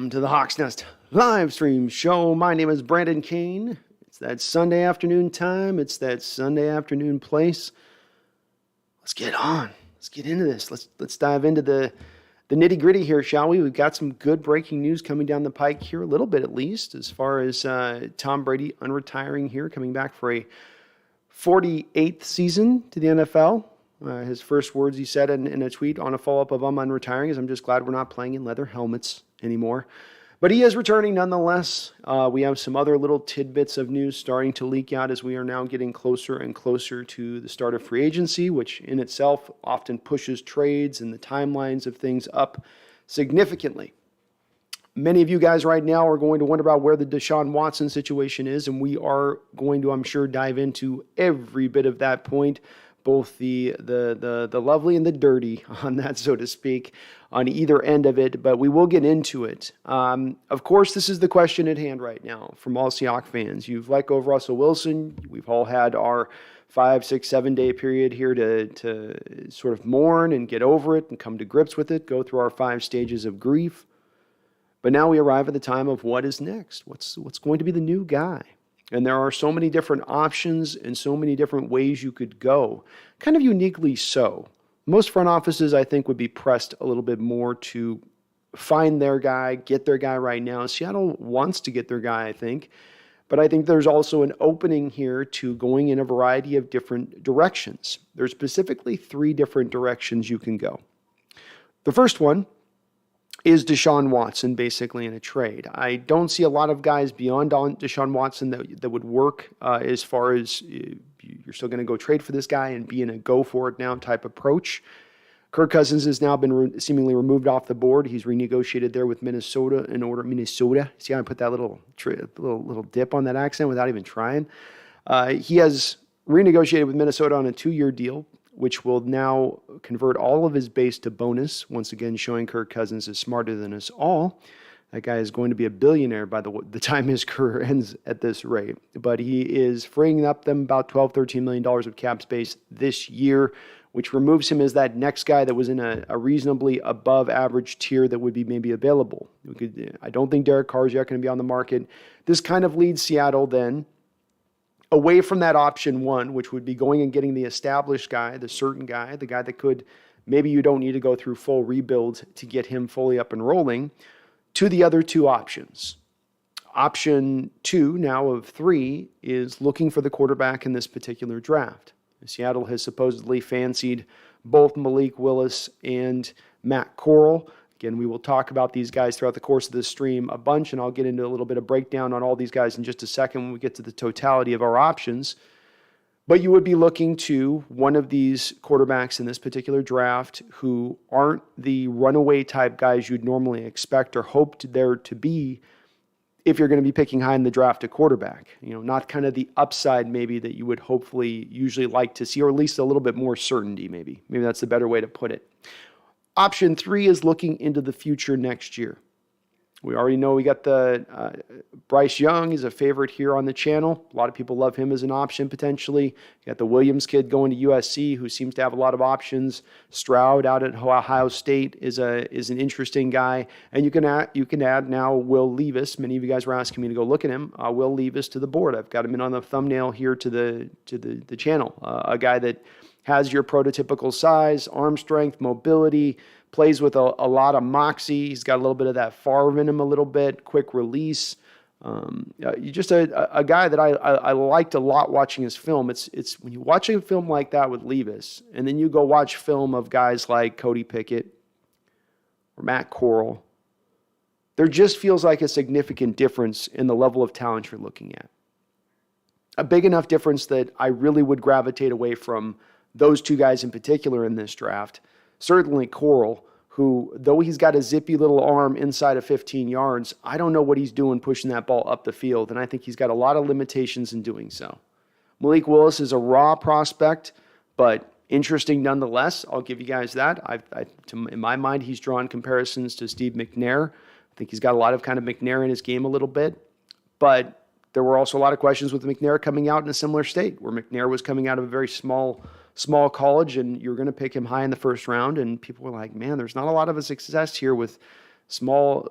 Welcome to the Hawks Nest live stream show. My name is Brandon Kane. It's that Sunday afternoon time. It's that Sunday afternoon place. Let's get on. Let's get into this. Let's dive into the nitty gritty here, shall we? We've got some good breaking news coming down the pike here, a little bit at least, as far as Tom Brady unretiring here, coming back for a 48th season to the NFL. His first words he said in a tweet on a follow-up of I'm unretiring is, I'm just glad we're not playing in leather helmets anymore. But he is returning nonetheless. We have some other little tidbits of news starting to leak out as we are now getting closer and closer to the start of free agency, which in itself often pushes trades and the timelines of things up significantly. Many of you guys right now are going to wonder about where the Deshaun Watson situation is, and we are going to, I'm sure, dive into every bit of that point, both the lovely and the dirty on that, so to speak, on either end of it, but we will get into it. Of course, this is the question at hand right now from all Seahawks fans. You've let go of Russell Wilson. We've all had our 5, 6, 7 day period here to sort of mourn and get over it and come to grips with it, go through our 5 stages of grief. But now we arrive at the time of what is next. What's going to be the new guy? And there are so many different options and so many different ways you could go, kind of uniquely so. Most front offices, I think, would be pressed a little bit more to find their guy, get their guy right now. Seattle wants to get their guy, I think. But I think there's also an opening here to going in a variety of different directions. There's specifically 3 different directions you can go. The first one is Deshaun Watson basically in a trade. I don't see a lot of guys beyond Deshaun Watson that would work as far as you're still going to go trade for this guy and be in a go for it now type approach. Kirk Cousins has now been seemingly removed off the board. He's renegotiated there with Minnesota in order. Minnesota. See how I put that little dip on that accent without even trying? He has renegotiated with Minnesota on a 2-year deal, which will now convert all of his base to bonus, once again showing Kirk Cousins is smarter than us all. That guy is going to be a billionaire by the time his career ends at this rate. But he is freeing up them about $12, $13 million of cap space this year, which removes him as that next guy that was in a reasonably above average tier that would be maybe available. I don't think Derek Carr is yet going to be on the market. This kind of leads Seattle then away from that option 1, which would be going and getting the established guy, the certain guy, the guy that could, maybe you don't need to go through full rebuild to get him fully up and rolling, to the other 2 options. Option 2 now of 3 is looking for the quarterback in this particular draft. Seattle has supposedly fancied both Malik Willis and Matt Corral. Again, we will talk about these guys throughout the course of this stream a bunch, and I'll get into a little bit of breakdown on all these guys in just a second when we get to the totality of our options. But you would be looking to one of these quarterbacks in this particular draft who aren't the runaway type guys you'd normally expect or hoped there to be if you're going to be picking high in the draft a quarterback. Not kind of the upside maybe that you would hopefully usually like to see, or at least a little bit more certainty maybe. Maybe that's the better way to put it. Option 3 is looking into the future next year. We already know we got the Bryce Young is a favorite here on the channel. A lot of people love him as an option potentially. You got the Williams kid going to USC who seems to have a lot of options. Stroud out at Ohio State is an interesting guy. And you can add now Will Levis. Many of you guys were asking me to go look at him. Will Levis to the board. I've got him in on the thumbnail here to the channel. A guy that has your prototypical size, arm strength, mobility, plays with a lot of moxie. He's got a little bit of that Favre in him a little bit, quick release. You're just a guy that I liked a lot watching his film. It's when you watch a film like that with Levis, and then you go watch film of guys like Cody Pickett or Matt Corral, there just feels like a significant difference in the level of talent you're looking at. A big enough difference that I really would gravitate away from those 2 guys in particular in this draft. Certainly Corral, who, though he's got a zippy little arm inside of 15 yards, I don't know what he's doing pushing that ball up the field, and I think he's got a lot of limitations in doing so. Malik Willis is a raw prospect, but interesting nonetheless. I'll give you guys that. In my mind, he's drawn comparisons to Steve McNair. I think he's got a lot of kind of McNair in his game a little bit, but there were also a lot of questions with McNair coming out in a similar state, where McNair was coming out of a very small college, and you're going to pick him high in the first round, and people were like, man, there's not a lot of a success here with small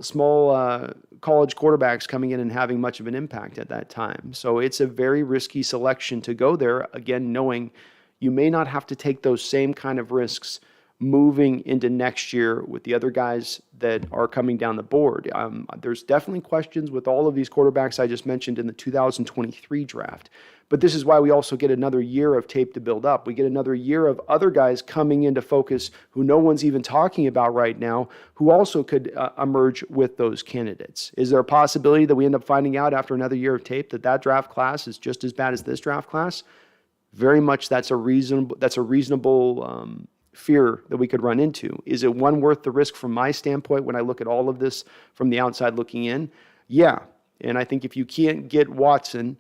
college quarterbacks coming in and having much of an impact at that time. So it's a very risky selection to go there, again, knowing you may not have to take those same kind of risks moving into next year with the other guys that are coming down the board. There's definitely questions with all of these quarterbacks I just mentioned in the 2023 draft. But this is why we also get another year of tape to build up. We get another year of other guys coming into focus who no one's even talking about right now, who also could emerge with those candidates. Is there a possibility that we end up finding out after another year of tape that draft class is just as bad as this draft class? Very much that's a reasonable fear that we could run into. Is it one worth the risk from my standpoint when I look at all of this from the outside looking in? Yeah. And I think if you can't get Watson,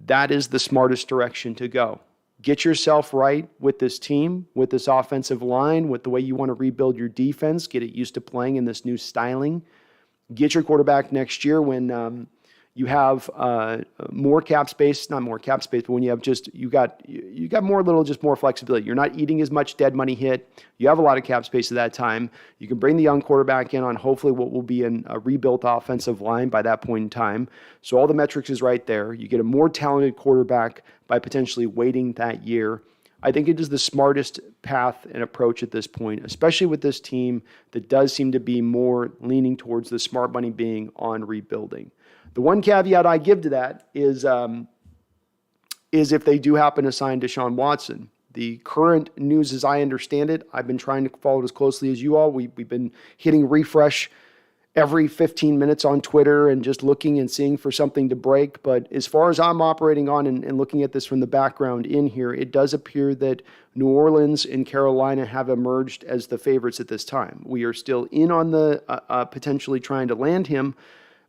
that is the smartest direction to go. Get yourself right with this team, with this offensive line, with the way you want to rebuild your defense, get it used to playing in this new styling. Get your quarterback next year when you have more cap space, not more cap space, but when you have you got more flexibility. You're not eating as much dead money hit. You have a lot of cap space at that time. You can bring the young quarterback in on hopefully what will be a rebuilt offensive line by that point in time. So all the metrics is right there. You get a more talented quarterback by potentially waiting that year. I think it is the smartest path and approach at this point, especially with this team that does seem to be more leaning towards the smart money being on rebuilding. The one caveat I give to that is if they do happen to sign Deshaun Watson. The current news, as I understand it, I've been trying to follow it as closely as you all. We've been hitting refresh every 15 minutes on Twitter and just looking and seeing for something to break. But as far as I'm operating on and looking at this from the background in here, it does appear that New Orleans and Carolina have emerged as the favorites at this time. We are still in on the potentially trying to land him,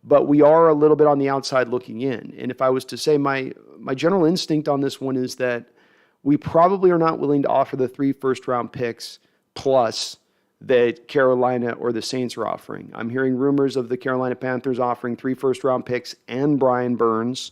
but we are a little bit on the outside looking in. And if I was to say my general instinct on this one is that we probably are not willing to offer the 3 first-round picks plus that Carolina or the Saints are offering. I'm hearing rumors of the Carolina Panthers offering 3 first-round picks and Brian Burns,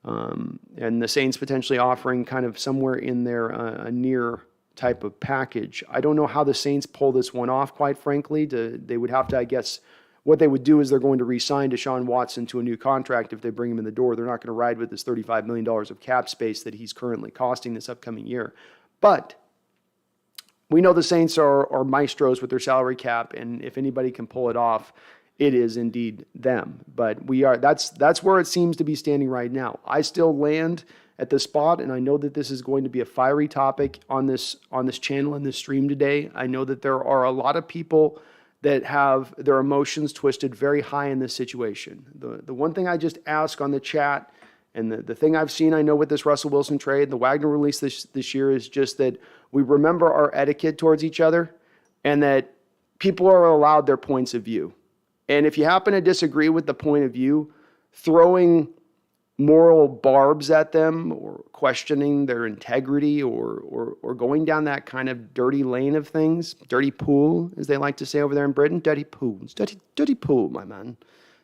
and the Saints potentially offering kind of somewhere in there a near type of package. I don't know how the Saints pull this one off, quite frankly. They would have to, I guess, what they would do is they're going to re-sign Deshaun Watson to a new contract if they bring him in the door. They're not going to ride with this $35 million of cap space that he's currently costing this upcoming year. But we know the Saints are maestros with their salary cap, and if anybody can pull it off, it is indeed them. But that's where it seems to be standing right now. I still land at the spot, and I know that this is going to be a fiery topic on this channel and this stream today. I know that there are a lot of people that have their emotions twisted very high in this situation. The one thing I just ask on the chat, and the thing I've seen, I know with this Russell Wilson trade, the Wagner release this year, is just that we remember our etiquette towards each other and that people are allowed their points of view. And if you happen to disagree with the point of view, throwing moral barbs at them or questioning their integrity or going down that kind of dirty lane of things, dirty pool, as they like to say over there in Britain, dirty pool. It's dirty pool, my man.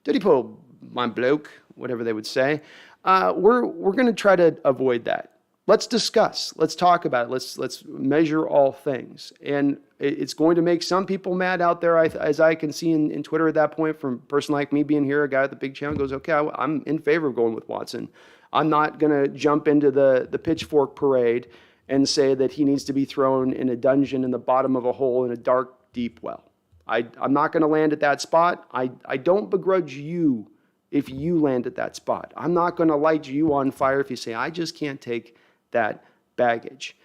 Dirty pool, my bloke, whatever they would say. We're going to try to avoid that. Let's discuss. Let's talk about it. Let's measure all things. And it's going to make some people mad out there, as I can see in Twitter at that point, from a person like me being here, a guy at the big channel goes, okay, I'm in favor of going with Watson. I'm not going to jump into the pitchfork parade and say that he needs to be thrown in a dungeon in the bottom of a hole in a dark, deep well. I'm not going to land at that spot. I don't begrudge you if you land at that spot. I'm not going to light you on fire if you say, I just can't take that baggage.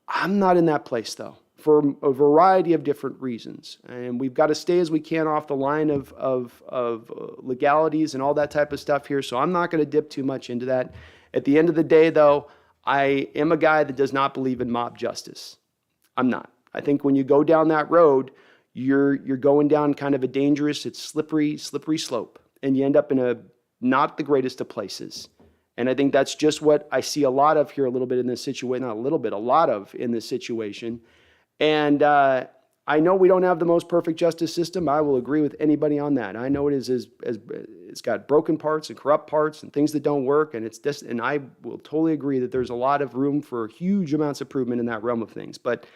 I'm not in that place, though, for a variety of different reasons. And we've got to stay as we can off the line of legalities and all that type of stuff here. So I'm not going to dip too much into that. At the end of the day, though, I am a guy that does not believe in mob justice. I'm not. I think when you go down that road, you're going down kind of a dangerous, it's slippery slope. And you end up in a not the greatest of places. And I think that's just what I see a lot of here a little bit in this situation. Not a little bit, a lot of in this situation. And I know we don't have the most perfect justice system. I will agree with anybody on that. I know it is it's got broken parts and corrupt parts and things that don't work. And and I will totally agree that there's a lot of room for huge amounts of improvement in that realm of things. But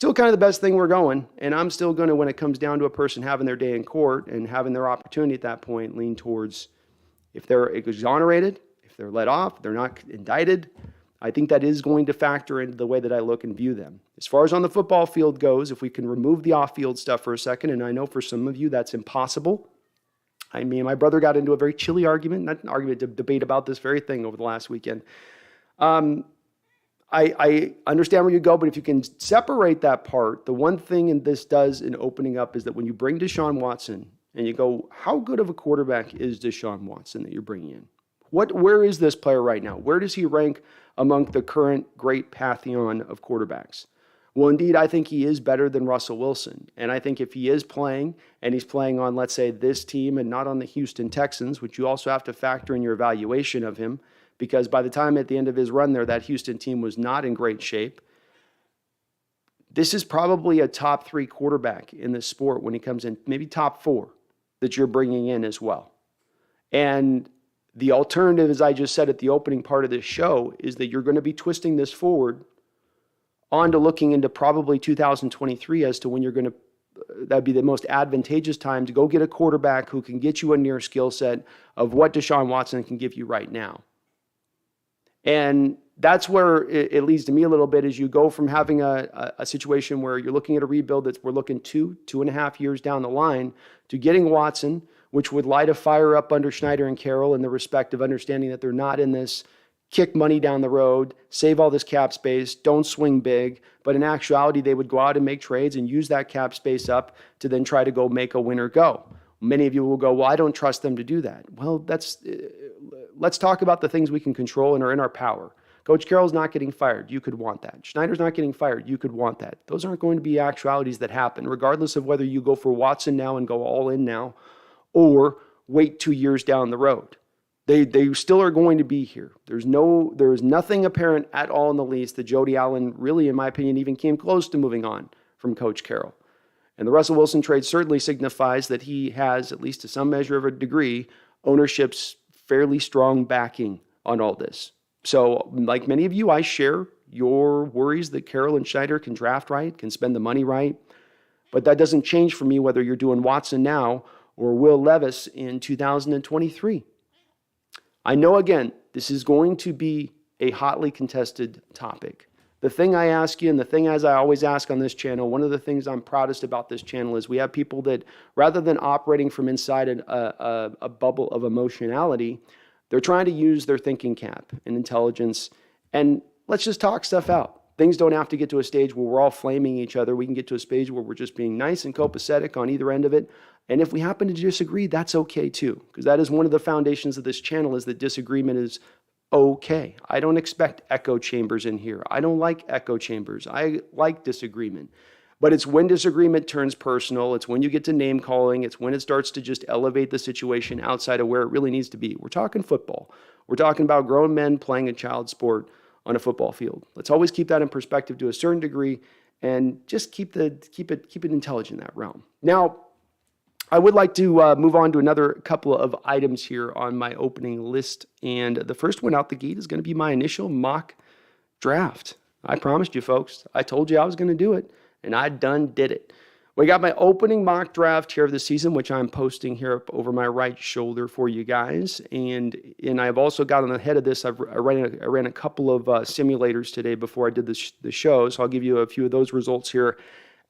still kind of the best thing we're going. And I'm still going to, when it comes down to a person having their day in court and having their opportunity at that point, lean towards if they're exonerated, if they're let off, they're not indicted. I think that is going to factor into the way that I look and view them. As far as on the football field goes, if we can remove the off-field stuff for a second, and I know for some of you that's impossible. I mean, my brother got into a very chilly argument, not an argument, a debate about this very thing over the last weekend. I understand where you go, but if you can separate that part, the one thing in this does in opening up is that when you bring Deshaun Watson and you go, how good of a quarterback is Deshaun Watson that you're bringing in? Where is this player right now? Where does he rank among the current great pantheon of quarterbacks? Well, indeed, I think he is better than Russell Wilson. And I think if he is playing, and he's playing on, let's say, this team and not on the Houston Texans, which you also have to factor in your evaluation of him, because by the time at the end of his run there, that Houston team was not in great shape. This is probably a top 3 quarterback in this sport when he comes in, maybe top 4 that you're bringing in as well. And the alternative, as I just said at the opening part of this show, is that you're going to be twisting this forward on to looking into probably 2023 as to when you're going to, that'd be the most advantageous time to go get a quarterback who can get you a near skill set of what Deshaun Watson can give you right now. And that's where it leads to me a little bit, is you go from having a situation where you're looking at a rebuild we're looking 2.5 years down the line, to getting Watson, which would light a fire up under Schneider and Carroll in the respect of understanding that they're not in this kick money down the road, save all this cap space, don't swing big. But in actuality, they would go out and make trades and use that cap space up to then try to go make a winner go. Many of you will go, well, I don't trust them to do that. Well, let's talk about the things we can control and are in our power. Coach Carroll's not getting fired. You could want that. Schneider's not getting fired. You could want that. Those aren't going to be actualities that happen, regardless of whether you go for Watson now and go all in now or wait 2 years down the road. They still are going to be here. There's nothing apparent at all in the least that Jody Allen really, in my opinion, even came close to moving on from Coach Carroll. And the Russell Wilson trade certainly signifies that he has, at least to some measure of a degree, ownership's fairly strong backing on all this. So like many of you, I share your worries that Carroll and Schneider can draft right, can spend the money right. But that doesn't change for me whether you're doing Watson now or Will Levis in 2023. I know, again, this is going to be a hotly contested topic. The thing I ask you, and the thing as I always ask on this channel, one of the things I'm proudest about this channel is we have people that, rather than operating from inside a bubble of emotionality, they're trying to use their thinking cap and intelligence, and let's just talk stuff out. Things don't have to get to a stage where we're all flaming each other. We can get to a stage where we're just being nice and copacetic on either end of it. And if we happen to disagree, that's okay too, because that is one of the foundations of this channel, is that disagreement is okay. I don't expect echo chambers in here. I don't like echo chambers. I like disagreement. But it's when disagreement turns personal. It's when you get to name calling. It's when it starts to just elevate the situation outside of where it really needs to be. We're talking football. We're talking about grown men playing a child sport on a football field. Let's always keep that in perspective to a certain degree, and just keep it intelligent in that realm. Now, I would like to move on to another couple of items here on my opening list. And the first one out the gate is going to be my initial mock draft. I promised you folks. I told you I was going to do it, and I done did it. We got my opening mock draft here of the season, which I'm posting here up over my right shoulder for you guys. And I've also got on the head of this, I ran a couple of simulators today before I did the show. So I'll give you a few of those results here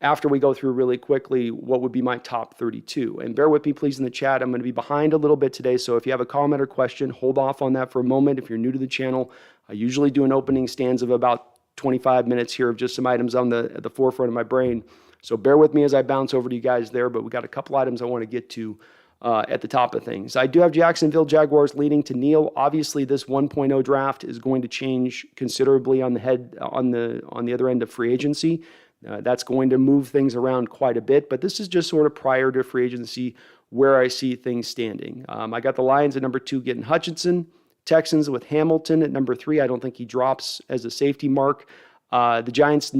after we go through really quickly what would be my top 32. And bear with me, please, in the chat. I'm going to be behind a little bit today, so if you have a comment or question, hold off on that for a moment. If you're new to the channel, I usually do an opening stands of about 25 minutes here of just some items on at the forefront of my brain. So bear with me as I bounce over to you guys there, but we got a couple items I want to get to at the top of things. I do have Jacksonville Jaguars leading to Neil. Obviously, this 1.0 draft is going to change considerably on the other end of free agency. That's going to move things around quite a bit, but this is just sort of prior to free agency where I see things standing. I got the Lions at number 2 getting Hutchinson, Texans with Hamilton at number 3. I don't think he drops as a safety mark. The Giants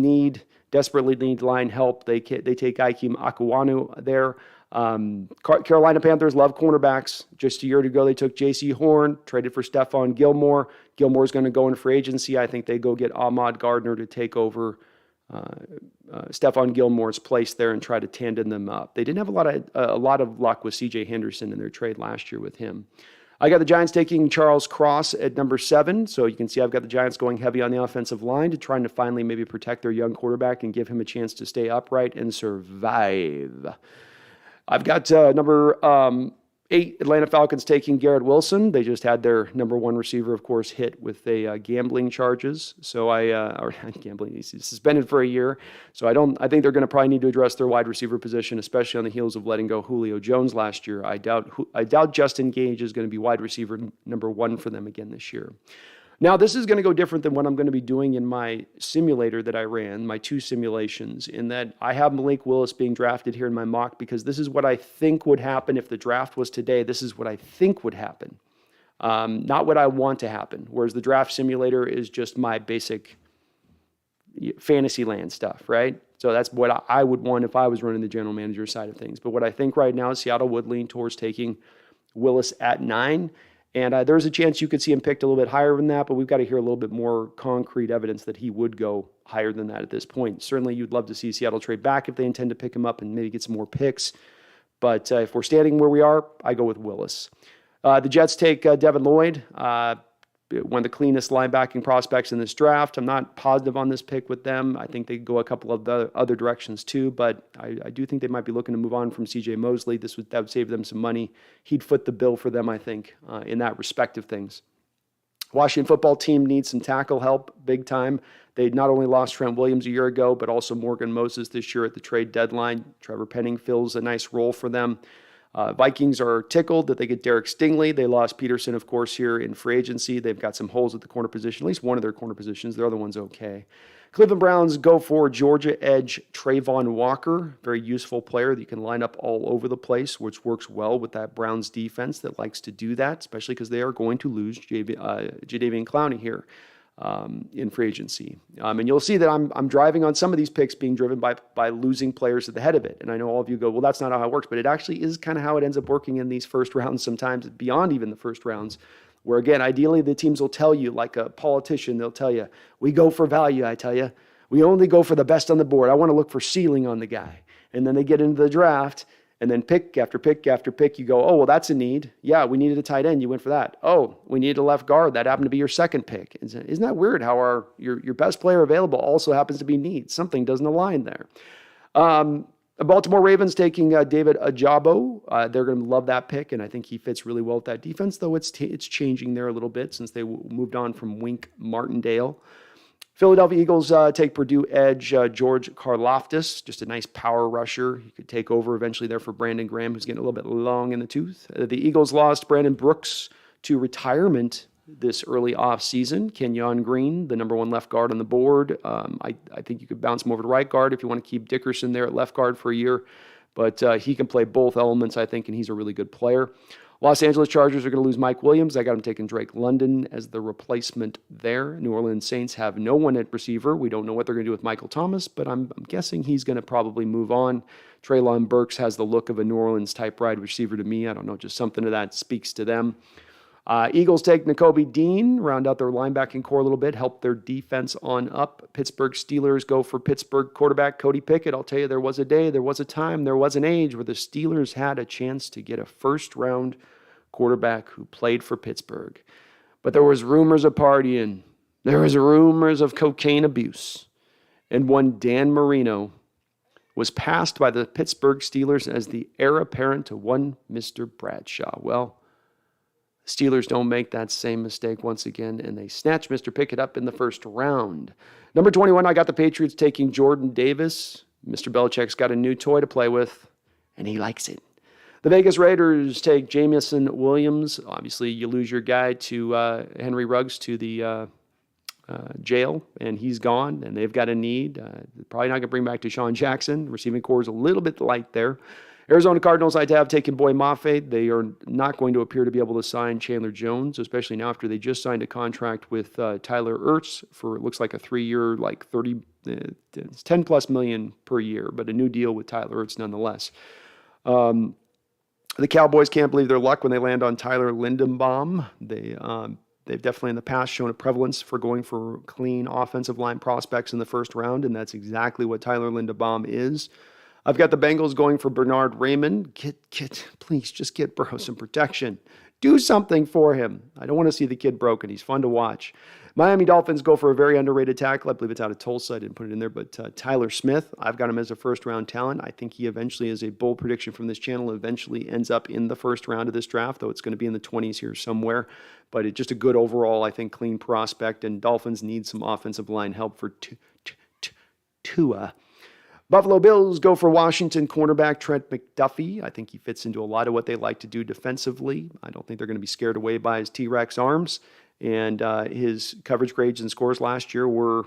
desperately need line help. They take Ikem Akwanu there. Carolina Panthers love cornerbacks. Just a year ago, they took J.C. Horn, traded for Stephon Gilmore. Gilmore's going to go in free agency. I think they go get Ahmad Gardner to take over Stephon Gilmore's place there and try to tandem them up. They didn't have a lot of luck with C.J. Henderson in their trade last year with him. I got the Giants taking Charles Cross at number 7. So you can see I've got the Giants going heavy on the offensive line to trying to finally maybe protect their young quarterback and give him a chance to stay upright and survive. I've got number 8, Atlanta Falcons taking Garrett Wilson. They just had their number 1 receiver, of course, hit with a gambling charges. So or gambling, he's suspended for a year. So I think they're going to probably need to address their wide receiver position, especially on the heels of letting go Julio Jones last year. I doubt Justin Gage is going to be wide receiver number 1 for them again this year. Now, this is going to go different than what I'm going to be doing in my simulator that I ran, my 2 simulations, in that I have Malik Willis being drafted here in my mock because this is what I think would happen if the draft was today. This is what I think would happen, not what I want to happen, whereas the draft simulator is just my basic fantasy land stuff, right? So that's what I would want if I was running the general manager side of things. But what I think right now is Seattle would lean towards taking Willis at 9. And there's a chance you could see him picked a little bit higher than that, but we've got to hear a little bit more concrete evidence that he would go higher than that at this point. Certainly, you'd love to see Seattle trade back if they intend to pick him up and maybe get some more picks. But if we're standing where we are, I go with Willis. The Jets take Devin Lloyd, one of the cleanest linebacking prospects in this draft. I'm not positive on this pick with them. I think they go a couple of the other directions too, but I do think they might be looking to move on from C.J. Mosley. That would save them some money. He'd foot the bill for them, I think, in that respect of things. Washington football team needs some tackle help big time. They not only lost Trent Williams a year ago, but also Morgan Moses this year at the trade deadline. Trevor Penning fills a nice role for them. Vikings are tickled that they get Derek Stingley. They lost Peterson, of course, here in free agency. They've got some holes at the corner position, at least one of their corner positions. The other one's okay. Cleveland Browns go for Georgia edge Trayvon Walker, very useful player that you can line up all over the place, which works well with that Browns defense that likes to do that, especially because they are going to lose Jadeveon Clowney here in free agency. And you'll see that I'm driving on some of these picks being driven by losing players at the head of it. And I know all of you go, well, that's not how it works, but it actually is kind of how it ends up working in these first rounds, sometimes beyond even the first rounds, where again, ideally the teams will tell you, like a politician, they'll tell you, we go for value, I tell you. We only go for the best on the board. I want to look for ceiling on the guy. And then they get into the draft, and then pick after pick after pick, you go, oh, well, that's a need. Yeah, we needed a tight end. You went for that. Oh, we needed a left guard. That happened to be your second pick. Isn't that weird how your best player available also happens to be need? Something doesn't align there. The Baltimore Ravens taking David Ajabo. They're going to love that pick, and I think he fits really well with that defense, though it's changing there a little bit since they moved on from Wink Martindale. Philadelphia Eagles take Purdue edge George Karlaftis, just a nice power rusher. He could take over eventually there for Brandon Graham, who's getting a little bit long in the tooth. The Eagles lost Brandon Brooks to retirement this early offseason. Kenyon Green, the number 1 left guard on the board. I think you could bounce him over to right guard if you want to keep Dickerson there at left guard for a year. But he can play both elements, I think, and he's a really good player. Los Angeles Chargers are going to lose Mike Williams. I got him taking Drake London as the replacement there. New Orleans Saints have no one at receiver. We don't know what they're going to do with Michael Thomas, but I'm guessing he's going to probably move on. Treylon Burks has the look of a New Orleans type wide receiver to me. I don't know, just something of that speaks to them. Eagles take Nakobe Dean, round out their linebacking core a little bit, help their defense on up. Pittsburgh Steelers go for Pittsburgh quarterback Cody Pickett. I'll tell you, there was a day, there was a time, there was an age where the Steelers had a chance to get a first-round quarterback who played for Pittsburgh. But there was rumors of partying. There was rumors of cocaine abuse. And one Dan Marino was passed by the Pittsburgh Steelers as the heir apparent to one Mr. Bradshaw. Well, Steelers don't make that same mistake once again, and they snatch Mr. Pickett up in the first round. Number 21, I got the Patriots taking Jordan Davis. Mr. Belichick's got a new toy to play with, and he likes it. The Vegas Raiders take Jamison Williams. Obviously, you lose your guy to Henry Ruggs to the jail, and he's gone, and they've got a need. Probably not going to bring back Deshaun Jackson. Receiving core is a little bit light there. Arizona Cardinals, I'd have taken Boy Mafe. They are not going to appear to be able to sign Chandler Jones, especially now after they just signed a contract with Tyler Ertz for, it looks like a 3-year, like 10 plus million per year, but a new deal with Tyler Ertz nonetheless. The Cowboys can't believe their luck when they land on Tyler Lindenbaum. They they've definitely in the past shown a prevalence for going for clean offensive line prospects in the first round, and that's exactly what Tyler Linderbaum is. I've got the Bengals going for Bernard Raymond. Please just get Burrow some protection. Do something for him. I don't want to see the kid broken. He's fun to watch. Miami Dolphins go for a very underrated tackle. I believe it's out of Tulsa. I didn't put it in there, but Tyler Smith. I've got him as a first-round talent. I think he eventually, is a bold prediction from this channel, eventually ends up in the first round of this draft, though it's going to be in the 20s here somewhere. But it's just a good overall, I think, clean prospect, and Dolphins need some offensive line help for Tua. Buffalo Bills go for Washington cornerback Trent McDuffie. I think he fits into a lot of what they like to do defensively. I don't think they're going to be scared away by his T-Rex arms. And his coverage grades and scores last year were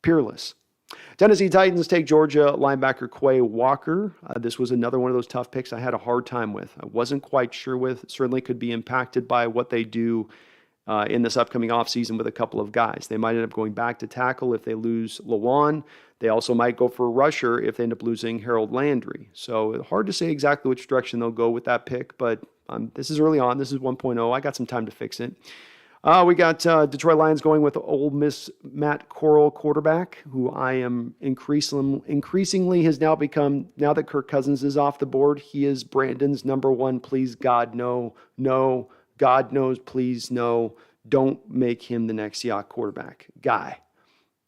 peerless. Tennessee Titans take Georgia linebacker Quay Walker. This was another one of those tough picks I had a hard time with. I wasn't quite sure with. Certainly could be impacted by what they do in this upcoming offseason with a couple of guys. They might end up going back to tackle if they lose Lawan. They also might go for a rusher if they end up losing Harold Landry. So hard to say exactly which direction they'll go with that pick, but this is early on. This is 1.0. I got some time to fix it. We got Detroit Lions going with Ole Miss Matt Corral quarterback, who I am increasingly has now become, now that Kirk Cousins is off the board, he is Brandon's number one, please God, no, God knows, please no, don't make him the next Seahawks quarterback guy.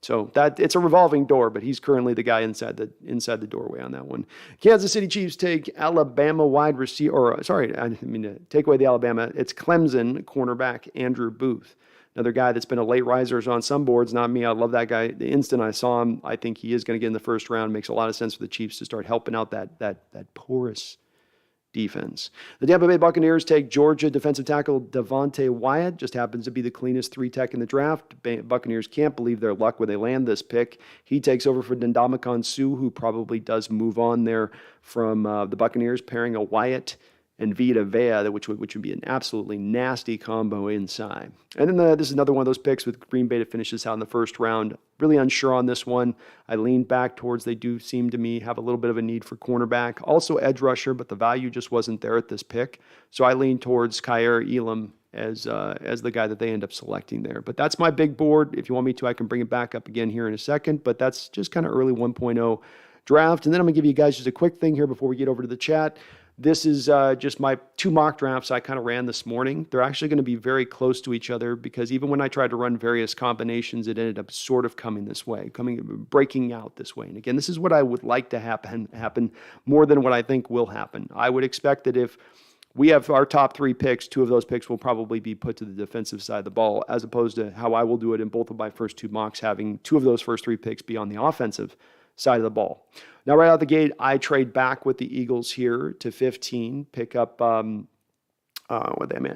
So that it's a revolving door, but he's currently the guy inside the doorway on that one. Kansas City Chiefs take Alabama wide receiver, take away the Alabama. It's Clemson cornerback Andrew Booth, another guy that's been a late riser on some boards. Not me. I love that guy. The instant I saw him, I think he is going to get in the first round. Makes a lot of sense for the Chiefs to start helping out that porous defense. The Tampa Bay Buccaneers take Georgia defensive tackle Devontae Wyatt. Just happens to be the cleanest 3-tech in the draft. Buccaneers can't believe their luck when they land this pick. He takes over for Ndamukong Suh, who probably does move on there from the Buccaneers, pairing a Wyatt and Vita Vea, which would be an absolutely nasty combo inside. And then this is another one of those picks with Green Bay to finish this out in the first round. Really unsure on this one. I lean back towards they do seem to me have a little bit of a need for cornerback. Also edge rusher, but the value just wasn't there at this pick. So I lean towards Kyer Elam as the guy that they end up selecting there. But that's my big board. If you want me to, I can bring it back up again here in a second. But that's just kind of early 1.0 draft. And then I'm going to give you guys just a quick thing here before we get over to the chat. This is just my 2 mock drafts I kind of ran this morning. They're actually going to be very close to each other because even when I tried to run various combinations, it ended up sort of coming this way, breaking out this way. And again, this is what I would like to happen more than what I think will happen. I would expect that if we have our top 3 picks, 2 of those picks will probably be put to the defensive side of the ball, as opposed to how I will do it in both of my first 2 mocks, having 2 of those first 3 picks be on the offensive side of the ball. Now, right out the gate, I trade back with the Eagles here to 15, pick up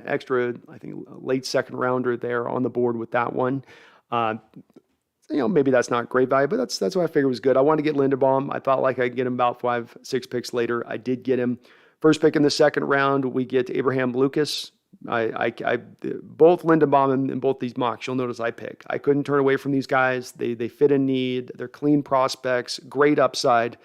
extra, I think, late second rounder there on the board with that one. Maybe that's not great value, but that's what I figured was good. I wanted to get Linderbaum. I thought like I'd get him about 5-6 picks later. I did get him. First pick in the second round, we get Abraham Lucas. Both Linderbaum and both these mocks, you'll notice I pick. I couldn't turn away from these guys. They fit a need. They're clean prospects, great upside.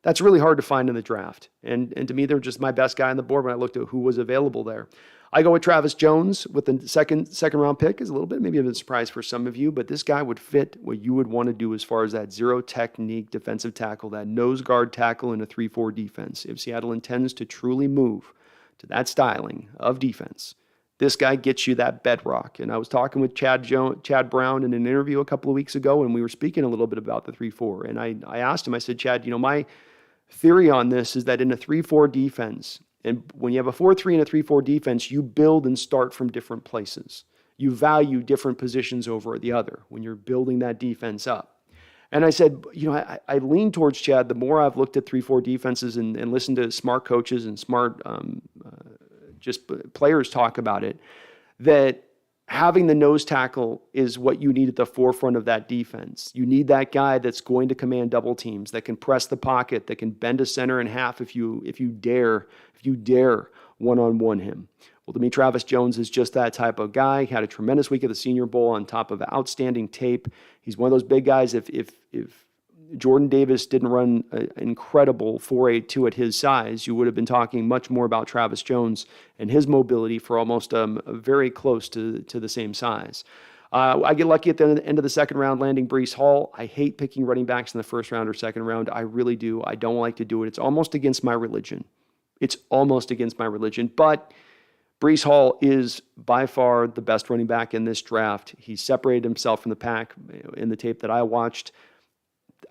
That's really hard to find in the draft. And to me, they're just my best guy on the board when I looked at who was available there. I go with Travis Jones with the second round pick. Is a little bit maybe of a surprise for some of you, but this guy would fit what you would want to do as far as that zero technique defensive tackle, that nose guard tackle in a 3-4 defense. If Seattle intends to truly move to that styling of defense, this guy gets you that bedrock. And I was talking with Chad Brown in an interview a couple of weeks ago, and we were speaking a little bit about the 3-4. And I asked him, I said, Chad, my theory on this is that in a 3-4 defense, and when you have a 4-3 and a 3-4 defense, you build and start from different places. You value different positions over the other when you're building that defense up. And I said, I lean towards Chad. The more I've looked at 3-4 defenses and listened to smart coaches and smart just players talk about it, that having the nose tackle is what you need at the forefront of that defense. You need that guy that's going to command double teams, that can press the pocket, that can bend a center in half if you dare one-on-one him. Well, to me, Travis Jones is just that type of guy. He had a tremendous week at the Senior Bowl on top of outstanding tape. He's one of those big guys. If Jordan Davis didn't run an incredible 4.82 at his size, you would have been talking much more about Travis Jones and his mobility for almost very close to the same size. I get lucky at the end of the second round landing Breece Hall. I hate picking running backs in the first round or second round. I really do. I don't like to do it. It's almost against my religion. But Breece Hall is by far the best running back in this draft. He separated himself from the pack in the tape that I watched.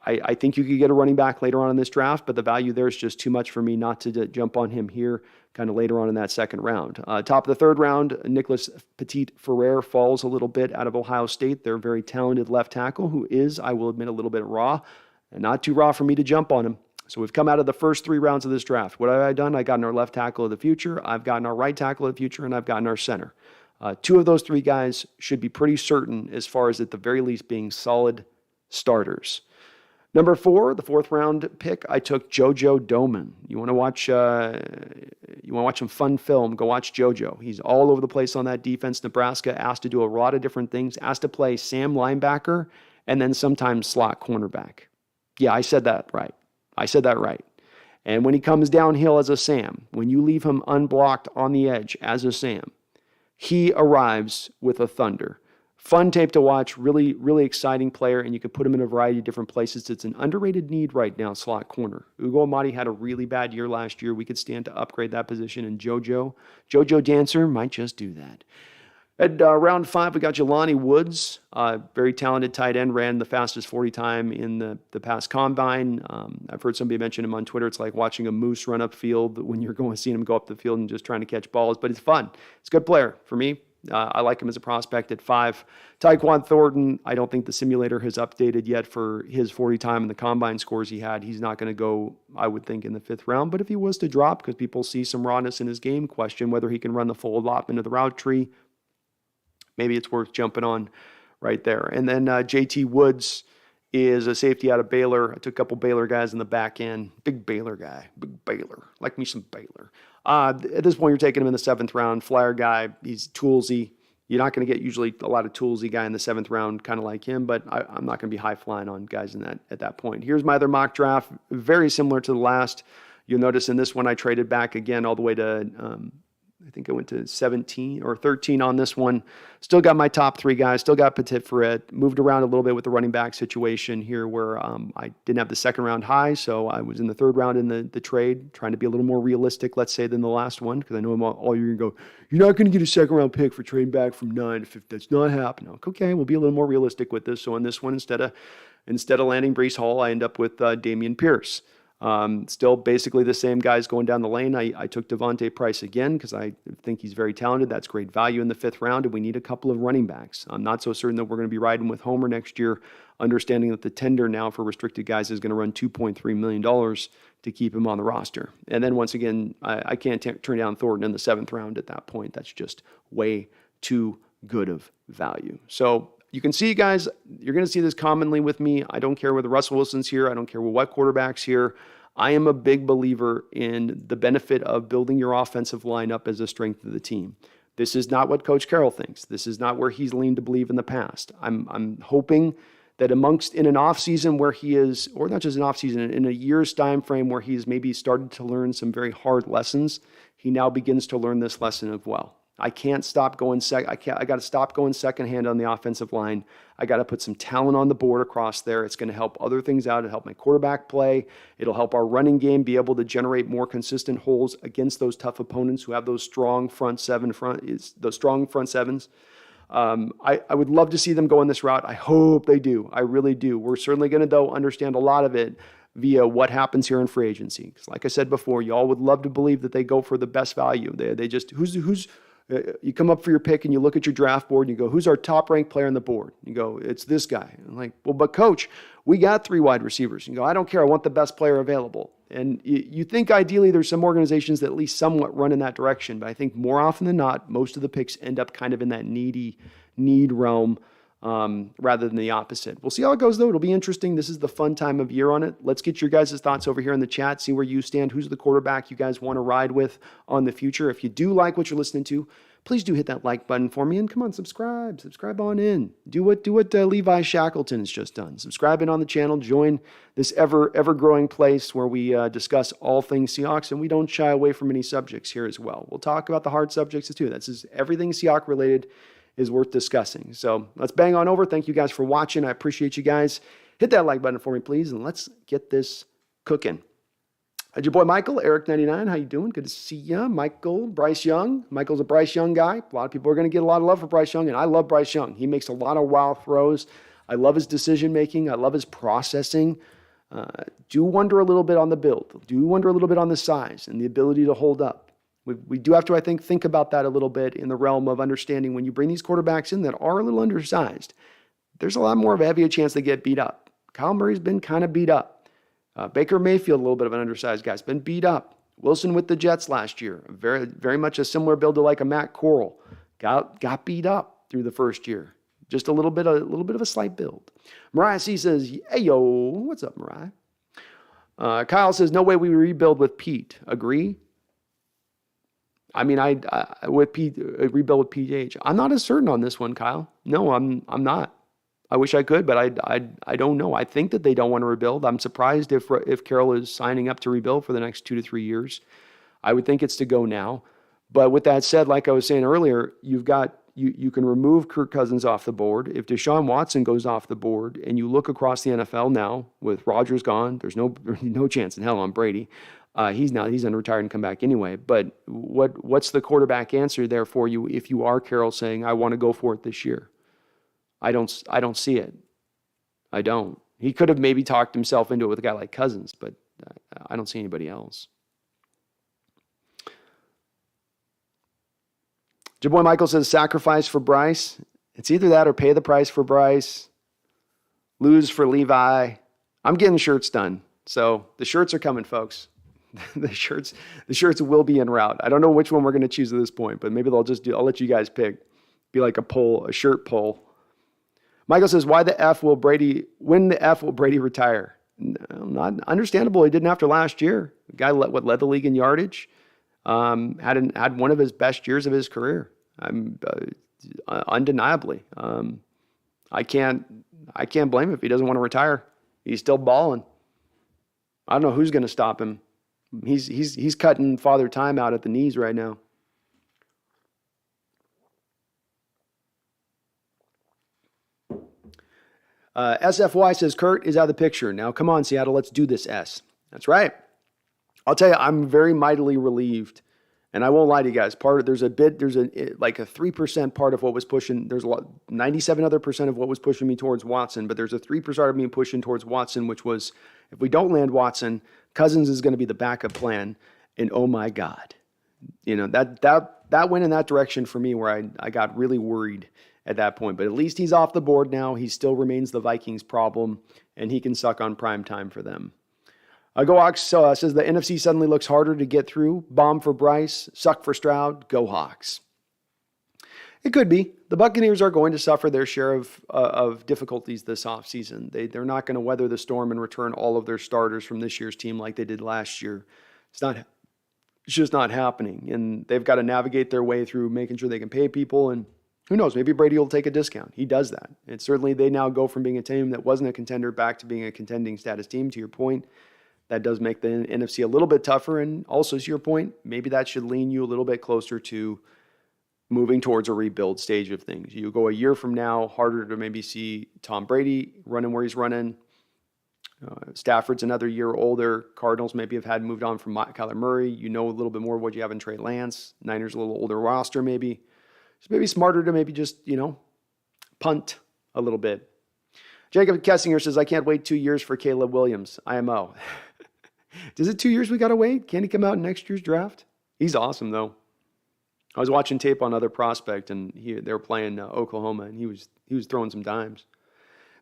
I think you could get a running back later on in this draft, but the value there is just too much for me not to jump on him here kind of later on in that second round. Top of the third round, Nicholas Petit-Ferrer falls a little bit out of Ohio State. They're a very talented left tackle who is, I will admit, a little bit raw, and not too raw for me to jump on him. So we've come out of the first 3 rounds of this draft. What have I done? I've gotten our left tackle of the future, I've gotten our right tackle of the future, and I've gotten our center. 2 of those 3 guys should be pretty certain as far as at the very least being solid starters. Number 4, the 4th round pick, I took JoJo Domann. You want to watch some fun film, go watch JoJo. He's all over the place on that defense. Nebraska asked to do a lot of different things, asked to play Sam linebacker and then sometimes slot cornerback. Yeah, I said that right. And when he comes downhill as a Sam, when you leave him unblocked on the edge as a Sam, he arrives with a thunder. Fun tape to watch, really, really exciting player, and you can put him in a variety of different places. It's an underrated need right now, slot corner. Ugo Amadi had a really bad year last year. We could stand to upgrade that position, and Jojo Dancer might just do that. At round 5, we got Jelani Woods, very talented tight end, ran the fastest 40 time in the past combine. I've heard somebody mention him on Twitter. It's like watching a moose run upfield when you're seeing him go up the field and just trying to catch balls, but it's fun. It's a good player for me. I like him as a prospect at 5. Tyquan Thornton, I don't think the simulator has updated yet for his 40 time and the combine scores he had. He's not going to go, I would think, in the 5th round. But if he was to drop, because people see some rawness in his game, question whether he can run the full allotment of the route tree, maybe it's worth jumping on right there. And then JT Woods is a safety out of Baylor. I took a couple Baylor guys in the back end. Big Baylor guy. Big Baylor. Like me some Baylor. At this point, you're taking him in the 7th round. Flyer guy. He's toolsy. You're not going to get usually a lot of toolsy guy in the 7th round, kind of like him, but I'm not going to be high flying on guys at that point. Here's my other mock draft. Very similar to the last. You'll notice in this one, I traded back again all the way to I think I went to 17 or 13 on this one. Still got my top 3 guys. Still got Petit-Ferrer. Moved around a little bit with the running back situation here where I didn't have the 2nd round high, so I was in the 3rd round in the trade, trying to be a little more realistic, let's say, than the last one, because I know all you're going to go, you're not going to get a 2nd round pick for trading back from 9 to 50. That's not happening. Okay, we'll be a little more realistic with this. So in this one, instead of landing Breece Hall, I end up with Dameon Pierce. Still basically the same guys going down the lane. I took Devontae Price again because I think he's very talented. That's great value in the 5th round, and we need a couple of running backs. I'm not so certain that we're going to be riding with Homer next year, understanding that the tender now for restricted guys is going to run $2.3 million to keep him on the roster. And then once again, I can't turn down Thornton in the 7th round at that point. That's just way too good of value. So you can see, guys, you're going to see this commonly with me. I don't care whether Russell Wilson's here. I don't care what quarterback's here. I am a big believer in the benefit of building your offensive line up as a strength of the team. This is not what Coach Carroll thinks. This is not where he's leaned to believe in the past. I'm hoping that in an offseason where he is, or not just an offseason, in a year's time frame where he's maybe started to learn some very hard lessons, he now begins to learn this lesson of, well, I can't stop going I got to stop going secondhand on the offensive line. I got to put some talent on the board across there. It's going to help other things out. It'll help my quarterback play. It'll help our running game be able to generate more consistent holes against those tough opponents who have those strong front sevens. I would love to see them go in this route. I hope they do. I really do. We're certainly going to, though, understand a lot of it via what happens here in free agency. Because like I said before, y'all would love to believe that they go for the best value. They just, you come up for your pick and you look at your draft board and you go, who's our top ranked player on the board? You go, it's this guy. And I'm like, well, but coach, we got 3 wide receivers. You go, I don't care. I want the best player available. And you think ideally there's some organizations that at least somewhat run in that direction. But I think more often than not, most of the picks end up kind of in that need realm. rather than the opposite. We'll see how it goes, though. It'll be interesting. This is the fun time of year on it. Let's get your guys' thoughts over here in the chat, see where you stand. Who's the quarterback you guys want to ride with on the future? If you do like what you're listening to, please do hit that like button for me, and come on, subscribe on in. Do what Levi Shackleton has just done. Subscribe in on the channel. Join this ever growing place where we discuss all things Seahawks, and we don't shy away from any subjects here as well. We'll talk about the hard subjects too. That's just everything Seahawk related is worth discussing. So let's bang on over. Thank you guys for watching. I appreciate you guys. Hit that like button for me, please, and let's get this cooking. Your boy Michael, Eric99, how you doing? Good to see you. Michael, Bryce Young. Michael's a Bryce Young guy. A lot of people are going to get a lot of love for Bryce Young, and I love Bryce Young. He makes a lot of wild throws. I love his decision-making. I love his processing. Do wonder a little bit on the build. Do wonder a little bit on the size and the ability to hold up. We do have to, I think about that a little bit in the realm of understanding when you bring these quarterbacks in that are a little undersized, there's a lot more of a heavier chance they get beat up. Kyle Murray's been kind of beat up. Baker Mayfield, a little bit of an undersized guy, has been beat up. Wilson with the Jets last year, very much a similar build to like a Matt Corral, got beat up through the first year. Just a little bit of a slight build. Mariah C says, "Hey yo, what's up, Mariah?" Kyle says, "No way we rebuild with Pete." Agree? I mean, I with Pete rebuild with PH. I'm not as certain on this one, Kyle. No, I'm not. I wish I could, but I don't know. I think that they don't want to rebuild. I'm surprised if Carroll is signing up to rebuild for the next 2 to 3 years. I would think it's to go now. But with that said, like I was saying earlier, you can remove Kirk Cousins off the board. If Deshaun Watson goes off the board, and you look across the NFL now with Rodgers gone, there's no chance in hell on Brady. He's going to retire and come back anyway. But what's the quarterback answer there for you if you are Carroll saying, I want to go for it this year? I don't see it. I don't. He could have maybe talked himself into it with a guy like Cousins, but I don't see anybody else. Jaboy Michael says, sacrifice for Bryce. It's either that or pay the price for Bryce, lose for Levi. I'm getting shirts done. So the shirts are coming, folks. The shirts will be en route. I don't know which one we're going to choose at this point, but maybe I'll let you guys pick. Be like a shirt poll. Michael says, when the F will Brady retire? No, not understandable. He didn't after last year. The guy led the league in yardage. Had one of his best years of his career. Undeniably. I can't blame him if he doesn't want to retire. He's still balling. I don't know who's going to stop him. He's cutting Father Time out at the knees right now. SFY says, Kurt is out of the picture. Now, come on, Seattle, let's do this, S. That's right. I'll tell you, I'm very mightily relieved. And I won't lie to you guys. There's a 3% part of what was pushing. There's 97 other percent of what was pushing me towards Watson, but there's a 3% of me pushing towards Watson, which was, if we don't land Watson, Cousins is going to be the backup plan. And oh my God, that went in that direction for me where I got really worried at that point. But at least he's off the board now. He still remains the Vikings problem, and he can suck on prime time for them. Go Hawks says the NFC suddenly looks harder to get through. Bomb for Bryce, suck for Stroud. Go Hawks. It could be. The Buccaneers are going to suffer their share of difficulties this offseason. They're not going to weather the storm and return all of their starters from this year's team like they did last year. It's just not happening. And they've got to navigate their way through making sure they can pay people. And who knows, maybe Brady will take a discount. He does that. And certainly they now go from being a team that wasn't a contender back to being a contending status team, to your point. That does make the NFC a little bit tougher. And also, to your point, maybe that should lean you a little bit closer to moving towards a rebuild stage of things. You go a year from now, harder to maybe see Tom Brady running where he's running. Stafford's another year older. Cardinals maybe have moved on from Kyler Murray. You know a little bit more of what you have in Trey Lance. Niners a little older roster maybe. It's maybe smarter to maybe just, punt a little bit. Jacob Kessinger says, I can't wait 2 years for Caleb Williams. IMO. Is it 2 years we got to wait? Can he come out in next year's draft? He's awesome, though. I was watching tape on other prospect, and they were playing Oklahoma, and he was throwing some dimes.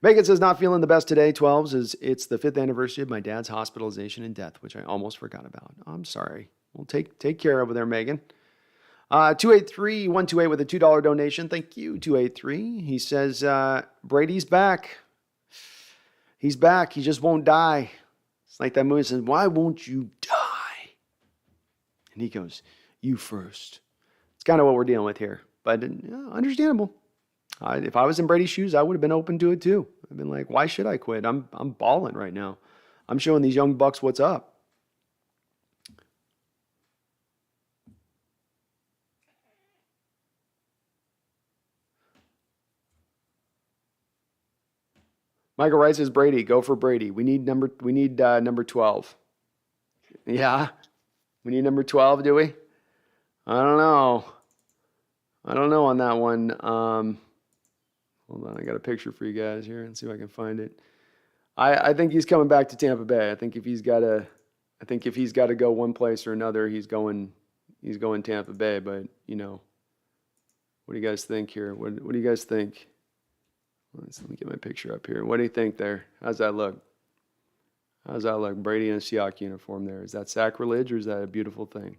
Megan says, not feeling the best today. 12s it's the 5th anniversary of my dad's hospitalization and death, which I almost forgot about. I'm sorry. Well, take care over there, Megan. 283-128 with a $2 donation. Thank you, 283. He says, Brady's back. He's back. He just won't die. It's like that movie says, why won't you die? And he goes, you first. It's kind of what we're dealing with here. But understandable. If I was in Brady's shoes, I would have been open to it too. I've been like, why should I quit? I'm balling right now. I'm showing these young bucks what's up. Michael Wright says, Brady, go for Brady. We need number 12. Yeah. We need number 12, do we? I don't know. On that one. Hold on, I got a picture for you guys here and see if I can find it. I think he's coming back to Tampa Bay. I think if he's got to go one place or another, he's going Tampa Bay. But what do you guys think here? What do you guys think? Let me get my picture up here. What do you think there? How's that look? Brady in a Seahawks uniform there. Is that sacrilege or is that a beautiful thing?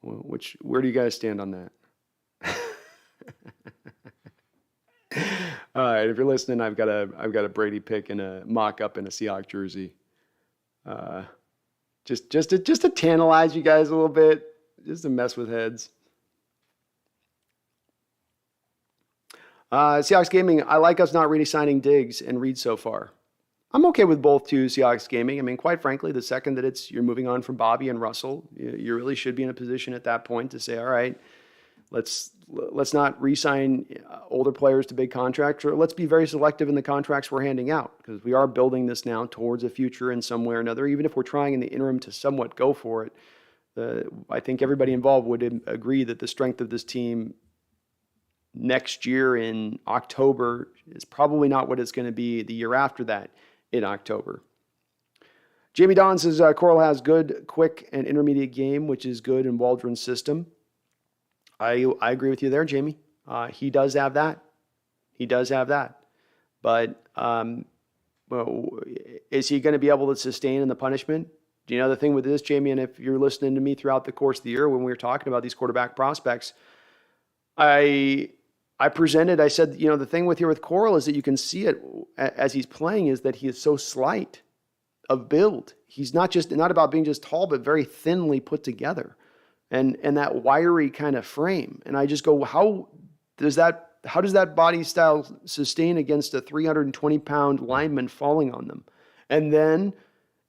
Where do you guys stand on that? All right, if you're listening, I've got a Brady pick and a mock up in a Seahawks jersey. Just to tantalize you guys a little bit, just to mess with heads. Seahawks Gaming, I like us not really signing Diggs and Reed so far. I'm okay with both too, Seahawks Gaming. I mean, quite frankly, the second that you're moving on from Bobby and Russell, you really should be in a position at that point to say, all right, let's not re-sign older players to big contracts, or let's be very selective in the contracts we're handing out, because we are building this now towards a future in some way or another. Even if we're trying in the interim to somewhat go for it, I think everybody involved would agree that the strength of this team next year in October is probably not what it's going to be the year after that in October. Jamie Don says Coral has good, quick, and intermediate game, which is good in Waldron's system. I agree with you there, Jamie. He does have that. But is he going to be able to sustain in the punishment? Do you know the thing with this, Jamie, and if you're listening to me throughout the course of the year when we were talking about these quarterback prospects, I said, the thing with Coral is that you can see it as he's playing is that he is so slight of build. He's not about being just tall, but very thinly put together and that wiry kind of frame. And I just go, how does that body style sustain against a 320-pound lineman falling on them? And then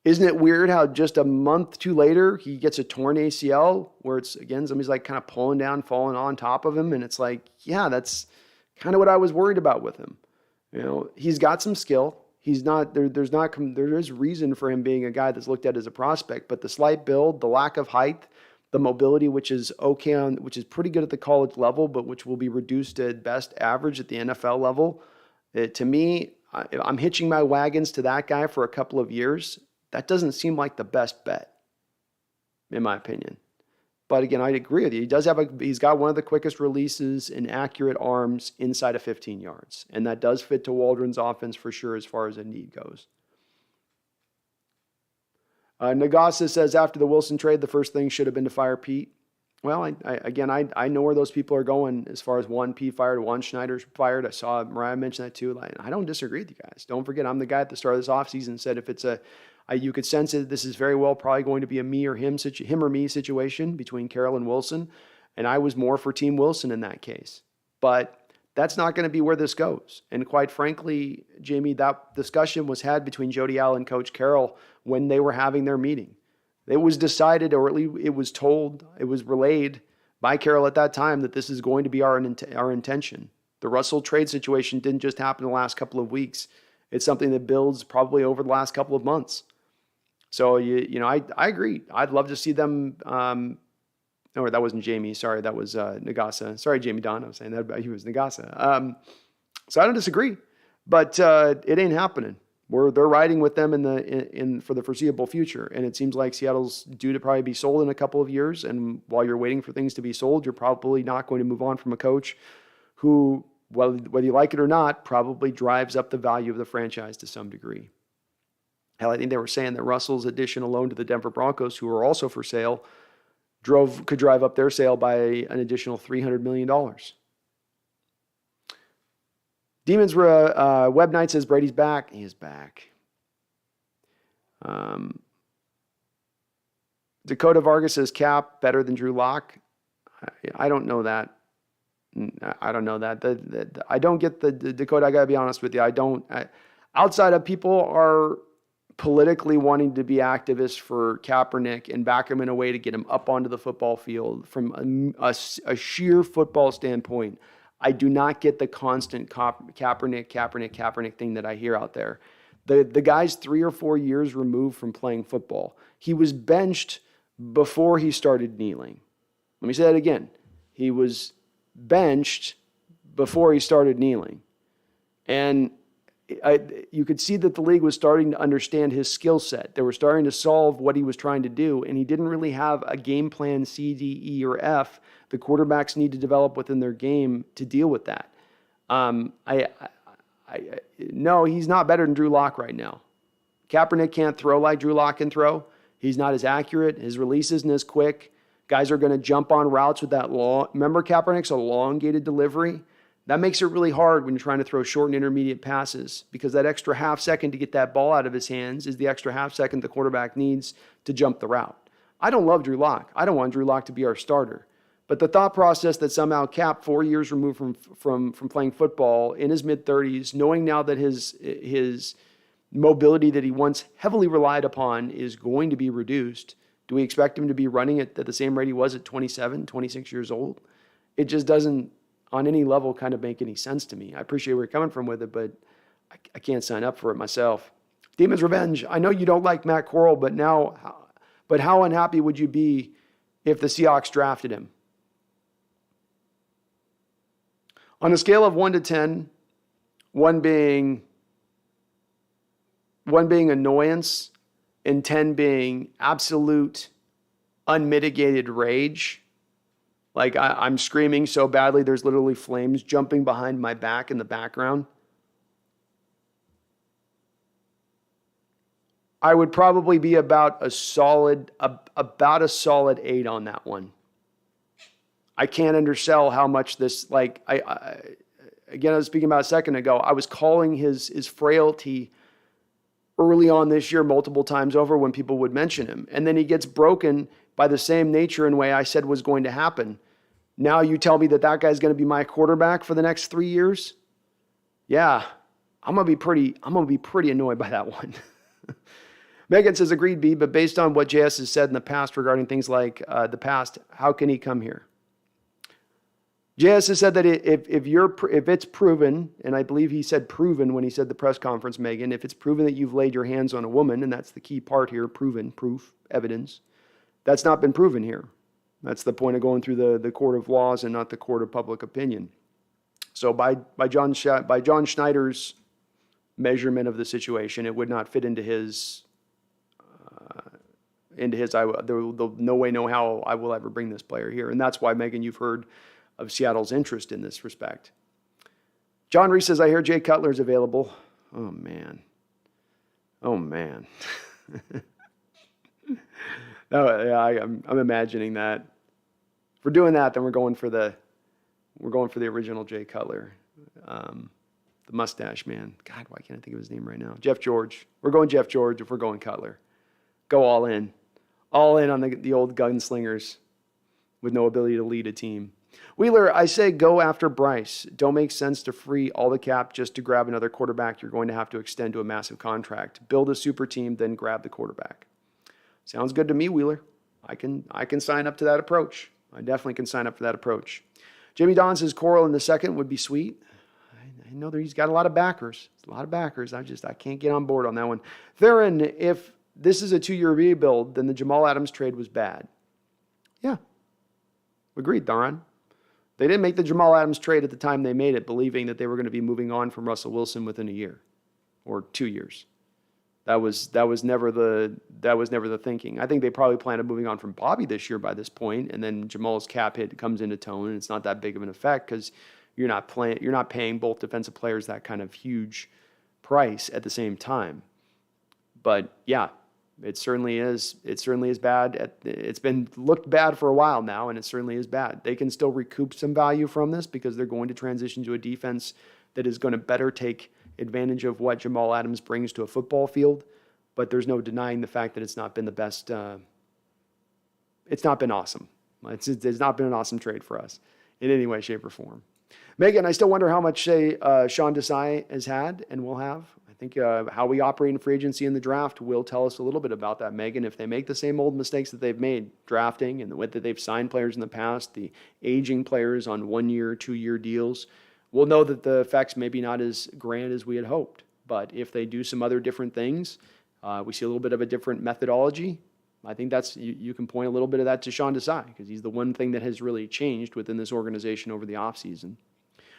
isn't it weird how just a month too later he gets a torn ACL where it's, again, somebody's like kind of pulling down, falling on top of him. And it's like, yeah, that's kind of what I was worried about with him. He's got some skill. He's not, there is reason for him being a guy that's looked at as a prospect, but the slight build, the lack of height, the mobility, which is okay which is pretty good at the college level, but which will be reduced at best average at the NFL level. To me, I'm hitching my wagons to that guy for a couple of years. That doesn't seem like the best bet, in my opinion. But again, I agree with you. He's got one of the quickest releases and accurate arms inside of 15 yards. And that does fit to Waldron's offense for sure as far as a need goes. Nagasa says, after the Wilson trade, the first thing should have been to fire Pete. Well, I know where those people are going as far as one Pete fired, one Schneider's fired. I saw Mariah mention that too. I don't disagree with you guys. Don't forget, I'm the guy at the start of this offseason said if it's you could sense it, this is very well probably going to be a me or him or me situation between Carroll and Wilson. And I was more for Team Wilson in that case. But that's not going to be where this goes. And quite frankly, Jamie, that discussion was had between Jody Allen and Coach Carroll when they were having their meeting. It was decided, or at least it was told, it was relayed by Carroll at that time that this is going to be our intention. The Russell trade situation didn't just happen in the last couple of weeks. It's something that builds probably over the last couple of months. So, I agree. I'd love to see them. Or that wasn't Jamie. Sorry, that was Nagasa. Sorry, Jamie Don. I was saying that he was Nagasa. So I don't disagree, but it ain't happening. They're riding with them for the foreseeable future, and it seems like Seattle's due to probably be sold in a couple of years. And while you're waiting for things to be sold, you're probably not going to move on from a coach who, whether you like it or not, probably drives up the value of the franchise to some degree. Hell, I think they were saying that Russell's addition alone to the Denver Broncos, who are also for sale, could drive up their sale by an additional $300 million. Demons Web Knight says Brady's back. He is back. Dakota Vargas says Cap better than Drew Lock. I don't know that. I don't know that. I don't get the Dakota. I got to be honest with you. Outside of people are politically wanting to be activists for Kaepernick and back him in a way to get him up onto the football field from a sheer football standpoint. I do not get the constant Kaepernick thing that I hear out there. The guy's 3 or 4 years removed from playing football. He was benched before he started kneeling. Let me say that again. He was benched before he started kneeling. And you could see that the league was starting to understand his skill set. They were starting to solve what he was trying to do, and he didn't really have a game plan C, D, E, or F. The quarterbacks need to develop within their game to deal with that. No, he's not better than Drew Lock right now. Kaepernick can't throw like Drew Lock can throw. He's not as accurate. His release isn't as quick. Guys are going to jump on routes with that long. Remember, Kaepernick's elongated delivery? That makes it really hard when you're trying to throw short and intermediate passes, because that extra half second to get that ball out of his hands is the extra half second the quarterback needs to jump the route. I don't love Drew Lock. I don't want Drew Lock to be our starter. But the thought process that somehow Cap, 4 years removed from playing football, in his mid-30s, knowing now that his mobility that he once heavily relied upon is going to be reduced, do we expect him to be running at the same rate he was at 27, 26 years old? It just doesn't, on any level, kind of make any sense to me. I appreciate where you're coming from with it, but I can't sign up for it myself. Demon's Revenge. I know you don't like Matt Corral, but how unhappy would you be if the Seahawks drafted him? On a scale of 1 to 10, 1 being annoyance and 10 being absolute unmitigated rage, like I'm screaming so badly there's literally flames jumping behind my back in the background, I would probably be about a solid 8 on that one. I can't undersell how much this, again, I was speaking about a second ago, I was calling his frailty early on this year multiple times over when people would mention him. And then he gets broken by the same nature and way I said was going to happen. Now you tell me that guy's going to be my quarterback for the next 3 years? Yeah, I'm going to be pretty annoyed by that one. Megan says, agreed, B, but based on what JS has said in the past regarding things like the past, how can he come here? JS has said that if it's proven, and I believe he said proven when he said the press conference, Megan, if it's proven that you've laid your hands on a woman, and that's the key part here, proven, proof, evidence, that's not been proven here. That's the point of going through the court of laws and not the court of public opinion. So by John Schneider's measurement of the situation, it would not fit into his. There'll no way, no how I will ever bring this player here, and that's why, Megan, you've heard of Seattle's interest in this respect. John Reese says, I hear Jay Cutler's available. Oh, man. No, yeah, I'm imagining that. If we're doing that, then we're going for the original Jay Cutler, the mustache man. God, why can't I think of his name right now? Jeff George. We're going Jeff George if we're going Cutler. Go all in on the old gunslingers with no ability to lead a team. Wheeler, I say go after Bryce. Don't make sense to free all the cap just to grab another quarterback you're going to have to extend to a massive contract. Build a super team, then grab the quarterback. Sounds good to me, Wheeler. I can sign up to that approach. I definitely can sign up for that approach. Jamie Don says Coral in the second would be sweet. I know that he's got a lot of backers. I can't get on board on that one. Theron, if this is a 2-year rebuild, then the Jamal Adams trade was bad. Yeah. Agreed, Theron. They didn't make the Jamal Adams trade at the time they made it, believing that they were going to be moving on from Russell Wilson within a year or 2 years. That was never the thinking. I think they probably planned on moving on from Bobby this year by this point, and then Jamal's cap hit comes into tone, and it's not that big of an effect because you're not paying both defensive players that kind of huge price at the same time. But yeah, It certainly is. It certainly is bad. It's been looked bad for a while now, and it certainly is bad. They can still recoup some value from this because they're going to transition to a defense that is going to better take advantage of what Jamal Adams brings to a football field. But there's no denying the fact that it's not been the best. It's not been awesome. It's not been an awesome trade for us in any way, shape, or form. Megan, I still wonder how much say Sean Desai has had and will have. I think how we operate in free agency in the draft will tell us a little bit about that, Megan. If they make the same old mistakes that they've made drafting and the way that they've signed players in the past, the aging players on 1 year, 2 year deals, we'll know that the effects maybe not as grand as we had hoped. But if they do some other different things, we see a little bit of a different methodology. I think that's you can point a little bit of that to Sean Desai because he's the one thing that has really changed within this organization over the offseason.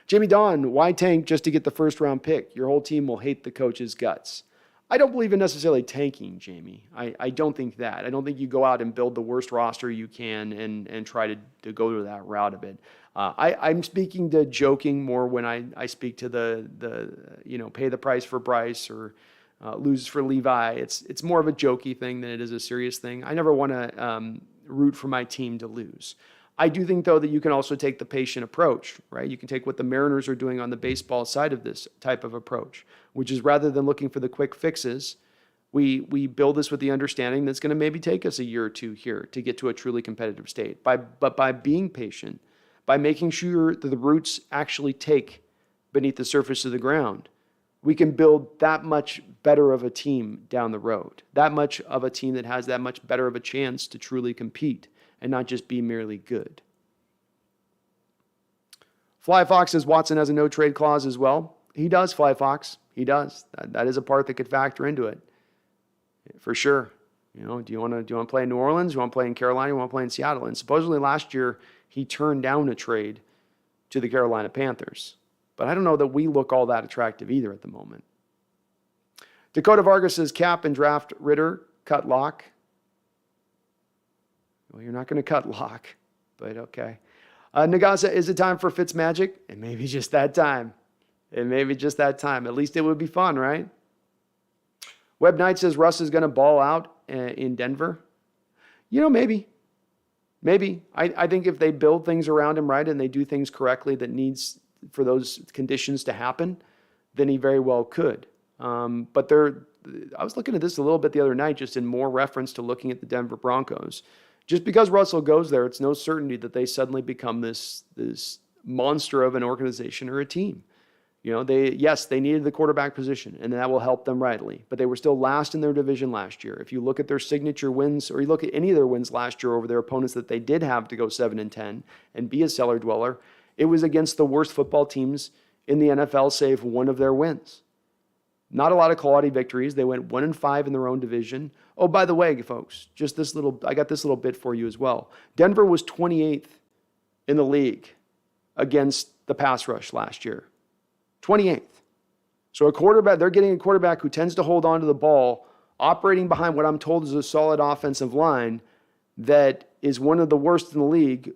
Jamie Don, why tank just to get the first round pick? Your whole team will hate the coach's guts. I don't believe in necessarily tanking, Jamie. I don't think that. I don't think you go out and build the worst roster you can and try to go to that route of it. I'm speaking to joking more when I speak to the pay the price for Bryce or lose for Levi. It's more of a jokey thing than it is a serious thing. I never want to root for my team to lose. I do think, though, that you can also take the patient approach, right? You can take what the Mariners are doing on the baseball side of this type of approach, which is rather than looking for the quick fixes, we build this with the understanding that's going to maybe take us a year or two here to get to a truly competitive state. But by being patient, by making sure that the roots actually take beneath the surface of the ground, we can build that much better of a team down the road, that much of a team that has that much better of a chance to truly compete and not just be merely good. Fly Fox says Watson has a no-trade clause as well. He does, Fly Fox. He does. That is a part that could factor into it, for sure. Do you want to play in New Orleans? Do you want to play in Carolina? Do you want to play in Seattle? And supposedly last year he turned down a trade to the Carolina Panthers. But I don't know that we look all that attractive either at the moment. Dakota Vargas says cap and draft Ritter, cut Locke. Well, you're not going to cut Locke, but okay. Nagasa, is it time for Fitzmagic? It may be just that time. It may be just that time. At least it would be fun, right? Web Knight says Russ is going to ball out in Denver. Maybe. Maybe. I think if they build things around him right and they do things correctly that needs for those conditions to happen, then he very well could. But I was looking at this a little bit the other night, just in more reference to looking at the Denver Broncos. Just because Russell goes there, it's no certainty that they suddenly become this monster of an organization or a team. They needed the quarterback position, and that will help them rightly. But they were still last in their division last year. If you look at their signature wins, or you look at any of their wins last year over their opponents that they did have to go 7-10 and be a cellar dweller, it was against the worst football teams in the NFL, save one of their wins. Not a lot of quality victories. They went 1-5 in their own division. Oh, by the way, folks, I got this little bit for you as well. Denver was 28th in the league against the pass rush last year. 28th. So they're getting a quarterback who tends to hold on to the ball, operating behind what I'm told is a solid offensive line that is one of the worst in the league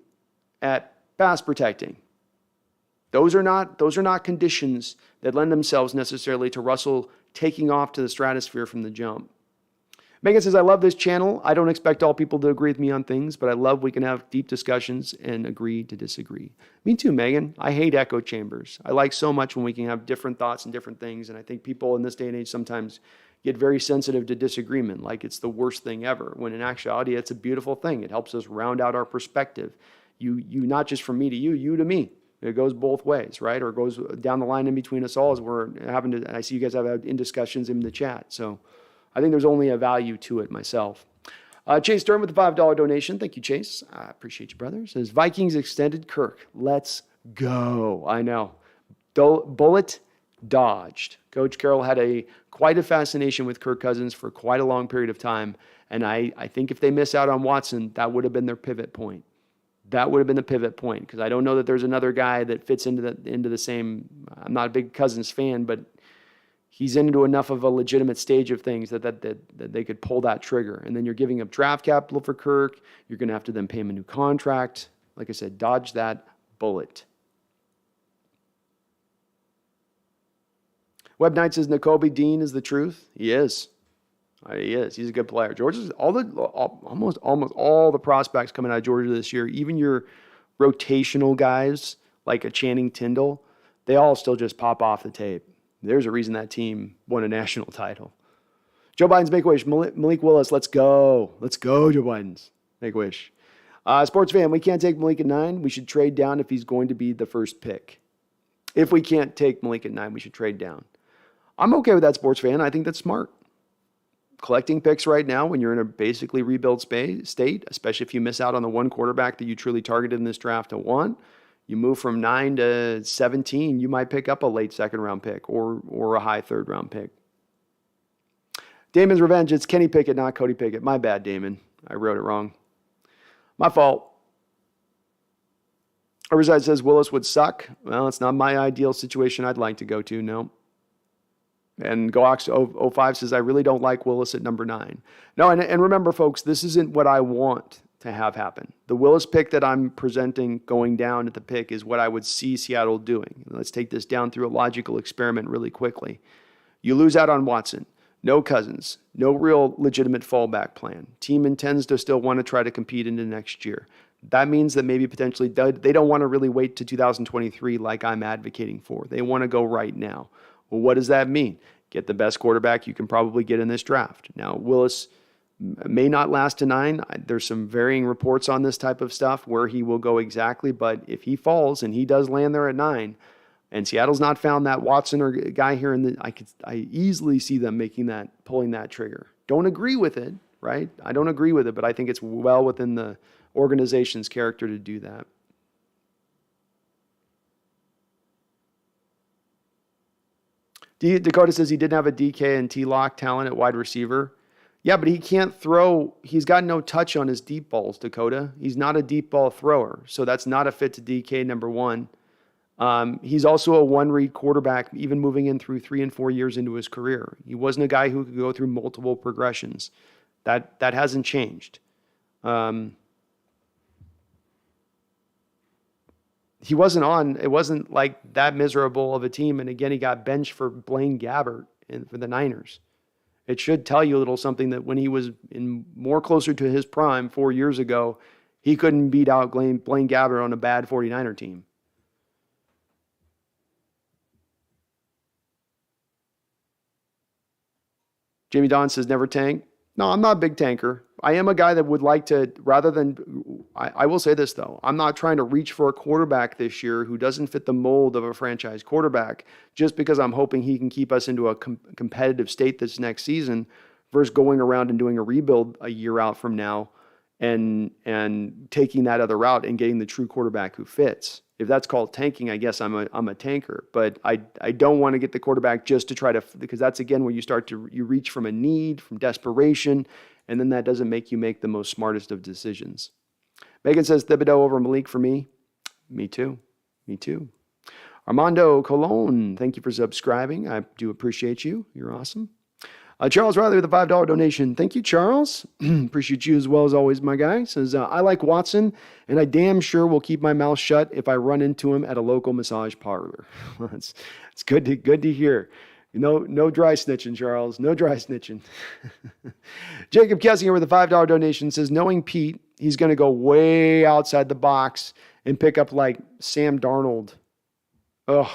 at pass protecting. Those are not conditions that lend themselves necessarily to Russell taking off to the stratosphere from the jump. Megan says, I love this channel. I don't expect all people to agree with me on things, but I love we can have deep discussions and agree to disagree. Me too, Megan. I hate echo chambers. I like so much when we can have different thoughts and different things, and I think people in this day and age sometimes get very sensitive to disagreement, like it's the worst thing ever, when in actuality, it's a beautiful thing. It helps us round out our perspective. You not just from me to you to me. It goes both ways, right? Or it goes down the line in between us all as we're having to, and I see you guys have had in discussions in the chat. So I think there's only a value to it myself. Chase Stern with the $5 donation. Thank you, Chase. I appreciate you, brother. Says, Vikings extended Kirk. Let's go. I know. Bullet dodged. Coach Carroll had quite a fascination with Kirk Cousins for quite a long period of time. And I think if they miss out on Watson, that would have been their pivot point. That would have been the pivot point, because I don't know that there's another guy that fits into the same. I'm not a big Cousins fan, but he's into enough of a legitimate stage of things that they could pull that trigger. And then you're giving up draft capital for Kirk. You're going to have to then pay him a new contract. Like I said, dodge that bullet. Web Knight says Nakobe Dean is the truth. He is. He is. He's a good player. Georgia's almost all the prospects coming out of Georgia this year, even your rotational guys like a Channing Tindall, they all still just pop off the tape. There's a reason that team won a national title. Joe Biden's Make-A-Wish. Malik Willis, let's go. Let's go, Joe Biden's Make-A-Wish. Sports fan, we can't take Malik at 9. We should trade down if he's going to be the first pick. If we can't take Malik at 9, we should trade down. I'm okay with that, sports fan. I think that's smart. Collecting picks right now when you're in a basically rebuild state, especially if you miss out on the one quarterback that you truly targeted in this draft to want, you move from 9 to 17, you might pick up a late second-round pick or a high third-round pick. Damon's Revenge, it's Kenny Pickett, not Cody Pickett. My bad, Damon. I wrote it wrong. My fault. Overside says Willis would suck. Well, it's not my ideal situation I'd like to go to, no. And Goax05 says, I really don't like Willis at number 9. No, and remember, folks, this isn't what I want to have happen. The Willis pick that I'm presenting going down at the pick is what I would see Seattle doing. Let's take this down through a logical experiment really quickly. You lose out on Watson. No Cousins. No real legitimate fallback plan. Team intends to still want to try to compete into next year. That means that maybe potentially they don't want to really wait to 2023 like I'm advocating for. They want to go right now. Well, what does that mean? Get the best quarterback you can probably get in this draft. Now, Willis may not last to 9. There's some varying reports on this type of stuff where he will go exactly, but if he falls and he does land there at 9, and Seattle's not found that Watson or guy here, I easily see them pulling that trigger. Don't agree with it, right? I don't agree with it, but I think it's well within the organization's character to do that. Dakota says he didn't have a DK and T-Lock talent at wide receiver. Yeah, but he can't throw. He's got no touch on his deep balls, Dakota. He's not a deep ball thrower, so that's not a fit to DK, number 1. He's also a one-read quarterback, even moving in through 3 and 4 years into his career. He wasn't a guy who could go through multiple progressions. That hasn't changed. He wasn't on. It wasn't like that miserable of a team. And again, he got benched for Blaine Gabbert for the Niners. It should tell you a little something that when he was more closer to his prime 4 years ago, he couldn't beat out Blaine Gabbert on a bad 49er team. Jamie Don says, never tank. No, I'm not a big tanker. I am a guy that would like to, rather than, I will say this though, I'm not trying to reach for a quarterback this year who doesn't fit the mold of a franchise quarterback just because I'm hoping he can keep us into a competitive state this next season versus going around and doing a rebuild a year out from now and taking that other route and getting the true quarterback who fits. If that's called tanking, I guess I'm a tanker, but I don't want to get the quarterback just to try to, because that's again where you reach from a need, from desperation, and then that doesn't make you make the most smartest of decisions. Megan says Thibodeau over Malik for me. Me too. Armando Colon, thank you for subscribing. I do appreciate you. You're awesome. Charles Riley with a $5 donation. Thank you, Charles. Appreciate you as well as always, my guy. Says, I like Watson, and I damn sure will keep my mouth shut if I run into him at a local massage parlor. It's good to hear. No dry snitching, Charles. No dry snitching. Jacob Kessinger with a $5 donation says, knowing Pete, he's going to go way outside the box and pick up like Sam Darnold. Ugh.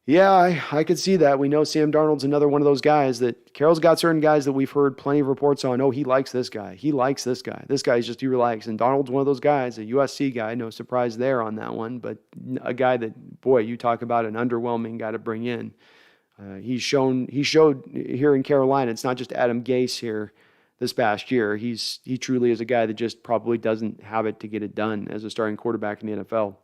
Yeah, I could see that. We know Sam Darnold's another one of those guys that Carroll's got certain guys that we've heard plenty of reports on. Oh, he likes this guy. He likes this guy. This guy's just, he likes. And Darnold's one of those guys, a USC guy. No surprise there on that one. But a guy that, boy, you talk about an underwhelming guy to bring in. He showed here in Carolina, it's not just Adam Gase here this past year. He truly is a guy that just probably doesn't have it to get it done as a starting quarterback in the NFL.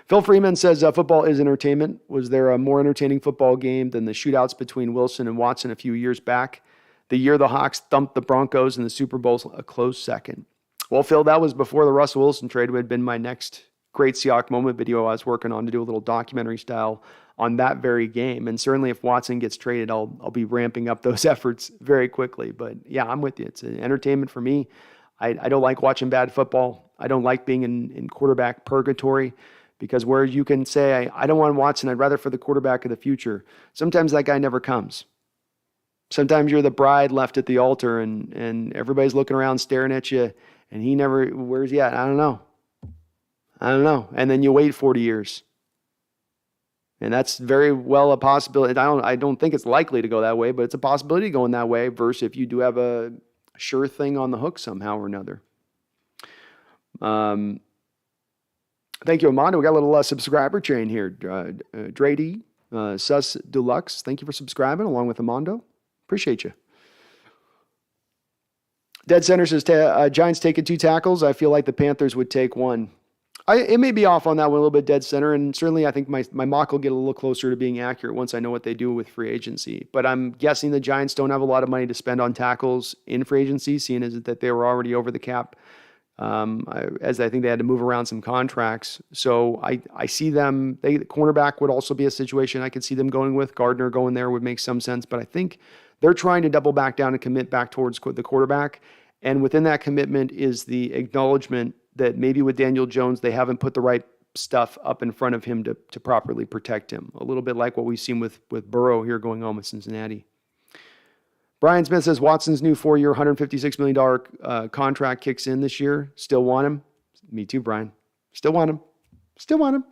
Phil Freeman says football is entertainment. Was there a more entertaining football game than the shootouts between Wilson and Watson a few years back? The year the Hawks thumped the Broncos in the Super Bowl, a close second. Well, Phil, that was before the Russell Wilson trade, would have been my next great Seahawks moment video I was working on to do a little documentary style on that very game. And certainly if Watson gets traded, I'll be ramping up those efforts very quickly. But yeah, I'm with you. It's an entertainment for me. I don't like watching bad football. I don't like being in quarterback purgatory. Because where you can say, I don't want Watson, I'd rather for the quarterback of the future, sometimes that guy never comes. Sometimes you're the bride left at the altar and everybody's looking around staring at you and he never, where's he at? I don't know. And then you wait 40 years. And that's very well a possibility. I don't think it's likely to go that way, but it's a possibility going that way versus if you do have a sure thing on the hook somehow or another. Thank you, Amanda. We got a little subscriber chain here. Drady, Sus Deluxe, thank you for subscribing along with Amando. Appreciate you. Dead Center says, Giants taking 2 tackles. I feel like the Panthers would take 1. It may be off on that one a little bit, Dead Center, and certainly I think my mock will get a little closer to being accurate once I know what they do with free agency. But I'm guessing the Giants don't have a lot of money to spend on tackles in free agency, seeing as that they were already over the cap, as I think they had to move around some contracts. So I see them, the cornerback would also be a situation I could see them going with. Gardner going there would make some sense, but I think they're trying to double back down and commit back towards the quarterback. And within that commitment is the acknowledgement that maybe with Daniel Jones, they haven't put the right stuff up in front of him to properly protect him. A little bit like what we've seen with Burrow here going on with Cincinnati. Brian Smith says Watson's new 4-year, $156 million contract kicks in this year. Still want him? Me too, Brian. Still want him.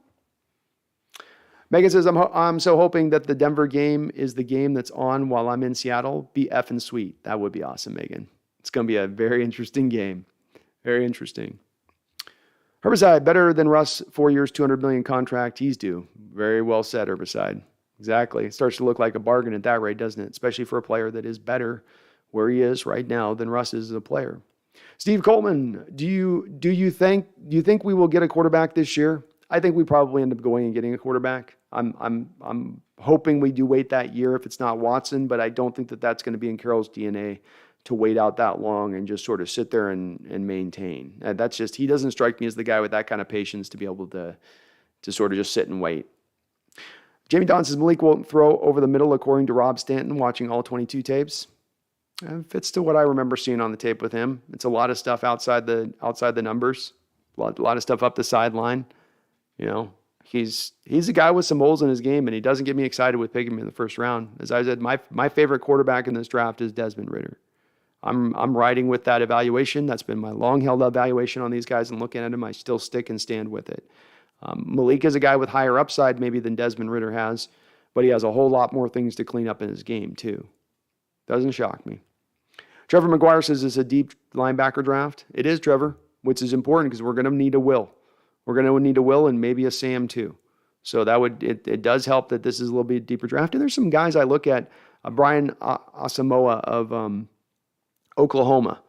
Megan says, I'm so hoping that the Denver game is the game that's on while I'm in Seattle. Be effing sweet. That would be awesome, Megan. It's going to be a very interesting game. Very interesting. Herbicide, better than Russ, 4 years, $200 million contract. He's due. Very well said, Herbicide. Exactly. It starts to look like a bargain at that rate, doesn't it? Especially for a player that is better where he is right now than Russ is as a player. Steve Coleman, do you think we will get a quarterback this year? I think we probably end up going and getting a quarterback. I'm hoping we do wait that year if it's not Watson, but I don't think that that's going to be in Carroll's DNA to wait out that long and just sort of sit there and maintain. That's just, he doesn't strike me as the guy with that kind of patience to be able to sort of just sit and wait. Jamie Don says Malik won't throw over the middle according to Rob Stanton watching all 22 tapes. Fits to what I remember seeing on the tape with him. It's a lot of stuff outside the numbers, a lot of stuff up the sideline. You know, he's a guy with some holes in his game, and he doesn't get me excited with picking him in the first round. As I said, my favorite quarterback in this draft is Desmond Ridder. I'm riding with that evaluation. That's been my long-held evaluation on these guys, and looking at him, I still stick and stand with it. Malik is a guy with higher upside maybe than Desmond Ridder has, but he has a whole lot more things to clean up in his game too. Doesn't shock me. Trevor McGuire says it's a deep linebacker draft. It is, Trevor, which is important because we're going to need a Will. We're going to need a Will and maybe a Sam too. So it does help that this is a little bit deeper draft. And there's some guys I look at, Brian Asamoah of Oklahoma,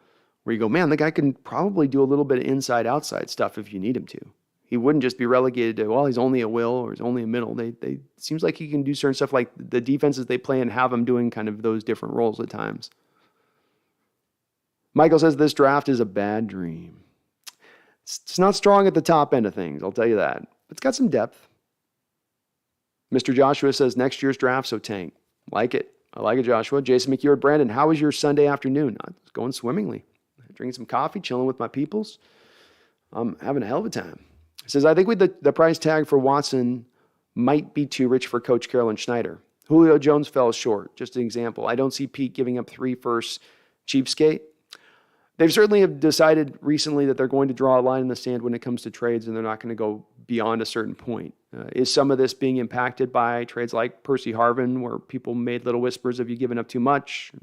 where you go, man, the guy can probably do a little bit of inside-outside stuff if you need him to. He wouldn't just be relegated to, well, he's only a Will or he's only a middle. They seems like he can do certain stuff like the defenses they play and have him doing kind of those different roles at times. Michael says this draft is a bad dream. It's not strong at the top end of things, I'll tell you that. It's got some depth. Mr. Joshua says next year's draft, so tank. Like it. I like it, Joshua. Jason McEward, Brandon, how was your Sunday afternoon? It's going swimmingly. Drinking some coffee, chilling with my peoples. I'm having a hell of a time. It says, I think the price tag for Watson might be too rich for Coach Carroll and Schneider. Julio Jones fell short. Just an example. I don't see Pete giving up 3 firsts cheapskate. They've certainly have decided recently that they're going to draw a line in the sand when it comes to trades, and they're not going to go beyond a certain point. Is some of this being impacted by trades like Percy Harvin, where people made little whispers of you giving up too much?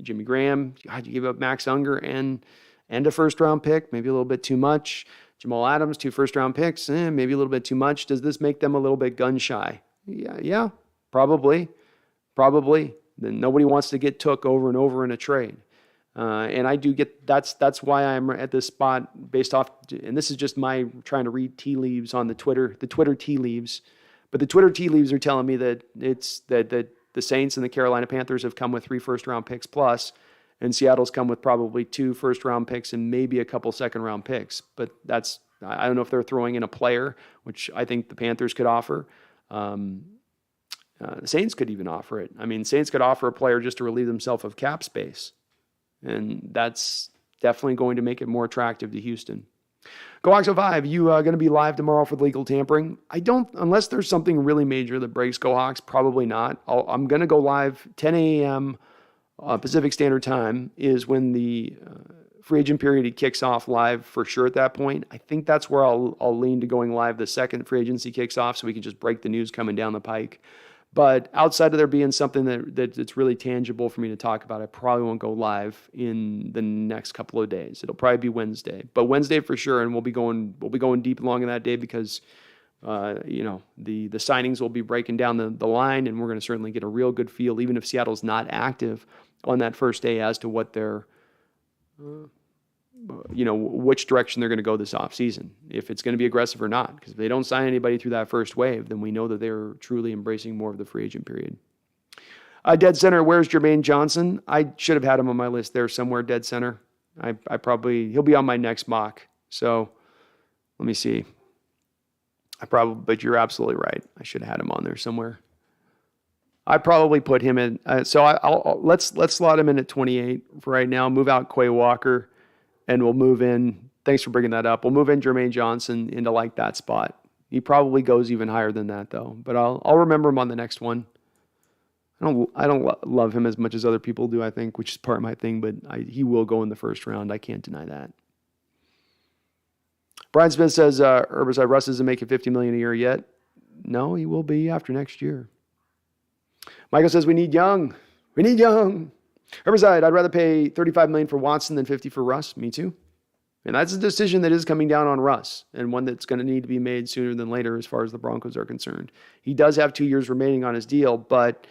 Jimmy Graham, God, you give up Max Unger and a first-round pick, maybe a little bit too much. Jamal Adams, 2 first-round picks, maybe a little bit too much. Does this make them a little bit gun-shy? Yeah, probably. Then nobody wants to get took over and over in a trade. And I do get, that's why I'm at this spot based off, and this is just my trying to read tea leaves on the Twitter tea leaves, but the Twitter tea leaves are telling me that it's that the Saints and the Carolina Panthers have come with 3 first-round picks plus, and Seattle's come with probably 2 first-round picks and maybe a couple second-round picks. But that's, I don't know if they're throwing in a player, which I think the Panthers could offer. The Saints could even offer it. I mean, Saints could offer a player just to relieve themselves of cap space. And that's definitely going to make it more attractive to Houston. GoHawks05, you going to be live tomorrow for the legal tampering? I don't, unless there's something really major that breaks GoHawks, probably not. I'm going to go live 10 a.m. Pacific Standard Time is when the free agent period kicks off live for sure at that point. I think that's where I'll lean to going live the second free agency kicks off so we can just break the news coming down the pike. But outside of there being something that's really tangible for me to talk about, I probably won't go live in the next couple of days. It'll probably be Wednesday, but Wednesday for sure, and we'll be going deep along in that day because the signings will be breaking down the line, and we're going to certainly get a real good feel, even if Seattle's not active on that first day, as to what their which direction they're going to go this offseason, if it's going to be aggressive or not. Because if they don't sign anybody through that first wave, then we know that they're truly embracing more of the free agent period. Dead center, where's Jermaine Johnson? I should have had him on my list there somewhere, dead center. He'll be on my next mock. So let me see. But you're absolutely right. I should have had him on there somewhere. I probably put him in. Let's slot him in at 28 for right now. Move out Quay Walker. And we'll move in, thanks for bringing that up, we'll move in Jermaine Johnson into like that spot. He probably goes even higher than that though, but I'll remember him on the next one. I don't love him as much as other people do, I think, which is part of my thing, but he will go in the first round. I can't deny that. Brian Smith says, Herbicide Russ isn't making $50 million a year yet. No, he will be after next year. Michael says, we need young. We need young. Herbicide, I'd rather pay $35 million for Watson than $50 for Russ. Me too. And that's a decision that is coming down on Russ, and one that's going to need to be made sooner than later as far as the Broncos are concerned. He does have 2 years remaining on his deal, but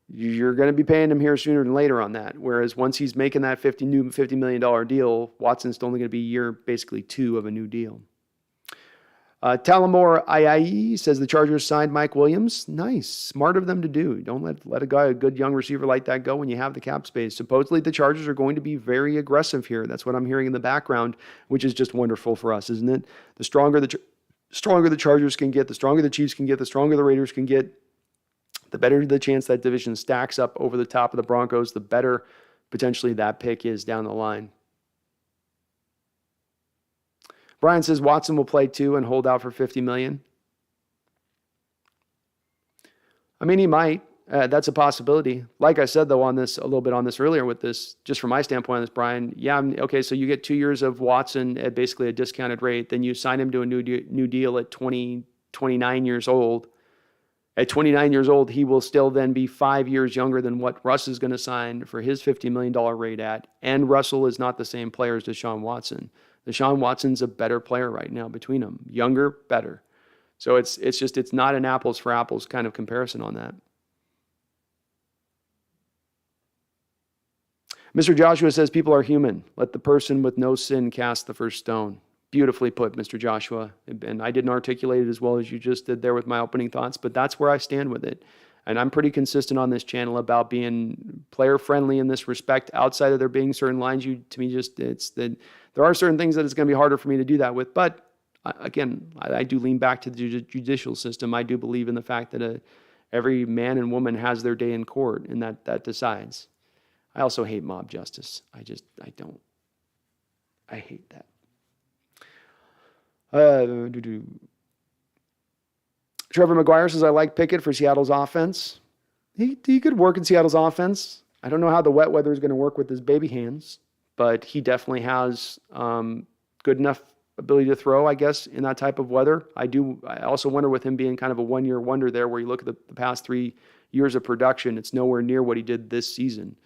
you're going to be paying him here sooner than later on that. Whereas once he's making that $50 million deal, Watson's only going to be year basically 2 of a new deal. Talamore IIE says the Chargers signed Mike Williams. Nice. Smart of them to do. Don't let a good young receiver like that go when you have the cap space. Supposedly the Chargers are going to be very aggressive here. That's what I'm hearing in the background, which is just wonderful for us, isn't it? The stronger the Chargers can get, the stronger the Chiefs can get, the stronger the Raiders can get, the better the chance that division stacks up over the top of the Broncos, the better potentially that pick is down the line. Brian says Watson will play 2 and hold out for $50 million. I mean, he might. That's a possibility. Like I said, though, a little bit on this earlier with this, just from my standpoint on this, Brian, yeah, okay, so you get 2 years of Watson at basically a discounted rate, then you sign him to a new deal at 29 years old. At 29 years old, he will still then be 5 years younger than what Russ is going to sign for his $50 million rate at, and Russell is not the same player as Deshaun Watson. Deshaun Watson's a better player right now between them. Younger, better. So it's not an apples for apples kind of comparison on that. Mr. Joshua says people are human. Let the person with no sin cast the first stone. Beautifully put, Mr. Joshua. And I didn't articulate it as well as you just did there with my opening thoughts, but that's where I stand with it. And I'm pretty consistent on this channel about being player friendly in this respect. Outside of there being certain lines, there are certain things that it's going to be harder for me to do that with. But again, I do lean back to the judicial system. I do believe in the fact that every man and woman has their day in court, and that decides. I also hate mob justice. I hate that. Trevor McGuire says, I like Pickett for Seattle's offense. He could work in Seattle's offense. I don't know how the wet weather is going to work with his baby hands, but he definitely has good enough ability to throw, I guess, in that type of weather. I also wonder with him being kind of a one-year wonder there, where you look at the past 3 years of production, it's nowhere near what he did this season.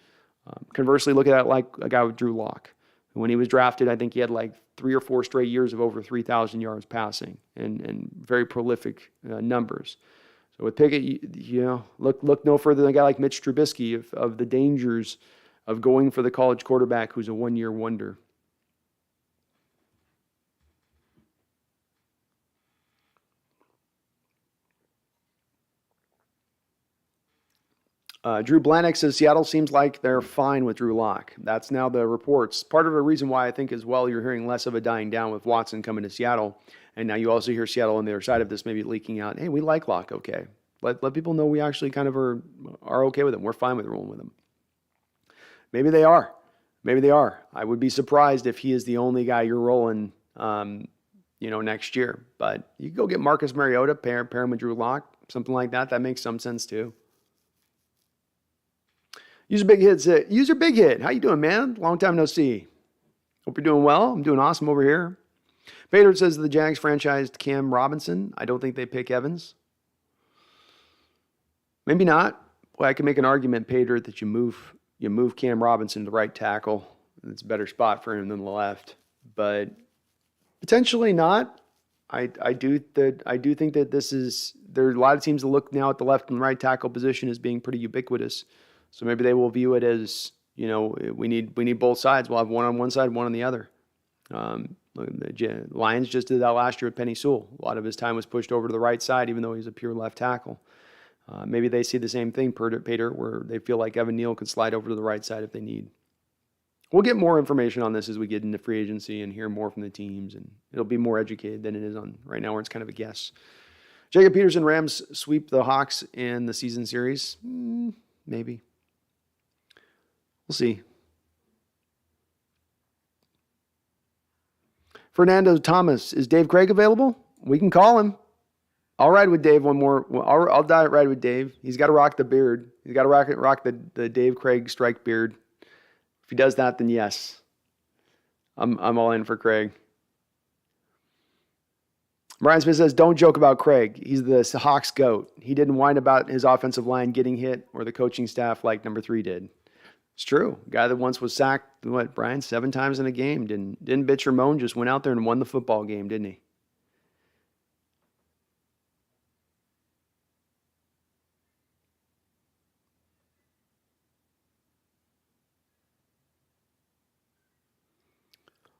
Conversely, look at that like a guy with Drew Lock. When he was drafted, I think he had like 3 or 4 straight years of over 3,000 yards passing and very prolific numbers. So with Pickett, look no further than a guy like Mitch Trubisky of the dangers of going for the college quarterback who's a one-year wonder. Drew Blanick says Seattle seems like they're fine with Drew Lock. That's now the reports. Part of the reason why I think as well you're hearing less of a dying down with Watson coming to Seattle. And now you also hear Seattle on the other side of this maybe leaking out, hey, we like Lock, okay. Let people know we actually kind of are okay with him. We're fine with rolling with him. Maybe they are. Maybe they are. I would be surprised if he is the only guy you're rolling next year. But you go get Marcus Mariota, pair him with Drew Lock, something like that. That makes some sense too. User Big Hit said, User Big Hit, how you doing, man? Long time no see. Hope you're doing well. I'm doing awesome over here. Vader says the Jags franchised Cam Robinson. I don't think they pick Evans. Maybe not. Well, I can make an argument, Pater, that you move Cam Robinson to the right tackle. It's a better spot for him than the left. But potentially not. I do think that there are a lot of teams that look now at the left and right tackle position as being pretty ubiquitous. So maybe they will view it as, we need both sides. We'll have one on one side, one on the other. The Lions just did that last year with Penny Sewell. A lot of his time was pushed over to the right side, even though he's a pure left tackle. Maybe they see the same thing, Pater, where they feel like Evan Neal could slide over to the right side if they need. We'll get more information on this as we get into free agency and hear more from the teams, and it'll be more educated than it is on right now, where it's kind of a guess. Jacob Peterson, Rams sweep the Hawks in the season series. Maybe. We'll see. Fernando Thomas, is Dave Craig available? We can call him. I'll ride with Dave one more. I'll ride with Dave. He's got to rock the beard. He's got to rock the Dave Craig strike beard. If he does that, then yes. I'm all in for Craig. Brian Smith says, don't joke about Craig. He's the Hawks GOAT. He didn't whine about his offensive line getting hit or the coaching staff like number 3 did. It's true. Guy that once was sacked, Brian, 7 times in a game. Didn't bitch or moan, just went out there and won the football game, didn't he?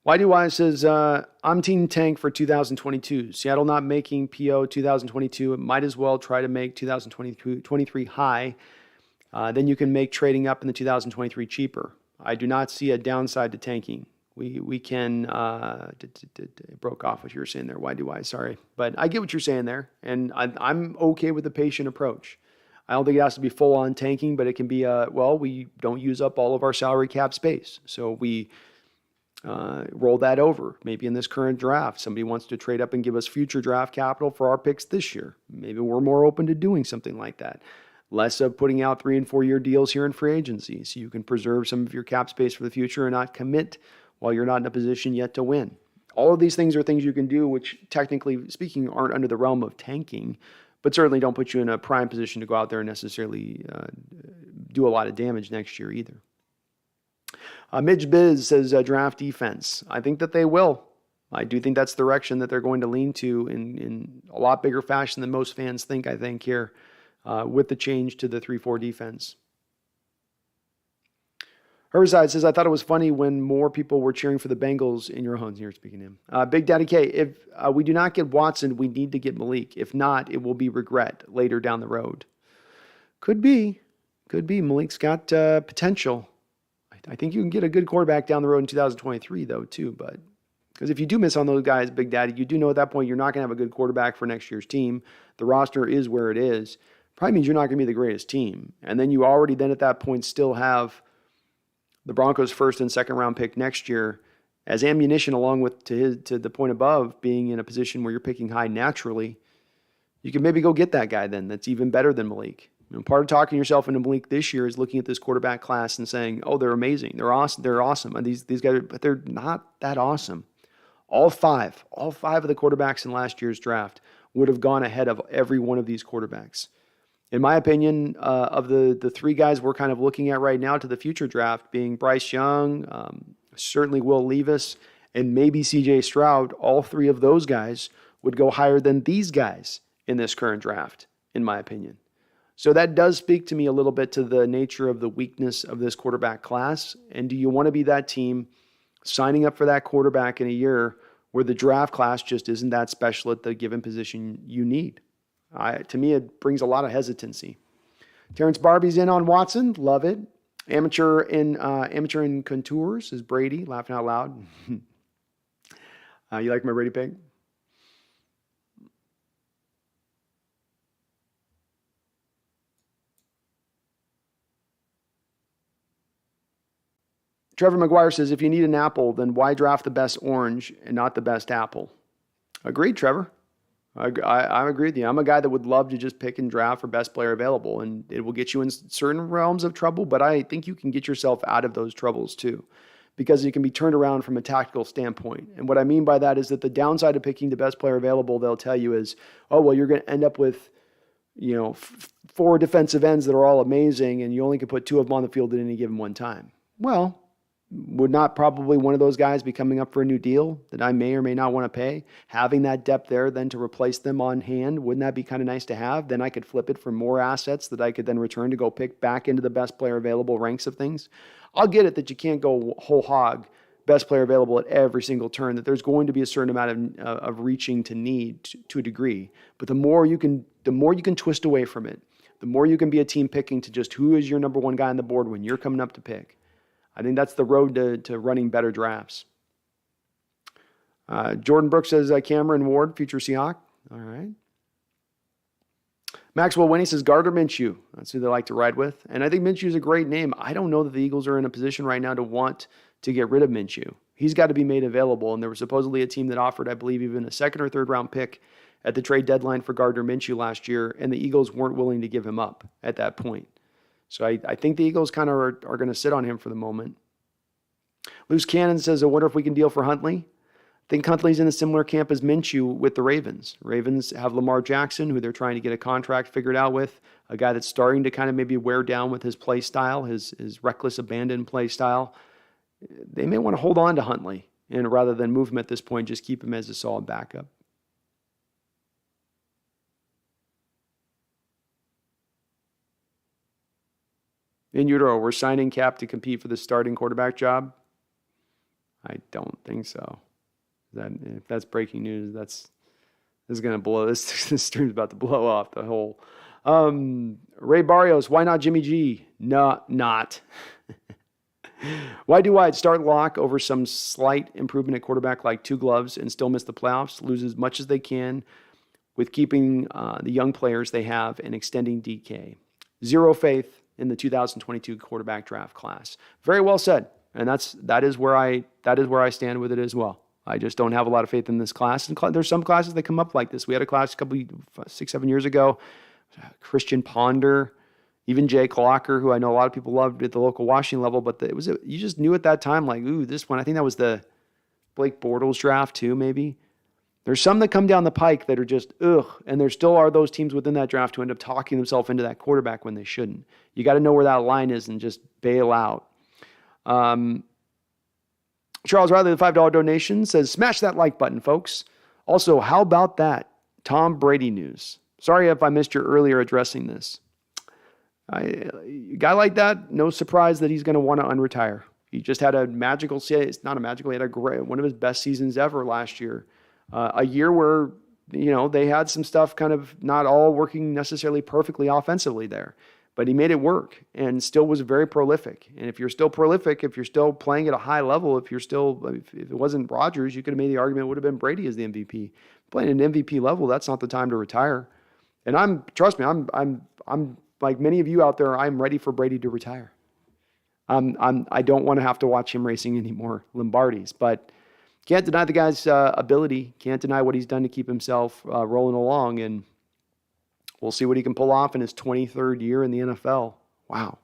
YDY says, I'm Team Tank for 2022. Seattle not making PO 2022. It might as well try to make 2023 high. Then you can make trading up in the 2023 cheaper. I do not see a downside to tanking. We can, it broke off what you were saying there, YDY, sorry. But I get what you're saying there, and I'm okay with the patient approach. I don't think it has to be full-on tanking, but it can be, we don't use up all of our salary cap space. So we roll that over. Maybe in this current draft, somebody wants to trade up and give us future draft capital for our picks this year. Maybe we're more open to doing something like that. Less of putting out 3 and 4 year deals here in free agency, so you can preserve some of your cap space for the future and not commit while you're not in a position yet to win. All of these things are things you can do, which technically speaking aren't under the realm of tanking, but certainly don't put you in a prime position to go out there and necessarily do a lot of damage next year either. Midge Biz says draft defense. I think that they will. I do think that's the direction that they're going to lean to in a lot bigger fashion than most fans think, I think, here with the change to the 3-4 defense. Herbicide says, I thought it was funny when more people were cheering for the Bengals in your homes. Here, speaking to him. Big Daddy K, if we do not get Watson, we need to get Malik. If not, it will be regret later down the road. Could be. Malik's got potential. I think you can get a good quarterback down the road in 2023, though, too. But because if you do miss on those guys, Big Daddy, you do know at that point you're not going to have a good quarterback for next year's team. The roster is where it is. Probably means you're not going to be the greatest team. And then you already then at that point still have the Broncos' first and second round pick next year as ammunition, along with to the point above being in a position where you're picking high naturally. You can maybe go get that guy then. That's even better than Malik. Part of talking yourself into Malik this year is looking at this quarterback class and saying, "Oh, they're amazing. They're awesome. They're awesome. And these guys, but they're not that awesome." All five of the quarterbacks in last year's draft would have gone ahead of every one of these quarterbacks. In my opinion, of the 3 guys we're kind of looking at right now to the future draft, being Bryce Young, certainly Will Levis, and maybe C.J. Stroud, all 3 of those guys would go higher than these guys in this current draft, in my opinion. So that does speak to me a little bit to the nature of the weakness of this quarterback class. And do you want to be that team signing up for that quarterback in a year where the draft class just isn't that special at the given position you need? To me, it brings a lot of hesitancy. Terrence Barbie's in on Watson. Love it. Amateur in contours is Brady, laughing out loud. You like my Brady pick? Trevor McGuire says, if you need an apple, then why draft the best orange and not the best apple? Agreed, Trevor. I agree with you. I'm a guy that would love to just pick and draft for best player available, and it will get you in certain realms of trouble, but I think you can get yourself out of those troubles too, because it can be turned around from a tactical standpoint. And what I mean by that is that the downside of picking the best player available, they'll tell you is, oh, well, you're going to end up with, four defensive ends that are all amazing, and you only can put two of them on the field at any given one time. Well, would not probably one of those guys be coming up for a new deal that I may or may not want to pay? Having that depth there then to replace them on hand, wouldn't that be kind of nice to have? Then I could flip it for more assets that I could then return to go pick back into the best player available ranks of things. I'll get it that you can't go whole hog best player available at every single turn, that there's going to be a certain amount of reaching to need to a degree. But the more you can twist away from it, the more you can be a team picking to just who is your number one guy on the board when you're coming up to pick. I think that's the road to running better drafts. Jordan Brooks says Cameron Ward, future Seahawk. All right. Maxwell Winnie says Gardner Minshew. That's who they like to ride with. And I think Minshew is a great name. I don't know that the Eagles are in a position right now to want to get rid of Minshew. He's got to be made available. And there was supposedly a team that offered, I believe, even a second or third round pick at the trade deadline for Gardner Minshew last year. And the Eagles weren't willing to give him up at that point. So I think the Eagles kind of are going to sit on him for the moment. Loose Cannon says, I wonder if we can deal for Huntley. I think Huntley's in a similar camp as Minshew with the Ravens. Ravens have Lamar Jackson, who they're trying to get a contract figured out with, a guy that's starting to kind of maybe wear down with his play style, his reckless, abandoned play style. They may want to hold on to Huntley, and rather than move him at this point, just keep him as a solid backup. In utero, we're signing Cap to compete for the starting quarterback job? I don't think so. If that's breaking news, this is going to blow. This stream's about to blow off the whole. Ray Barrios, why not Jimmy G? No, not. Why do I start Locke over some slight improvement at quarterback like two gloves and still miss the playoffs? Lose as much as they can with keeping the young players they have and extending DK. Zero faith in the 2022 quarterback draft class. Very well said. And that is where I stand with it as well. I just don't have a lot of faith in this class. And there's some classes that come up like this. We had a class 6-7 years ago. Christian Ponder, even Jake Locker, who I know a lot of people loved at the local Washington level, but you just knew at that time, like, ooh, this one. I think that was the Blake Bortles draft too, maybe. There's some that come down the pike that are just, ugh, and there still are those teams within that draft who end up talking themselves into that quarterback when they shouldn't. You got to know where that line is and just bail out. Charles Riley, the $5 donation, says, smash that like button, folks. Also, how about that Tom Brady news? Sorry if I missed your earlier addressing this. A guy like that, no surprise that he's going to want to unretire. He just had a magical, it's not a magical, he had one of his best seasons ever last year. A year where, they had some stuff kind of not all working necessarily perfectly offensively there. But he made it work and still was very prolific. And if you're still prolific, if you're still playing at a high level, if it wasn't Rodgers, you could have made the argument it would have been Brady as the MVP. Playing at an MVP level, that's not the time to retire. And trust me, I'm like many of you out there, I'm ready for Brady to retire. I don't want to have to watch him racing any more Lombardis, but can't deny the guy's ability. Can't deny what he's done to keep himself rolling along, and we'll see what he can pull off in his 23rd year in the NFL. Wow.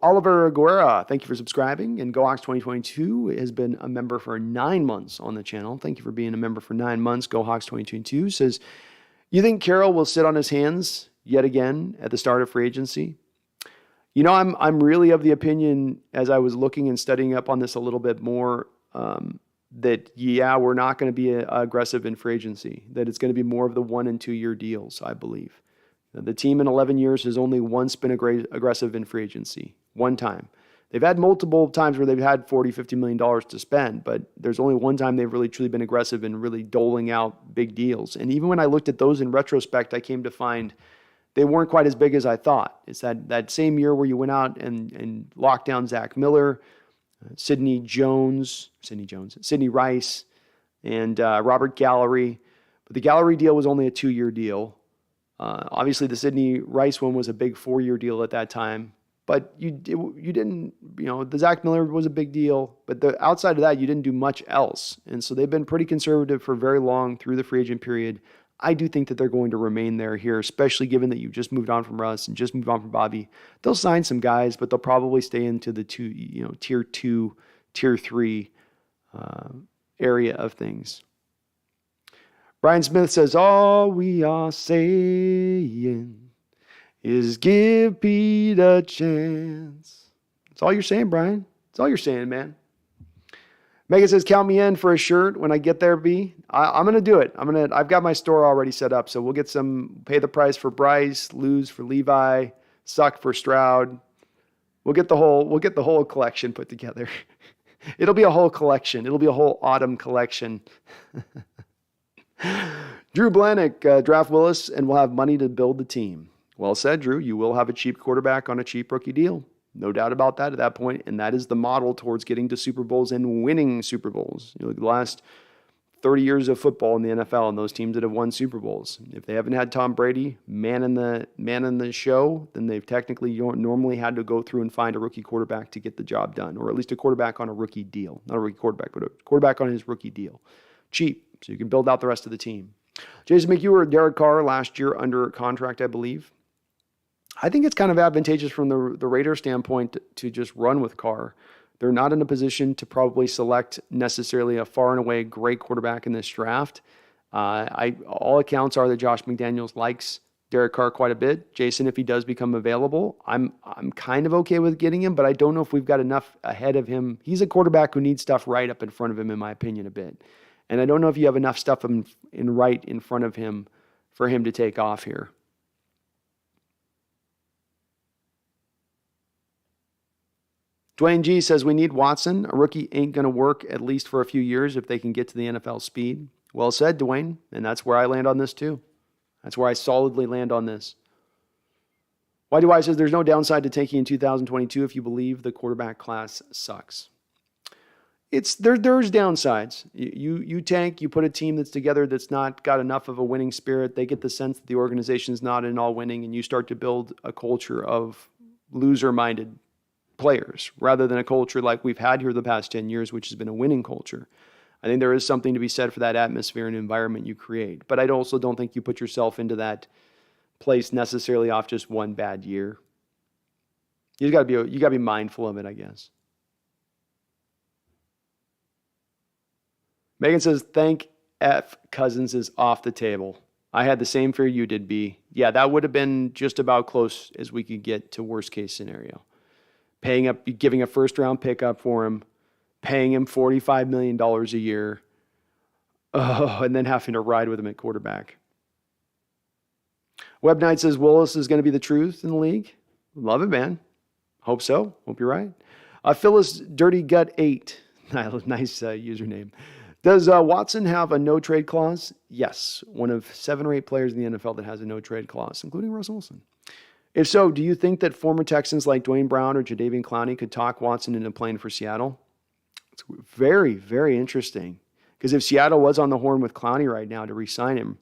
Oliver Guerra, thank you for subscribing. And GoHawks 2022 has been a member for 9 months on the channel. Thank you for being a member for 9 months. GoHawks 2022 says, you think Carroll will sit on his hands yet again at the start of free agency? I'm really of the opinion, as I was looking and studying up on this a little bit more, that, we're not going to be aggressive in free agency, that it's going to be more of the 1 and 2 year deals, I believe. The team in 11 years has only once been aggressive in free agency, one time. They've had multiple times where they've had $40, $50 million to spend, but there's only one time they've really truly been aggressive in really doling out big deals. And even when I looked at those in retrospect, I came to find they weren't quite as big as I thought. It's that same year where you went out and locked down Zach Miller, Sidney Rice, and Robert Gallery. But the Gallery deal was only a 2-year deal. Obviously, the Sidney Rice one was a big 4-year deal at that time. But you didn't, the Zach Miller was a big deal, but outside of that, you didn't do much else. And so they've been pretty conservative for very long through the free agent period. I do think that they're going to remain there here, especially given that you just moved on from Russ and just moved on from Bobby. They'll sign some guys, but they'll probably stay into the tier 2, tier 3 area of things. Brian Smith says, all we are saying is give Pete a chance. That's all you're saying, Brian. That's all you're saying, man. Megan says, count me in for a shirt when I get there, B. I'm going to do it. I've got my store already set up, so we'll get pay the price for Bryce, lose for Levi, suck for Stroud. We'll get the whole collection put together. It'll be a whole collection. It'll be a whole autumn collection. Drew Blanick, draft Willis, and we'll have money to build the team. Well said, Drew. You will have a cheap quarterback on a cheap rookie deal. No doubt about that at that point, and that is the model towards getting to Super Bowls and winning Super Bowls. The last 30 years of football in the NFL and those teams that have won Super Bowls. If they haven't had Tom Brady, man in the show, then they've technically normally had to go through and find a rookie quarterback to get the job done, or at least a quarterback on a rookie deal. Not a rookie quarterback, but a quarterback on his rookie deal. Cheap, so you can build out the rest of the team. Jason McHugh, Derek Carr last year under contract, I believe. I think it's kind of advantageous from the Raiders standpoint to just run with Carr. They're not in a position to probably select necessarily a far and away great quarterback in this draft. All accounts are that Josh McDaniels likes Derek Carr quite a bit. Jason, if he does become available, I'm kind of okay with getting him, but I don't know if we've got enough ahead of him. He's a quarterback who needs stuff right up in front of him, in my opinion, a bit. And I don't know if you have enough stuff right in front of him for him to take off here. Dwayne G says, we need Watson. A rookie ain't going to work at least for a few years if they can get to the NFL speed. Well said, Dwayne. And that's where I land on this too. That's where I solidly land on this. YDY says, there's no downside to taking in 2022 if you believe the quarterback class sucks. There's downsides. You tank, you put a team that's together that's not got enough of a winning spirit. They get the sense that the organization's not in all winning, and you start to build a culture of loser-minded players rather than a culture like we've had here the past 10 years, which has been a winning culture. I think there is something to be said for that atmosphere and environment you create. But I also don't think you put yourself into that place necessarily off just one bad year. You got to be mindful of it, I guess. Megan says, thank F. Cousins is off the table. I had the same fear you did, B. Yeah, that would have been just about close as we could get to worst case scenario. Giving a first round pickup for him, paying him $45 million a year, and then having to ride with him at quarterback. Web Knight says Willis is going to be the truth in the league. Love it, man. Hope so. Hope you're right. Phyllis Dirty Gut 8. Nice username. Does Watson have a no-trade clause? Yes. One of 7 or 8 players in the NFL that has a no-trade clause, including Russell Wilson. If so, do you think that former Texans like Dwayne Brown or Jadeveon Clowney could talk Watson into playing for Seattle? It's very, very interesting. Because if Seattle was on the horn with Clowney right now to re-sign him,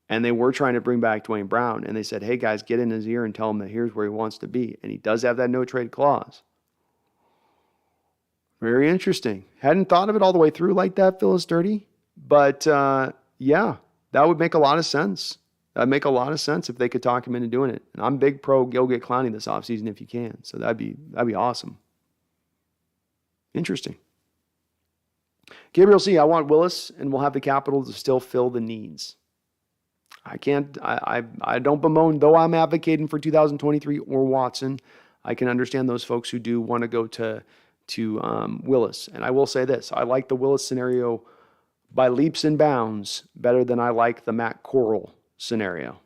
and they were trying to bring back Dwayne Brown, and they said, hey, guys, get in his ear and tell him that here's where he wants to be, and he does have that no-trade clause. Very interesting. Hadn't thought of it all the way through like that, Phyllis Dirty. But, yeah, that would make a lot of sense. That'd make a lot of sense if they could talk him into doing it. And I'm big pro go get Clowney this offseason if you can. So that'd be awesome. Interesting. Gabriel C., I want Willis, and we'll have the capital to still fill the needs. I don't bemoan, though I'm advocating for 2023 or Watson. I can understand those folks who do want to go to Willis. And I will say this, I like the Willis scenario by leaps and bounds better than I like the Matt Corral scenario.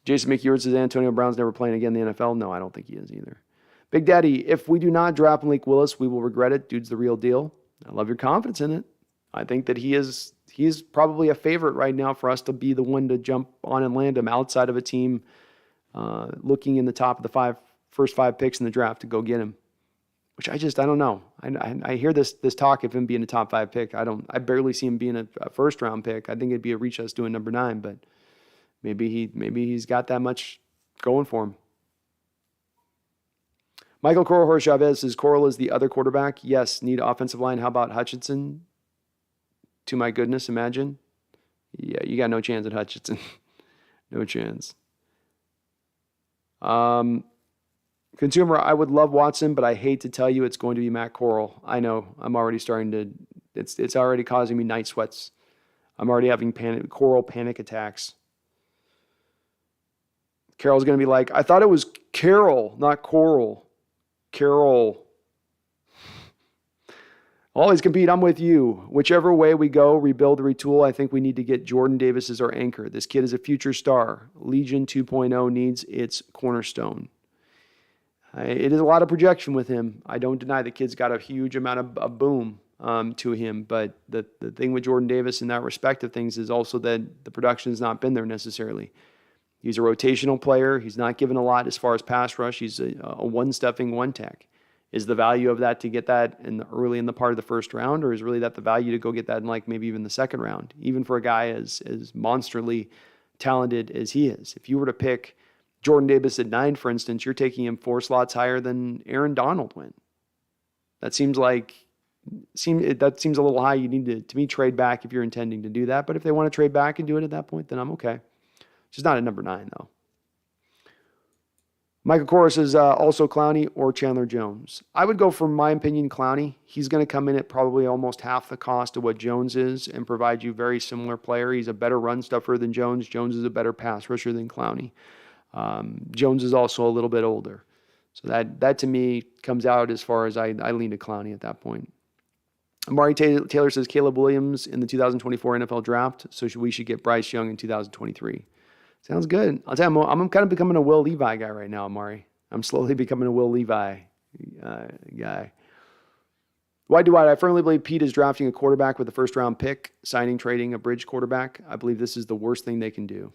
Jason McEwen says Antonio Brown's never playing again in the NFL. No, I don't think he is either. Big Daddy, if we do not draft Malik Willis, we will regret it. Dude's the real deal. I love your confidence in it. I think that he's probably a favorite right now for us to be the one to jump on and land him outside of a team looking in the top of the first 5 picks in the draft to go get him. Which I don't know. I hear this talk of him being a top 5 pick. I barely see him being a first round pick. I think it'd be a reach us doing number 9, but Maybe he's got that much going for him. Michael Coral Chavez says Coral is the other quarterback. Yes, need offensive line. How about Hutchinson? To my goodness, imagine. Yeah, you got no chance at Hutchinson. No chance. Consumer, I would love Watson, but I hate to tell you it's going to be Matt Corral. I know. I'm already starting to. It's already causing me night sweats. I'm already having Corral panic attacks. Carol's going to be like, I thought it was Carol, not Coral. Carol. Always compete. I'm with you. Whichever way we go, rebuild, retool, I think we need to get Jordan Davis as our anchor. This kid is a future star. Legion 2.0 needs its cornerstone. It is a lot of projection with him. I don't deny the kid's got a huge amount of boom to him, but the thing with Jordan Davis in that respect of things is also that the production has not been there necessarily. He's a rotational player. He's not given a lot as far as pass rush. He's a one-stuffing one-tech. Is the value of that to get that early in the part of the first round, or is really that the value to go get that in like maybe even the second round, even for a guy as monsterly talented as he is? If you were to pick Jordan Davis at 9, for instance, you're taking him 4 slots higher than Aaron Donald went. That seems a little high. You need to me, trade back if you're intending to do that. But if they want to trade back and do it at that point, then I'm okay. Just not at number 9, though. Michael Korris is also Clowney or Chandler Jones. I would go, for my opinion, Clowney. He's going to come in at probably almost half the cost of what Jones is and provide you very similar player. He's a better run stuffer than Jones. Jones is a better pass rusher than Clowney. Jones is also a little bit older. So that to me comes out as far as I lean to Clowney at that point. Amari Taylor says Caleb Williams in the 2024 NFL draft, so we should get Bryce Young in 2023. Sounds good. I'll tell you, I'm kind of becoming a Will Levi guy right now, Amari. I'm slowly becoming a Will Levi guy. Why do I firmly believe Pete is drafting a quarterback with a first-round pick, signing, trading a bridge quarterback. I believe this is the worst thing they can do.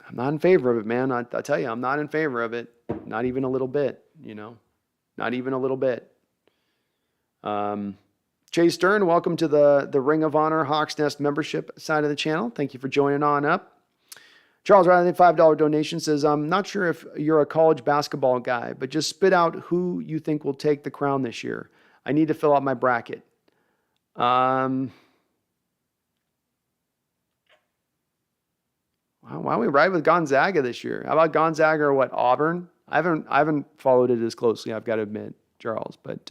I'm not in favor of it, man. I tell you, I'm not in favor of it. Not even a little bit, Not even a little bit. Chase Stern, welcome to the Ring of Honor Hawks Nest membership side of the channel. Thank you for joining on up. Charles Riley, $5 donation, says, I'm not sure if you're a college basketball guy, but just spit out who you think will take the crown this year. I need to fill out my bracket. Why don't we ride with Gonzaga this year? How about Gonzaga or what, Auburn? I haven't followed it as closely, I've got to admit, Charles. But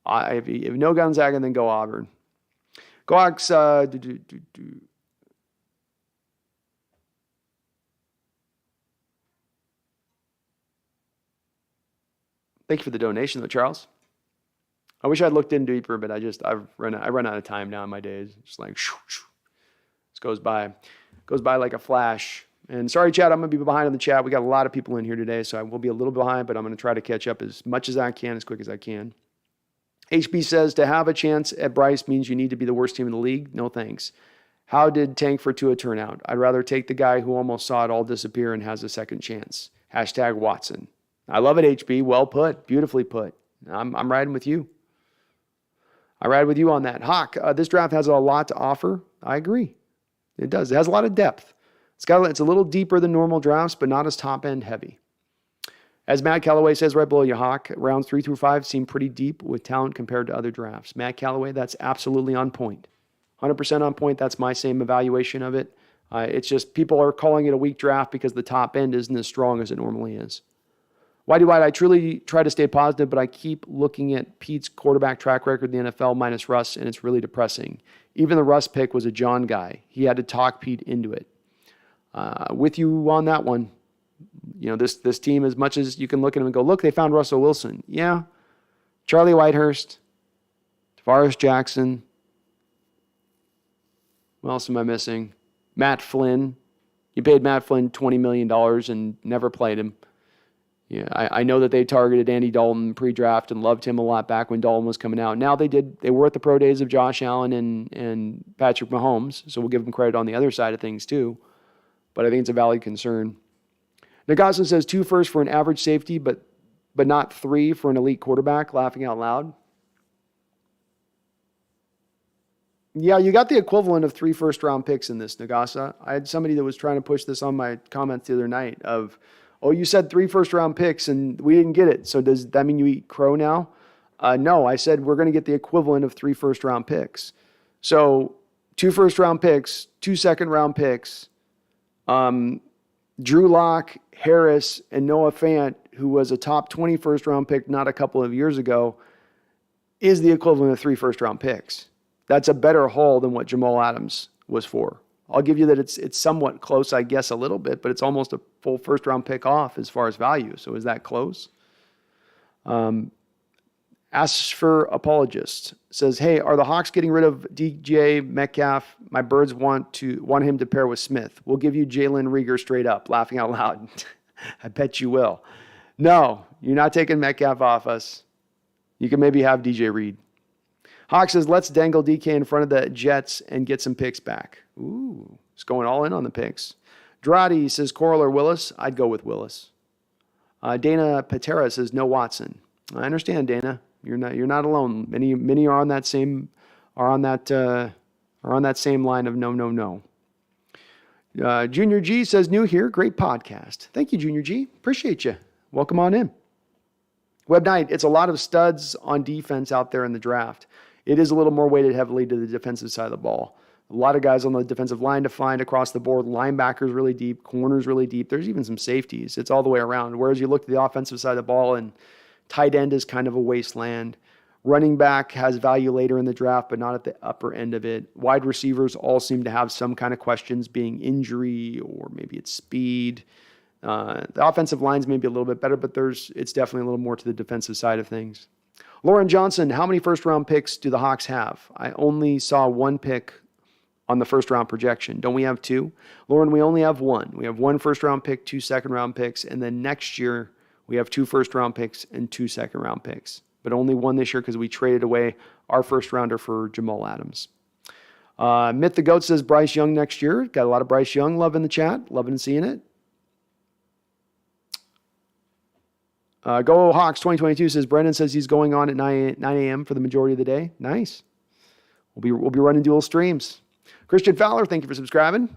if you know Gonzaga, then go Auburn. Go Hawks. Thank you for the donation, though, Charles. I wish I'd looked in deeper, but I run out of time now in my days. Just like, this goes by like a flash. And sorry, Chad, I'm going to be behind on the chat. We got a lot of people in here today, so I will be a little behind, but I'm going to try to catch up as much as I can, as quick as I can. HB says, to have a chance at Bryce means you need to be the worst team in the league. No thanks. How did Tank for Tua turn out? I'd rather take the guy who almost saw it all disappear and has a second chance. # Watson. I love it, HB. Well put. Beautifully put. I'm riding with you. I ride with you on that. Hawk, this draft has a lot to offer. I agree. It does. It has a lot of depth. It's a little deeper than normal drafts, but not as top-end heavy. As Matt Callaway says right below you, Hawk, rounds 3 through 5 seem pretty deep with talent compared to other drafts. Matt Callaway, that's absolutely on point. 100% on point. That's my same evaluation of it. It's just people are calling it a weak draft because the top end isn't as strong as it normally is. Why do I truly try to stay positive, but I keep looking at Pete's quarterback track record in the NFL minus Russ, and it's really depressing. Even the Russ pick was a John guy. He had to talk Pete into it. With you on that one. This team, as much as you can look at them and go, look, they found Russell Wilson. Yeah. Charlie Whitehurst, Tavares Jackson. What else am I missing? Matt Flynn. You paid Matt Flynn $20 million and never played him. Yeah, I know that they targeted Andy Dalton pre-draft and loved him a lot back when Dalton was coming out. Now they were at the pro days of Josh Allen and Patrick Mahomes, so we'll give them credit on the other side of things too. But I think it's a valid concern. Nagasan says 2 firsts for an average safety, but not 3 for an elite quarterback, laughing out loud. Yeah, you got the equivalent of 3 first-round picks in this, Nagasa. I had somebody that was trying to push this on my comments the other night of, oh, you said 3 first-round picks and we didn't get it. So does that mean you eat crow now? No, I said we're going to get the equivalent of 3 first-round picks. So 2 first-round picks, 2 second-round picks, Drew Lock, Harris, and Noah Fant, who was a top 20 first-round pick not a couple of years ago, is the equivalent of 3 first-round picks. That's a better haul than what Jamal Adams was for. I'll give you that it's somewhat close, I guess, a little bit, but it's almost a full first-round pick off as far as value. So is that close? Asks for apologist says, "Hey, are the Hawks getting rid of DJ Metcalf? My birds want him to pair with Smith. We'll give you Jalen Reagor straight up." Laughing out loud. I bet you will. No, you're not taking Metcalf off us. You can maybe have DJ Reed. Hawk says, "Let's dangle DK in front of the Jets and get some picks back." Ooh, it's going all in on the picks. Drati says, "Coral or Willis?" I'd go with Willis. Dana Patera says, "No Watson." I understand, Dana. You're not alone. Many are on that same line of no. Junior G says, "New here, great podcast." Thank you, Junior G. Appreciate you. Welcome on in. Web Knight, it's a lot of studs on defense out there in the draft. It is a little more weighted heavily to the defensive side of the ball. A lot of guys on the defensive line to find across the board. Linebackers really deep, corners really deep. There's even some safeties. It's all the way around. Whereas you look to the offensive side of the ball, and tight end is kind of a wasteland. Running back has value later in the draft, but not at the upper end of it. Wide receivers all seem to have some kind of questions, being injury or maybe it's speed. The offensive lines may be a little bit better, but it's definitely a little more to the defensive side of things. Lauren Johnson, how many first-round picks do the Hawks have? I only saw 1 pick on the first-round projection. Don't we have 2? Lauren, we only have 1. We have 1 first-round pick, 2 second-round picks, and then next year we have 2 first-round picks and 2 second-round picks. But only 1 this year because we traded away our first-rounder for Jamal Adams. Myth the Goat says Bryce Young next year. Got a lot of Bryce Young love in the chat. Loving seeing it. Go Hawks 2022 says Brendan says he's going on at 9 a.m. for the majority of the day. Nice. We'll be running dual streams. Christian Fowler, thank you for subscribing.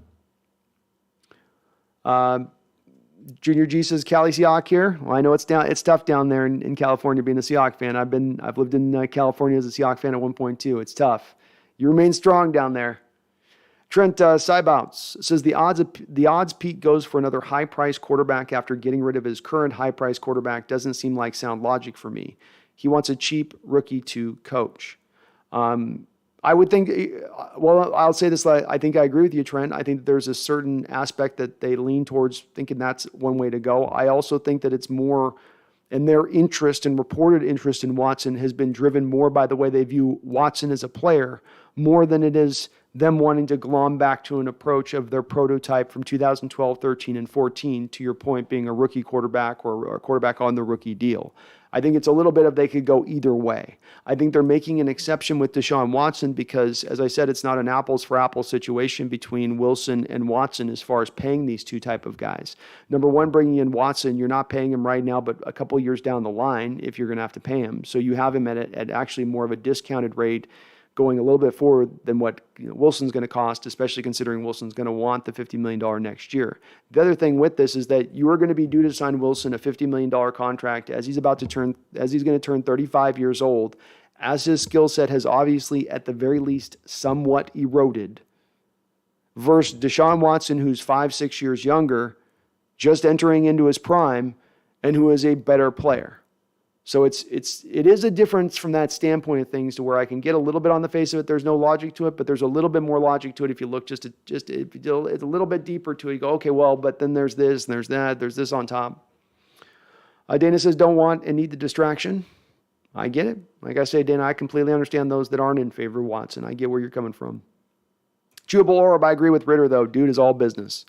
Junior G says Cali Seahawk here. Well, I know it's tough down there in California being a Seahawk fan. I've lived in California as a Seahawk fan at one point too. It's tough. You remain strong down there. Trent Sybouts says the odds Pete goes for another high-priced quarterback after getting rid of his current high-priced quarterback doesn't seem like sound logic for me. He wants a cheap rookie to coach. I would think, well, I'll say this, I think I agree with you, Trent. I think there's a certain aspect that they lean towards thinking that's one way to go. I also think that it's more, and their interest and reported interest in Watson has been driven more by the way they view Watson as a player, more than it is them wanting to glom back to an approach of their prototype from 2012, 13, and 14, to your point, being a rookie quarterback or a quarterback on the rookie deal. I think it's a little bit of they could go either way. I think they're making an exception with Deshaun Watson because, as I said, it's not an apples for apples situation between Wilson and Watson as far as paying these two type of guys. Number one, bringing in Watson, you're not paying him right now, but a couple of years down the line if you're going to have to pay him. So you have him at actually more of a discounted rate going a little bit forward than what Wilson's going to cost, especially considering Wilson's going to want the $50 million next year. The other thing with this is that you are going to be due to sign Wilson a $50 million contract as he's going to turn 35 years old, as his skill set has obviously, at the very least, somewhat eroded, versus Deshaun Watson, who's 5-6 years younger, just entering into his prime, and who is a better player. So it is a difference from that standpoint of things to where I can get a little bit on the face of it. There's no logic to it, but there's a little bit more logic to it if you look it's a little bit deeper to it. You go, okay, well, but then there's this and there's that. There's this on top. Dana says, don't want and need the distraction. I get it. Like I say, Dana, I completely understand those that aren't in favor of Watson. I get where you're coming from. Chewable Orb, I agree with Ritter, though. Dude is all business.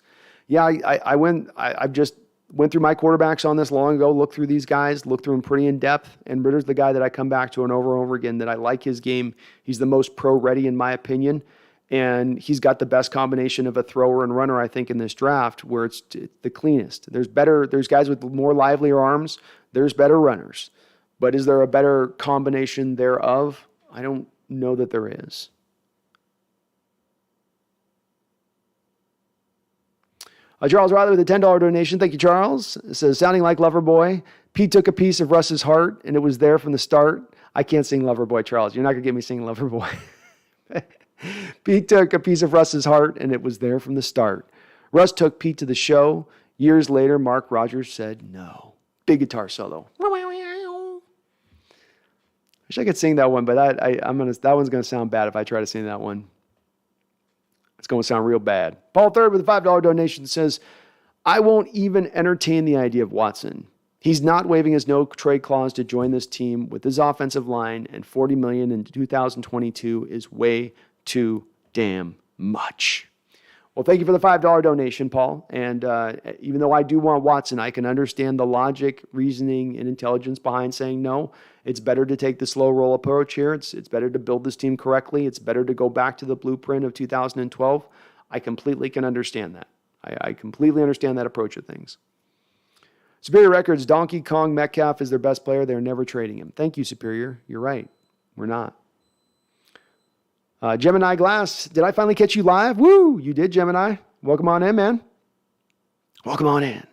Yeah, I've just went through my quarterbacks on this long ago, looked through these guys, looked through them pretty in depth, and Ritter's the guy that I come back to and over again, that I like his game. He's the most pro-ready in my opinion, and he's got the best combination of a thrower and runner, I think, in this draft, where it's the cleanest. There's guys with more livelier arms, there's better runners, but is there a better combination thereof? I don't know that there is. Charles Riley with a $10 donation. Thank you, Charles. It says, sounding like Loverboy. Pete took a piece of Russ's heart, and it was there from the start. I can't sing Loverboy, Charles. You're not going to get me singing Loverboy. Pete took a piece of Russ's heart, and it was there from the start. Russ took Pete to the show. Years later, Mark Rogers said no. Big guitar solo. Wish I could sing that one, but that one's gonna sound bad if I try to sing that one. It's gonna sound real bad. Paul Third with a $5 donation says, I won't even entertain the idea of Watson. He's not waiving his no trade clause to join this team with his offensive line, and $40 million in 2022 is way too damn much. Well, thank you for the $5 donation, Paul. And even though I do want Watson, I can understand the logic, reasoning, and intelligence behind saying no. It's better to take the slow roll approach here. It's better to build this team correctly. It's better to go back to the blueprint of 2012. I completely can understand that. I completely understand that approach of things. Superior Records, Donkey Kong Metcalf is their best player. They're never trading him. Thank you, Superior. You're right. We're not. Gemini Glass, did I finally catch you live? Woo! You did, Gemini. Welcome on in, man. Welcome on in.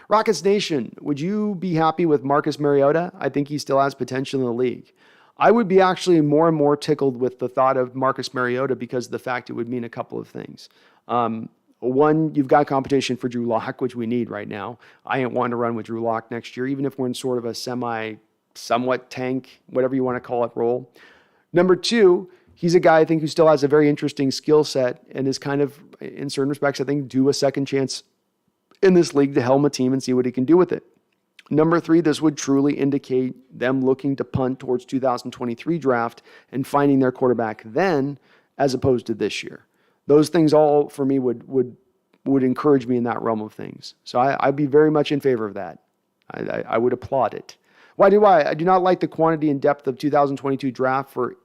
Rockets Nation, would you be happy with Marcus Mariota? I think he still has potential in the league. I would be actually more and more tickled with the thought of Marcus Mariota because of the fact it would mean a couple of things. One, you've got competition for Drew Lock, which we need right now. I ain't wanting to run with Drew Lock next year, even if we're in sort of a somewhat tank, whatever you want to call it, role. Number two, he's a guy I think who still has a very interesting skill set and is kind of, in certain respects, I think, due a second chance in this league to helm a team and see what he can do with it. Number three, this would truly indicate them looking to punt towards 2023 draft and finding their quarterback then as opposed to this year. Those things all, for me, would encourage me in that realm of things. So I'd be very much in favor of that. I would applaud it. Why do I? I do not like the quantity and depth of 2022 draft for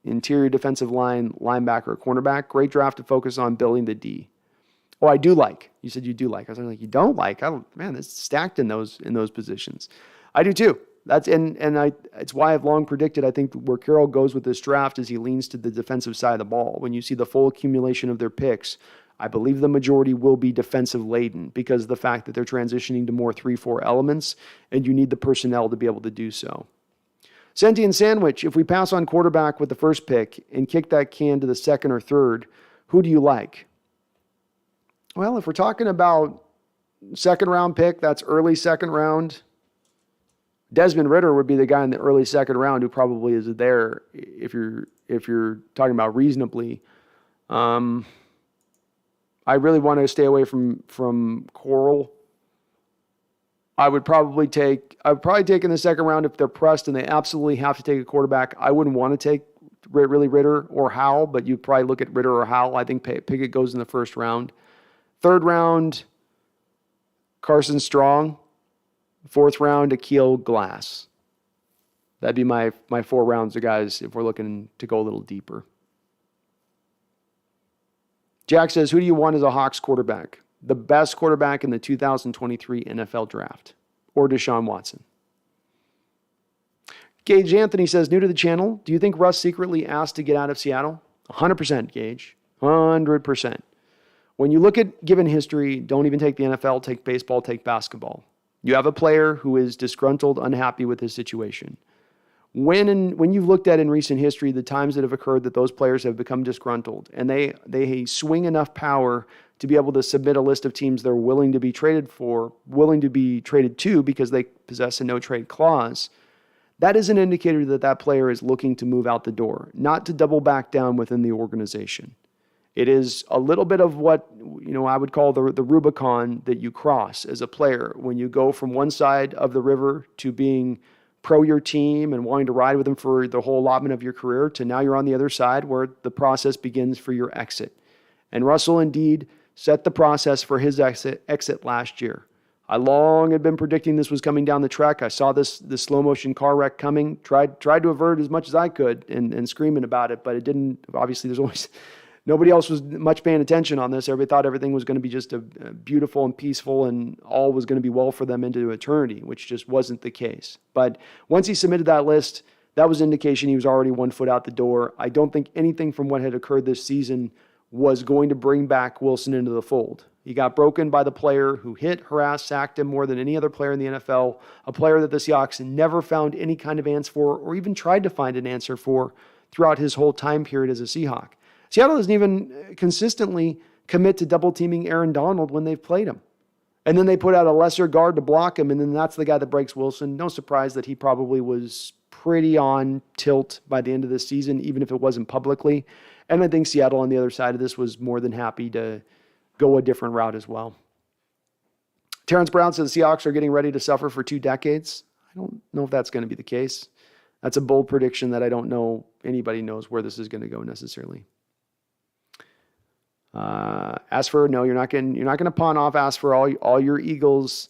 interior defensive line, linebacker, or cornerback. Great draft to focus on building the D. Oh, I do like. You said you do like. I was like, you don't like? Man, it's stacked in those positions. I do too. It's why I've long predicted, I think, where Carroll goes with this draft is he leans to the defensive side of the ball. When you see the full accumulation of their picks, I believe the majority will be defensive laden because of the fact that they're transitioning to more 3-4 elements, and you need the personnel to be able to do so. Sentient Sandwich, if we pass on quarterback with the first pick and kick that can to the second or third, who do you like? Well, if we're talking about second round pick, that's early second round. Desmond Ridder would be the guy in the early second round who probably is there if you're talking about reasonably. I really want to stay away from Coral. I would probably take in the second round if they're pressed and they absolutely have to take a quarterback. I wouldn't want to take really Ridder or Howell, but you'd probably look at Ridder or Howell. I think Pickett goes in the first round. Third round, Carson Strong. Fourth round, Akil Glass. That'd be my 4 rounds of guys if we're looking to go a little deeper. Jack says, who do you want as a Hawks quarterback? The best quarterback in the 2023 NFL draft, or Deshaun Watson? Gage Anthony says, new to the channel, do you think Russ secretly asked to get out of Seattle? 100%, Gage. 100%. When you look at given history, don't even take the NFL, take baseball, take basketball. You have a player who is disgruntled, unhappy with his situation. When you've looked at in recent history the times that have occurred that those players have become disgruntled and they swing enough power to be able to submit a list of teams they're willing to be traded to because they possess a no-trade clause, that is an indicator that that player is looking to move out the door, not to double back down within the organization. It is a little bit of what I would call the Rubicon that you cross as a player when you go from one side of the river to being pro your team and wanting to ride with them for the whole allotment of your career to now you're on the other side where the process begins for your exit. And Russell indeed set the process for his exit last year. I long had been predicting this was coming down the track. I saw this slow motion car wreck coming, tried to avert it as much as I could and screaming about it, but it didn't. Obviously, nobody else was much paying attention on this. Everybody thought everything was going to be just a beautiful and peaceful and all was going to be well for them into eternity, which just wasn't the case. But once he submitted that list, that was indication he was already 1 foot out the door. I don't think anything from what had occurred this season was going to bring back Wilson into the fold. He got broken by the player who hit, harassed, sacked him more than any other player in the NFL, a player that the Seahawks never found any kind of answer for or even tried to find an answer for throughout his whole time period as a Seahawk. Seattle doesn't even consistently commit to double teaming Aaron Donald when they've played him. And then they put out a lesser guard to block him, and then that's the guy that breaks Wilson. No surprise that he probably was pretty on tilt by the end of the season, even if it wasn't publicly. And I think Seattle on the other side of this was more than happy to go a different route as well. Terrence Brown says the Seahawks are getting ready to suffer for 2 decades. I don't know if that's going to be the case. That's a bold prediction that I don't know anybody knows where this is going to go necessarily. As for no, you're not going to pawn off. Ask for all your Eagles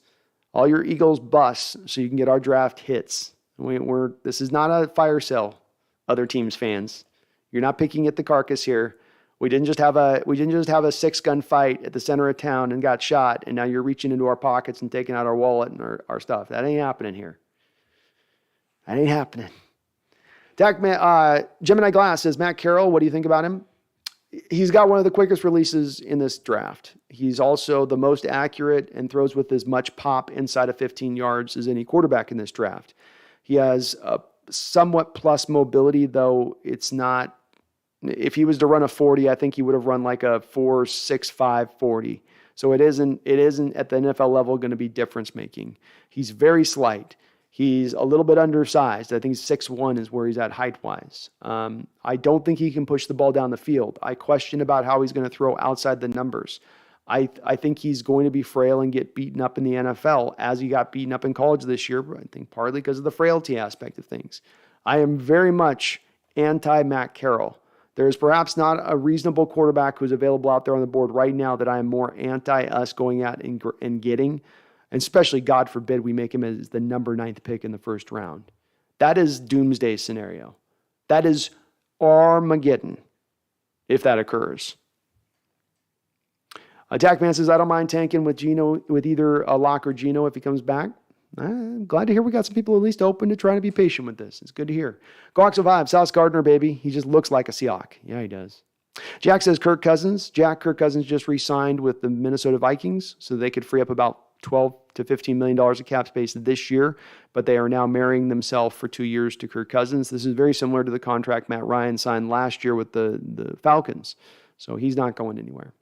busts so you can get our draft hits. This is not a fire sale, other teams' fans. You're not picking at the carcass here. We didn't just have a 6-gun fight at the center of town and got shot, and now you're reaching into our pockets and taking out our wallet and our stuff. That ain't happening here. That ain't happening. Gemini Glass says, Matt Carroll, what do you think about him? He's got one of the quickest releases in this draft. He's also the most accurate and throws with as much pop inside of 15 yards as any quarterback in this draft. He has a somewhat plus mobility, though it's not. If he was to run a 40, I think he would have run like a 4.65 40. So it isn't at the NFL level going to be difference making. He's very slight. He's a little bit undersized. I think 6'1" is where he's at height-wise. I don't think he can push the ball down the field. I question about how he's going to throw outside the numbers. I think he's going to be frail and get beaten up in the NFL as he got beaten up in college this year, I think partly because of the frailty aspect of things. I am very much anti-Matt Carroll. There's perhaps not a reasonable quarterback who's available out there on the board right now that I am more anti-us going out and getting. And especially, God forbid, we make him as the number 9th pick in the first round. That is doomsday scenario. That is Armageddon if that occurs. Attackman says, I don't mind tanking with Geno, with either a Lock or Geno if he comes back. I'm glad to hear we got some people at least open to trying to be patient with this. It's good to hear. Goxel Vibe, Sauce Gardner, baby. He just looks like a Seahawk. Yeah, he does. Jack says Kirk Cousins just re-signed with the Minnesota Vikings, so they could free up about $12 to $15 million of cap space this year, but they are now marrying themselves for 2 years to Kirk Cousins. This is very similar to the contract Matt Ryan signed last year with the Falcons, so he's not going anywhere.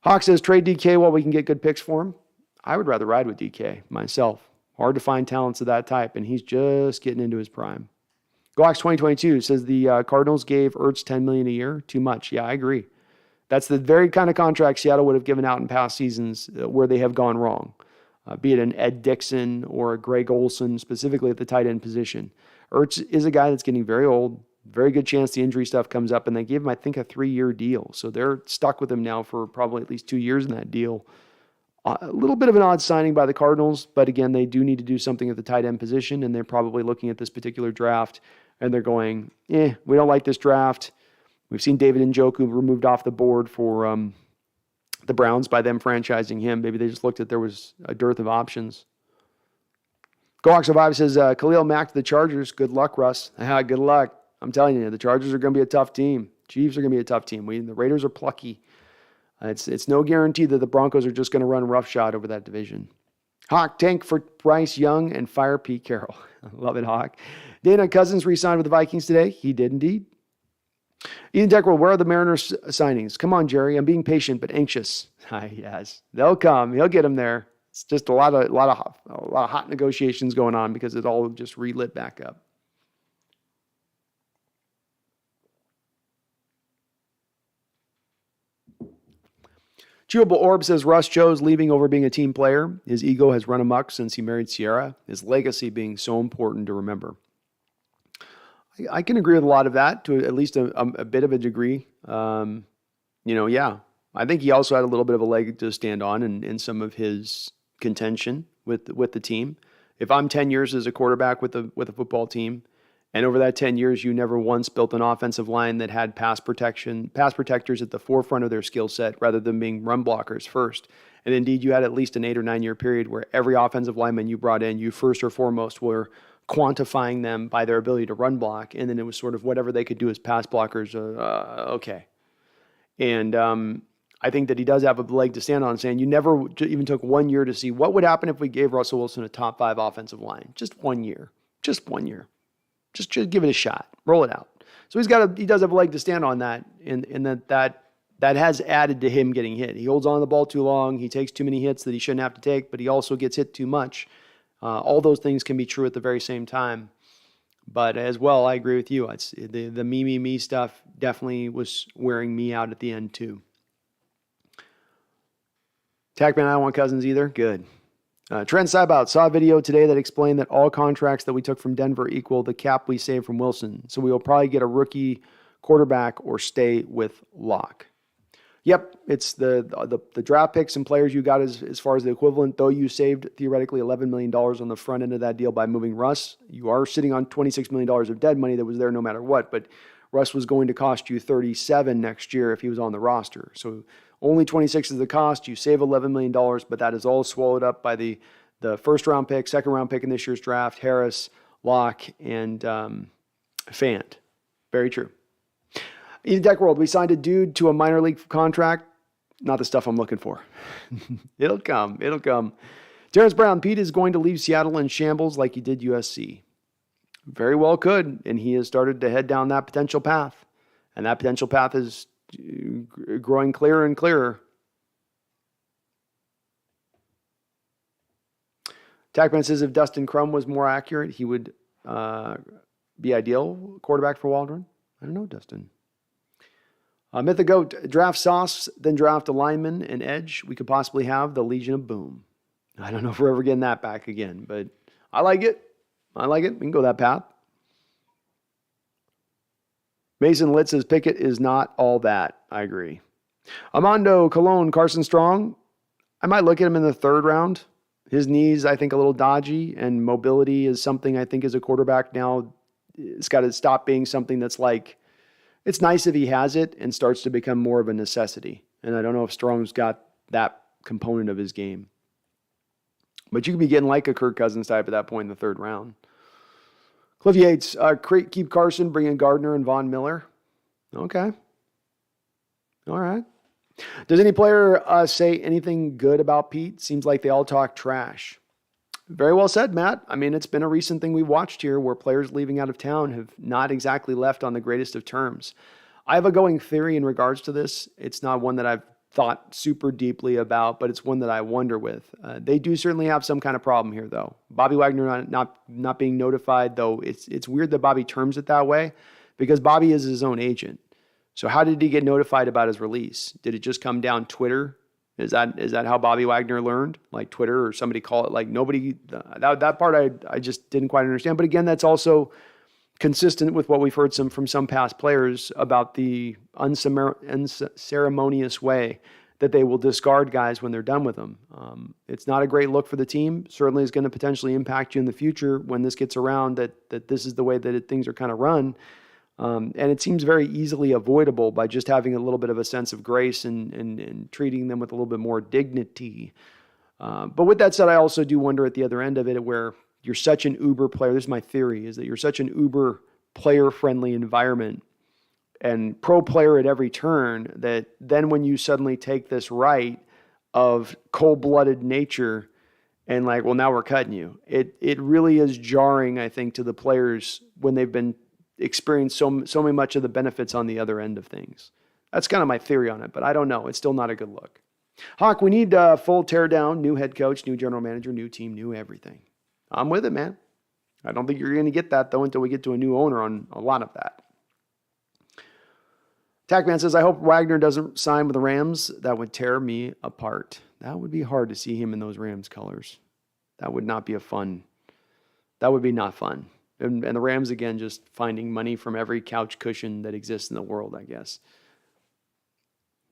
Hawk says trade DK while we can get good picks for him. I would rather ride with DK myself. Hard to find talents of that type, and he's just getting into his prime. Goax 2022 says the Cardinals gave Ertz $10 million a year. Too much. Yeah, I agree. That's the very kind of contract Seattle would have given out in past seasons where they have gone wrong, be it an Ed Dixon or a Greg Olson, specifically at the tight end position. Ertz is a guy that's getting very old. Very good chance the injury stuff comes up, and they gave him, I think, a 3-year deal. So they're stuck with him now for probably at least 2 years in that deal. A little bit of an odd signing by the Cardinals, but again, they do need to do something at the tight end position, and they're probably looking at this particular draft, and they're going, we don't like this draft. We've seen David Njoku removed off the board for the Browns by them franchising him. Maybe they just looked at there was a dearth of options. Goax Survive says, Khalil Mack to the Chargers. Good luck, Russ. Good luck. I'm telling you, the Chargers are going to be a tough team. Chiefs are going to be a tough team. The Raiders are plucky. It's no guarantee that the Broncos are just going to run roughshod over that division. Hawk, tank for Bryce Young and fire Pete Carroll. I love it, Hawk. Dana Cousins re-signed with the Vikings today. He did indeed. Ian Deckerell, where are the Mariners signings? Come on, Jerry. I'm being patient but anxious. Yes, they'll come. He'll get them there. It's just a lot of hot negotiations going on because it all just relit back up. Chewable Orb says Russ chose leaving over being a team player. His ego has run amok since he married Sierra, his legacy being so important to remember. I can agree with a lot of that to at least a bit of a degree. Yeah. I think he also had a little bit of a leg to stand on in some of his contention with the team. If I'm 10 years as a quarterback with a football team, and over that 10 years, you never once built an offensive line that had pass protectors at the forefront of their skill set rather than being run blockers first. And indeed, you had at least an 8 or 9 year period where every offensive lineman you brought in, you first or foremost were quantifying them by their ability to run block. And then it was sort of whatever they could do as pass blockers. Okay. And I think that he does have a leg to stand on, saying you never even took 1 year to see what would happen if we gave Russell Wilson a top 5 offensive line. Just 1 year. Just 1 year. Just give it a shot. Roll it out. So he does have a leg to stand on that, and that has added to him getting hit. He holds on to the ball too long. He takes too many hits that he shouldn't have to take, but he also gets hit too much. All those things can be true at the very same time. But as well, I agree with you. It's the me stuff definitely was wearing me out at the end too. Tackman, I don't want Cousins either. Good. Trent Seibout saw a video today that explained that all contracts that we took from Denver equal the cap we saved from Wilson. So we will probably get a rookie quarterback or stay with Locke. Yep, it's the draft picks and players you got as far as the equivalent, though you saved theoretically $11 million on the front end of that deal by moving Russ. You are sitting on $26 million of dead money that was there no matter what, but Russ was going to cost you $37 next year if he was on the roster. So only 26 is the cost. You save $11 million, but that is all swallowed up by the first-round pick, second-round pick in this year's draft, Harris, Locke, and Fant. Very true. In the tech world, we signed a dude to a minor league contract. Not the stuff I'm looking for. It'll come. Terrence Brown, Pete is going to leave Seattle in shambles like he did USC. Very well could, and he has started to head down that potential path. And that potential path is growing clearer and clearer. Tackman says if Dustin Crum was more accurate, he would be ideal quarterback for Waldron. I don't know, Dustin. Myth the GOAT, draft Sauce, then draft a lineman and edge. We could possibly have the Legion of Boom. I don't know if we're ever getting that back again, but I like it. We can go that path. Mason Litz says Pickett is not all that. I agree. Armando Colon, Carson Strong. I might look at him in the 3rd round. His knees, I think, a little dodgy, and mobility is something I think as a quarterback now, it's got to stop being something that's like, it's nice if he has it and starts to become more of a necessity. And I don't know if Strong's got that component of his game. But you could be getting like a Kirk Cousins type at that point in the 3rd round. Cliff Yates, keep Carson, bring in Gardner and Von Miller. Okay. All right. Does any player say anything good about Pete? Seems like they all talk trash. Very well said, Matt. I mean, it's been a recent thing we watched here where players leaving out of town have not exactly left on the greatest of terms. I have a going theory in regards to this. It's not one that I've thought super deeply about, but it's one that I wonder with. They do certainly have some kind of problem here, though. Bobby Wagner not being notified, though it's weird that Bobby terms it that way because Bobby is his own agent. So how did he get notified about his release? Did it just come down Twitter? Is that how Bobby Wagner learned? Like Twitter or somebody call it? Like nobody, that part I just didn't quite understand. But again, that's also consistent with what we've heard from some past players about the unceremonious way that they will discard guys when they're done with them. It's not a great look for the team. Certainly is going to potentially impact you in the future when this gets around that this is the way that things are kind of run. And it seems very easily avoidable by just having a little bit of a sense of grace and treating them with a little bit more dignity. But with that said, I also do wonder at the other end of it where you're such an uber player. This is my theory, is that you're such an uber player-friendly environment and pro player at every turn that then when you suddenly take this right of cold-blooded nature and like, well, now we're cutting you. It really is jarring, I think, to the players when they've been experienced so much of the benefits on the other end of things. That's kind of my theory on it, but I don't know. It's still not a good look. Hawk, we need a full teardown, new head coach, new general manager, new team, new everything. I'm with it, man. I don't think you're going to get that, though, until we get to a new owner on a lot of that. Tackman says, I hope Wagner doesn't sign with the Rams. That would tear me apart. That would be hard to see him in those Rams colors. That would not be that would be not fun. And the Rams, again, just finding money from every couch cushion that exists in the world, I guess.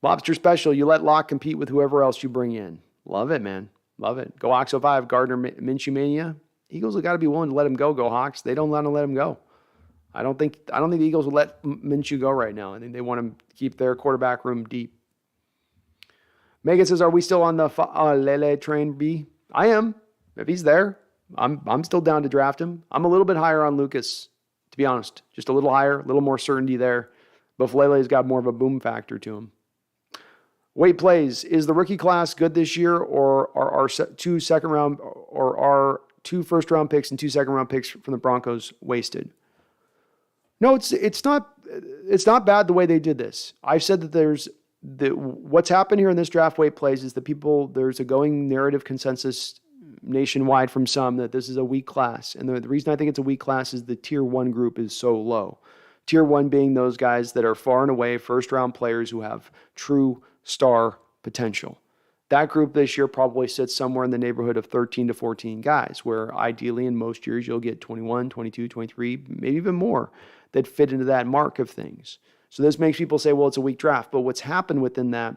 Lobster Special, you let Locke compete with whoever else you bring in. Love it, man. Love it. Go Hawks 05, Gardner Minshew Mania. Eagles have got to be willing to let him go. Go Hawks. They don't want to let him go. I don't think the Eagles will let Minshew go right now. I think they want to keep their quarterback room deep. Megan says, are we still on the Lele train B? I am. If he's there, I'm still down to draft him. I'm a little bit higher on Lucas, to be honest. Just a little higher, a little more certainty there. But Lele's got more of a boom factor to him. Wait plays. Is the rookie class good this year, or are our two first round picks and 2 second round picks from the Broncos wasted? No, it's not bad the way they did this. I've said that what's happened here in this draft wait plays is that there's a going narrative consensus nationwide from some that this is a weak class. And the reason I think it's a weak class is the tier 1 group is so low. Tier 1 being those guys that are far and away first round players who have true star potential. That group this year probably sits somewhere in the neighborhood of 13 to 14 guys, where ideally in most years you'll get 21, 22, 23, maybe even more that fit into that mark of things. So this makes people say, well, it's a weak draft. But what's happened within that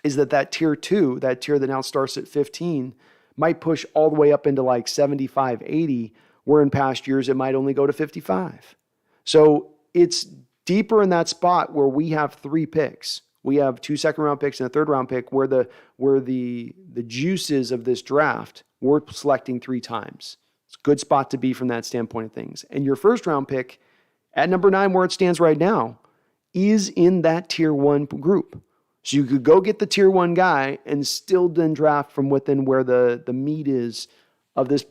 is that tier 2, that tier that now starts at 15, might push all the way up into like 75, 80, where in past years it might only go to 55. So it's deeper in that spot where we have 3 picks. We have 2 second round picks and a third round pick where the juices of this draft, we're selecting 3 times. It's a good spot to be from that standpoint of things. And your first round pick at number 9, where it stands right now, is in that tier 1 group. So you could go get the tier 1 guy and still then draft from within where the meat is of this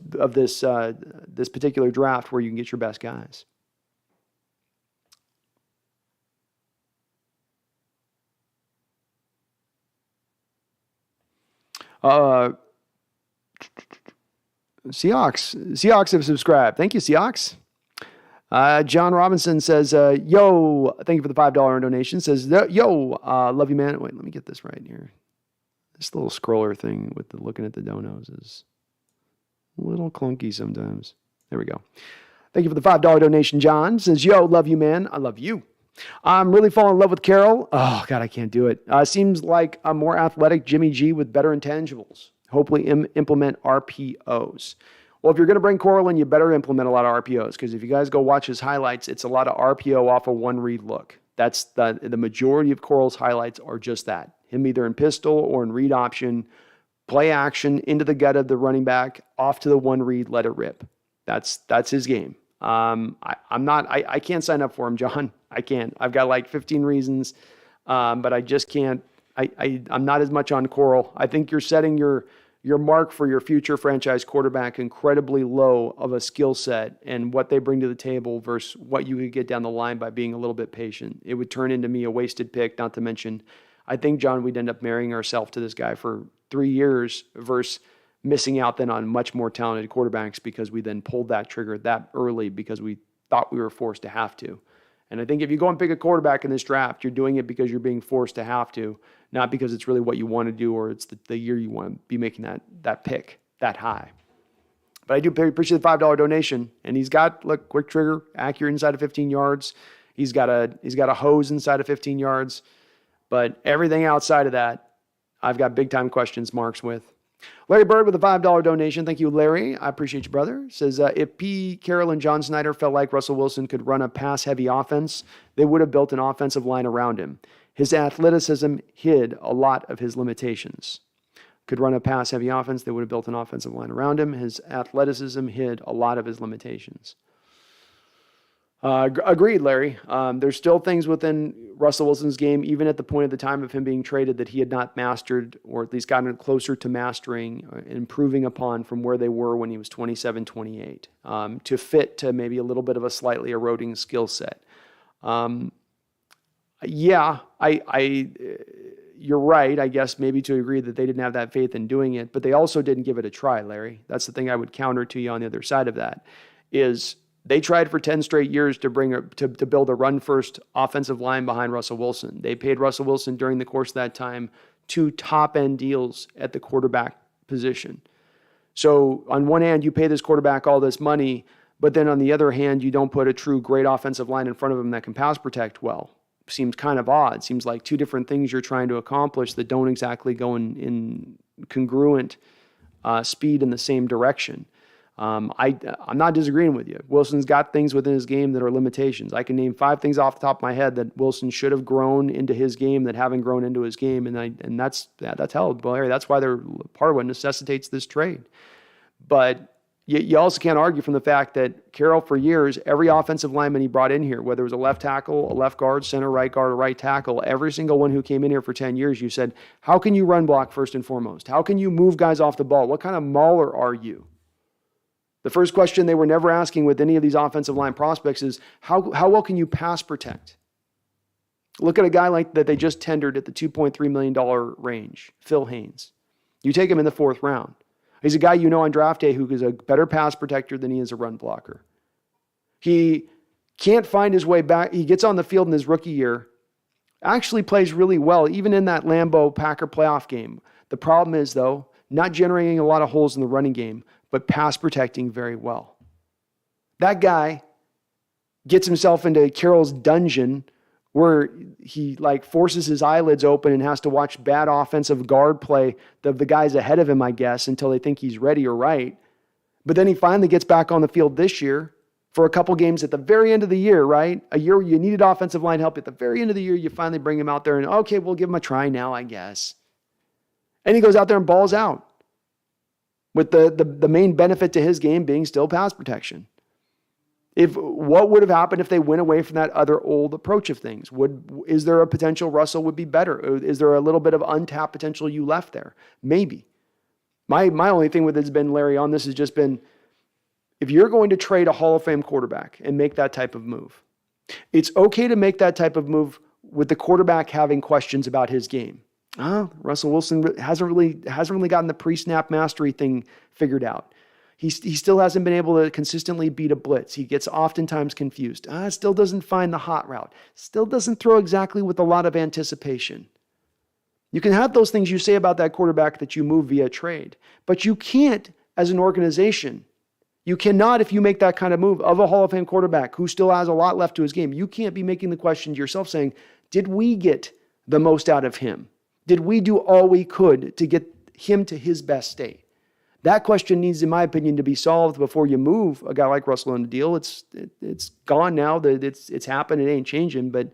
particular draft, where you can get your best guys. Seahawks have subscribed. Thank you, Seahawks. John Robinson says, yo, thank you for the $5 donation. Says, yo, love you, man. Wait, let me get this right here. This little scroller thing with the looking at the donos is a little clunky sometimes. There we go. Thank you for the $5 donation, John. Says, yo, love you, man. I love you. I'm really falling in love with Carroll. Oh, God, I can't do it. Seems like a more athletic Jimmy G with better intangibles. Hopefully implement RPOs. Well, if you're going to bring Coral in, you better implement a lot of RPOs, because if you guys go watch his highlights, it's a lot of RPO off a one-read look. That's the majority of Coral's highlights are just that. Him either in pistol or in read option, play action into the gut of the running back, off to the one read, let it rip. That's his game. I can't sign up for him, John. I can't. I've got like 15 reasons, but I just can't. I'm not as much on Coral. I think you're setting your mark for your future franchise quarterback incredibly low of a skill set and what they bring to the table versus what you could get down the line by being a little bit patient. It would turn into me a wasted pick, not to mention, I think, John, we'd end up marrying ourselves to this guy for 3 years versus missing out then on much more talented quarterbacks because we then pulled that trigger that early because we thought we were forced to have to. And I think if you go and pick a quarterback in this draft, you're doing it because you're being forced to have to, not because it's really what you want to do or it's the year you want to be making that pick that high. But I do appreciate the $5 donation. And he's got, look, quick trigger, accurate inside of 15 yards. He's got a hose inside of 15 yards. But everything outside of that, I've got big time questions marks with. Larry Bird with a $5 donation. Thank you, Larry. I appreciate you, brother. Says, if P. Carroll and John Snyder felt like Russell Wilson could run a pass-heavy offense, they would have built an offensive line around him. His athleticism hid a lot of his limitations. Could run a pass-heavy offense, they would have built an offensive line around him. His athleticism hid a lot of his limitations. Agreed, Larry. There's still things within Russell Wilson's game, even at the point of the time of him being traded, that he had not mastered, or at least gotten closer to mastering and improving upon from where they were when he was 27, 28, to fit to maybe a little bit of a slightly eroding skill set. You're right, I guess, maybe to agree that they didn't have that faith in doing it, but they also didn't give it a try, Larry. That's the thing I would counter to you on the other side of that, is they tried for 10 straight years to build a run-first offensive line behind Russell Wilson. They paid Russell Wilson during the course of that time 2 top-end deals at the quarterback position. So on one hand, you pay this quarterback all this money, but then on the other hand, you don't put a true great offensive line in front of him that can pass protect well. Seems kind of odd. Seems like 2 different things you're trying to accomplish that don't exactly go in congruent speed in the same direction. I'm not disagreeing with you. Wilson's got things within his game that are limitations. I can name 5 things off the top of my head that Wilson should have grown into his game that haven't grown into his game, and that's hell, Larry. That's why they're part of what necessitates this trade. But You also can't argue from the fact that Carroll, for years, every offensive lineman he brought in here, whether it was a left tackle, a left guard, center, right guard, or right tackle, every single one who came in here for 10 years, you said, how can you run block first and foremost? How can you move guys off the ball? What kind of mauler are you? The first question they were never asking with any of these offensive line prospects is, how well can you pass protect? Look at a guy like that they just tendered at the $2.3 million range, Phil Haynes. You take him in the 4th round. He's a guy you know on draft day who is a better pass protector than he is a run blocker. He can't find his way back. He gets on the field in his rookie year, actually plays really well, even in that Lambeau Packer playoff game. The problem is, though, not generating a lot of holes in the running game, but pass protecting very well. That guy gets himself into Carroll's dungeon where he forces his eyelids open and has to watch bad offensive guard play of the guys ahead of him, I guess, until they think he's ready or right. But then he finally gets back on the field this year for a couple games at the very end of the year, right? A year where you needed offensive line help. At the very end of the year, you finally bring him out there and, okay, we'll give him a try now, I guess. And he goes out there and balls out with the main benefit to his game being still pass protection. What would have happened if they went away from that other old approach of things? Is there a potential Russell would be better? Is there a little bit of untapped potential you left there? Maybe. My only thing with it has been, Larry, on this has just been, if you're going to trade a Hall of Fame quarterback and make that type of move, it's okay to make that type of move with the quarterback having questions about his game. Russell Wilson hasn't really gotten the pre-snap mastery thing figured out. He still hasn't been able to consistently beat a blitz. He gets oftentimes confused. Still doesn't find the hot route. Still doesn't throw exactly with a lot of anticipation. You can have those things you say about that quarterback that you move via trade, but you can't as an organization. You cannot, if you make that kind of move of a Hall of Fame quarterback who still has a lot left to his game, you can't be making the question to yourself saying, did we get the most out of him? Did we do all we could to get him to his best state? That question needs, in my opinion, to be solved before you move a guy like Russell on the deal. It's gone now. It's happened. It ain't changing. But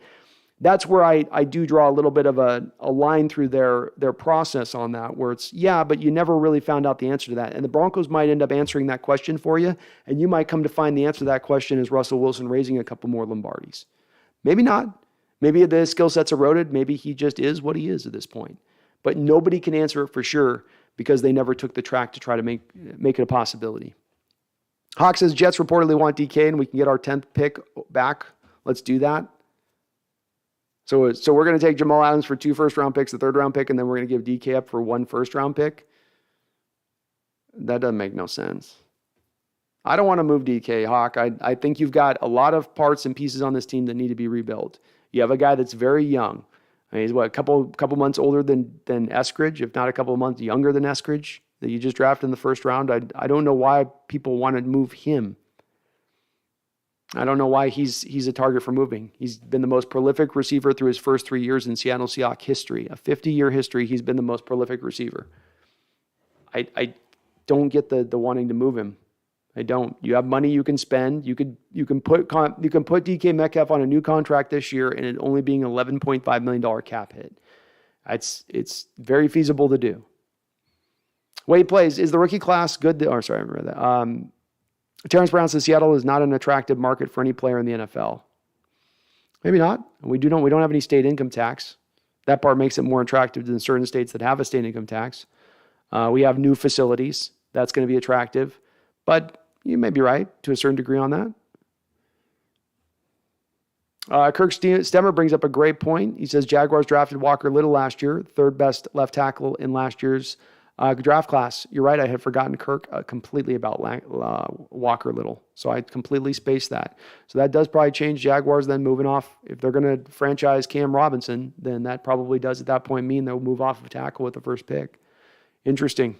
that's where I do draw a little bit of a line through their process on that, where it's, but you never really found out the answer to that. And the Broncos might end up answering that question for you, and you might come to find the answer to that question is Russell Wilson raising a couple more Lombardis. Maybe not. Maybe the skill set's eroded. Maybe he just is what he is at this point. But nobody can answer it for sure because they never took the track to try to make it a possibility. Hawk says, Jets reportedly want DK and we can get our 10th pick back. Let's do that. So we're going to take Jamal Adams for 2 first-round picks, the 3rd-round pick, and then we're going to give DK up for 1 first-round pick? That doesn't make no sense. I don't want to move DK, Hawk. I think you've got a lot of parts and pieces on this team that need to be rebuilt. You have a guy that's very young. I mean, he's a couple months older than Eskridge, if not a couple of months younger than Eskridge, that you just drafted in the 1st round. I don't know why people want to move him. I don't know why he's a target for moving. He's been the most prolific receiver through his first 3 years in Seattle Seahawks history. A 50-year history, he's been the most prolific receiver. I don't get the wanting to move him. I don't. You have money you can spend. You can put DK Metcalf on a new contract this year, and it only being an $11.5 million cap hit. It's very feasible to do. Wade plays. Is the rookie class good? I remember that. Terrence Brown says Seattle is not an attractive market for any player in the NFL. Maybe not. We don't have any state income tax. That part makes it more attractive than certain states that have a state income tax. We have new facilities. That's going to be attractive. But you may be right to a certain degree on that. Kirk Stemmer brings up a great point. He says Jaguars drafted Walker Little last year, 3rd best left tackle in last year's draft class. You're right. I had forgotten Kirk completely about Walker Little. So I completely spaced that. So that does probably change Jaguars then moving off. If they're going to franchise Cam Robinson, then that probably does at that point mean they'll move off of tackle with the 1st pick. Interesting.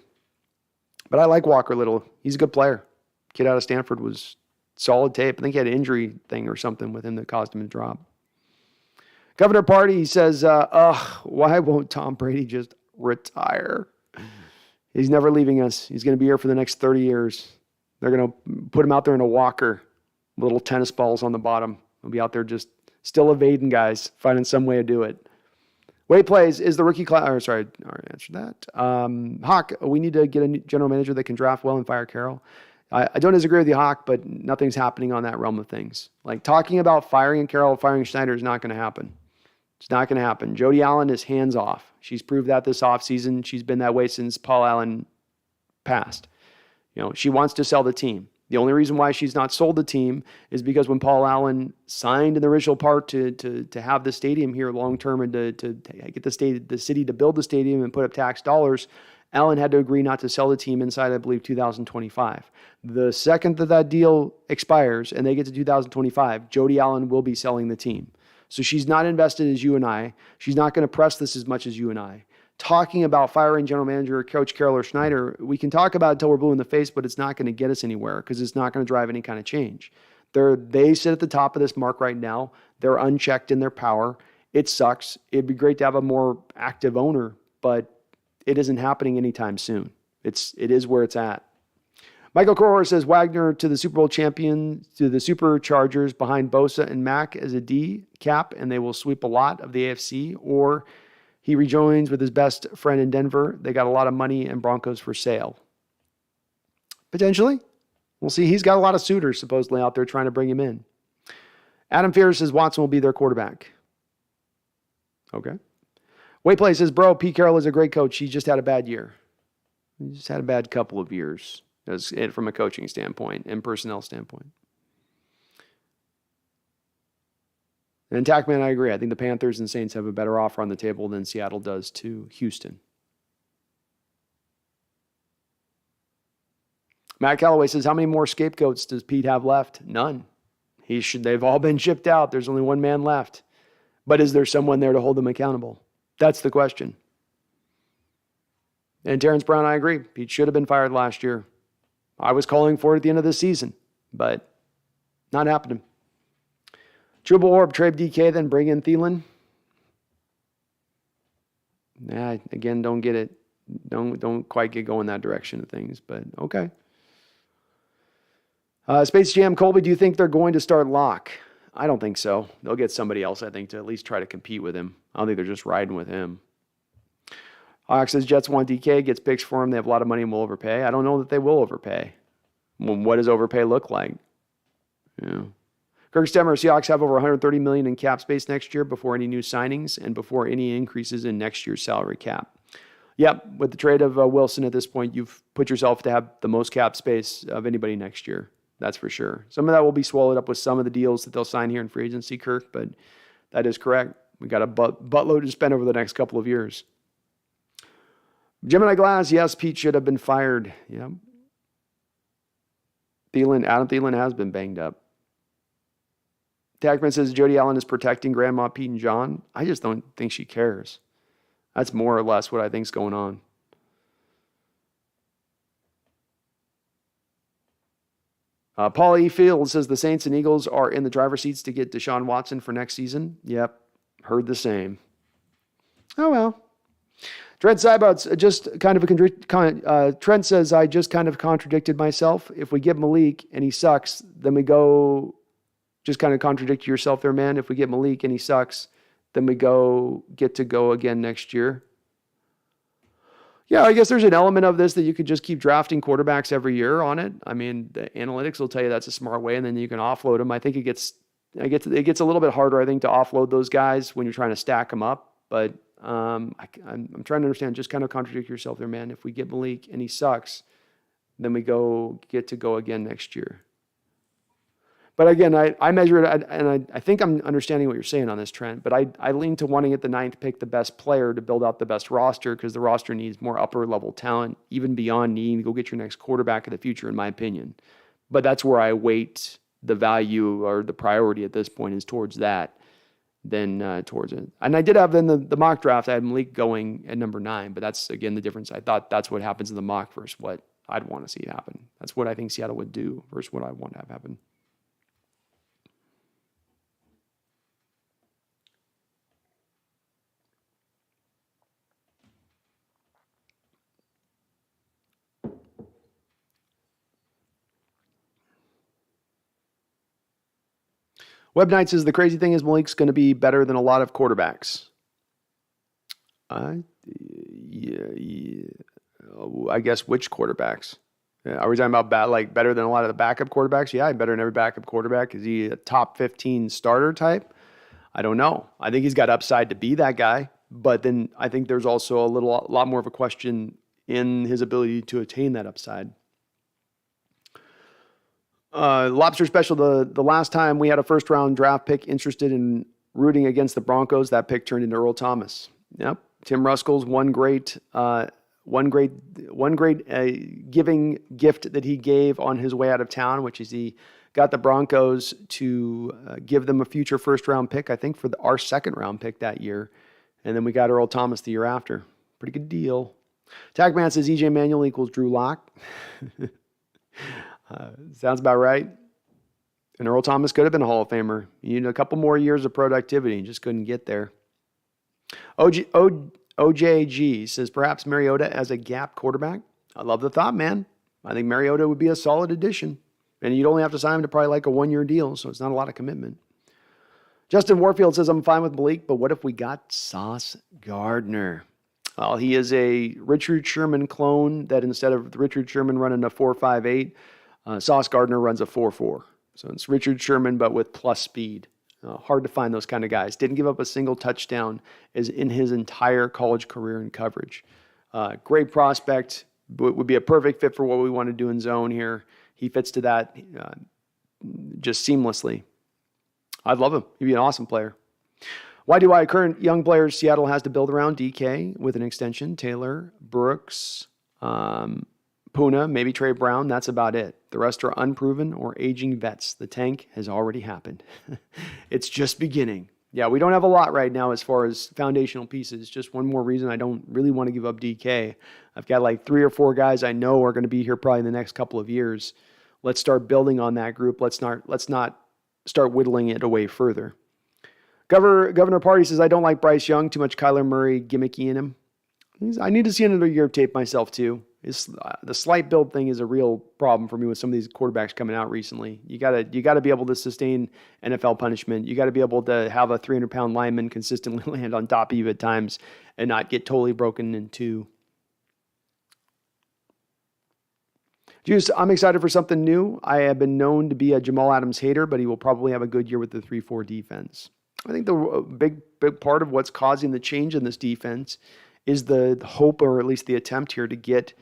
But I like Walker Little. He's a good player. Kid out of Stanford was solid tape. I think he had an injury thing or something with him that caused him to drop. Governor Party says, why won't Tom Brady just retire? He's never leaving us. He's going to be here for the next 30 years. They're going to put him out there in a walker, little tennis balls on the bottom. He'll be out there just still evading guys, finding some way to do it. Wade plays, is the rookie class... I already answered that. Hawk, we need to get a general manager that can draft well and fire Carroll. I don't disagree with you, Hawk, but nothing's happening on that realm of things. Like talking about firing Carroll, firing Schneider is not going to happen. It's not going to happen. Jody Allen is hands off. She's proved that this offseason. She's been that way since Paul Allen passed. She wants to sell the team. The only reason why she's not sold the team is because when Paul Allen signed in the original part to have the stadium here long term and to get the city to build the stadium and put up tax dollars, Allen had to agree not to sell the team inside, I believe, 2025. The second that deal expires and they get to 2025, Jody Allen will be selling the team. So she's not invested as you and I. She's not going to press this as much as you and I. Talking about firing general manager Coach Carroll or Schneider, we can talk about it until we're blue in the face, but it's not going to get us anywhere because it's not going to drive any kind of change. They sit at the top of this mark right now. They're unchecked in their power. It sucks. It'd be great to have a more active owner, but it isn't happening anytime soon. It is where it's at. Michael Corr says Wagner to the Super Bowl champion, to the Superchargers behind Bosa and Mack as a D cap, and they will sweep a lot of the AFC, or he rejoins with his best friend in Denver. They got a lot of money and Broncos for sale. Potentially. We'll see. He's got a lot of suitors supposedly out there trying to bring him in. Adam Fears says Watson will be their quarterback. Okay. Wayplay says, bro, Pete Carroll is a great coach. He just had a bad year. He just had a bad couple of years from a coaching standpoint and personnel standpoint. And Tackman, I agree. I think the Panthers and Saints have a better offer on the table than Seattle does to Houston. Matt Calloway says, how many more scapegoats does Pete have left? None. They've all been shipped out. There's only one man left. But is there someone there to hold them accountable? That's the question. And Terrence Brown, I agree. Pete should have been fired last year. I was calling for it at the end of the season, but not happening. Triple Orb, trade DK, then bring in Thielen. Again, don't get it. Don't quite get going that direction of things, but okay. Space Jam, Colby, do you think they're going to start Locke? I don't think so. They'll get somebody else, I think, to at least try to compete with him. I don't think they're just riding with him. Ox says Jets want DK, gets picks for him. They have a lot of money and will overpay. I don't know that they will overpay. Well, what does overpay look like? Yeah. Kirk Stemmer, Seahawks have over $130 million in cap space next year before any new signings and before any increases in next year's salary cap. Yep, with the trade of Wilson at this point, you've put yourself to have the most cap space of anybody next year. That's for sure. Some of that will be swallowed up with some of the deals that they'll sign here in free agency, Kirk, but that is correct. We got a buttload to spend over the next couple of years. Gemini Glass, yes, Pete should have been fired. Yep. Adam Thielen has been banged up. Tackman says Jody Allen is protecting Grandma Pete and John. I just don't think she cares. That's more or less what I think's going on. Paul E. Field says the Saints and Eagles are in the driver's seats to get Deshaun Watson for next season. Yep, heard the same. Oh, well. Trent Seibots, Trent says, I just kind of contradicted myself. If we get Malik and he sucks, then we go, just kind of contradict yourself there, man. If we get Malik and he sucks, then we get to go again next year. Yeah, I guess there's an element of this that you could just keep drafting quarterbacks every year on it. I mean, the analytics will tell you that's a smart way, and then you can offload them. I think it gets a little bit harder, I think, to offload those guys when you're trying to stack them up. But I'm trying to understand. Just kind of contradict yourself there, man. If we get Malik and he sucks, then we get to go again next year. But again, I measure it, and I think I'm understanding what you're saying on this, Trent, but I lean to wanting at the ninth pick the best player to build out the best roster because the roster needs more upper-level talent, even beyond needing to go get your next quarterback of the future, in my opinion. But that's where I weight the value or the priority at this point is towards that than towards it. And I did have then the mock draft. I had Malik going at number 9, but that's, again, the difference. I thought that's what happens in the mock versus what I'd want to see happen. That's what I think Seattle would do versus what I want to have happen. Web Knight says the crazy thing is Malik's going to be better than a lot of quarterbacks. I guess which quarterbacks? Are we talking about better than a lot of the backup quarterbacks? Yeah, better than every backup quarterback. Is he a top 15 starter type? I don't know. I think he's got upside to be that guy, but then I think there's also a lot more of a question in his ability to attain that upside. Lobster Special, the last time we had a first round draft pick interested in rooting against the Broncos, that pick turned into Earl Thomas. Yep. Tim Ruskell's one great giving gift that he gave on his way out of town, which is he got the Broncos to give them a future first-round pick, I think, for our second-round pick that year. And then we got Earl Thomas the year after. Pretty good deal. Tagman says EJ Manuel equals Drew Lock. Sounds about right. And Earl Thomas could have been a Hall of Famer. You need a couple more years of productivity and just couldn't get there. OJG says, perhaps Mariota as a gap quarterback. I love the thought, man. I think Mariota would be a solid addition. And you'd only have to sign him to probably like a 1-year deal, so it's not a lot of commitment. Justin Warfield says, I'm fine with Malik, but what if we got Sauce Gardner? Well, he is a Richard Sherman clone that instead of Richard Sherman running a 4.58, Sauce Gardner runs a 4.4. So it's Richard Sherman, but with plus speed. Hard to find those kind of guys. Didn't give up a single touchdown as in his entire college career in coverage. Great prospect. Would be a perfect fit for what we want to do in zone here. He fits to that just seamlessly. I'd love him. He'd be an awesome player. Why do I? Current young players Seattle has to build around DK with an extension. Taylor, Brooks, Puna, maybe Trey Brown. That's about it. The rest are unproven or aging vets. The tank has already happened. It's just beginning. Yeah, we don't have a lot right now as far as foundational pieces. Just one more reason I don't really want to give up DK. I've got like 3 or 4 guys I know are going to be here probably in the next couple of years. Let's start building on that group. Let's not start whittling it away further. Governor Party says, I don't like Bryce Young. Too much Kyler Murray gimmicky in him. I need to see another year of tape myself too. The slight build thing is a real problem for me with some of these quarterbacks coming out recently. You gotta be able to sustain NFL punishment. You got to be able to have a 300-pound lineman consistently land on top of you at times and not get totally broken in two. Juice, I'm excited for something new. I have been known to be a Jamal Adams hater, but he will probably have a good year with the 3-4 defense. I think the big part of what's causing the change in this defense is the hope, or at least the attempt here, to get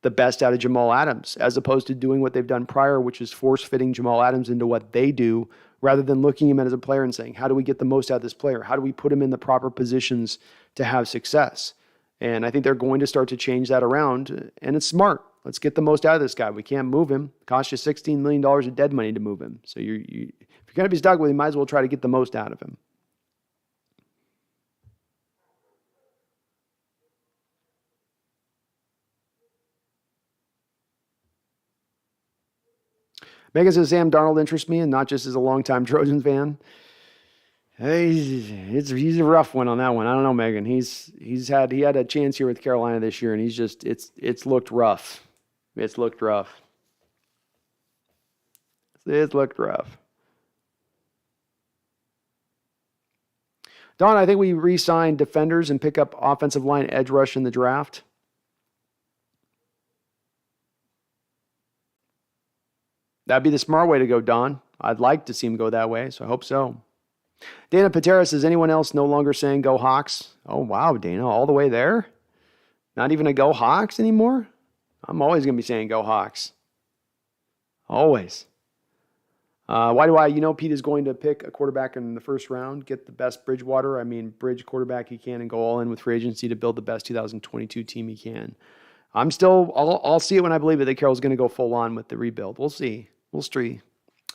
the best out of Jamal Adams, as opposed to doing what they've done prior, which is force-fitting Jamal Adams into what they do, rather than looking at him as a player and saying, how do we get the most out of this player? How do we put him in the proper positions to have success? And I think they're going to start to change that around, and it's smart. Let's get the most out of this guy. We can't move him. It costs you $16 million of dead money to move him. So if you're going to be stuck with him, you might as well try to get the most out of him. Megan says, Sam Darnold interests me, and not just as a longtime Trojans fan. He's a rough one on that one. I don't know, Megan. He had a chance here with Carolina this year, and it's looked rough. It's looked rough. It's looked rough. Don, I think we re-sign defenders and pick up offensive line edge rush in the draft. That'd be the smart way to go, Don. I'd like to see him go that way, so I hope so. Dana Patera says, anyone else no longer saying go Hawks? Oh, wow, Dana, all the way there? Not even a go Hawks anymore? I'm always going to be saying go Hawks. Always. Why do I? Pete is going to pick a quarterback in the first round, get the best Bridgewater, bridge quarterback he can, and go all in with free agency to build the best 2022 team he can. I'll see it when I believe it that Carroll's going to go full on with the rebuild. We'll see. We'll see.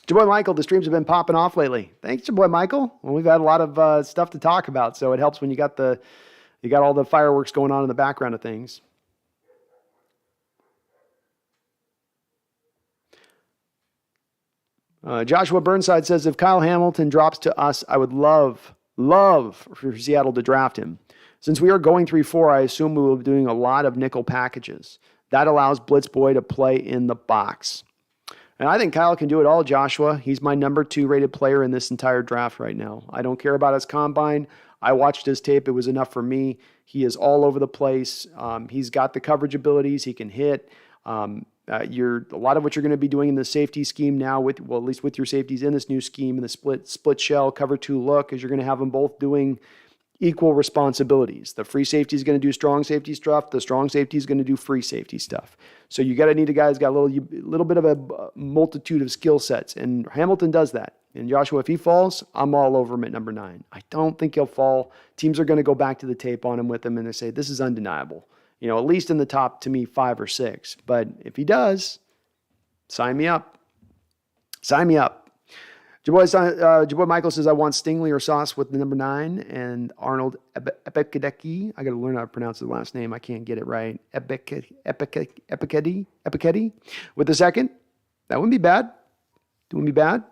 Your boy Michael, the streams have been popping off lately. Thanks, your boy Michael. Well, we've had a lot of stuff to talk about, so it helps when you got all the fireworks going on in the background of things. Joshua Burnside says, if Kyle Hamilton drops to us, I would love for Seattle to draft him. Since we are going 3-4, I assume we will be doing a lot of nickel packages. That allows Blitz Boy to play in the box. And I think Kyle can do it all, Joshua. He's my number 2 rated player in this entire draft right now. I don't care about his combine. I watched his tape. It was enough for me. He is all over the place. He's got the coverage abilities. He can hit. A lot of what you're going to be doing in the safety scheme now at least with your safeties in this new scheme and the split shell cover two look, is you're going to have them both doing equal responsibilities. The free safety is going to do strong safety stuff. The strong safety is going to do free safety stuff. So you got to need a guy who's got a little bit of a multitude of skill sets, and Hamilton does that. And Joshua, if he falls, I'm all over him at number 9. I don't think he'll fall. Teams are going to go back to the tape on him with him, and they say, this is undeniable. At least in the top, to me, 5 or 6. But if he does, sign me up. Sign me up. Jaboy Michael says, I want Stingley or Sauce with the number 9, and Arnold Ebiketie. I got to learn how to pronounce the last name. I can't get it right. Ebiketie with the 2nd. That wouldn't be bad. It wouldn't be bad.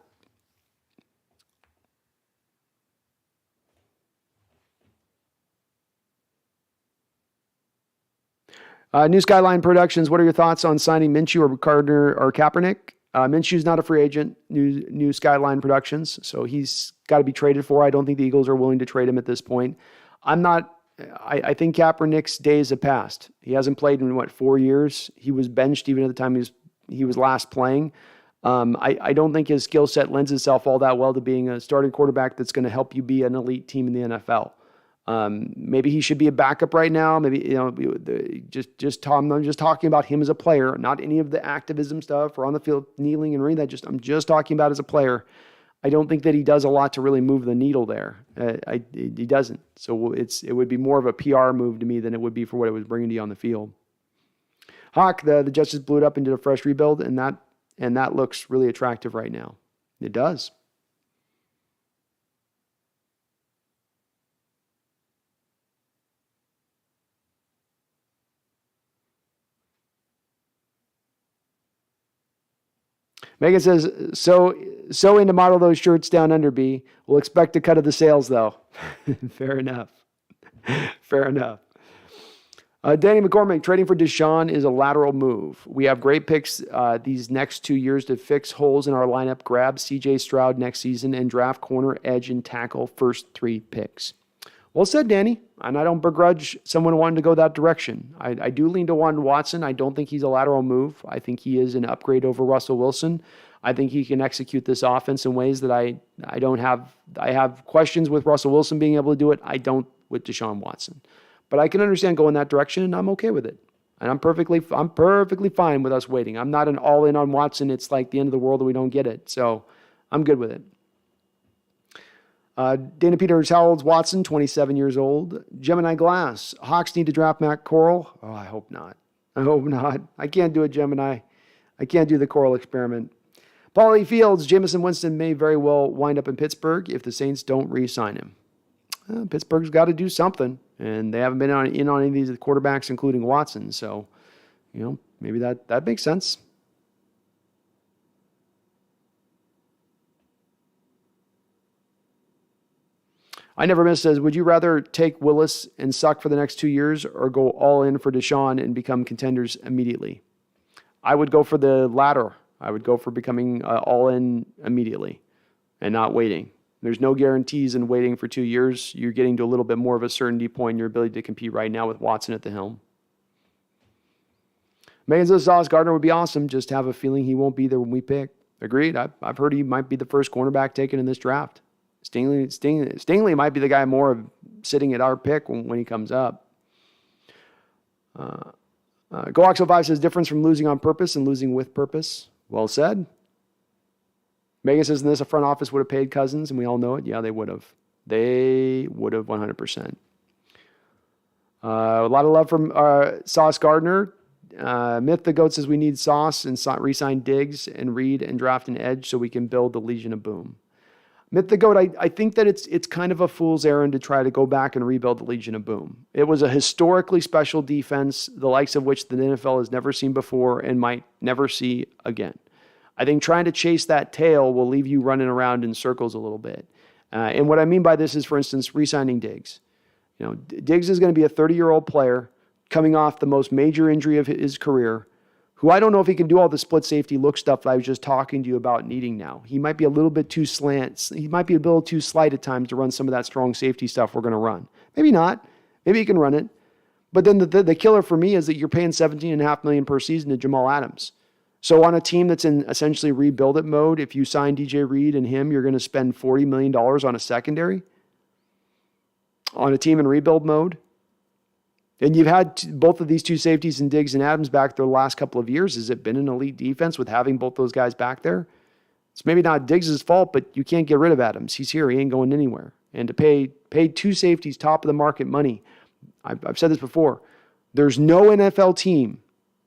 New Skyline Productions, what are your thoughts on signing Minshew or Gardner or Kaepernick? Minshew's not a free agent, New Skyline Productions, so he's got to be traded for. I don't think the Eagles are willing to trade him at this point. I think Kaepernick's days have passed. He hasn't played in, 4 years? He was benched even at the time he was last playing. I don't think his skill set lends itself all that well to being a starting quarterback that's going to help you be an elite team in the NFL. Maybe he should be a backup right now. Maybe, I'm just talking about him as a player, not any of the activism stuff or on the field kneeling and reading that. I'm just talking about as a player. I don't think that he does a lot to really move the needle there. He doesn't. So it would be more of a PR move to me than it would be for what it was bringing to you on the field. Hawk, the Jets just blew it up and did a fresh rebuild, and that looks really attractive right now. It does. Megan says, so into model those shirts down under, B. We'll expect a cut of the sales, though. Fair enough. Fair enough. Danny McCormick, trading for Deshaun is a lateral move. We have great picks these next 2 years to fix holes in our lineup, grab C.J. Stroud next season, and draft corner, edge, and tackle first 3 picks. Well said, Danny. And I don't begrudge someone wanting to go that direction. I do lean to Watson. I don't think he's a lateral move. I think he is an upgrade over Russell Wilson. I think he can execute this offense in ways that I don't have. I have questions with Russell Wilson being able to do it. I don't with Deshaun Watson. But I can understand going that direction, and I'm okay with it. And I'm perfectly fine with us waiting. I'm not an all-in on Watson. It's like the end of the world that we don't get it. So I'm good with it. Dana Peters, how old's Watson? 27 years old. Gemini Glass, Hawks need to draft Matt Corral. Oh, I hope not. I hope not. I can't do it, Gemini. I can't do the Corral experiment. Paulie Fields, Jameson Winston may very well wind up in Pittsburgh if the Saints don't re-sign him. Pittsburgh's got to do something, and they haven't been in on any of these quarterbacks, including Watson. So, maybe that makes sense. I Never Miss says, would you rather take Willis and suck for the next 2 years or go all in for Deshaun and become contenders immediately? I would go for the latter. I would go for becoming all in immediately and not waiting. There's no guarantees in waiting for 2 years. You're getting to a little bit more of a certainty point in your ability to compete right now with Watson at the helm. Megan says Sauce Gardner would be awesome. Just have a feeling he won't be there when we pick. Agreed. I've heard he might be the first cornerback taken in this draft. Stingley might be the guy more of sitting at our pick when he comes up. GoOxo5 says difference from losing on purpose and losing with purpose. Well said. Megan says, in this, a front office would have paid Cousins, and we all know it. Yeah, they would have. They would have 100%. A lot of love from Sauce Gardner. Myth the Goat says we need Sauce and re-sign Diggs and Reed and draft an edge so we can build the Legion of Boom. Myth the Goat, I think that it's kind of a fool's errand to try to go back and rebuild the Legion of Boom. It was a historically special defense, the likes of which the NFL has never seen before and might never see again. I think trying to chase that tail will leave you running around in circles a little bit. And what I mean by this is, for instance, re-signing Diggs. Diggs is going to be a 30-year-old player coming off the most major injury of his career, who I don't know if he can do all the split safety look stuff that I was just talking to you about needing now. He might be a little bit too slant. He might be a little too slight at times to run some of that strong safety stuff we're going to run. Maybe not. Maybe he can run it. But then the killer for me is that you're paying $17.5 million per season to Jamal Adams. So on a team that's in essentially rebuild it mode, if you sign DJ Reed and him, you're going to spend $40 million on a secondary on a team in rebuild mode. And you've had both of these two safeties in Diggs and Adams back the last couple of years. Has it been an elite defense with having both those guys back there? It's maybe not Diggs' fault, but you can't get rid of Adams. He's here. He ain't going anywhere. And to pay two safeties top of the market money, I've said this before, there's no NFL team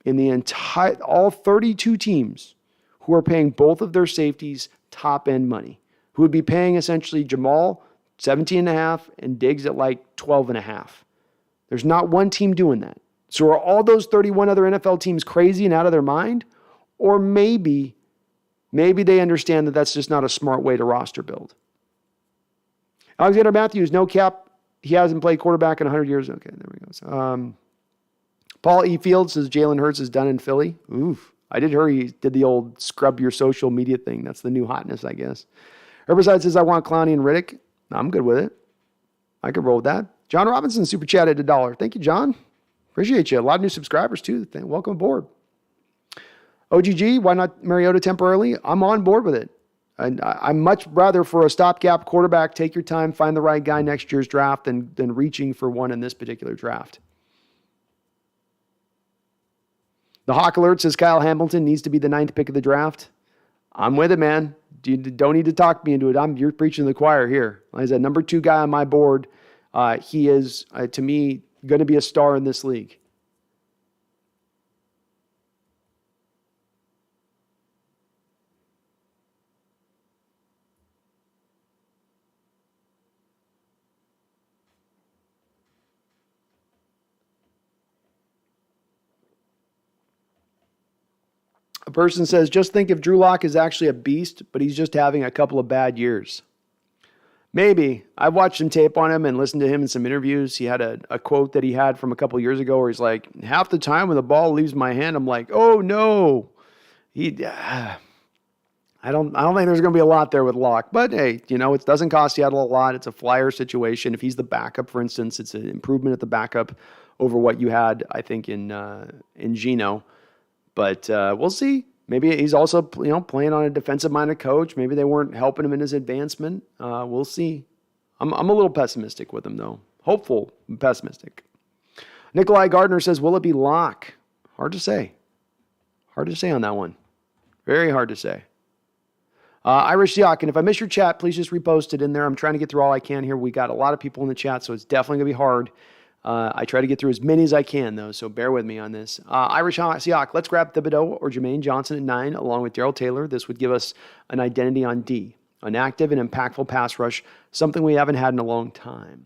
in the entire, all 32 teams who are paying both of their safeties top end money, who would be paying essentially Jamal 17.5 and Diggs at like 12.5. There's not one team doing that. So are all those 31 other NFL teams crazy and out of their mind? Or maybe they understand that that's just not a smart way to roster build. Alexander Matthews, no cap. He hasn't played quarterback in 100 years. Okay, there we go. Paul E. Fields says Jalen Hurts is done in Philly. Oof. I did hear he did the old scrub your social media thing. That's the new hotness, I guess. Herbicide says I want Clowney and Riddick. I'm good with it. I could roll with that. John Robinson super chatted $1. Thank you, John. Appreciate you. A lot of new subscribers, too. Welcome aboard. OGG, why not Mariota temporarily? I'm on board with it. I'm much rather for a stopgap quarterback, take your time, find the right guy next year's draft than reaching for one in this particular draft. The Hawk Alert says Kyle Hamilton needs to be the 9th pick of the draft. I'm with it, man. You don't need to talk me into it. You're preaching to the choir here. Like I said, number 2 guy on my board. He is, to me, going to be a star in this league. A person says, just think if Drew Lock is actually a beast, but he's just having a couple of bad years. Maybe. I've watched some tape on him and listened to him in some interviews. He had a quote that he had from a couple of years ago where he's like, half the time when the ball leaves my hand, I'm like, oh no. I don't think there's going to be a lot there with Locke. But hey, it doesn't cost Seattle a lot. It's a flyer situation. If he's the backup, for instance, it's an improvement at the backup over what you had, I think, in Geno. But we'll see. Maybe he's also, playing on a defensive-minded coach. Maybe they weren't helping him in his advancement. We'll see. I'm a little pessimistic with him, though. Hopeful, pessimistic. Nikolai Gardner says, will it be Locke? Hard to say. Hard to say on that one. Very hard to say. Irish Seahawk, and if I miss your chat, please just repost it in there. I'm trying to get through all I can here. We got a lot of people in the chat, so it's definitely going to be hard. I try to get through as many as I can, though, so bear with me on this. Irish Seahawk, let's grab Thibodeau or Jermaine Johnson at 9, along with Darrell Taylor. This would give us an identity on D, an active and impactful pass rush, something we haven't had in a long time.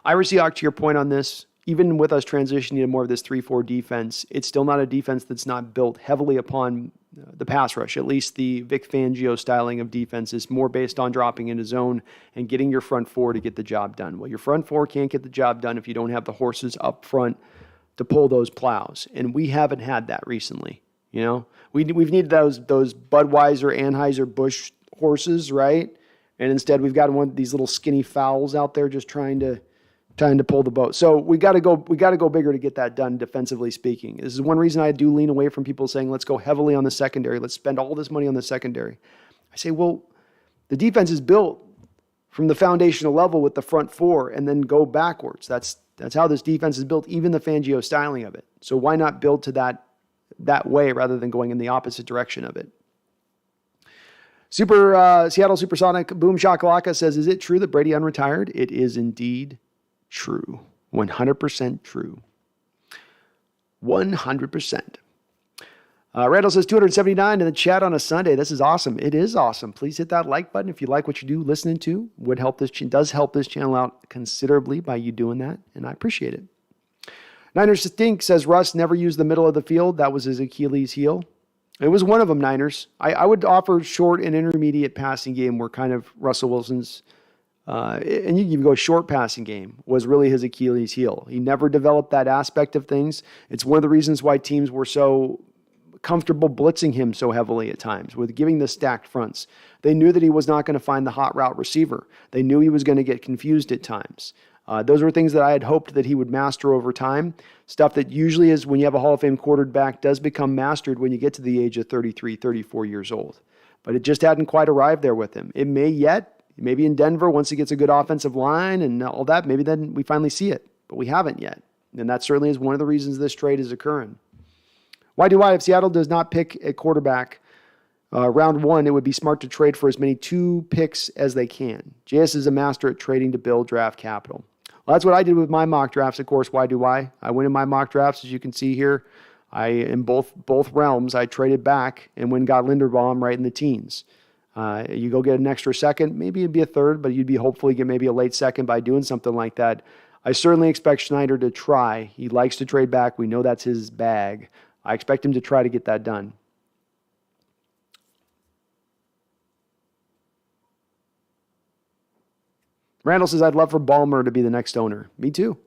Irish Seahawk, to your point on this, even with us transitioning to more of this 3-4 defense, it's still not a defense that's not built heavily upon the pass rush. At least the Vic Fangio styling of defense is more based on dropping into zone and getting your front four to get the job done. Well, your front four can't get the job done if you don't have the horses up front to pull those plows. And we haven't had that recently. We've needed those Budweiser, Anheuser-Busch horses, right? And instead we've got one of these little skinny fowls out there just trying to pull the boat. So we got to go bigger to get that done defensively speaking. This is one reason I do lean away from people saying, let's go heavily on the secondary. Let's spend all this money on the secondary. I say, well, the defense is built from the foundational level with the front four and then go backwards. That's how this defense is built, even the Fangio styling of it. So why not build to that way rather than going in the opposite direction of it? Seattle Supersonic Boom Shakalaka says, is it true that Brady unretired? It is indeed true. 100% true. 100%. Randall says 279 in the chat on a Sunday. This is awesome. It is awesome. Please hit that like button if you like what you do listening to. Does help this channel out considerably by you doing that, and I appreciate it. Niners Stink says Russ never used the middle of the field. That was his Achilles heel. It was one of them, Niners. I would offer short and intermediate passing game were kind of Russell Wilson's and you go short passing game was really his Achilles heel. He never developed that aspect of things. It's one of the reasons why teams were so comfortable blitzing him so heavily at times with giving the stacked fronts. They knew that he was not going to find the hot route receiver. They knew he was going to get confused at times. Those were things that I had hoped that he would master over time. Stuff that usually is when you have a Hall of Fame quarterback does become mastered when you get to the age of 33, 34 years old. But it just hadn't quite arrived there with him. It may yet, maybe in Denver, once he gets a good offensive line and all that, maybe then we finally see it. But we haven't yet. And that certainly is one of the reasons this trade is occurring. Why do I? If Seattle does not pick a quarterback round one, it would be smart to trade for as many 2 picks as they can. JS is a master at trading to build draft capital. Well, that's what I did with my mock drafts, of course. Why do I? I went in my mock drafts, as you can see here. In both realms, I traded back and went and got Linderbaum right in the teens. You go get an extra second, maybe it'd be a third, but you'd be hopefully get maybe a late second by doing something like that. I certainly expect Schneider to try. He likes to trade back. We know that's his bag. I expect him to try to get that done. Randall says, I'd love for Ballmer to be the next owner. Me too.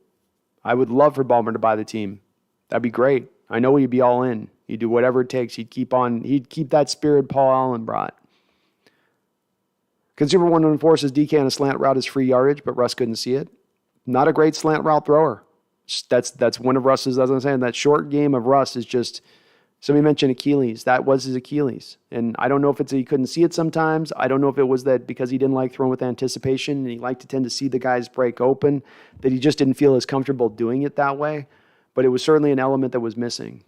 I would love for Ballmer to buy the team. That'd be great. I know he'd be all in. He'd do whatever it takes. He'd keep that spirit Paul Allen brought. Consumer 114 says DK on a slant route is free yardage, but Russ couldn't see it. Not a great slant route thrower. That's one of Russ's, as I'm saying, that short game of Russ is just, somebody mentioned Achilles. That was his Achilles. And I don't know if it's he couldn't see it sometimes. I don't know if it was that because he didn't like throwing with anticipation and he liked to tend to see the guys break open, that he just didn't feel as comfortable doing it that way. But it was certainly an element that was missing.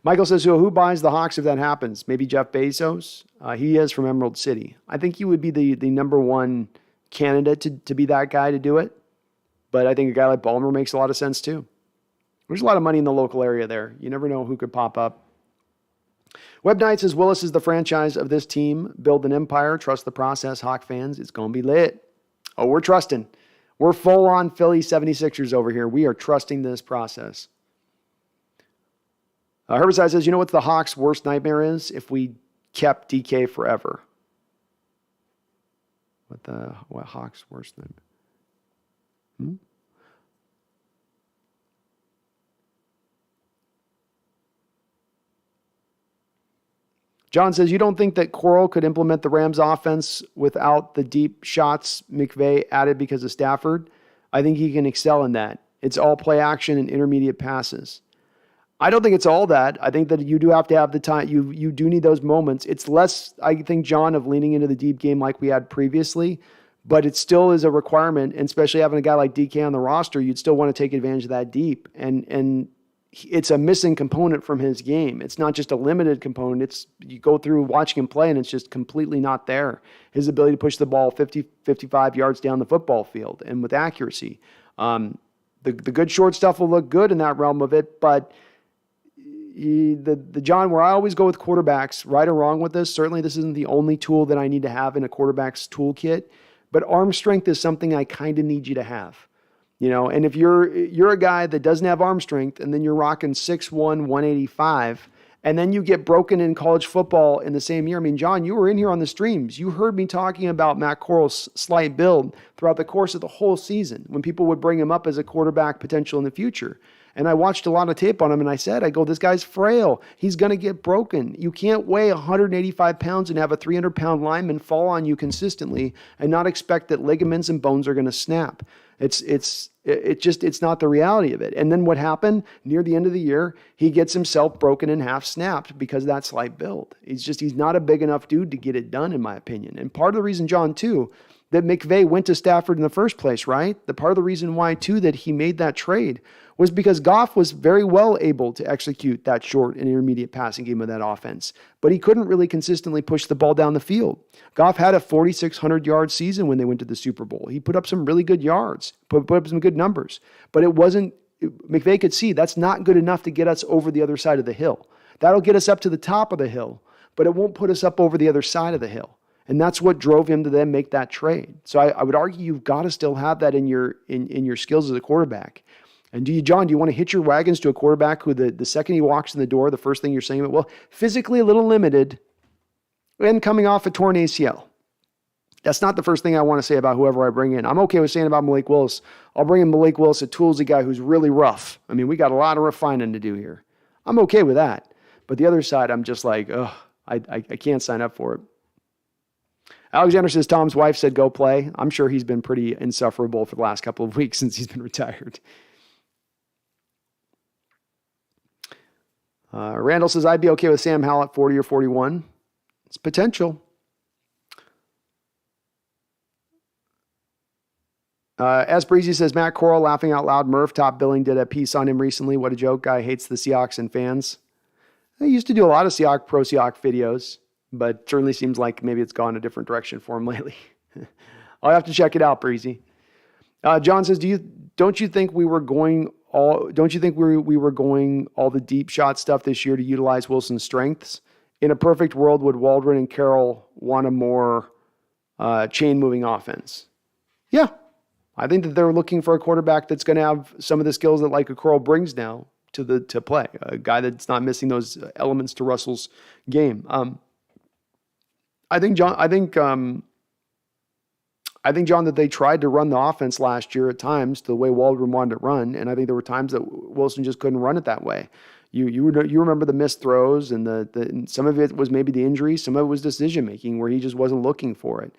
Michael says, so who buys the Hawks if that happens? Maybe Jeff Bezos? He is from Emerald City. I think he would be the number one candidate to be that guy to do it. But I think a guy like Ballmer makes a lot of sense too. There's a lot of money in the local area there. You never know who could pop up. Web Knight says, Willis is the franchise of this team. Build an empire. Trust the process, Hawk fans. It's going to be lit. Oh, we're trusting. We're full on Philly 76ers over here. We are trusting this process. Herbicide says, you know what the Hawks' worst nightmare is? If we kept DK forever. What Hawks' worst nightmare? John says, you don't think that Coral could implement the Rams offense without the deep shots McVay added because of Stafford? I think he can excel in that. It's all play action and intermediate passes. I don't think it's all that. I think that you do have to have the time. You do need those moments. It's less, I think, John, of leaning into the deep game like we had previously, but it still is a requirement, and especially having a guy like DK on the roster, you'd still want to take advantage of that deep. And it's a missing component from his game. It's not just a limited component. It's you go through watching him play and it's just completely not there. His ability to push the ball 50, 55 yards down the football field and with accuracy. The good short stuff will look good in that realm of it, but the John, where I always go with quarterbacks, right or wrong with this, certainly this isn't the only tool that I need to have in a quarterback's toolkit, but arm strength is something I kind of need you to have. You know, and if you're a guy that doesn't have arm strength and then you're rocking 6'1", 185, and then you get broken in college football in the same year. I mean, John, you were in here on the streams. You heard me talking about Matt Corral's slight build throughout the course of the whole season when people would bring him up as a quarterback potential in the future. And I watched a lot of tape on him, and I said, this guy's frail. He's going to get broken. You can't weigh 185 pounds and have a 300-pound lineman fall on you consistently and not expect that ligaments and bones are going to snap. It's not the reality of it. And then what happened near the end of the year, he gets himself broken in half, snapped because of that slight build. He's not a big enough dude to get it done, in my opinion. And part of the reason, John, too, that McVay went to Stafford in the first place, right? The part of the reason why, too, that he made that trade was because Goff was very well able to execute that short and intermediate passing game of that offense, but he couldn't really consistently push the ball down the field. Goff had a 4,600-yard season when they went to the Super Bowl. He put up some really good yards, put up some good numbers, but McVay could see that's not good enough to get us over the other side of the hill. That'll get us up to the top of the hill, but it won't put us up over the other side of the hill. And that's what drove him to then make that trade. So I would argue you've got to still have that in your skills as a quarterback. And John, do you want to hitch your wagons to a quarterback who the second he walks in the door, the first thing you're saying, well, physically a little limited and coming off a torn ACL? That's not the first thing I want to say about whoever I bring in. I'm okay with saying about Malik Willis. I'll bring in Malik Willis, a toolsy guy who's really rough. I mean, we got a lot of refining to do here. I'm okay with that. But the other side, I'm just like, I can't sign up for it. Alexander says Tom's wife said go play. I'm sure he's been pretty insufferable for the last couple of weeks since he's been retired. Randall says I'd be okay with Sam Howell at 40 or 41. It's potential. As Breezy says, Matt Corral laughing out loud. Murph top billing did a piece on him recently. What a joke. Guy hates the Seahawks and fans. I used to do a lot of pro Seahawks videos, but certainly seems like maybe it's gone a different direction for him lately. I'll have to check it out, Breezy. John says, don't you think we were going all the deep shot stuff this year to utilize Wilson's strengths? In a perfect world, would Waldron and Carroll want a more chain moving offense? Yeah. I think that they're looking for a quarterback that's going to have some of the skills that like a Corral brings now to play. A guy that's not missing those elements to Russell's game. I think John, that they tried to run the offense last year at times the way Waldron wanted it run, and I think there were times that Wilson just couldn't run it that way. You remember the missed throws, and some of it was maybe the injury, some of it was decision making where he just wasn't looking for it.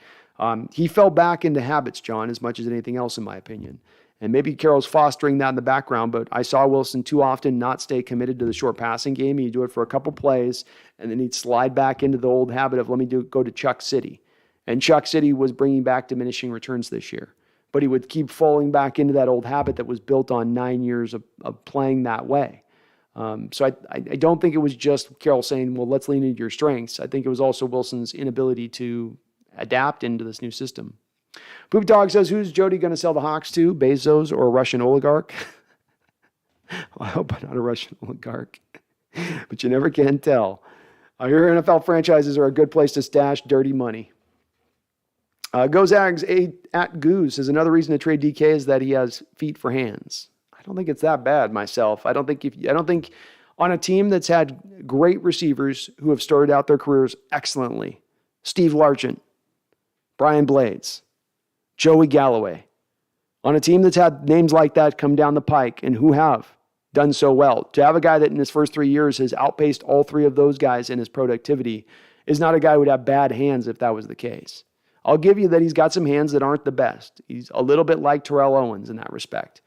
He fell back into habits, John, as much as anything else, in my opinion. And maybe Carroll's fostering that in the background, but I saw Wilson too often not stay committed to the short passing game. He'd do it for a couple plays, and then he'd slide back into the old habit of go to Chuck City. And Chuck City was bringing back diminishing returns this year. But he would keep falling back into that old habit that was built on 9 years of playing that way. So I don't think it was just Carroll saying, well, let's lean into your strengths. I think it was also Wilson's inability to adapt into this new system. Poop Dog says, who's Jody going to sell the Hawks to? Bezos or a Russian oligarch? Well, I hope I'm not a Russian oligarch. But you never can tell. I hear NFL franchises are a good place to stash dirty money. Gozags at Goose says another reason to trade DK is that he has feet for hands. I don't think it's that bad myself. I don't think on a team that's had great receivers who have started out their careers excellently, Steve Largent, Brian Blades, Joey Galloway, on a team that's had names like that come down the pike and who have done so well, to have a guy that in his first 3 years has outpaced all three of those guys in his productivity is not a guy who would have bad hands if that was the case. I'll give you that he's got some hands that aren't the best. He's a little bit like Terrell Owens in that respect.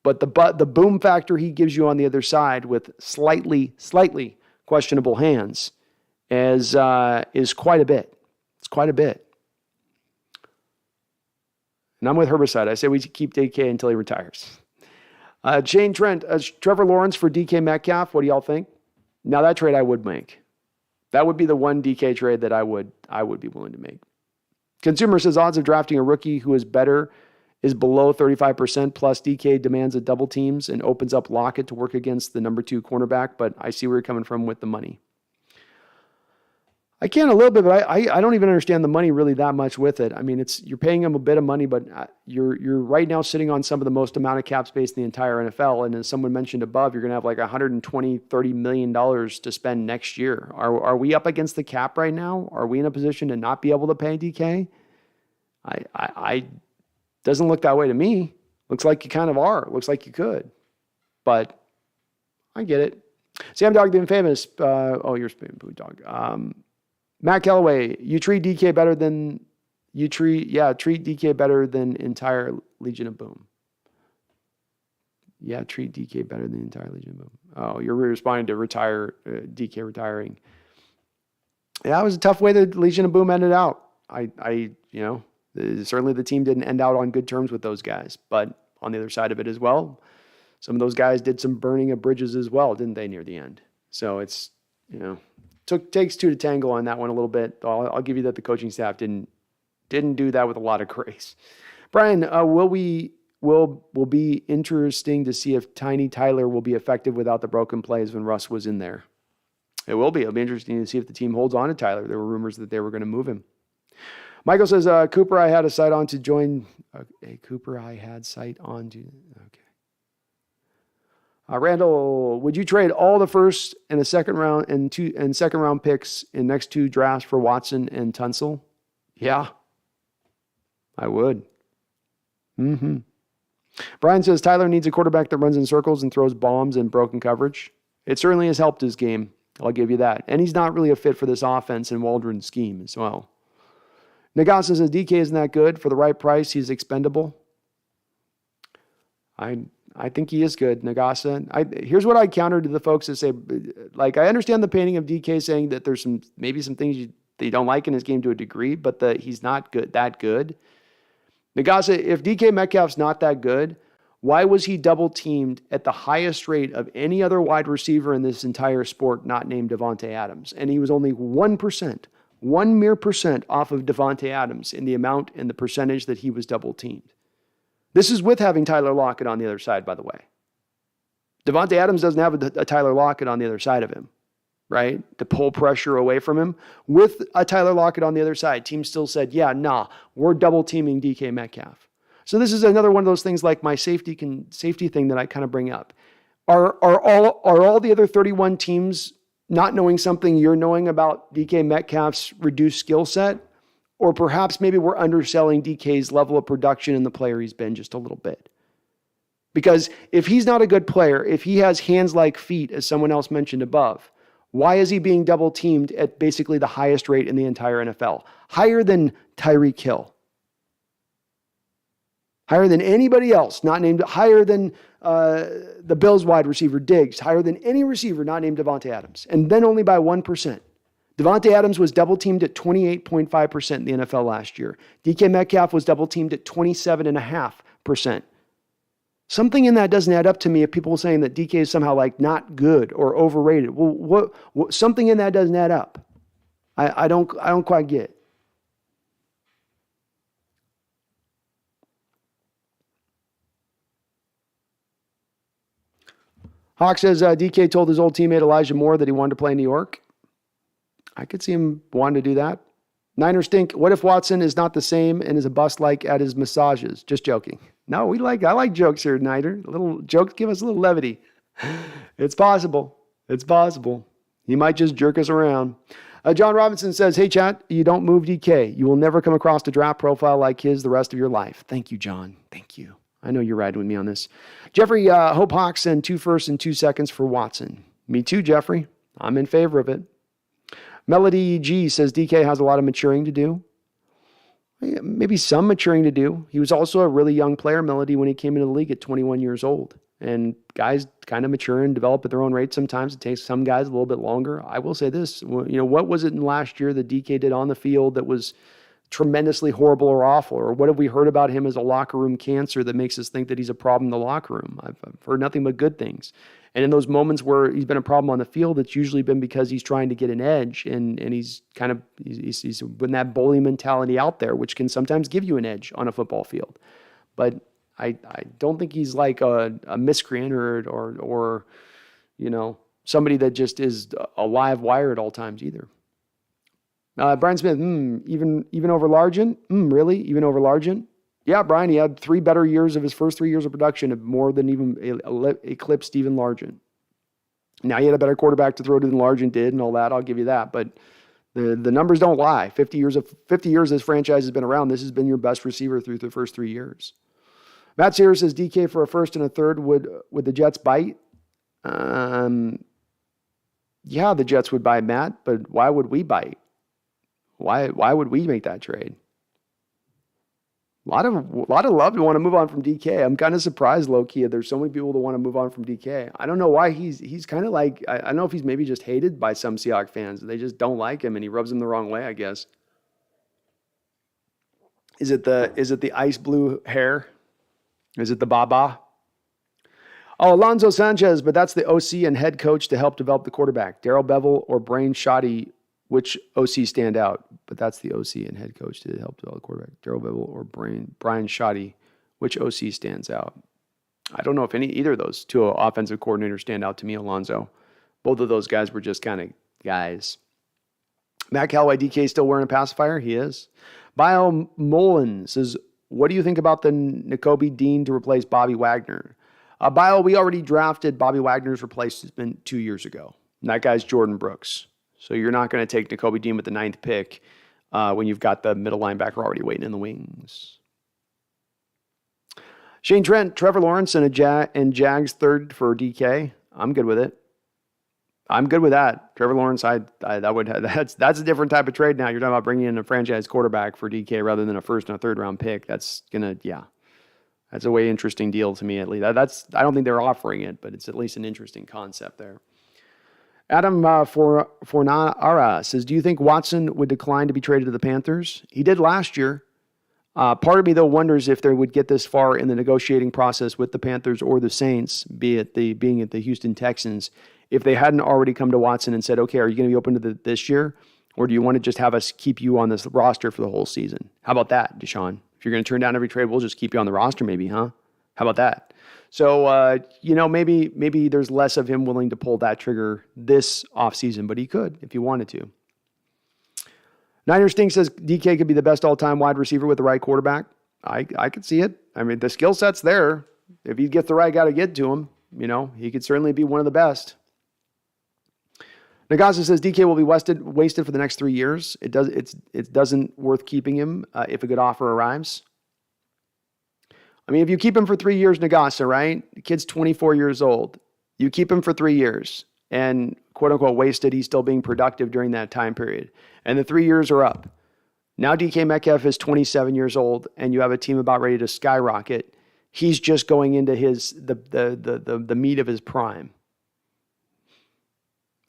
But the boom factor he gives you on the other side with slightly questionable hands is quite a bit. It's quite a bit. And I'm with Herbicide. I say we keep DK until he retires. Shane Trent, Trevor Lawrence for DK Metcalf. What do y'all think? Now that trade I would make. That would be the one DK trade that I would be willing to make. Consumer says odds of drafting a rookie who is better is below 35%, plus DK demands a double teams and opens up Lockett to work against the number 2 cornerback, but I see where you're coming from with the money. I can a little bit, but I don't even understand the money really that much with it. I mean, you're paying him a bit of money, but you're right now sitting on some of the most amount of cap space in the entire NFL. And as someone mentioned above, you're going to have like $120-30 million to spend next year. Are we up against the cap right now? Are we in a position to not be able to pay DK? I doesn't look that way to me. Looks like you kind of are. Looks like you could, but I get it. Sam Dog the Infamous. You're Spin Poo Dog. Matt Callaway, treat DK better than entire Legion of Boom. Yeah, treat DK better than the entire Legion of Boom. Oh, you're responding to DK retiring. Yeah, it was a tough way the Legion of Boom ended out. Certainly the team didn't end out on good terms with those guys, but on the other side of it as well, some of those guys did some burning of bridges as well, didn't they, near the end? So it's, takes two to tangle on that one a little bit. I'll give you that the coaching staff didn't do that with a lot of grace. Brian, will be interesting to see if Tiny Tyler will be effective without the broken plays when Russ was in there. It will be. It'll be interesting to see if the team holds on to Tyler. There were rumors that they were going to move him. Michael says, Cooper, I had a sight on to join. Cooper, I had sight on to. Okay. Randall, would you trade all the first and the second round and second round picks in next 2 drafts for Watson and Tunsil? Yeah, I would. Brian says Tyler needs a quarterback that runs in circles and throws bombs and broken coverage. It certainly has helped his game. I'll give you that. And he's not really a fit for this offense and Waldron's scheme as well. Nagasa says DK isn't that good. For the right price, he's expendable. I think he is good, Nagasa. Here's what I counter to the folks that say, like, I understand the painting of DK saying that there's maybe some things that you don't like in his game to a degree, but he's not that good. Nagasa, if DK Metcalf's not that good, why was he double teamed at the highest rate of any other wide receiver in this entire sport not named Davante Adams? And he was only 1%, 1 mere percent off of Davante Adams in the amount and the percentage that he was double teamed. This is with having Tyler Lockett on the other side, by the way. Davante Adams doesn't have a Tyler Lockett on the other side of him, right? To pull pressure away from him. With a Tyler Lockett on the other side, teams still said, yeah, nah, we're double teaming DK Metcalf. So this is another one of those things like my safety thing that I kind of bring up. Are all the other 31 teams not knowing something you're knowing about DK Metcalf's reduced skill set? Or perhaps maybe we're underselling DK's level of production and the player he's been just a little bit. Because if he's not a good player, if he has hands like feet, as someone else mentioned above, why is he being double teamed at basically the highest rate in the entire NFL? Higher than Tyreek Hill. Higher than anybody else, not named, higher than the Bills wide receiver Diggs, higher than any receiver not named Davante Adams, and then only by 1%. Davante Adams was double teamed at 28.5% in the NFL last year. DK Metcalf was double teamed at 27.5%. Something in that doesn't add up to me if people are saying that DK is somehow like not good or overrated. Well, something in that doesn't add up. I don't quite get it. Hawk says DK told his old teammate Elijah Moore that he wanted to play in New York. I could see him wanting to do that. Niners stink. What if Watson is not the same and is a bust like at his massages? Just joking. No, I like jokes here, Niner. A little jokes give us a little levity. It's possible. It's possible. He might just jerk us around. John Robinson says, hey, chat, you don't move DK. You will never come across a draft profile like his the rest of your life. Thank you, John. Thank you. I know you're riding with me on this. Jeffrey, Hope Hawks send 2 firsts and 2 seconds for Watson. Me too, Jeffrey. I'm in favor of it. Melody G says DK has a lot of maturing to do. Maybe some maturing to do. He was also a really young player, Melody, when he came into the league at 21 years old. And guys kind of mature and develop at their own rate sometimes. It takes some guys a little bit longer. I will say this, what was it in last year that DK did on the field that was tremendously horrible or awful? Or what have we heard about him as a locker room cancer that makes us think that he's a problem in the locker room? I've heard nothing but good things. And in those moments where he's been a problem on the field, it's usually been because he's trying to get an edge and he's putting that bully mentality out there, which can sometimes give you an edge on a football field. But I don't think he's like a miscreant or somebody that just is a live wire at all times either. Brian Smith, even over Largent? Really? Even over Largent? Yeah, Brian, he had 3 better years of his first 3 years of production, of more than even eclipsed Steven Largent. Now he had a better quarterback to throw to than Largent did and all that, I'll give you that. But the numbers don't lie. 50 years this franchise has been around, this has been your best receiver through the first 3 years. Matt Sears says DK for a first and a third, would the Jets bite? Yeah, the Jets would bite, Matt, but why would we bite? Why would we make that trade? A lot of love to want to move on from DK. I'm kind of surprised, low-key, there's so many people that want to move on from DK. I don't know why he's kind of like, I don't know if he's maybe just hated by some Seahawks fans. They just don't like him, and he rubs them the wrong way, I guess. Is it the ice blue hair? Is it the Baba? Oh, Alonzo Sanchez, but that's the OC and head coach to help develop the quarterback. Darrell Bevel or Brain Shoddy, which OC stand out? But that's the OC and head coach to help develop the quarterback. Darrell Bevel or Brian Shoddy, which OC stands out? I don't know if either of those 2 offensive coordinators stand out to me, Alonzo. Both of those guys were just kind of guys. Matt Callaway, DK still wearing a pacifier? He is. Bio Mullen says, what do you think about the Nakobe Dean to replace Bobby Wagner? Bio, we already drafted Bobby Wagner's replacement 2 years ago. And that guy's Jordan Brooks. So you're not going to take Nakobe Dean with the 9th pick when you've got the middle linebacker already waiting in the wings. Shane Trent, Trevor Lawrence, and Jags third for DK. I'm good with it. I'm good with that. Trevor Lawrence, that's a different type of trade now. You're talking about bringing in a franchise quarterback for DK rather than a first and a third round pick. That's a way interesting deal to me at least. I don't think they're offering it, but it's at least an interesting concept there. Adam Fornara says, do you think Watson would decline to be traded to the Panthers? He did last year. Part of me, though, wonders if they would get this far in the negotiating process with the Panthers or the Saints, being at the Houston Texans, if they hadn't already come to Watson and said, okay, are you going to be open to this year? Or do you want to just have us keep you on this roster for the whole season? How about that, Deshaun? If you're going to turn down every trade, we'll just keep you on the roster maybe, huh? How about that? So, maybe there's less of him willing to pull that trigger this offseason, but he could if he wanted to. Niner Stink says DK could be the best all-time wide receiver with the right quarterback. I could see it. I mean, the skill set's there. If he gets the right guy to get to him, he could certainly be one of the best. Nagasa says DK will be wasted for the next 3 years. It doesn't worth keeping him if a good offer arrives. I mean, if you keep him for 3 years, Nagasa, right? The kid's 24 years old. You keep him for 3 years and quote unquote wasted. He's still being productive during that time period. And the 3 years are up. Now DK Metcalf is 27 years old and you have a team about ready to skyrocket. He's just going into the meat of his prime.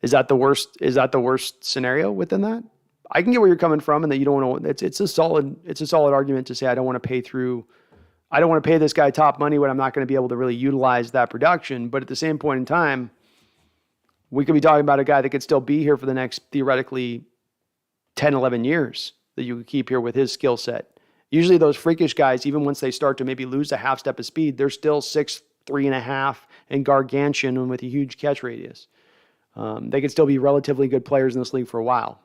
Is that the worst scenario within that? I can get where you're coming from and that you don't want to, it's a solid argument to say, I don't want to pay this guy top money when I'm not going to be able to really utilize that production. But at the same point in time, we could be talking about a guy that could still be here for the next theoretically 10, 11 years that you could keep here with his skill set. Usually those freakish guys, even once they start to maybe lose a half step of speed, they're still 6'3.5" and gargantuan and with a huge catch radius. They could still be relatively good players in this league for a while.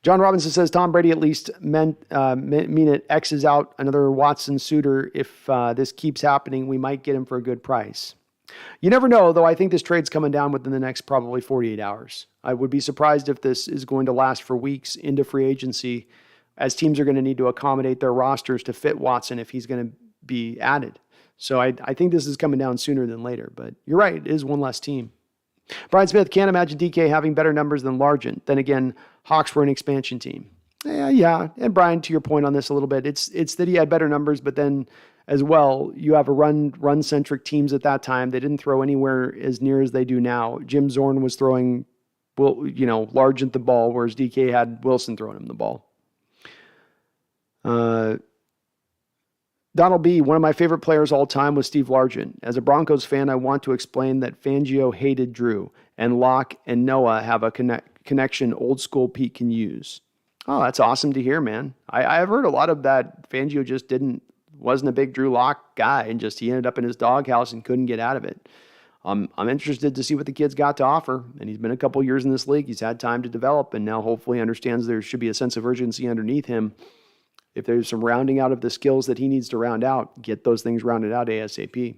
John Robinson says Tom Brady at least mean it X's out another Watson suitor. If this keeps happening, we might get him for a good price. You never know, though. I think this trade's coming down within the next probably 48 hours. I would be surprised if this is going to last for weeks into free agency, as teams are going to need to accommodate their rosters to fit Watson if he's going to be added. So I think this is coming down sooner than later. But you're right, it is one less team. Brian Smith, can't imagine DK having better numbers than Largent. Then again, Hawks were an expansion team. Yeah. And Brian, to your point on this a little bit, it's that he had better numbers, but then as well, you have a run-centric teams at that time. They didn't throw anywhere as near as they do now. Jim Zorn was throwing, Largent the ball, whereas DK had Wilson throwing him the ball. Donald B., one of my favorite players all time was Steve Largent. As a Broncos fan, I want to explain that Fangio hated Drew, and Locke and Noah have a connection old school Pete can use. Oh, that's awesome to hear, man. I've heard a lot of that. Fangio just wasn't a big Drew Lock guy, and he ended up in his doghouse and couldn't get out of it. I'm interested to see what the kid's got to offer, and he's been a couple years in this league. He's had time to develop, and now hopefully understands there should be a sense of urgency underneath him. If there's some rounding out of the skills that he needs to round out, get those things rounded out ASAP.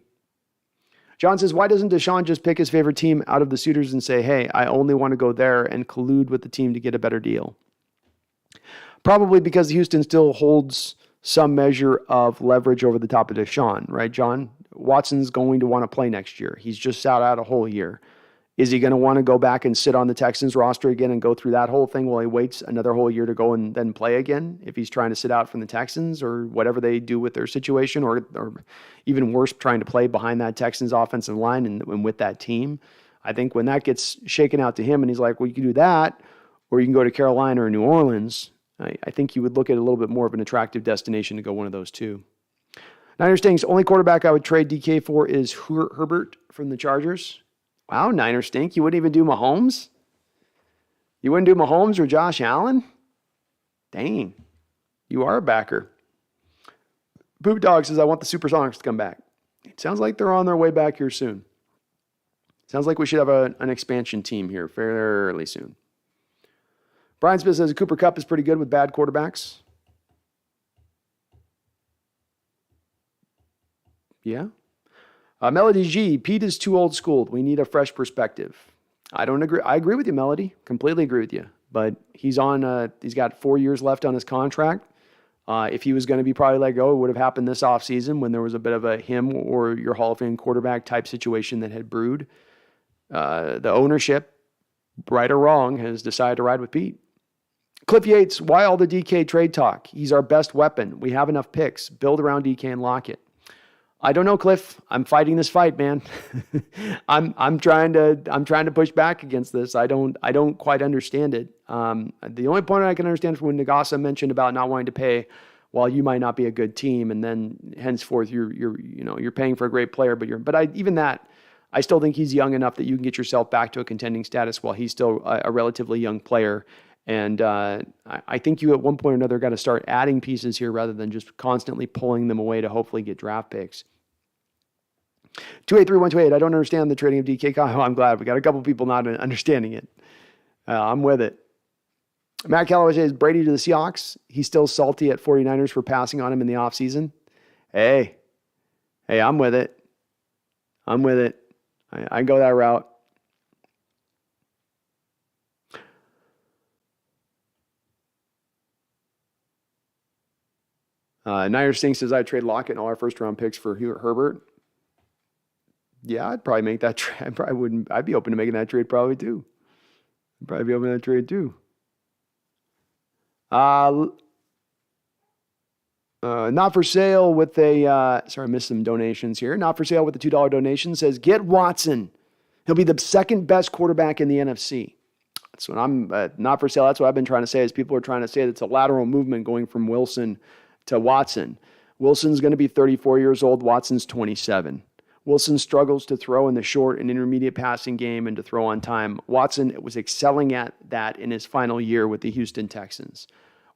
John says, why doesn't Deshaun just pick his favorite team out of the suitors and say, hey, I only want to go there and collude with the team to get a better deal? Probably because Houston still holds some measure of leverage over the top of Deshaun, right, John? Watson's going to want to play next year. He's just sat out a whole year. Is he going to want to go back and sit on the Texans roster again and go through that whole thing while he waits another whole year to go and then play again if he's trying to sit out from the Texans or whatever they do with their situation, or even worse, trying to play behind that Texans offensive line and with that team? I think when that gets shaken out to him and he's like, well, you can do that, or you can go to Carolina or New Orleans, I think you would look at a little bit more of an attractive destination to go one of those two. Niners Stinks, only quarterback I would trade DK for is Herbert from the Chargers. Wow, Niners Stink. You wouldn't even do Mahomes? You wouldn't do Mahomes or Josh Allen? Dang. You are a backer. Poop Dog says, I want the Supersonics to come back. It sounds like they're on their way back here soon. Sounds like we should have an expansion team here fairly soon. Brian Smith says Cooper Kupp is pretty good with bad quarterbacks. Yeah. Melody G, Pete is too old school. We need a fresh perspective. I don't agree. I agree with you, Melody. Completely agree with you. But he's got 4 years left on his contract. If he was going to be probably let go, it would have happened this offseason when there was a bit of a him or your Hall of Fame quarterback type situation that had brewed. The ownership, right or wrong, has decided to ride with Pete. Cliff Yates, why all the DK trade talk? He's our best weapon. We have enough picks. Build around DK and Lockett. I don't know, Cliff. I'm fighting this fight, man. I'm trying to push back against this. I don't quite understand it. The only point I can understand from when Nagasa mentioned about not wanting to pay, while you might not be a good team, and then henceforth you're paying for a great player, I still think he's young enough that you can get yourself back to a contending status while he's still a relatively young player. And I think you at one point or another got to start adding pieces here rather than just constantly pulling them away to hopefully get draft picks. 283-128, I don't understand the trading of DK. Oh, I'm glad. We got a couple people not understanding it. I'm with it. Matt Callaway says, Brady to the Seahawks. He's still salty at 49ers for passing on him in the offseason. Hey, I'm with it. I go that route. Niners Sting says, I'd trade Lockett and all our first-round picks for Herbert. Yeah, I'd probably make that trade. I'd be open to making that trade probably too. Not for sale with a, sorry, I missed some donations here. Not for sale with the $2 donation says, get Watson. He'll be the second best quarterback in the NFC. That's what I'm, not for sale. That's what I've been trying to say is people are trying to say that it's a lateral movement going from Wilson to Watson. Wilson's going to be 34 years old. Watson's 27. Wilson struggles to throw in the short and intermediate passing game and to throw on time. Watson was excelling at that in his final year with the Houston Texans.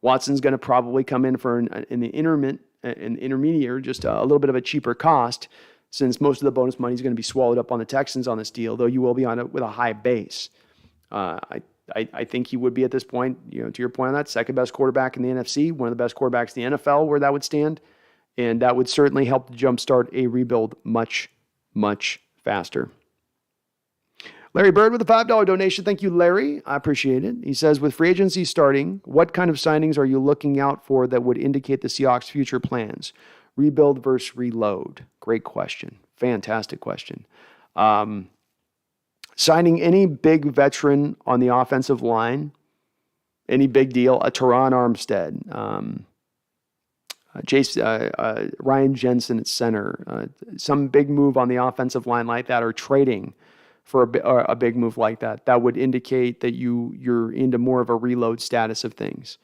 Watson's going to probably come in for in the intermediate, just a little bit of a cheaper cost, since most of the bonus money is going to be swallowed up on the Texans on this deal, though you will be on it with a high base. I think he would be at this point, to your point on that, second best quarterback in the NFC, one of the best quarterbacks in the NFL where that would stand. And that would certainly help to jumpstart a rebuild much, much faster. Larry Bird with a $5 donation. Thank you, Larry. I appreciate it. He says, with free agency starting, what kind of signings are you looking out for that would indicate the Seahawks' future plans? Rebuild versus reload. Great question. Fantastic question. Signing any big veteran on the offensive line, any big deal, a Teron Armstead, Ryan Jensen at center, some big move on the offensive line like that, or trading for a big move like that, that would indicate that you're into more of a reload status of things.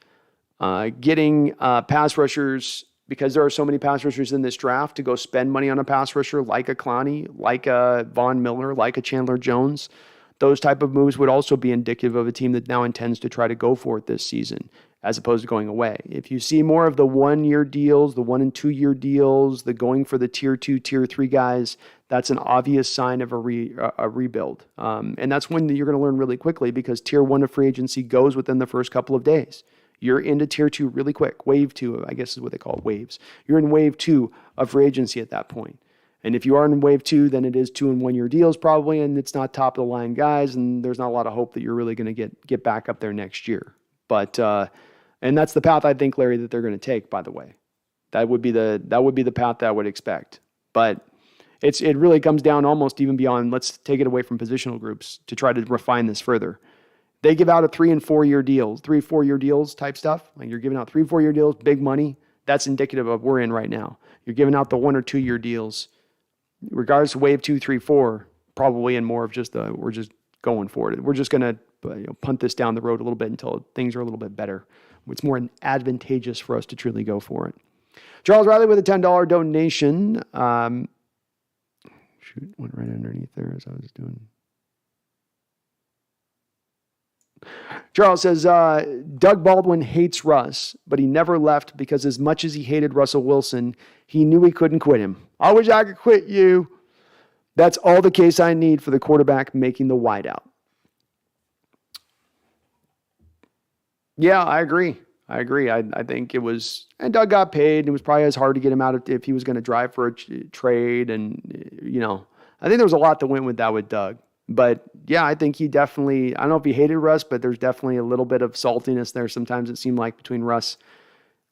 Getting pass rushers, because there are so many pass rushers in this draft, to go spend money on a pass rusher like a Clowney, like a Von Miller, like a Chandler Jones. Those type of moves would also be indicative of a team that now intends to try to go for it this season, as opposed to going away. If you see more of the 1-year deals, the 1 and 2 year deals, the going for the tier 2, tier 3 guys, that's an obvious sign of a rebuild. And that's when you're going to learn really quickly, because tier 1 of free agency goes within the first couple of days. You're into tier 2 really quick. Wave 2, I guess is what they call it, waves. You're in wave 2 of free agency at that point. And if you are in wave 2, then it is 2 and 1 year deals probably, and it's not top of the line guys, and there's not a lot of hope that you're really going to get back up there next year. But and that's the path I think, Larry, that they're going to take, by the way. That would be the path that I would expect. But it really comes down almost even beyond, let's take it away from positional groups to try to refine this further. They give out a 3 and 4 year deals, 3-4 year deals type stuff. Like you're giving out 3-4 year deals, big money. That's indicative of we're in right now. You're giving out the 1 or 2 year deals, regardless of wave 2, 3, 4, probably in more of just we're just going for it. We're just going to punt this down the road a little bit until things are a little bit better. It's more advantageous for us to truly go for it. Charles Riley with a $10 donation. Went right underneath there as I was doing. Charles says, Doug Baldwin hates Russ, but he never left because as much as he hated Russell Wilson, he knew he couldn't quit him. I wish I could quit you. That's all the case I need for the quarterback making the wideout. Yeah, I agree. I think it was, and Doug got paid, and it was probably as hard to get him out if he was going to drive for a trade. And, I think there was a lot that went with that with Doug. But yeah, I think he definitely, I don't know if he hated Russ, but there's definitely a little bit of saltiness there. Sometimes it seemed like between Russ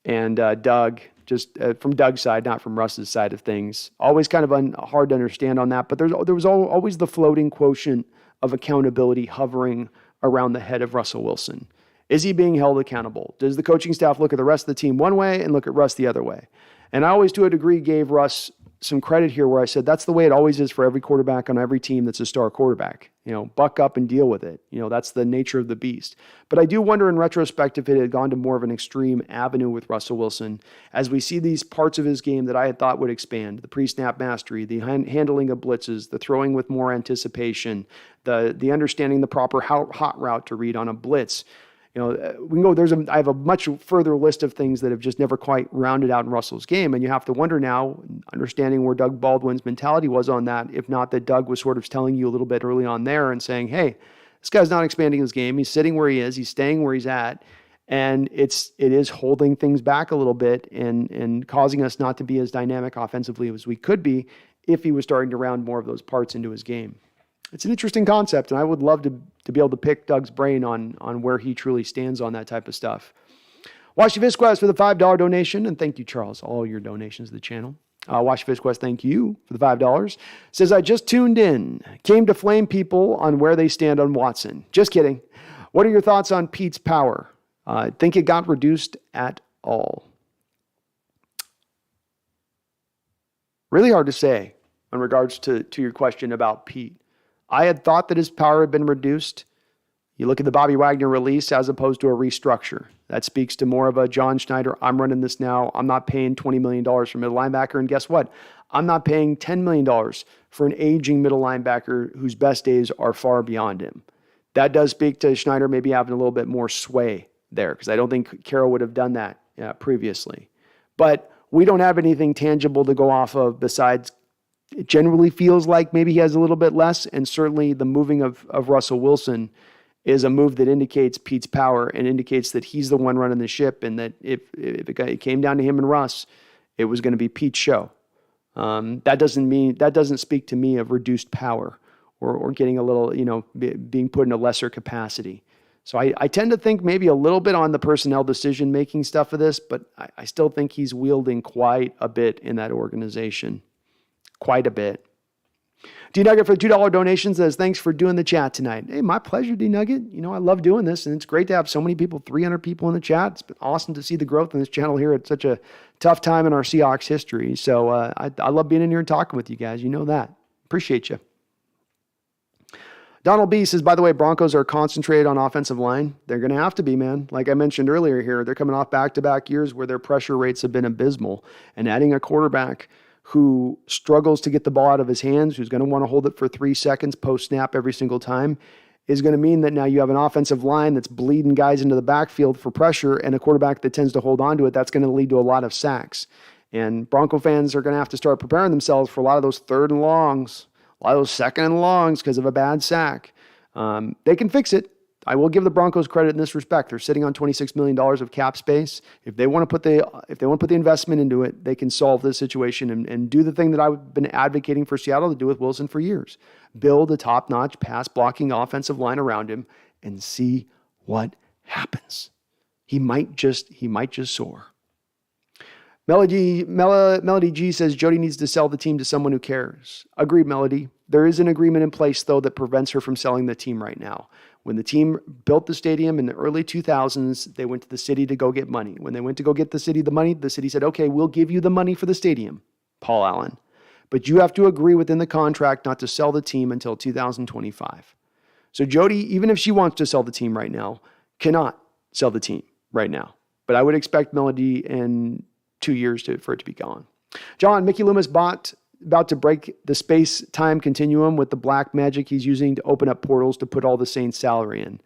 and Doug, just from Doug's side, not from Russ's side of things. Always kind of hard to understand on that. But there was always the floating quotient of accountability hovering around the head of Russell Wilson? Is he being held accountable? Does the coaching staff look at the rest of the team one way and look at Russ the other way? And I always, to a degree, gave Russ some credit here where I said that's the way it always is for every quarterback on every team that's a star quarterback. Buck up and deal with it. That's the nature of the beast. But I do wonder in retrospect if it had gone to more of an extreme avenue with Russell Wilson as we see these parts of his game that I had thought would expand: the pre-snap mastery, the handling of blitzes, the throwing with more anticipation, the understanding the proper hot route to read on a blitz. We can go, I have a much further list of things that have just never quite rounded out in Russell's game. And you have to wonder now, understanding where Doug Baldwin's mentality was on that, if not that Doug was sort of telling you a little bit early on there and saying, hey, this guy's not expanding his game. He's sitting where he is. He's staying where he's at. And it is holding things back a little bit and causing us not to be as dynamic offensively as we could be if he was starting to round more of those parts into his game. It's an interesting concept, and I would love to be able to pick Doug's brain on where he truly stands on that type of stuff. Washi Visquez for the $5 donation, and thank you, Charles, all your donations to the channel. Washi Visquez, thank you for the $5. Says, I just tuned in. Came to flame people on where they stand on Watson. Just kidding. What are your thoughts on Pete's power? Think it got reduced at all? Really hard to say in regards to your question about Pete. I had thought that his power had been reduced. You look at the Bobby Wagner release as opposed to a restructure. That speaks to more of a John Schneider, I'm running this now. I'm not paying $20 million for middle linebacker. And guess what? I'm not paying $10 million for an aging middle linebacker whose best days are far beyond him. That does speak to Schneider maybe having a little bit more sway there, because I don't think Carroll would have done that previously. But we don't have anything tangible to go off of besides it generally feels like maybe he has a little bit less, and certainly the moving of Russell Wilson is a move that indicates Pete's power and indicates that he's the one running the ship, and that if it came down to him and Russ, it was going to be Pete's show. That doesn't speak to me of reduced power or getting a little, being put in a lesser capacity. So I tend to think maybe a little bit on the personnel decision-making stuff of this, but I still think he's wielding quite a bit in that organization. Quite a bit. D-Nugget for the $2 donation says, thanks for doing the chat tonight. Hey, my pleasure, D-Nugget. I love doing this, and it's great to have so many people, 300 people in the chat. It's been awesome to see the growth in this channel here at such a tough time in our Seahawks history. So I love being in here and talking with you guys. You know that. Appreciate you. Donald B says, by the way, Broncos are concentrated on offensive line. They're going to have to be, man. Like I mentioned earlier here, they're coming off back-to-back years where their pressure rates have been abysmal. And adding a quarterback who struggles to get the ball out of his hands, who's going to want to hold it for 3 seconds post-snap every single time, is going to mean that now you have an offensive line that's bleeding guys into the backfield for pressure and a quarterback that tends to hold on to it. That's going to lead to a lot of sacks. And Bronco fans are going to have to start preparing themselves for a lot of those third and longs, a lot of those second and longs because of a bad sack. They can fix it. I will give the Broncos credit in this respect. They're sitting on $26 million of cap space. If they want to put the investment into it, they can solve this situation and do the thing that I've been advocating for Seattle to do with Wilson for years. Build a top-notch pass blocking offensive line around him and see what happens. He might just soar. Melody G says Jody needs to sell the team to someone who cares. Agreed, Melody. There is an agreement in place, though, that prevents her from selling the team right now. When the team built the stadium in the early 2000s, they went to the city to go get money. When they went to go get the city the money, the city said, okay, we'll give you the money for the stadium, Paul Allen. But you have to agree within the contract not to sell the team until 2025. So Jody, even if she wants to sell the team right now, cannot sell the team right now. But I would expect Melody in 2 years for it to be gone. John, Mickey Loomis about to break the space-time continuum with the black magic he's using to open up portals to put all the Saints' salary in.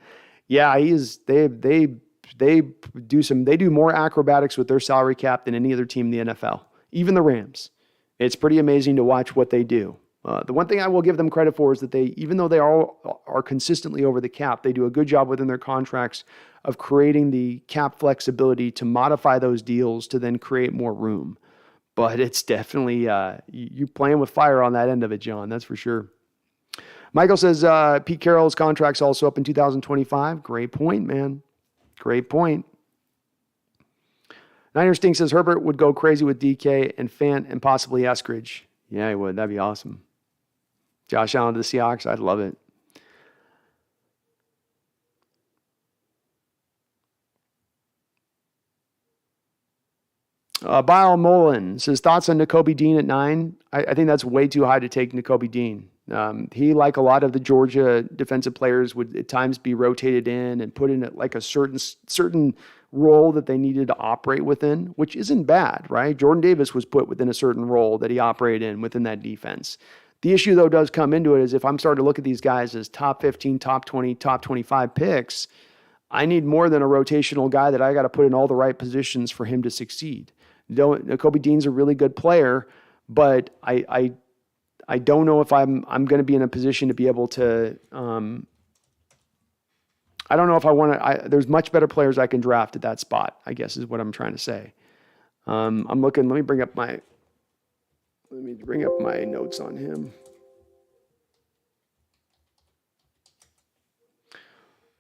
Yeah, he is. They do more acrobatics with their salary cap than any other team in the NFL, even the Rams. It's pretty amazing to watch what they do. The one thing I will give them credit for is that even though they all are consistently over the cap, they do a good job within their contracts of creating the cap flexibility to modify those deals to then create more room. But it's definitely, you're playing with fire on that end of it, John. That's for sure. Michael says, Pete Carroll's contract's also up in 2025. Great point, man. Great point. Niner Sting says Herbert would go crazy with DK and Fant and possibly Eskridge. Yeah, he would. That'd be awesome. Josh Allen to the Seahawks. I'd love it. Bile Mullen says, thoughts on Nakobe Dean at 9? I think that's way too high to take Nakobe Dean. He, like a lot of the Georgia defensive players, would at times be rotated in and put in like a certain role that they needed to operate within, which isn't bad, right? Jordan Davis was put within a certain role that he operated in within that defense. The issue, though, does come into it is if I'm starting to look at these guys as top 15, top 20, top 25 picks, I need more than a rotational guy that I got to put in all the right positions for him to succeed. Nakobe Dean's a really good player, but I don't know if I'm going to be in a position to be able to. I don't know if I want to. There's much better players I can draft at that spot, I guess is what I'm trying to say. I'm looking. Let me bring up my notes on him.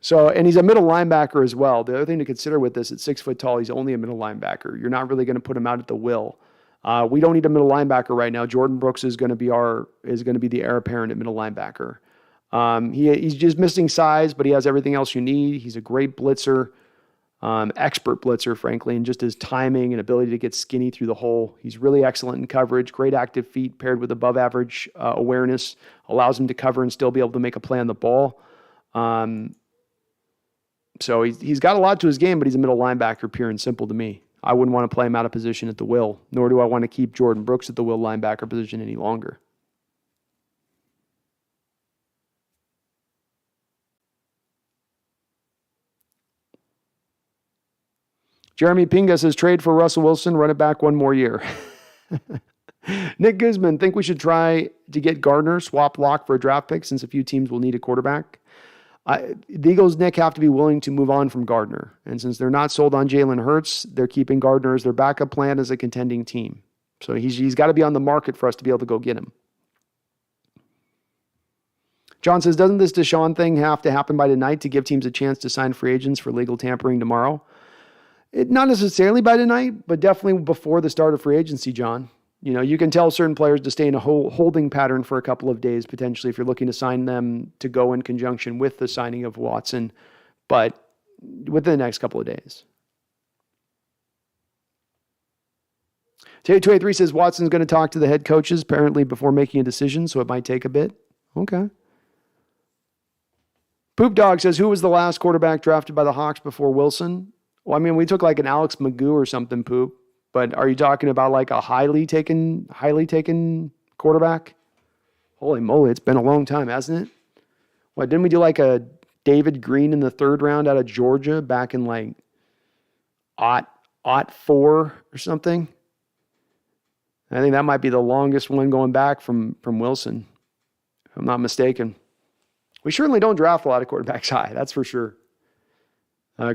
So, and he's a middle linebacker as well. The other thing to consider with this, at 6 foot tall, he's only a middle linebacker. You're not really going to put him out at the will. We don't need a middle linebacker right now. Jordan Brooks is going to be the heir apparent at middle linebacker. He's just missing size, but he has everything else you need. He's a great blitzer, expert blitzer, frankly, and just his timing and ability to get skinny through the hole. He's really excellent in coverage. Great active feet paired with above average awareness allows him to cover and still be able to make a play on the ball. So he's got a lot to his game, but he's a middle linebacker, pure and simple to me. I wouldn't want to play him out of position at the will, nor do I want to keep Jordan Brooks at the will linebacker position any longer. Jeremy Pinga says, trade for Russell Wilson, run it back one more year. Nick Guzman, think we should try to get Gardner, swap Locke for a draft pick since a few teams will need a quarterback? The Eagles, Nick, have to be willing to move on from Gardner. And since they're not sold on Jalen Hurts, they're keeping Gardner as their backup plan as a contending team. So he's got to be on the market for us to be able to go get him. John says, doesn't this Deshaun thing have to happen by tonight to give teams a chance to sign free agents for legal tampering tomorrow? Not necessarily by tonight, but definitely before the start of free agency, John. You can tell certain players to stay in a holding pattern for a couple of days, potentially, if you're looking to sign them to go in conjunction with the signing of Watson, but within the next couple of days. Tay283 says Watson's going to talk to the head coaches, apparently, before making a decision, so it might take a bit. Okay. Poop Dog says, who was the last quarterback drafted by the Hawks before Wilson? Well, I mean, we took like an Alex Magoo or something, Poop. But are you talking about like a highly taken quarterback? Holy moly, it's been a long time, hasn't it? What, didn't we do like a David Green in the 3rd round out of Georgia back in like '04 or something? I think that might be the longest one going back from Wilson, if I'm not mistaken. We certainly don't draft a lot of quarterbacks high, that's for sure.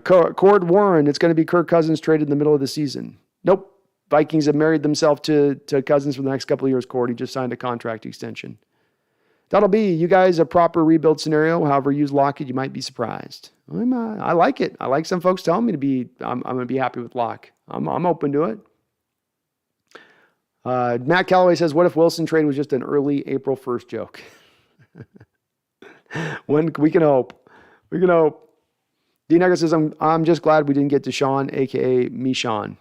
Cord Warren, it's going to be Kirk Cousins traded in the middle of the season. Nope. Vikings have married themselves to Cousins for the next couple of years, Cord. He just signed a contract extension. That'll be, you guys, a proper rebuild scenario. However, use Lockett, you might be surprised. I like it. I like some folks telling me I'm going to be happy with Locke. I'm open to it. Matt Calloway says, what if Wilson trade was just an early April 1st joke? When we can hope. We can hope. D. Nugget says, I'm just glad we didn't get Deshaun, a.k.a. Michon.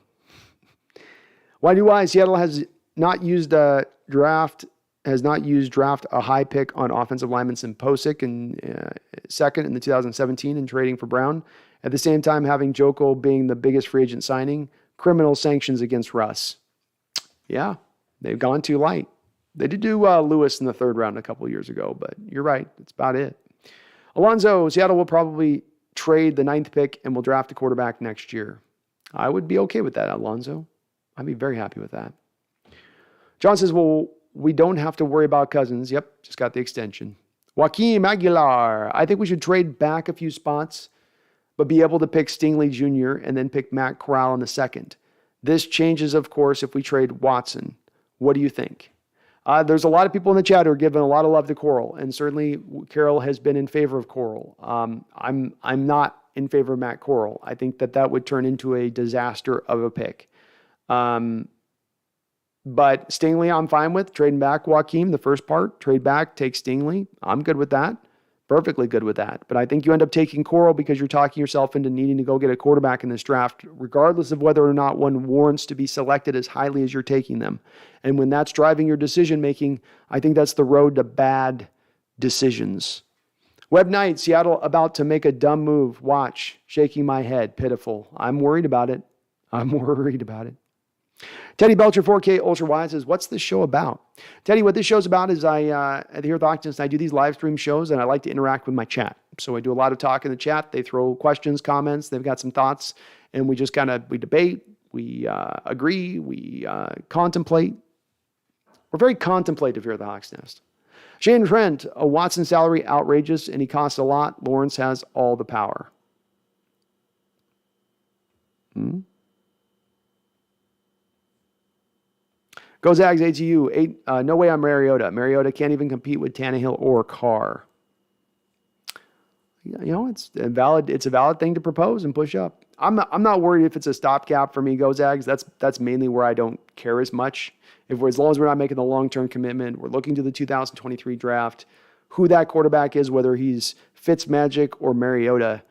Why? Seattle has not used draft a high pick on offensive lineman Sim Posick in second in the 2017 and trading for Brown. At the same time, having Joko being the biggest free agent signing, criminal sanctions against Russ. Yeah, they've gone too light. They did do Lewis in the 3rd round a couple of years ago, but you're right. That's about it. Alonzo, Seattle will probably trade the 9th pick and will draft a quarterback next year. I would be okay with that, Alonzo. I'd be very happy with that. John says, well, we don't have to worry about Cousins. Yep, just got the extension. Joaquin Aguilar, I think we should trade back a few spots, but be able to pick Stingley Jr. and then pick Matt Corral in the 2nd. This changes, of course, if we trade Watson. What do you think? There's a lot of people in the chat who are giving a lot of love to Corral, and certainly Carroll has been in favor of Corral. I'm not in favor of Matt Corral. I think that would turn into a disaster of a pick. But Stingley, I'm fine with trading back Joaquin. The first part, trade back, take Stingley. I'm good with that. Perfectly good with that. But I think you end up taking Corral because you're talking yourself into needing to go get a quarterback in this draft, regardless of whether or not one warrants to be selected as highly as you're taking them. And when that's driving your decision making, I think that's the road to bad decisions. Web Knight, Seattle about to make a dumb move. Watch. Shaking my head. Pitiful. I'm worried about it. Teddy Belcher 4K Ultra Wide says, what's this show about? Teddy, what this show's about is here at the Octopus, I do these live stream shows and I like to interact with my chat. So I do a lot of talk in the chat. They throw questions, comments. They've got some thoughts and we just we debate, we agree, we contemplate. We're very contemplative here at the Hawks Nest. Shane Trent, a Watson salary outrageous and he costs a lot. Lawrence has all the power. Go Zags ATU. No way on Mariota. Mariota can't even compete with Tannehill or Carr. It's a valid thing to propose and push up. I'm not worried if it's a stopgap for me, Go Zags. That's mainly where I don't care as much. As long as we're not making the long-term commitment, we're looking to the 2023 draft. Who that quarterback is, whether he's Fitzmagic or Mariota,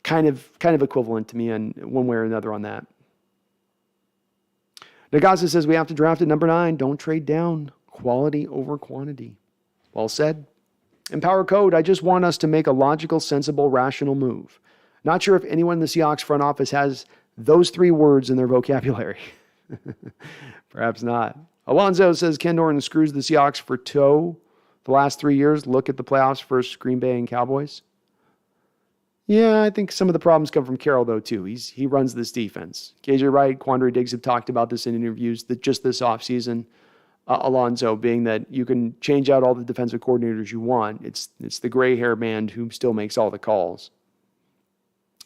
kind of equivalent to me in one way or another on that. Nagasa says we have to draft at number 9. Don't trade down. Quality over quantity. Well said. Empower Code, I just want us to make a logical, sensible, rational move. Not sure if anyone in the Seahawks front office has those 3 words in their vocabulary. Perhaps not. Alonzo says Ken Norton screws the Seahawks for toe the last 3 years. Look at the playoffs versus Green Bay and Cowboys. Yeah, I think some of the problems come from Carroll, though, too. He runs this defense. KJ Wright, Quandre Diggs have talked about this in interviews that just this offseason. Alonzo being that you can change out all the defensive coordinators you want. It's the gray hair band who still makes all the calls.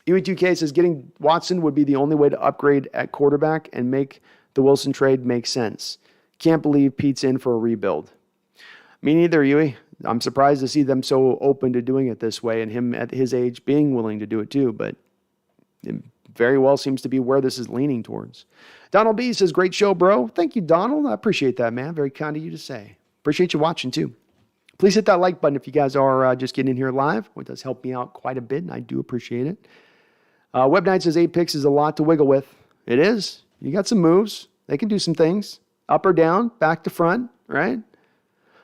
UE2K says getting Watson would be the only way to upgrade at quarterback and make the Wilson trade make sense. Can't believe Pete's in for a rebuild. Me neither, Yui. I'm surprised to see them so open to doing it this way and him at his age being willing to do it too, but it very well seems to be where this is leaning towards. Donald B says, great show, bro. Thank you, Donald. I appreciate that, man. Very kind of you to say. Appreciate you watching too. Please hit that like button if you guys are just getting in here live. It does help me out quite a bit, and I do appreciate it. Web Knight says 8 picks is a lot to wiggle with. It is. You got some moves. They can do some things. Up or down, back to front, right?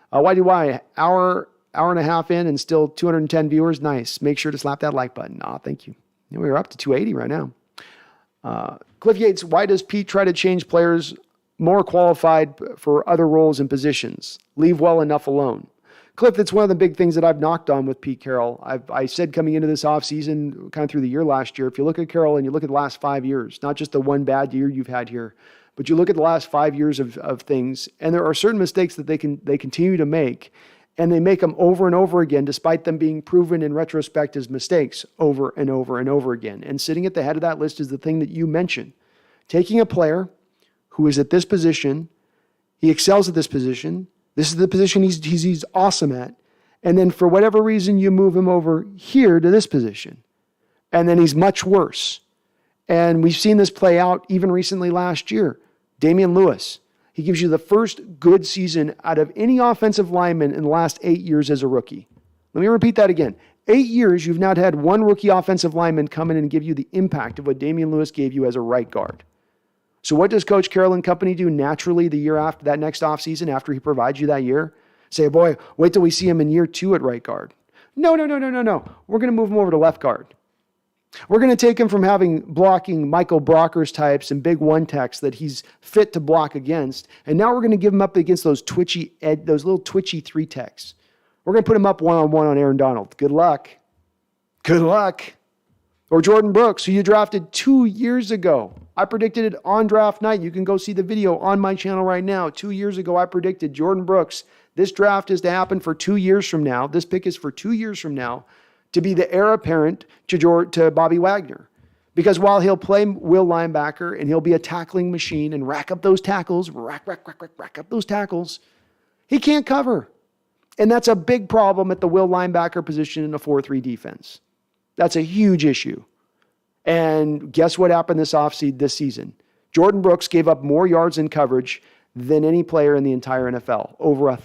Why? Hour and a half in and still 210 viewers. Nice. Make sure to slap that like button. Thank you. We're up to 280 right now. Cliff Yates, why does Pete try to change players more qualified for other roles and positions? Leave well enough alone. Cliff, that's one of the big things that I've knocked on with Pete Carroll. I said coming into this offseason, kind of through the year last year, if you look at Carroll and you look at the last 5 years, not just the one bad year you've had here, but you look at the last 5 years of things, and there are certain mistakes that they continue to make, and they make them over and over again, despite them being proven in retrospect as mistakes over and over and over again. And sitting at the head of that list is the thing that you mentioned. Taking a player who is at this position, he excels at this position, this is the position he's awesome at, and then for whatever reason you move him over here to this position, and then he's much worse. And we've seen this play out even recently last year. Damian Lewis, he gives you the first good season out of any offensive lineman in the last 8 years as a rookie. Let me repeat that again. 8 years, you've not had one rookie offensive lineman come in and give you the impact of what Damian Lewis gave you as a right guard. So what does Coach Carroll and company do naturally the year after that next offseason after he provides you that year? Say, boy, wait till we see him in year 2 at right guard. No. We're going to move him over to left guard. We're going to take him from blocking Michael Brockers types and big one techs that he's fit to block against, and now we're going to give him up against those little twitchy 3 techs. We're going to put him up one-on-one on Aaron Donald. Good luck. Or Jordan Brooks, who you drafted 2 years ago. I predicted it on draft night. You can go see the video on my channel right now. 2 years ago, I predicted Jordan Brooks. This draft is to happen for 2 years from now. This pick is for 2 years from now, to be the heir apparent to Bobby Wagner. Because while he'll play will linebacker and he'll be a tackling machine and rack up those tackles, rack up those tackles, he can't cover. And that's a big problem at the will linebacker position in a 4-3 defense. That's a huge issue. And guess what happened this season? Jordan Brooks gave up more yards in coverage than any player in the entire NFL. Over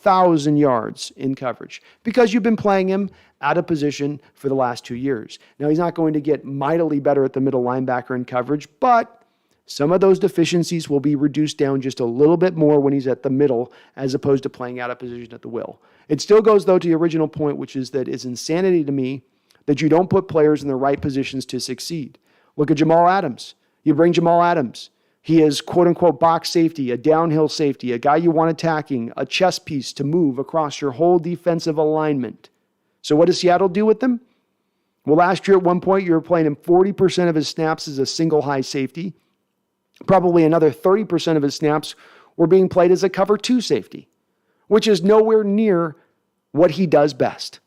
1,000 yards in coverage because you've been playing him out of position for the last 2 years. Now, he's not going to get mightily better at the middle linebacker in coverage, but some of those deficiencies will be reduced down just a little bit more when he's at the middle as opposed to playing out of position at the will. It still goes, though, to the original point, which is that it's insanity to me that you don't put players in the right positions to succeed. Look at Jamal Adams. You bring Jamal Adams. He is quote-unquote box safety, a downhill safety, a guy you want attacking, a chess piece to move across your whole defensive alignment. So what does Seattle do with them? Well, last year at one point, you were playing him 40% of his snaps as a single high safety. Probably another 30% of his snaps were being played as a cover 2 safety, which is nowhere near what he does best.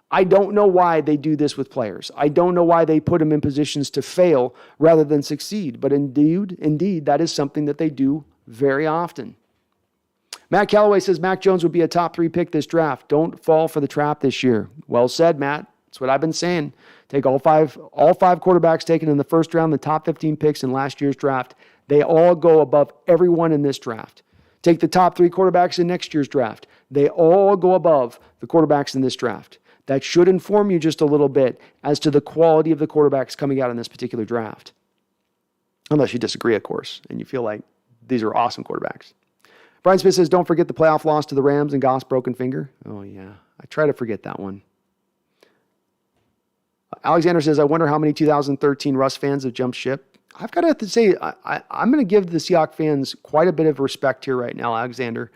I don't know why they do this with players. I don't know why they put them in positions to fail rather than succeed. But indeed, that is something that they do very often. Matt Callaway says Mac Jones would be a top 3 pick this draft. Don't fall for the trap this year. Well said, Matt. That's what I've been saying. Take all five quarterbacks taken in the first round, the top 15 picks in last year's draft. They all go above everyone in this draft. Take the top 3 quarterbacks in next year's draft. They all go above the quarterbacks in this draft. That should inform you just a little bit as to the quality of the quarterbacks coming out in this particular draft. Unless you disagree, of course, and you feel like these are awesome quarterbacks. Brian Smith says, don't forget the playoff loss to the Rams and Goff's broken finger. Oh, yeah. I try to forget that one. Alexander says, I wonder how many 2013 Russ fans have jumped ship. I've got to say, I'm going to give the Seahawks fans quite a bit of respect here right now, Alexander.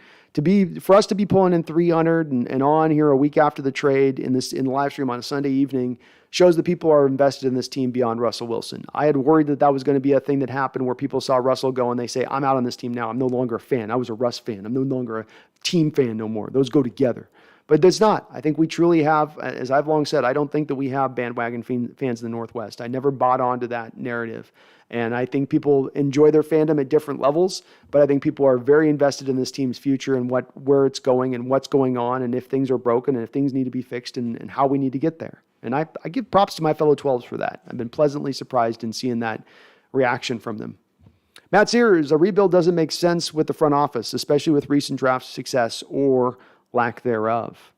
For us to be pulling in 300 and on here a week after the trade in the live stream on a Sunday evening shows that people are invested in this team beyond Russell Wilson. I had worried that was going to be a thing that happened where people saw Russell go and they say, I'm out on this team now. I'm no longer a fan. I was a Russ fan. I'm no longer a team fan no more. Those go together. But it's not. I think we truly have, as I've long said, I don't think that we have bandwagon fans in the Northwest. I never bought onto that narrative. And I think people enjoy their fandom at different levels, but I think people are very invested in this team's future and where it's going and what's going on and if things are broken and if things need to be fixed and how we need to get there. And I give props to my fellow 12s for that. I've been pleasantly surprised in seeing that reaction from them. Matt Sears, a rebuild doesn't make sense with the front office, especially with recent draft success or lack thereof.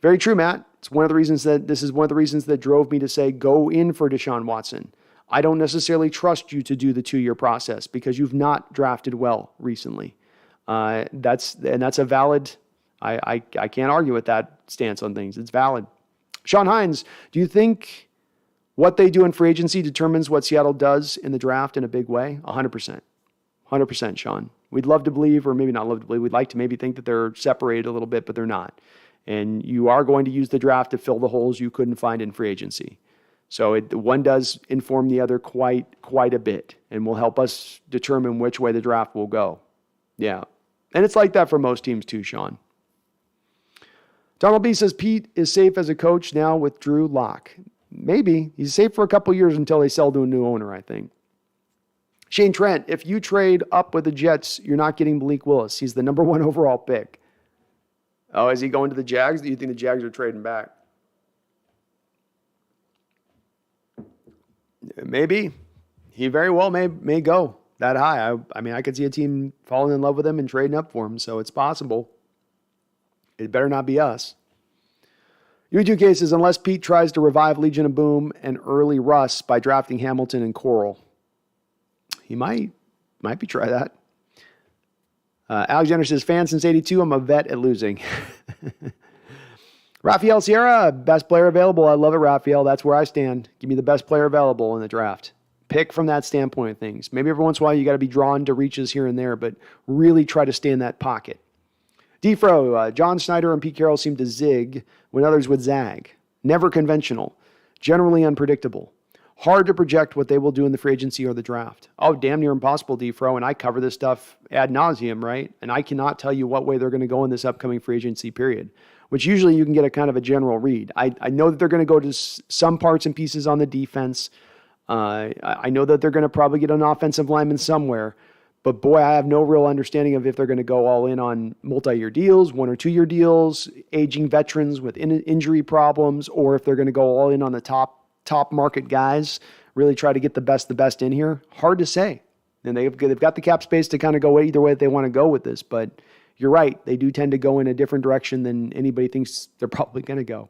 Very true, Matt. This is one of the reasons that drove me to say go in for Deshaun Watson. I don't necessarily trust you to do the 2-year process because you've not drafted well recently. That's a valid. I can't argue with that stance on things. It's valid. Sean Hines, do you think what they do in free agency determines what Seattle does in the draft in a big way? 100%. 100%, Sean. We'd love to believe, or maybe not love to believe, we'd like to maybe think that they're separated a little bit, but they're not. And you are going to use the draft to fill the holes you couldn't find in free agency. So one does inform the other quite a bit and will help us determine which way the draft will go. Yeah. And it's like that for most teams too, Sean. Donald B says Pete is safe as a coach now with Drew Lock. Maybe. He's safe for a couple years until they sell to a new owner, I think. Shane Trent, if you trade up with the Jets, you're not getting Malik Willis. He's the number 1 overall pick. Oh, is he going to the Jags? Do you think the Jags are trading back? Maybe. He very well may go that high. I mean, I could see a team falling in love with him and trading up for him, so it's possible. It better not be us. U2K says, unless Pete tries to revive Legion of Boom and early Russ by drafting Hamilton and Coral. He might be try that. Alexander says, fan since 82, I'm a vet at losing. Rafael Sierra, best player available. I love it, Rafael. That's where I stand. Give me the best player available in the draft. Pick from that standpoint of things. Maybe every once in a while you got to be drawn to reaches here and there, but really try to stay in that pocket. Defro, John Snyder and Pete Carroll seem to zig when others would zag. Never conventional. Generally unpredictable. Hard to project what they will do in the free agency or the draft. Oh, damn near impossible, Defro, and I cover this stuff ad nauseum, right? And I cannot tell you what way they're going to go in this upcoming free agency period, which usually you can get a kind of a general read. I know that they're going to go to some parts and pieces on the defense. I know that they're going to probably get an offensive lineman somewhere, but boy, I have no real understanding of if they're going to go all in on multi-year deals, 1 or 2 year deals, aging veterans with injury problems, or if they're going to go all in on the top market guys, really try to get the best in here. Hard to say. And they've got the cap space to kind of go either way that they want to go with this, but you're right. They do tend to go in a different direction than anybody thinks they're probably going to go.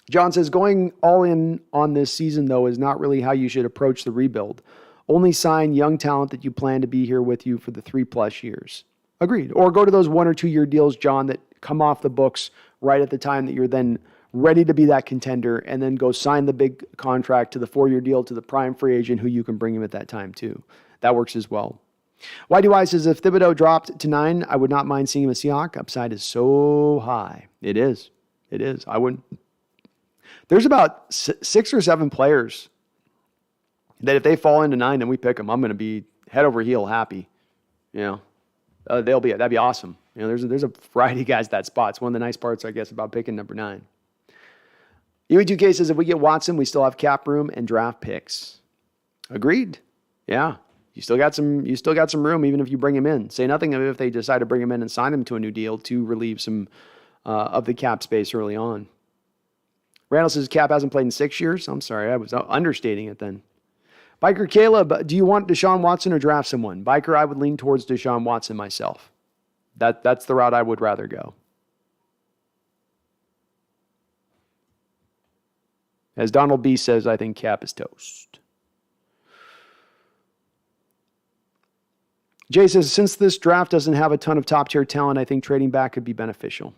John says, going all in on this season, though, is not really how you should approach the rebuild. Only sign young talent that you plan to be here with you for the 3+ years. Agreed. Or go to those 1 or 2 year deals, John, that come off the books right at the time that you're then ready to be that contender, and then go sign the big contract to the 4-year deal to the prime free agent who you can bring him at that time too. That works as well. YDY says, if Thibodeau dropped to 9, I would not mind seeing him a Seahawk. Upside is so high. It is. It is. I wouldn't. There's about 6 or 7 players that if they fall into 9 and we pick them, I'm going to be head over heel happy. You know, that'd be awesome. You know, there's a variety of guys at that spot. It's one of the nice parts, I guess, about picking number 9. UE2K says, if we get Watson, we still have cap room and draft picks. Agreed. Yeah. You still got some room, even if you bring him in. Say nothing of if they decide to bring him in and sign him to a new deal to relieve some of the cap space early on. Randall says, Cap hasn't played in 6 years. I'm sorry, I was understating it then. Biker Caleb, do you want Deshaun Watson or draft someone? Biker, I would lean towards Deshaun Watson myself. That's the route I would rather go. As Donald B says, I think Cap is toast. Jay says, since this draft doesn't have a ton of top-tier talent, I think trading back could be beneficial.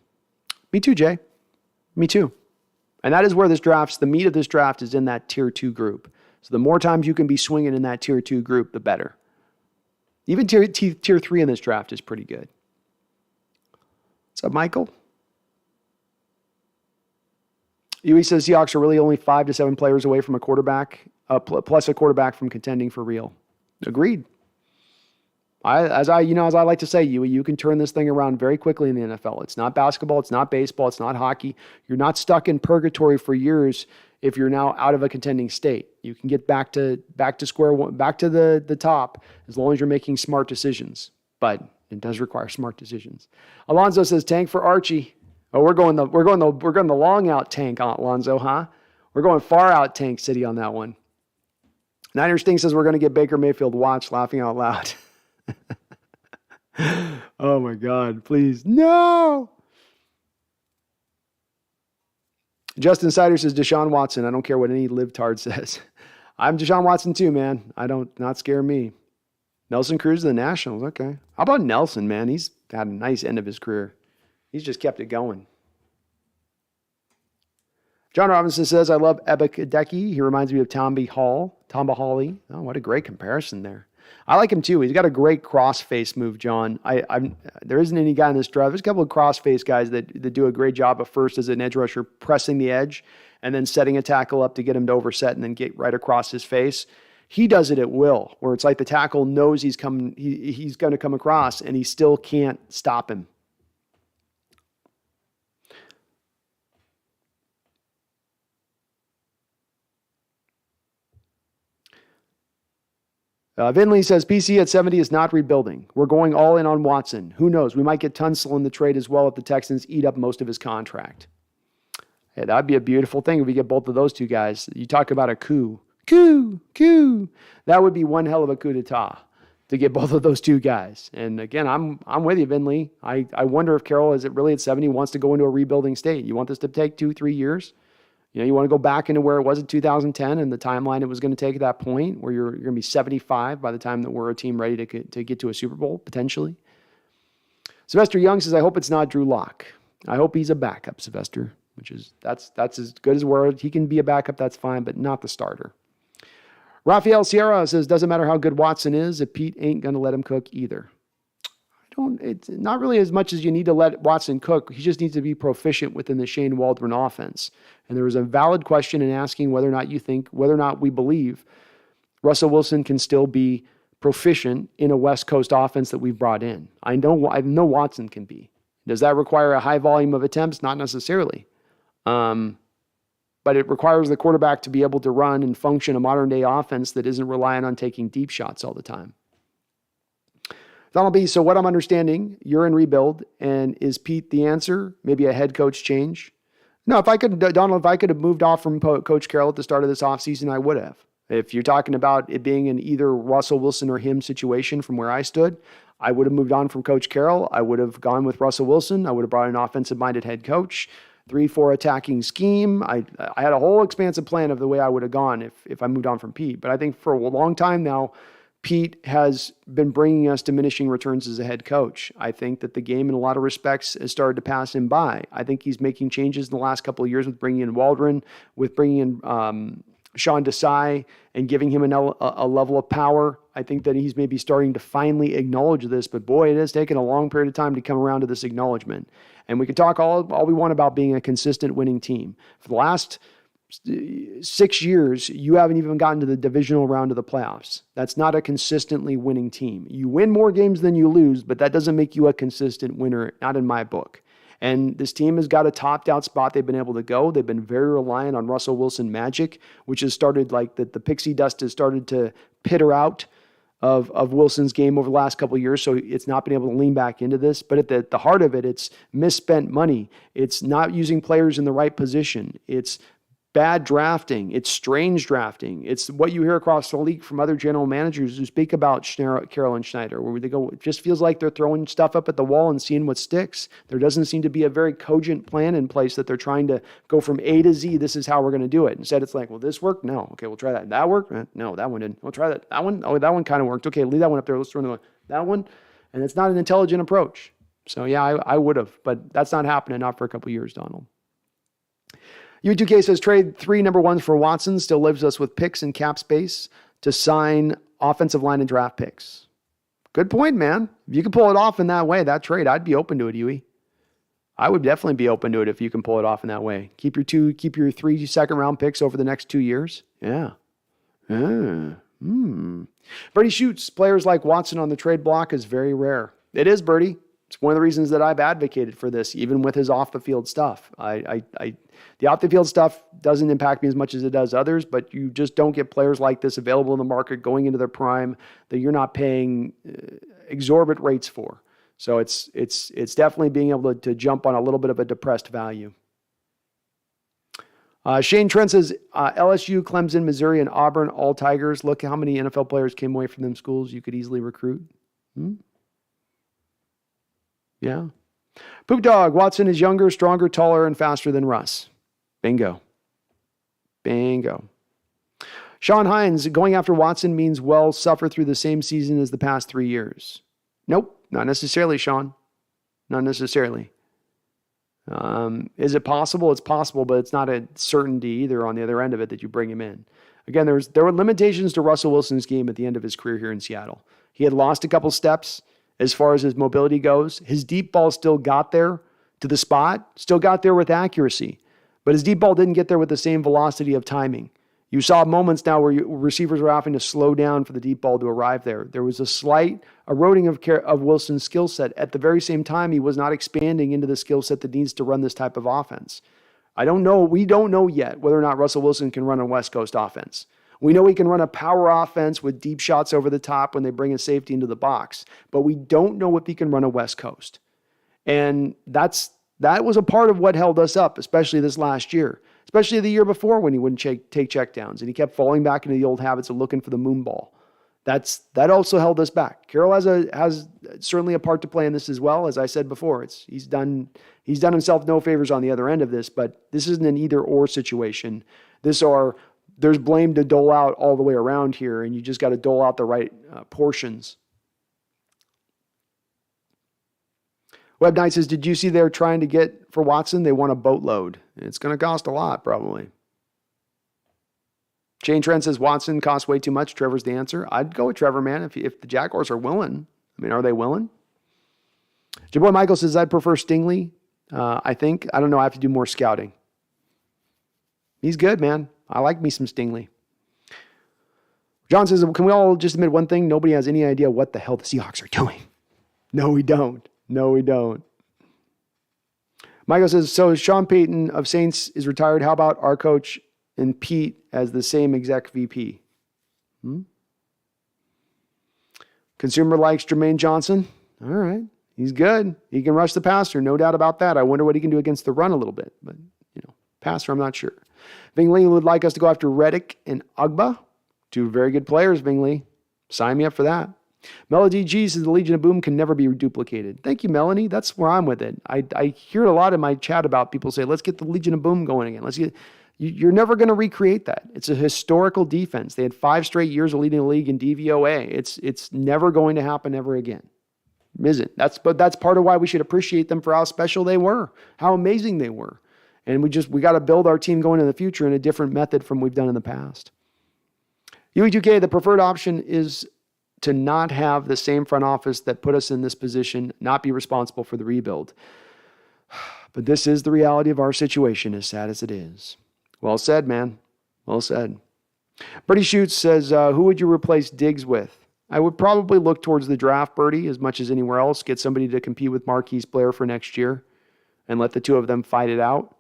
Me too, Jay. Me too. And that is where the meat of this draft is in that tier 2 group. So the more times you can be swinging in that tier 2 group, the better. Even tier 3 in this draft is pretty good. What's up, Michael? UE says Seahawks are really only 5 to 7 players away from a quarterback, plus a quarterback from contending for real. Agreed. As I like to say, you can turn this thing around very quickly in the NFL. It's not basketball, it's not baseball, it's not hockey. You're not stuck in purgatory for years if you're now out of a contending state. You can get back to square one, back to the top, as long as you're making smart decisions. But it does require smart decisions. Alonzo says tank for Archie. Oh, we're going the long out tank, Alonzo, huh? We're going far out tank city on that one. Niners Sting says we're going to get Baker Mayfield watch, laughing out loud. Oh my God, please. No. Justin Sider says Deshaun Watson. I don't care what any libtard says. I'm Deshaun Watson too, man. Not scare me. Nelson Cruz to the Nationals. Okay. How about Nelson, man? He's had a nice end of his career. He's just kept it going. John Robinson says, I love Ebekadeki. He reminds me of Tamba Hawley. Oh, what a great comparison there. I like him too. He's got a great cross-face move, John. There isn't any guy in this draft. There's a couple of cross-face guys that do a great job of first as an edge rusher pressing the edge and then setting a tackle up to get him to overset and then get right across his face. He does it at will, where it's like the tackle knows he's going to come across and he still can't stop him. Vinley says, PC at 70 is not rebuilding. We're going all in on Watson. Who knows? We might get Tunsil in the trade as well if the Texans eat up most of his contract. Hey, that'd be a beautiful thing if we get both of those two guys. You talk about a coup. Coup. That would be one hell of a coup d'etat to get both of those two guys. And again, I'm with you, Vinley. I wonder if Carroll, is it really at 70, wants to go into a rebuilding state? You want this to take 2-3 years? You want to go back into where it was in 2010 and the timeline it was going to take at that point where you're going to be 75 by the time that we're a team ready to get to a Super Bowl, potentially. Sylvester Young says, I hope it's not Drew Lock. I hope he's a backup, Sylvester, that's as good as where he can be a backup, that's fine, but not the starter. Rafael Sierra says, doesn't matter how good Watson is, if Pete ain't going to let him cook either. It's not really as much as you need to let Watson cook. He just needs to be proficient within the Shane Waldron offense. And there was a valid question in asking whether or not we believe Russell Wilson can still be proficient in a West Coast offense that we've brought in. I know Watson can be. Does that require a high volume of attempts? Not necessarily. But it requires the quarterback to be able to run and function a modern day offense that isn't reliant on taking deep shots all the time. Donald B., so what I'm understanding, you're in rebuild, and is Pete the answer? Maybe a head coach change? No, if I could have moved off from Coach Carroll at the start of this offseason, I would have. If you're talking about it being an either Russell Wilson or him situation from where I stood, I would have moved on from Coach Carroll. I would have gone with Russell Wilson. I would have brought an offensive-minded head coach, 3-4 attacking scheme. I had a whole expansive plan of the way I would have gone if I moved on from Pete. But I think for a long time now, Pete has been bringing us diminishing returns as a head coach. I think that the game in a lot of respects has started to pass him by. I think he's making changes in the last couple of years with bringing in Waldron, with bringing in Sean Desai and giving him a level of power. I think that he's maybe starting to finally acknowledge this, but boy, it has taken a long period of time to come around to this acknowledgement. And we can talk all we want about being a consistent winning team. For the last 6 years, you haven't even gotten to the divisional round of the playoffs. That's not a consistently winning team. You win more games than you lose, but that doesn't make you a consistent winner, not in my book. And this team has got a topped out spot they've been able to go. They've been very reliant on Russell Wilson magic, which has started like the pixie dust has started to pitter out of Wilson's game over the last couple of years. So it's not been able to lean back into this. But at the heart of it, it's misspent money. It's not using players in the right position. It's bad drafting. It's strange drafting. It's what you hear across the league from other general managers who speak about Carroll and Schneider, where they go, it just feels like they're throwing stuff up at the wall and seeing what sticks. There doesn't seem to be a very cogent plan in place that they're trying to go from A to Z. This is how we're going to do it. Instead, it's like, well, this worked? No. Okay, we'll try that. That worked? No, that one didn't. We'll try that. That one? Oh, that one kind of worked. Okay, leave that one up there. Let's throw another one. That one? And it's not an intelligent approach. So, yeah, I would have, but that's not happening, not for a couple of years, Donald. U2K says trade 3 number ones for Watson, still lives us with picks and cap space to sign offensive line and draft picks. Good point, man. If you can pull it off in that way, that trade, I'd be open to it, Huey. I would definitely be open to it if you can pull it off in that way. Keep your 3 second round picks over the next 2 years. Yeah. Birdie shoots players like Watson on the trade block is very rare. It is, Birdie. It's one of the reasons that I've advocated for this, even with his off-the-field stuff. The off-the-field stuff doesn't impact me as much as it does others, but you just don't get players like this available in the market going into their prime that you're not paying exorbitant rates for. So it's definitely being able to jump on a little bit of a depressed value. Shane Trent says, LSU, Clemson, Missouri, and Auburn, all Tigers. Look how many NFL players came away from them schools you could easily recruit. Yeah. Poop Dog, Watson is younger, stronger, taller, and faster than Russ. Bingo. Sean Hines, going after Watson means suffer through the same season as the past 3 years. Nope, not necessarily, Sean. Not necessarily. Is it possible? It's possible, but it's not a certainty either on the other end of it that you bring him in. Again, there were limitations to Russell Wilson's game at the end of his career here in Seattle. He had lost a couple steps as far as his mobility goes. His deep ball still got there to the spot, still got there with accuracy, but his deep ball didn't get there with the same velocity of timing. You saw moments now where receivers were having to slow down for the deep ball to arrive there. There was a slight eroding of Wilson's skill set. At the very same time, he was not expanding into the skill set that needs to run this type of offense. We don't know yet whether or not Russell Wilson can run a West Coast offense. We know he can run a power offense with deep shots over the top when they bring a safety into the box, but we don't know if he can run a West Coast. And that was a part of what held us up, especially this last year, especially the year before when he wouldn't take checkdowns and he kept falling back into the old habits of looking for the moon ball. That also held us back. Carroll has certainly a part to play in this as well. As I said before, he's done himself no favors on the other end of this, but this isn't an either or situation. There's blame to dole out all the way around here, and you just got to dole out the right portions. Web Knight says, did you see they're trying to get for Watson? They want a boatload. It's going to cost a lot, probably. Shane Trent says, Watson costs way too much. Trevor's the answer. I'd go with Trevor, man, if the Jaguars are willing. I mean, are they willing? Jaboy Michael says, I'd prefer Stingley. I think. I don't know. I have to do more scouting. He's good, man. I like me some Stingley. John says, can we all just admit one thing? Nobody has any idea what the hell the Seahawks are doing. No, we don't. Michael says, so Sean Payton of Saints is retired. How about our coach and Pete as the same exec VP? Consumer likes Jermaine Johnson. All right. He's good. He can rush the passer. No doubt about that. I wonder what he can do against the run a little bit. But, passer, I'm not sure. Ving Lee would like us to go after Reddick and Ugba. 2 very good players, Ving Lee. Sign me up for that. Melody G says the Legion of Boom can never be duplicated. Thank you, Melanie. That's where I'm with it. I hear a lot in my chat about people say, let's get the Legion of Boom going again. You're never going to recreate that. It's a historical defense. They had 5 straight years of leading the league in DVOA. It's never going to happen ever again. Isn't. But that's part of why we should appreciate them for how special they were, how amazing they were. And we got to build our team going in the future in a different method from we've done in the past. UE2K, the preferred option is to not have the same front office that put us in this position, not be responsible for the rebuild. But this is the reality of our situation, as sad as it is. Well said, man. Well said. Birdie Shoots says, who would you replace Diggs with? I would probably look towards the draft, Birdie, as much as anywhere else. Get somebody to compete with Marquise Blair for next year and let the two of them fight it out.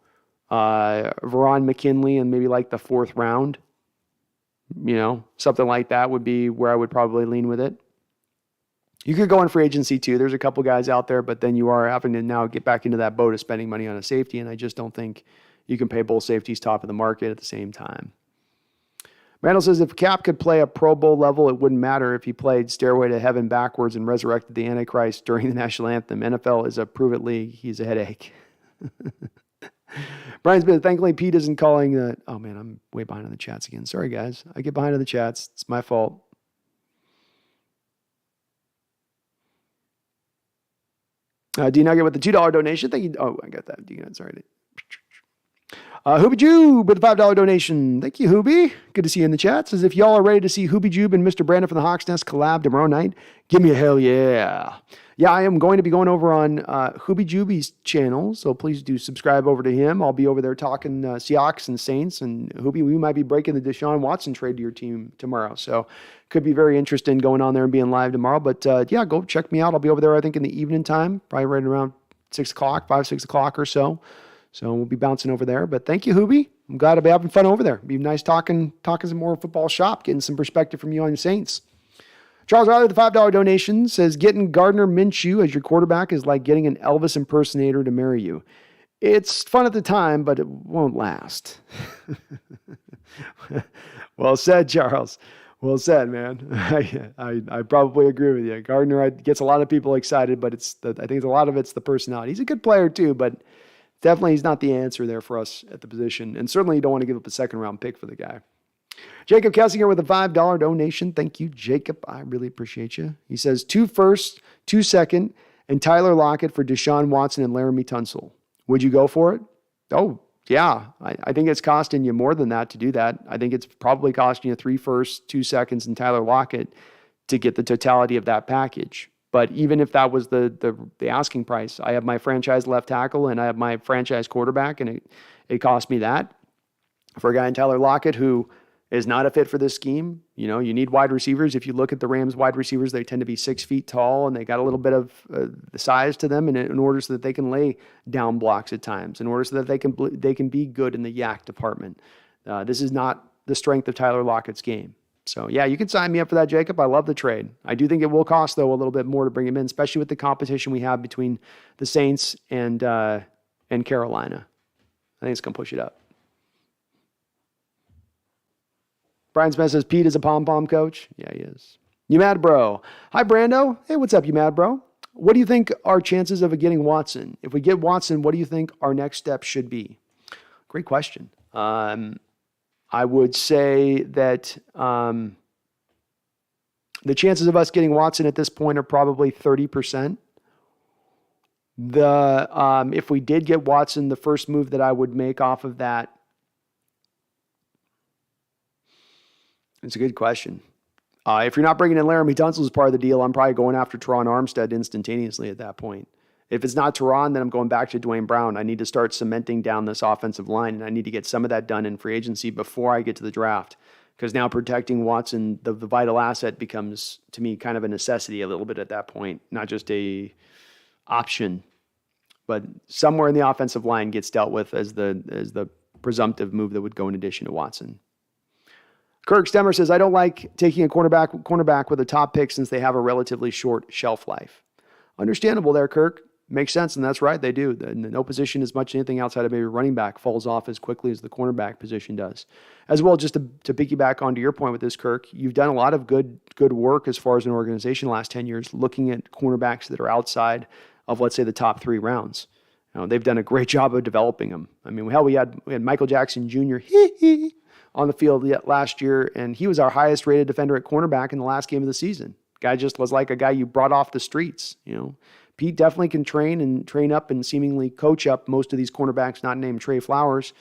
Veron McKinley and maybe like the 4th round. Something like that would be where I would probably lean with it. You could go in free agency too. There's a couple guys out there, but then you are having to now get back into that boat of spending money on a safety, and I just don't think you can pay both safeties top of the market at the same time. Randall says if Cap could play a Pro Bowl level, it wouldn't matter if he played Stairway to Heaven backwards and resurrected the Antichrist during the national anthem. NFL is a prove-it league. He's a headache. Brian Smith, thankfully Pete isn't calling the... Oh, man, I'm way behind on the chats again. Sorry, guys. I get behind on the chats. It's my fault. D-Nugget with the $2 donation. Thank you. Oh, I got that. D-Nugget, sorry. Hooby Jube with a $5 donation. Thank you, Hooby. Good to see you in the chat. Says if y'all are ready to see Hooby Jube and Mr. Brandon from the Hawks Nest collab tomorrow night, give me a hell yeah. Yeah, I am going to be going over on Hooby Jube's channel, so please do subscribe over to him. I'll be over there talking Seahawks and Saints, and Hooby, we might be breaking the Deshaun Watson trade to your team tomorrow, so could be very interesting going on there and being live tomorrow. But yeah, go check me out. I'll be over there, I think, in the evening time, probably right around 6 o'clock or so. So we'll be bouncing over there. But thank you, Hooby. I'm glad to be having fun over there. It'd be nice talking some more football shop, getting some perspective from you on the Saints. Charles Riley, the $5 donation, says getting Gardner Minshew as your quarterback is like getting an Elvis impersonator to marry you. It's fun at the time, but it won't last. Well said, Charles. Well said, man. I probably agree with you. Gardner gets a lot of people excited, but I think a lot of it's the personality. He's a good player too, but definitely he's not the answer there for us at the position. And certainly you don't want to give up a 2nd-round pick for the guy. Jacob Kessinger with a $5 donation. Thank you, Jacob. I really appreciate you. He says 2 first, 2 second, and Tyler Lockett for Deshaun Watson and Laramie Tunsil. Would you go for it? Oh, yeah. I think it's costing you more than that to do that. I think it's probably costing you 3 firsts, 2 seconds, and Tyler Lockett to get the totality of that package. But even if that was the asking price, I have my franchise left tackle and I have my franchise quarterback, and it cost me that. For a guy in Tyler Lockett who is not a fit for this scheme, you need wide receivers. If you look at the Rams wide receivers, they tend to be 6 feet tall and they got a little bit of the size to them in order so that they can lay down blocks at times, in order so that they can be good in the yak department. This is not the strength of Tyler Lockett's game. So, yeah, you can sign me up for that, Jacob. I love the trade. I do think it will cost, though, a little bit more to bring him in, especially with the competition we have between the Saints and Carolina. I think it's going to push it up. Brian Smith says, Pete is a pom-pom coach. Yeah, he is. You mad, bro? Hi, Brando. Hey, what's up, you mad, bro? What do you think our chances of getting Watson? If we get Watson, what do you think our next step should be? Great question. I would say that the chances of us getting Watson at this point are probably 30%. If we did get Watson, the first move that I would make off of that, it's a good question. If you're not bringing in Laramie Tunsil as part of the deal, I'm probably going after Teron Armstead instantaneously at that point. If it's not Teron, then I'm going back to Dwayne Brown. I need to start cementing down this offensive line, and I need to get some of that done in free agency before I get to the draft, because now protecting Watson, the vital asset, becomes, to me, kind of a necessity a little bit at that point, not just a option. But somewhere in the offensive line gets dealt with as the presumptive move that would go in addition to Watson. Kirk Stemmer says, I don't like taking a cornerback with a top pick since they have a relatively short shelf life. Understandable there, Kirk. Makes sense, and that's right. They do. No position as much as anything outside of maybe running back falls off as quickly as the cornerback position does. As well, just to piggyback onto your point with this, Kirk, you've done a lot of good work as far as an organization the last 10 years looking at cornerbacks that are outside of, let's say, the top 3 rounds. They've done a great job of developing them. I mean, we had Michael Jackson Jr. on the field last year, and he was our highest rated defender at cornerback in the last game of the season. Guy just was like a guy you brought off the streets. Pete definitely can train up and seemingly coach up most of these cornerbacks not named Trey Flowers.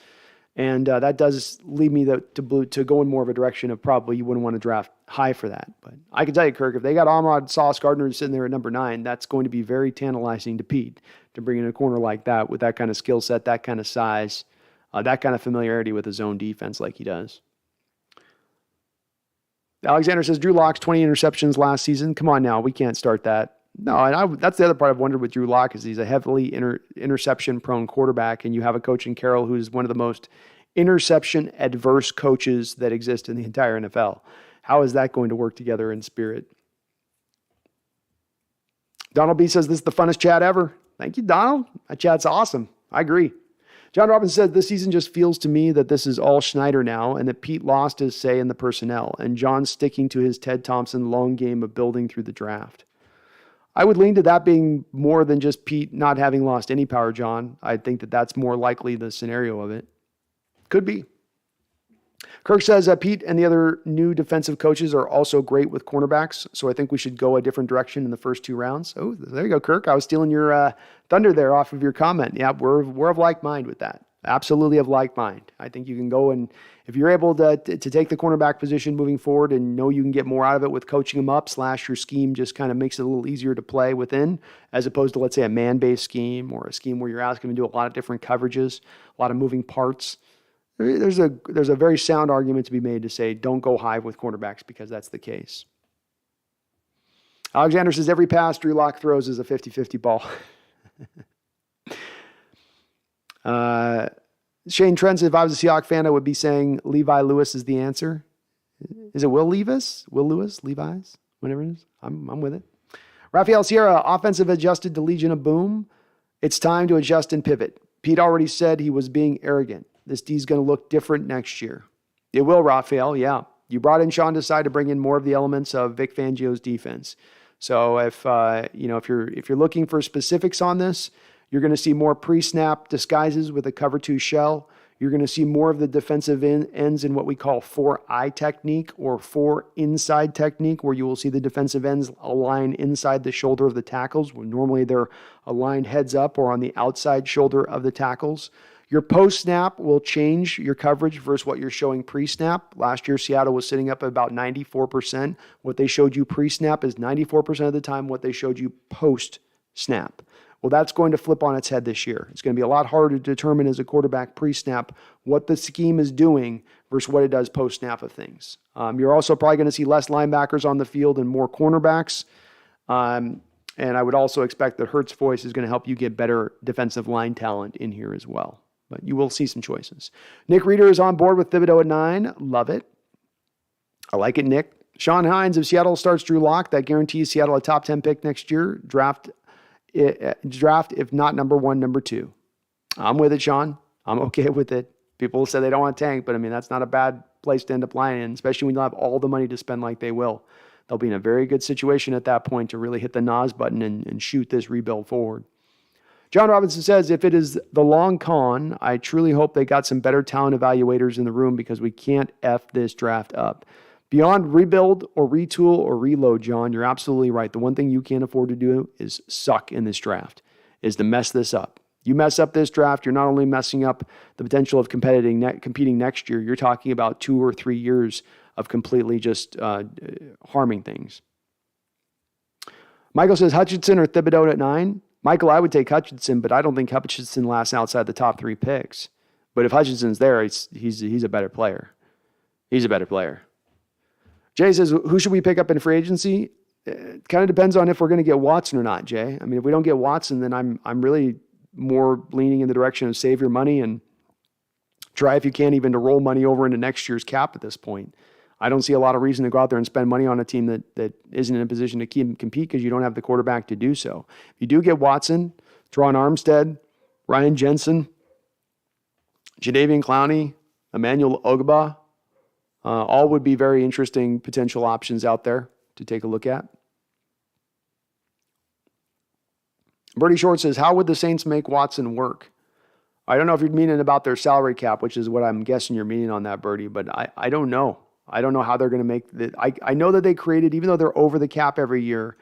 And that does lead me to go in more of a direction of probably you wouldn't want to draft high for that. But I can tell you, Kirk, if they got Ahmad Sauce Gardner sitting there at number 9, that's going to be very tantalizing to Pete to bring in a corner like that with that kind of skill set, that kind of size, that kind of familiarity with his own defense like he does. Alexander says, Drew Lock's 20 interceptions last season. Come on now, we can't start that. No, and that's the other part I've wondered with Drew Lock is he's a heavily interception-prone quarterback, and you have a coach in Carroll who's one of the most interception-adverse coaches that exist in the entire NFL. How is that going to work together in spirit? Donald B. says, this is the funnest chat ever. Thank you, Donald. That chat's awesome. I agree. John Robbins said, this season just feels to me that this is all Schneider now and that Pete lost his say in the personnel, and John's sticking to his Ted Thompson long game of building through the draft. I would lean to that being more than just Pete not having lost any power, John. I think that that's more likely the scenario of it. Could be. Kirk says Pete and the other new defensive coaches are also great with cornerbacks, so I think we should go a different direction in the first 2 rounds. Oh, there you go, Kirk. I was stealing your thunder there off of your comment. Yeah, we're of like mind with that. Absolutely of like mind. I think you can go and if you're able to take the cornerback position moving forward and know you can get more out of it with coaching them up / your scheme just kind of makes it a little easier to play within as opposed to, let's say, a man-based scheme or a scheme where you're asking them to do a lot of different coverages, a lot of moving parts. There's a very sound argument to be made to say don't go high with cornerbacks because that's the case. Alexander says every pass Drew Lock throws is a 50-50 ball. Shane Trent says, if I was a Seahawks fan, I would be saying Levi Lewis is the answer. Is it Will Levis? Will Lewis? Levi's? Whatever it is. I'm with it. Rafael Sierra, offensive adjusted to Legion of Boom. It's time to adjust and pivot. Pete already said he was being arrogant. This D's going to look different next year. It will, Rafael, yeah. You brought in Sean Desai to bring in more of the elements of Vic Fangio's defense. So if you're looking for specifics on this, you're going to see more pre-snap disguises with a cover 2 shell. You're going to see more of the defensive ends in what we call 4-eye technique or 4 inside technique, where you will see the defensive ends align inside the shoulder of the tackles, when normally they're aligned heads up or on the outside shoulder of the tackles. Your post-snap will change your coverage versus what you're showing pre-snap. Last year, Seattle was sitting up at about 94%. What they showed you pre-snap is 94% of the time what they showed you post-snap. Well, that's going to flip on its head this year. It's going to be a lot harder to determine as a quarterback pre-snap what the scheme is doing versus what it does post-snap of things. You're also probably going to see less linebackers on the field and more cornerbacks. And I would also expect that Hurt's voice is going to help you get better defensive line talent in here as well. But you will see some choices. Nick Reeder is on board with Thibodeau at 9. Love it. I like it, Nick. Sean Hines of Seattle starts Drew Lock. That guarantees Seattle a top 10 pick next year. Draft if not number 1, number 2. I'm with it, Sean. I'm okay with it. People say they don't want to tank, but I mean, that's not a bad place to end up lying in, especially when you have all the money to spend like they will. They'll be in a very good situation at that point to really hit the NOS button and shoot this rebuild forward. John Robinson says, if it is the long con, I truly hope they got some better talent evaluators in the room because we can't F this draft up. Beyond rebuild or retool or reload, John, you're absolutely right. The one thing you can't afford to do is suck in this draft, is to mess this up. You mess up this draft, you're not only messing up the potential of competing next year, you're talking about 2 or 3 years of completely just harming things. Michael says, Hutchinson or Thibodeau at 9? Michael, I would take Hutchinson, but I don't think Hutchinson lasts outside the top 3 picks. But if Hutchinson's there, he's a better player. He's a better player. Jay says, who should we pick up in free agency? It kind of depends on if we're going to get Watson or not, Jay. I mean, if we don't get Watson, then I'm really more leaning in the direction of save your money and try, if you can, even to roll money over into next year's cap at this point. I don't see a lot of reason to go out there and spend money on a team that isn't in a position to compete because you don't have the quarterback to do so. If you do get Watson, Teron Armstead, Ryan Jensen, Jadeveon Clowney, Emmanuel Ogba, all would be very interesting potential options out there to take a look at. Bertie Short says, how would the Saints make Watson work? I don't know if you're meaning about their salary cap, which is what I'm guessing you're meaning on that, Bertie, but I don't know. I don't know how they're going to make that. I know that they created, even though they're over the cap every year,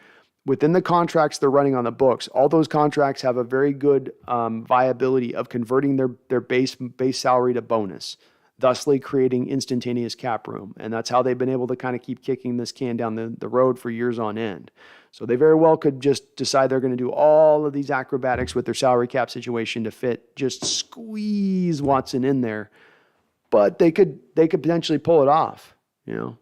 within the contracts they're running on the books, all those contracts have a very good viability of converting their base salary to bonus, thusly creating instantaneous cap room. And that's how they've been able to kind of keep kicking this can down the road for years on end. So they very well could just decide they're going to do all of these acrobatics with their salary cap situation to fit, just squeeze Watson in there. But they could potentially pull it off, you know.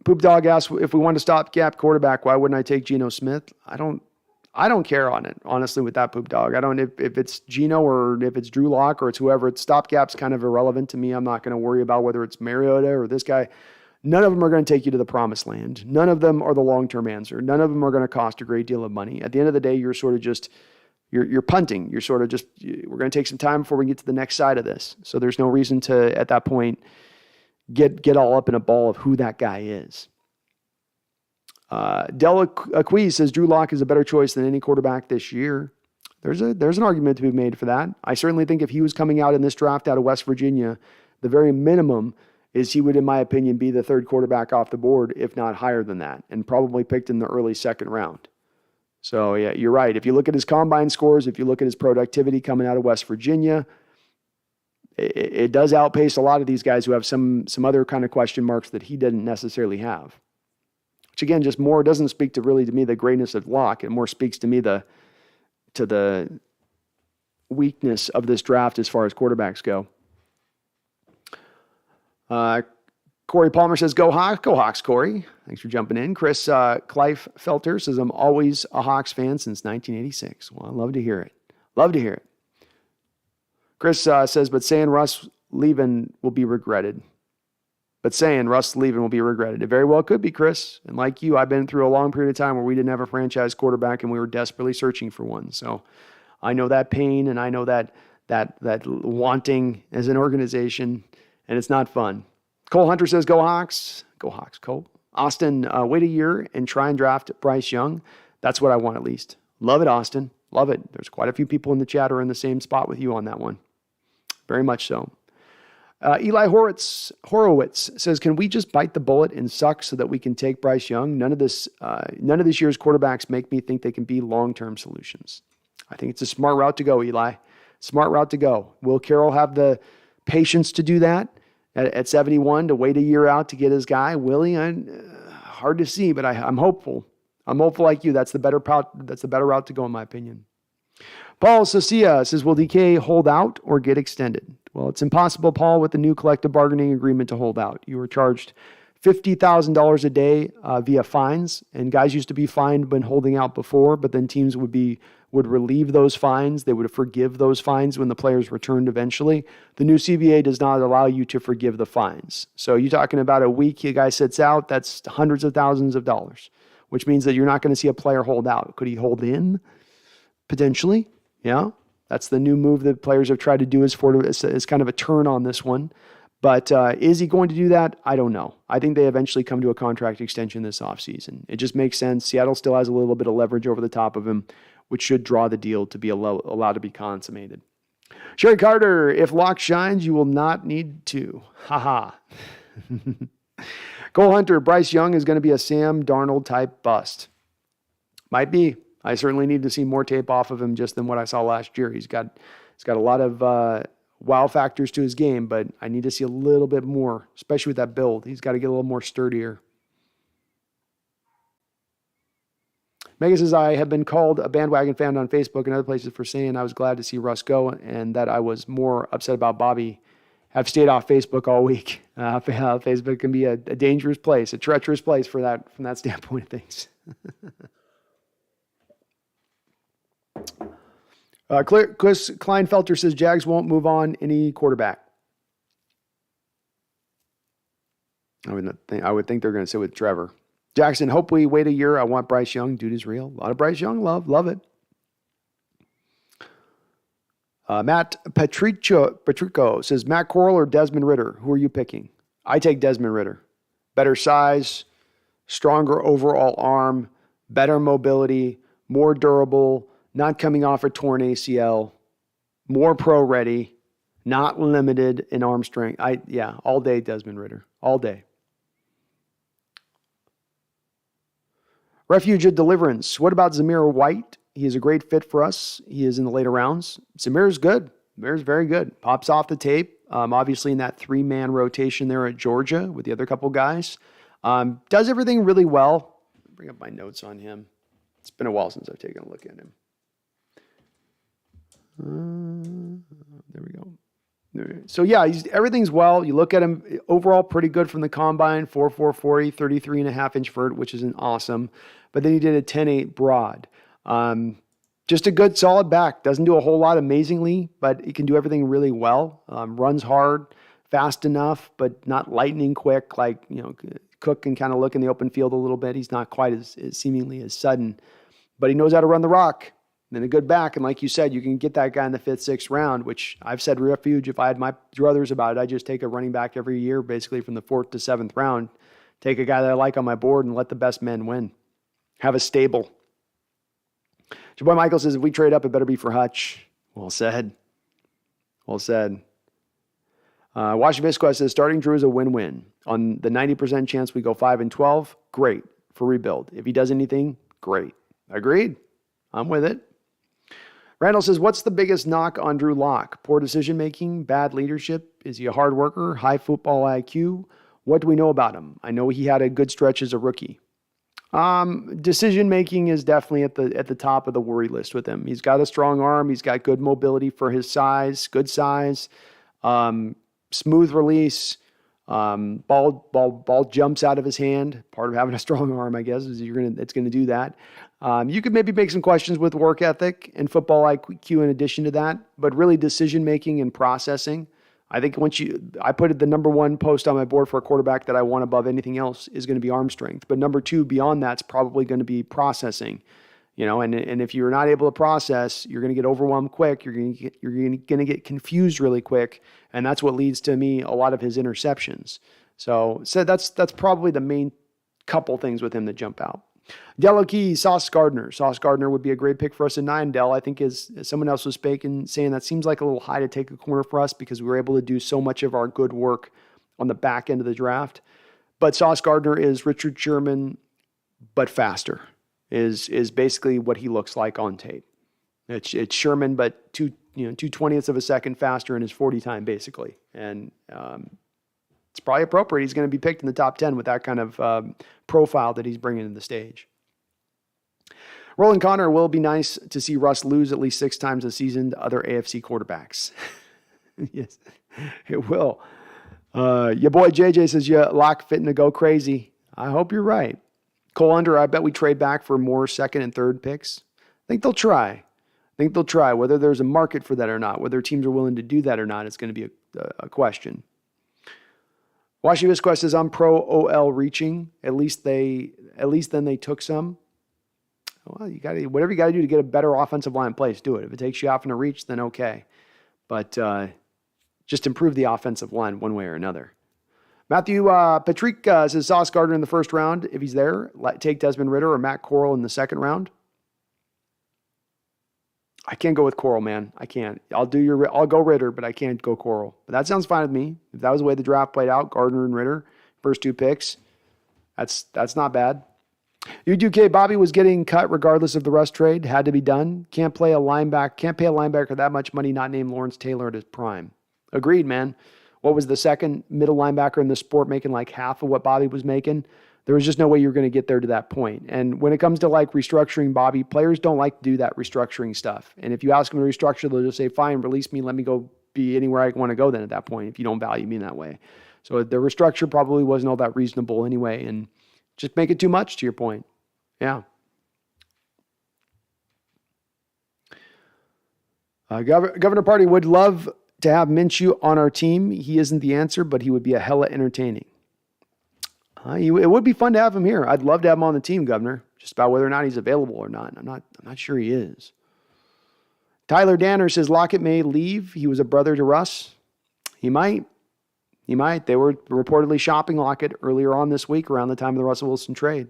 Poop Dog asks, if we want to stopgap quarterback, why wouldn't I take Geno Smith? I don't care on it, honestly, with that Poop Dog. I don't, if it's Geno or if it's Drew Lock or it's whoever, it's stopgap's kind of irrelevant to me. I'm not going to worry about whether it's Mariota or this guy. None of them are going to take you to the promised land. None of them are the long-term answer. None of them are going to cost a great deal of money. At the end of the day, you're sort of just, you're punting. You're sort of just, we're going to take some time before we get to the next side of this. So there's no reason to, at that point, get all up in a ball of who that guy is. Della Aquiz says Drew Lock is a better choice than any quarterback this year. There's an argument to be made for that. I certainly think if he was coming out in this draft out of West Virginia, the very minimum is he would, in my opinion, be the third quarterback off the board, if not higher than that, and probably picked in the early second round. So yeah, you're right. If you look at his combine scores, if you look at his productivity coming out of West Virginia, it does outpace a lot of these guys who have some other kind of question marks that he didn't necessarily have. Which again, just more doesn't speak to me the greatness of Locke. It more speaks to me to the weakness of this draft as far as quarterbacks go. Corey Palmer says, go Hawks, Corey. Thanks for jumping in. Chris Kleiffelter says, I'm always a Hawks fan since 1986. Well, I love to hear it. Love to hear it. Chris says, but saying Russ leaving will be regretted. It very well could be, Chris. And like you, I've been through a long period of time where we didn't have a franchise quarterback and we were desperately searching for one. So I know that pain and I know that wanting as an organization, and it's not fun. Cole Hunter says, go Hawks. Go Hawks, Cole. Austin, wait a year and try and draft Bryce Young. That's what I want at least. Love it, Austin. Love it. There's quite a few people in the chat who are in the same spot with you on that one. Very much so. Eli Horowitz says, can we just bite the bullet and suck so that we can take Bryce Young? None of this year's quarterbacks make me think they can be long-term solutions. I think it's a smart route to go, Eli. Smart route to go. Will Carroll have the patience to do that at 71 to wait a year out to get his guy? Will he? Hard to see, but I'm hopeful. I'm hopeful like you. That's the better route to go, in my opinion. Paul Socia says, will DK hold out or get extended? Well, it's impossible, Paul, with the new collective bargaining agreement to hold out. You were charged $50,000 a day via fines, and guys used to be fined when holding out before, but then teams would relieve those fines. They would forgive those fines when the players returned eventually. The new CBA does not allow you to forgive the fines. So you're talking about a week a guy sits out, that's hundreds of thousands of dollars, which means that you're not going to see a player hold out. Could he hold in? Potentially, yeah. That's the new move that players have tried to do as kind of a turn on this one. But is he going to do that? I don't know. I think they eventually come to a contract extension this offseason. It just makes sense. Seattle still has a little bit of leverage over the top of him, which should draw the deal to be allowed to be consummated. Sherry Carter, if Locke shines, you will not need to. Haha. Cole Hunter, Bryce Young is going to be a Sam Darnold type bust. Might be. I certainly need to see more tape off of him just than what I saw last year. He's got a lot of wow factors to his game, but I need to see a little bit more, especially with that build. He's got to get a little more sturdier. Megan says, I have been called a bandwagon fan on Facebook and other places for saying I was glad to see Russ go and that I was more upset about Bobby. I've stayed off Facebook all week. Facebook can be a dangerous place, a treacherous place from that standpoint of things. Chris Kleinfelter says Jags won't move on any quarterback. I would think they're going to sit with Trevor. Jackson, hope we wait a year. I want Bryce Young. Dude is real. A lot of Bryce Young love. Love it. Matt Patrico says, Matt Corral or Desmond Ridder? Who are you picking? I take Desmond Ridder. Better size, stronger overall arm, better mobility, more durable, not coming off a torn ACL, more pro ready, not limited in arm strength. All day Desmond Ridder. All day. Refuge of Deliverance. What about Zamir White? He is a great fit for us. He is in the later rounds. Zamir's good. Zamir's very good. Pops off the tape. Obviously in that 3-man rotation there at Georgia with the other couple guys. Does everything really well. Bring up my notes on him. It's been a while since I've taken a look at him. There we go. So yeah, everything's well. You look at him overall pretty good from the combine, 4.4 40, 33.5-inch vert, which isn't awesome. But then he did a 10.8 broad. Just a good solid back. Doesn't do a whole lot amazingly, but he can do everything really well. Runs hard, fast enough, but not lightning quick. Like, Cook can kind of look in the open field a little bit. He's not quite as seemingly as sudden, but he knows how to run the rock. And then a good back. And like you said, you can get that guy in the 5th, 6th round, which I've said Refuge. If I had my druthers about it, I just take a running back every year, basically from the 4th to 7th round. Take a guy that I like on my board and let the best men win. Have a stable. Your boy Michael says, if we trade up, it better be for Hutch. Well said. Well said. Washington Bisquest says, starting Drew is a win-win. On the 90% chance we go 5-12, great for rebuild. If he does anything, great. Agreed. I'm with it. Randall says, what's the biggest knock on Drew Lock? Poor decision-making, bad leadership? Is he a hard worker, high football IQ? What do we know about him? I know he had a good stretch as a rookie. Decision-making is definitely at the top of the worry list with him. He's got a strong arm. He's got good mobility for his size, good size, smooth release. Ball jumps out of his hand. Part of having a strong arm, I guess, is it's gonna do that. You could maybe make some questions with work ethic and football IQ in addition to that, but really decision making and processing. I think I put it the number 1 post on my board for a quarterback that I want above anything else is going to be arm strength. But number 2 beyond that's probably going to be processing. And if you're not able to process, you're going to get overwhelmed quick. You're going to get confused really quick, and that's what leads to me a lot of his interceptions. So that's probably the main couple things with him that jump out. Dello Key, Sauce Gardner. Sauce Gardner would be a great pick for us at 9, Dell. I think as someone else was saying that seems like a little high to take a corner for us because we were able to do so much of our good work on the back end of the draft. But Sauce Gardner is Richard Sherman, but faster, is basically what he looks like on tape. It's Sherman, but 2/20ths of a second faster in his 40 time, basically. And it's probably appropriate. He's going to be picked in the top 10 with that kind of profile that he's bringing to the stage. Roland Connor, will be nice to see Russ lose at least 6 times a season to other AFC quarterbacks. Yes, it will. Your boy JJ says, Lock fitting to go crazy. I hope you're right. Cole Under, I bet we trade back for more 2nd and 3rd picks. I think they'll try. Whether there's a market for that or not, whether teams are willing to do that or not, it's going to be a question. Washington Visquest says, I'm pro OL reaching. At least then they took some. Well, whatever you got to do to get a better offensive line in place, do it. If it takes you off in a reach, then okay. But just improve the offensive line one way or another. Matthew Patrick says, Sauce Gardner in the 1st round. If he's there, take Desmond Ridder or Matt Corral in the 2nd round. I can't go with Corral, man. I can't. I'll go Ridder, but I can't go Corral. But that sounds fine with me. If that was the way the draft played out, Gardner and Ridder, first 2 picks, that's not bad. U2K Bobby was getting cut regardless of the Russ trade. Had to be done. Can't pay a linebacker that much money not named Lawrence Taylor at his prime. Agreed, man. What was the 2nd middle linebacker in the sport making like half of what Bobby was making? There was just no way you were going to get there to that point. And when it comes to like restructuring Bobby, players don't like to do that restructuring stuff. And if you ask them to restructure, they'll just say, fine, release me. Let me go be anywhere I want to go then at that point if you don't value me in that way. So the restructure probably wasn't all that reasonable anyway. And just make it too much to your point. Yeah. Governor Party would love to have Minshew on our team. He isn't the answer, but he would be a hella entertaining. It would be fun to have him here. I'd love to have him on the team, Governor. Just about whether or not he's available or not. I'm not sure he is. Tyler Danner says Lockett may leave. He was a brother to Russ. He might. He might. They were reportedly shopping Lockett earlier on this week around the time of the Russell Wilson trade.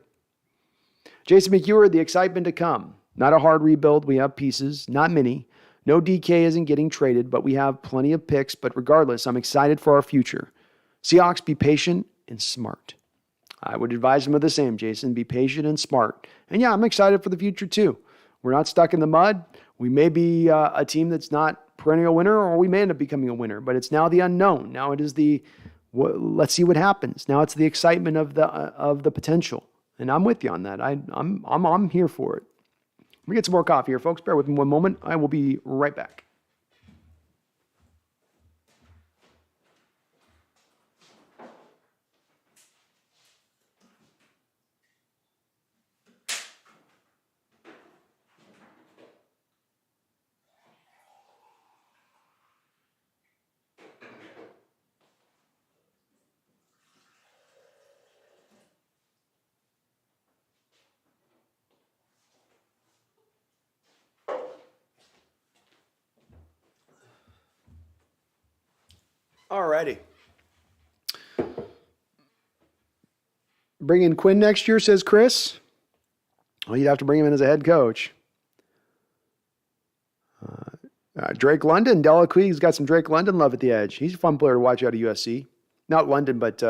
Jason McEwer, the excitement to come. Not a hard rebuild. We have pieces, not many. No DK isn't getting traded, but we have plenty of picks. But regardless, I'm excited for our future. Seahawks, be patient and smart. I would advise him of the same, Jason. Be patient and smart. And yeah, I'm excited for the future too. We're not stuck in the mud. We may be a team that's not perennial winner, or we may end up becoming a winner. But it's now the unknown. Now it is let's see what happens. Now it's the excitement of the potential. And I'm with you on that. I'm here for it. Let me get some more coffee here, folks. Bear with me one moment. I will be right back. Alrighty. Bring in Quinn next year, says Chris. Well, you'd have to bring him in as a head coach. Drake London, Della Queeg's got some Drake London love at the edge. He's a fun player to watch out of USC. Not London, but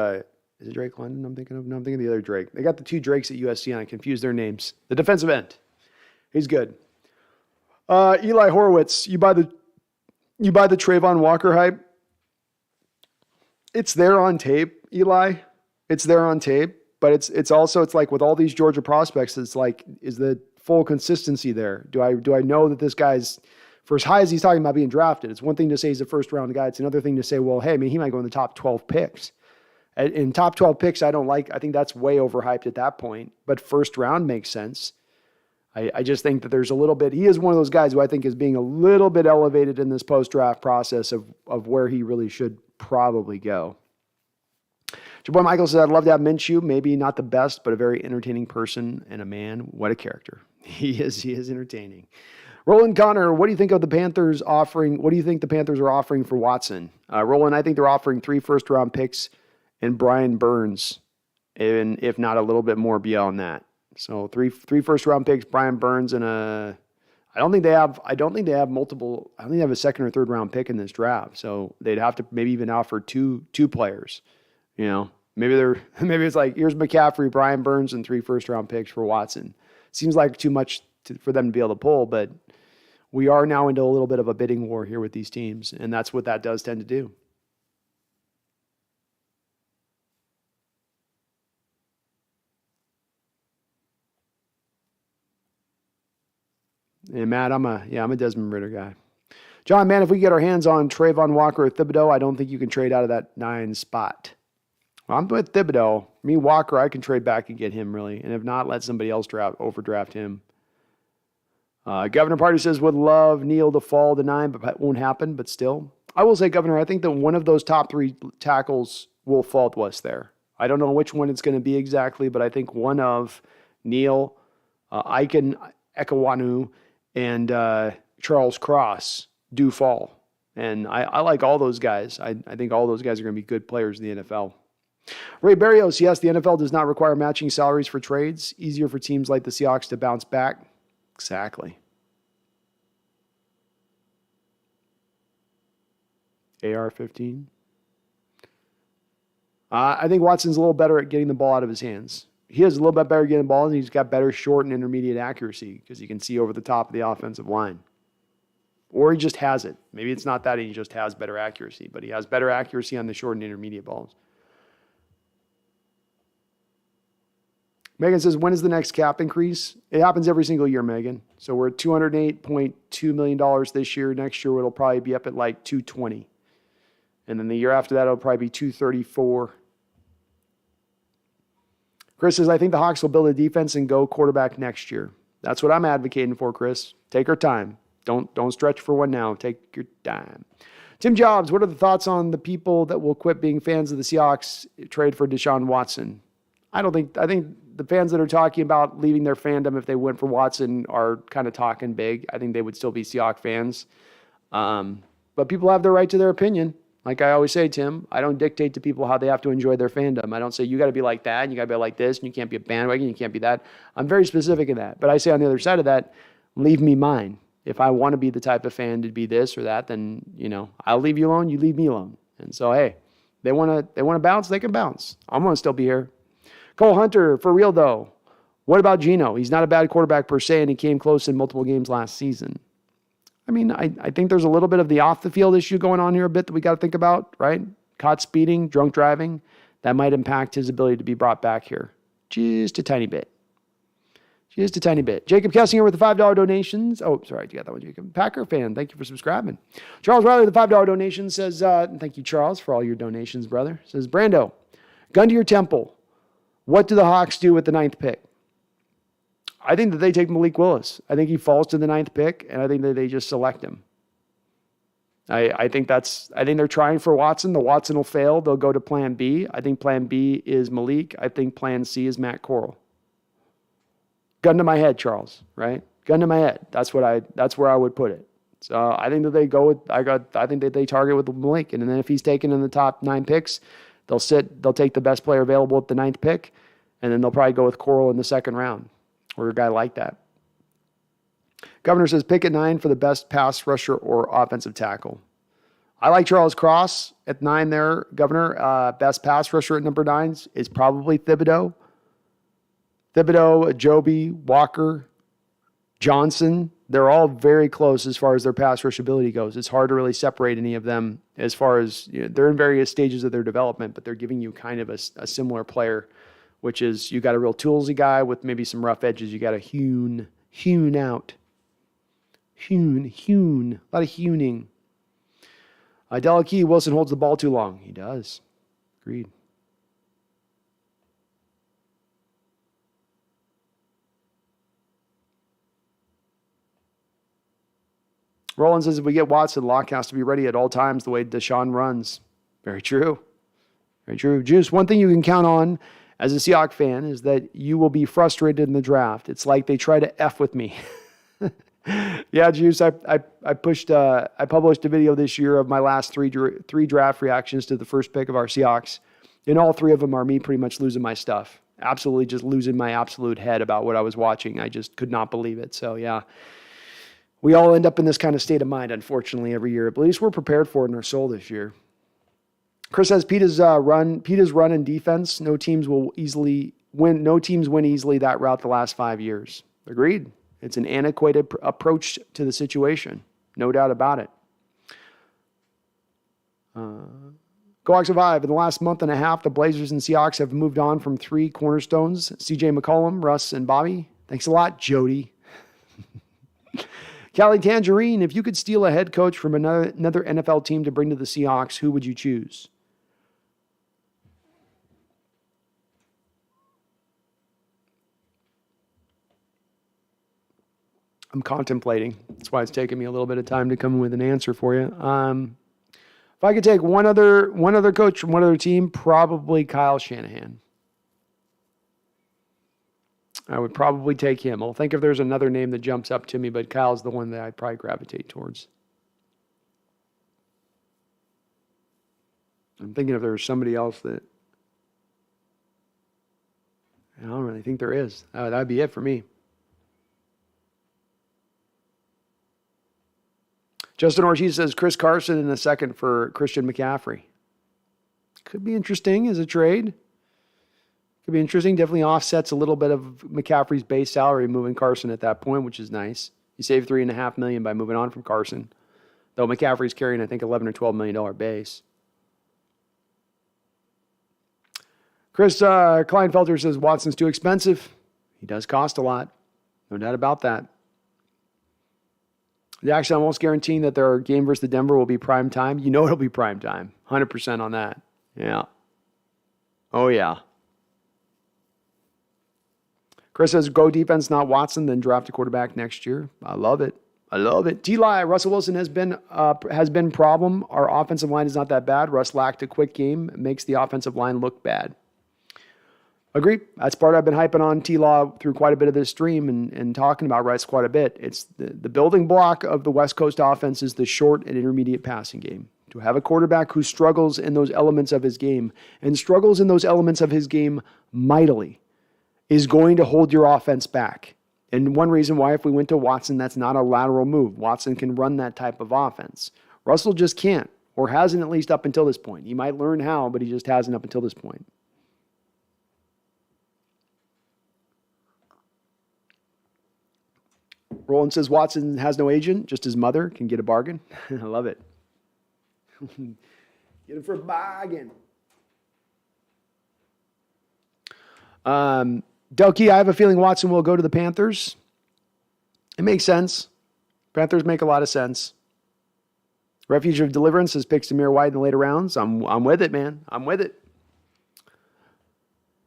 is it Drake London I'm thinking of? No, I'm thinking of the other Drake. They got the two Drakes at USC, and I confuse their names. The defensive end. He's good. Eli Horowitz, you buy the Trayvon Walker hype? It's there on tape, Eli. It's there on tape, but it's also like with all these Georgia prospects, it's like, is the full consistency there? Do I know that this guy's, for as high as he's talking about being drafted, it's one thing to say he's a first round guy. It's another thing to say, well, hey, I mean, he might go in the top 12 picks. In top 12 picks, I think that's way overhyped at that point, but first round makes sense. I just think that there's a little bit, he is one of those guys who I think is being a little bit elevated in this post-draft process of where he really should probably go. Your boy Michael says, I'd love to have Minshew. Maybe not the best, but a very entertaining person and a man. What a character. He is entertaining. Roland Connor, what do you think of the Panthers offering? What do you think the Panthers are offering for Watson? Roland, I think they're offering 3 first-round picks and Brian Burns, and if not a little bit more beyond that. So three first-round picks, Brian Burns, and I don't think they have multiple. I don't think they have a second or third round pick in this draft. So they'd have to maybe even offer two players. You know, maybe it's like, here's McCaffrey, Brian Burns, and 3 first-round picks for Watson. Seems like too much for them to be able to pull, but we are now into a little bit of a bidding war here with these teams, and that's what that does tend to do. And Matt, I'm a Desmond Ridder guy. John, man, if we get our hands on Trayvon Walker or Thibodeau, I don't think you can trade out of that 9 spot. Well, I'm with Thibodeau. Me, Walker, I can trade back and get him, really. And if not, let somebody else overdraft him. Governor Party says, would love Neal to fall to 9, but that won't happen. But still, I will say, Governor, I think that one of those top 3 tackles will fall to us there. I don't know which one it's going to be exactly, but I think one of Neal, Iken Ekawanu, and Charles Cross do fall. And I like all those guys. I think all those guys are going to be good players in the NFL. Ray Barrios, yes, the NFL does not require matching salaries for trades. Easier for teams like the Seahawks to bounce back. Exactly. AR-15. I think Watson's a little better at getting the ball out of his hands. He is a little bit better at getting the ball, and he's got better short and intermediate accuracy because he can see over the top of the offensive line. Or he just has it. Maybe it's not that he just has better accuracy, but he has better accuracy on the short and intermediate balls. Megan says, when is the next cap increase? It happens every single year, Megan. So we're at $208.2 million this year. Next year, it'll probably be up at like $220. And then the year after that, it'll probably be $234. Chris says, I think the Hawks will build a defense and go quarterback next year. That's what I'm advocating for, Chris. Take our time. Don't stretch for one now. Take your time. Tim Jobs, what are the thoughts on the people that will quit being fans of the Seahawks trade for Deshaun Watson? I think the fans that are talking about leaving their fandom if they went for Watson are kind of talking big. I think they would still be Seahawks fans. But people have their right to their opinion. Like I always say, Tim, I don't dictate to people how they have to enjoy their fandom. I don't say you got to be like that and you got to be like this and you can't be a bandwagon, you can't be that. I'm very specific in that. But I say on the other side of that, leave me mine. If I want to be the type of fan to be this or that, then, I'll leave you alone, you leave me alone. And so, hey, they want to bounce, they can bounce. I'm going to still be here. Cole Hunter, for real though, what about Geno? He's not a bad quarterback per se, and he came close in multiple games last season. I mean, I think there's a little bit of the off-the-field issue going on here a bit that we got to think about, right? Caught speeding, drunk driving. That might impact his ability to be brought back here. Just a tiny bit. Just a tiny bit. Jacob Kessinger with the $5 donations. Oh, sorry, you got that one, Jacob. Packer fan, thank you for subscribing. Charles Riley, the $5 donation, says, thank you, Charles, for all your donations, brother. Says, Brando, gun to your temple. What do the Hawks do with the 9th pick? I think that they take Malik Willis. I think he falls to the 9th pick, and I think that they just select him. I think they're trying for Watson. The Watson will fail. They'll go to plan B. I think plan B is Malik. I think plan C is Matt Corral. Gun to my head, Charles, right? Gun to my head. That's where I would put it. So I think that they go with, I think that they target with Malik. And then if he's taken in the top 9 picks, they'll take the best player available at the 9th pick, and then they'll probably go with Corral in the 2nd round. Or a guy like that. Governor says pick at 9 for the best pass rusher or offensive tackle. I like Charles Cross at 9 there, Governor. Best pass rusher at number 9 is probably Thibodeau. Joby, Walker, Johnson. They're all very close as far as their pass rush ability goes. It's hard to really separate any of them as far as they're in various stages of their development, but they're giving you kind of a similar player, which is you got a real toolsy guy with maybe some rough edges. You got a hewn out. Hewn. A lot of hewing. Delakey, Wilson holds the ball too long. He does. Agreed. Roland says if we get Watson, Locke has to be ready at all times the way Deshaun runs. Very true. Very true. Juice, one thing you can count on as a Seahawks fan is that you will be frustrated in the draft. It's like they try to F with me. Yeah, Juice, I published a video this year of my last three draft reactions to the first pick of our Seahawks. And all 3 of them are me pretty much losing my stuff. Absolutely just losing my absolute head about what I was watching. I just could not believe it. So, yeah. We all end up in this kind of state of mind, unfortunately, every year. But at least we're prepared for it in our soul this year. Chris says Pete's run and defense. No teams win easily that route the last 5 years. Agreed. It's an antiquated approach to the situation. No doubt about it. Go Survive. In the last month and a half, the Blazers and Seahawks have moved on from 3 cornerstones, CJ McCollum, Russ, and Bobby. Thanks a lot, Jody. Callie Tangerine, if you could steal a head coach from another NFL team to bring to the Seahawks, who would you choose? I'm contemplating. That's why it's taken me a little bit of time to come with an answer for you. If I could take one other coach from one other team, probably Kyle Shanahan. I would probably take him. I'll think if there's another name that jumps up to me, but Kyle's the one that I'd probably gravitate towards. I'm thinking if there's somebody else that... I don't really think there is. That'd be it for me. Justin Ortiz says Chris Carson in a second for Christian McCaffrey. Could be interesting as a trade. Could be interesting. Definitely offsets a little bit of McCaffrey's base salary moving Carson at that point, which is nice. You save $3.5 million by moving on from Carson, though McCaffrey's carrying, I think, $11 or $12 million base. Chris Kleinfelter says Watson's too expensive. He does cost a lot. No doubt about that. Actually, I'm almost guaranteeing that their game versus the Denver will be prime time. You know it'll be prime time. 100% on that. Yeah. Oh, yeah. Chris says, go defense, not Watson, then draft a quarterback next year. I love it. I love it. T-Lie, Russell Wilson has been problem. Our offensive line is not that bad. Russ lacked a quick game. It makes the offensive line look bad. Agree. That's part I've been hyping on T-Law through quite a bit of this stream and talking about Rice quite a bit. It's the building block of the West Coast offense is the short and intermediate passing game. To have a quarterback who struggles in those elements of his game and struggles in those elements of his game mightily is going to hold your offense back. And one reason why, if we went to Watson, that's not a lateral move. Watson can run that type of offense. Russell just can't, or hasn't, at least up until this point. He might learn how, but he just hasn't up until this point. Roland says Watson has no agent, just his mother can get a bargain. I love it. Get him for a bargain. Delkey, I have a feeling Watson will go to the Panthers. It makes sense. Panthers make a lot of sense. Refuge of Deliverance has picked Samir White in the later rounds. I'm with it, man. I'm with it.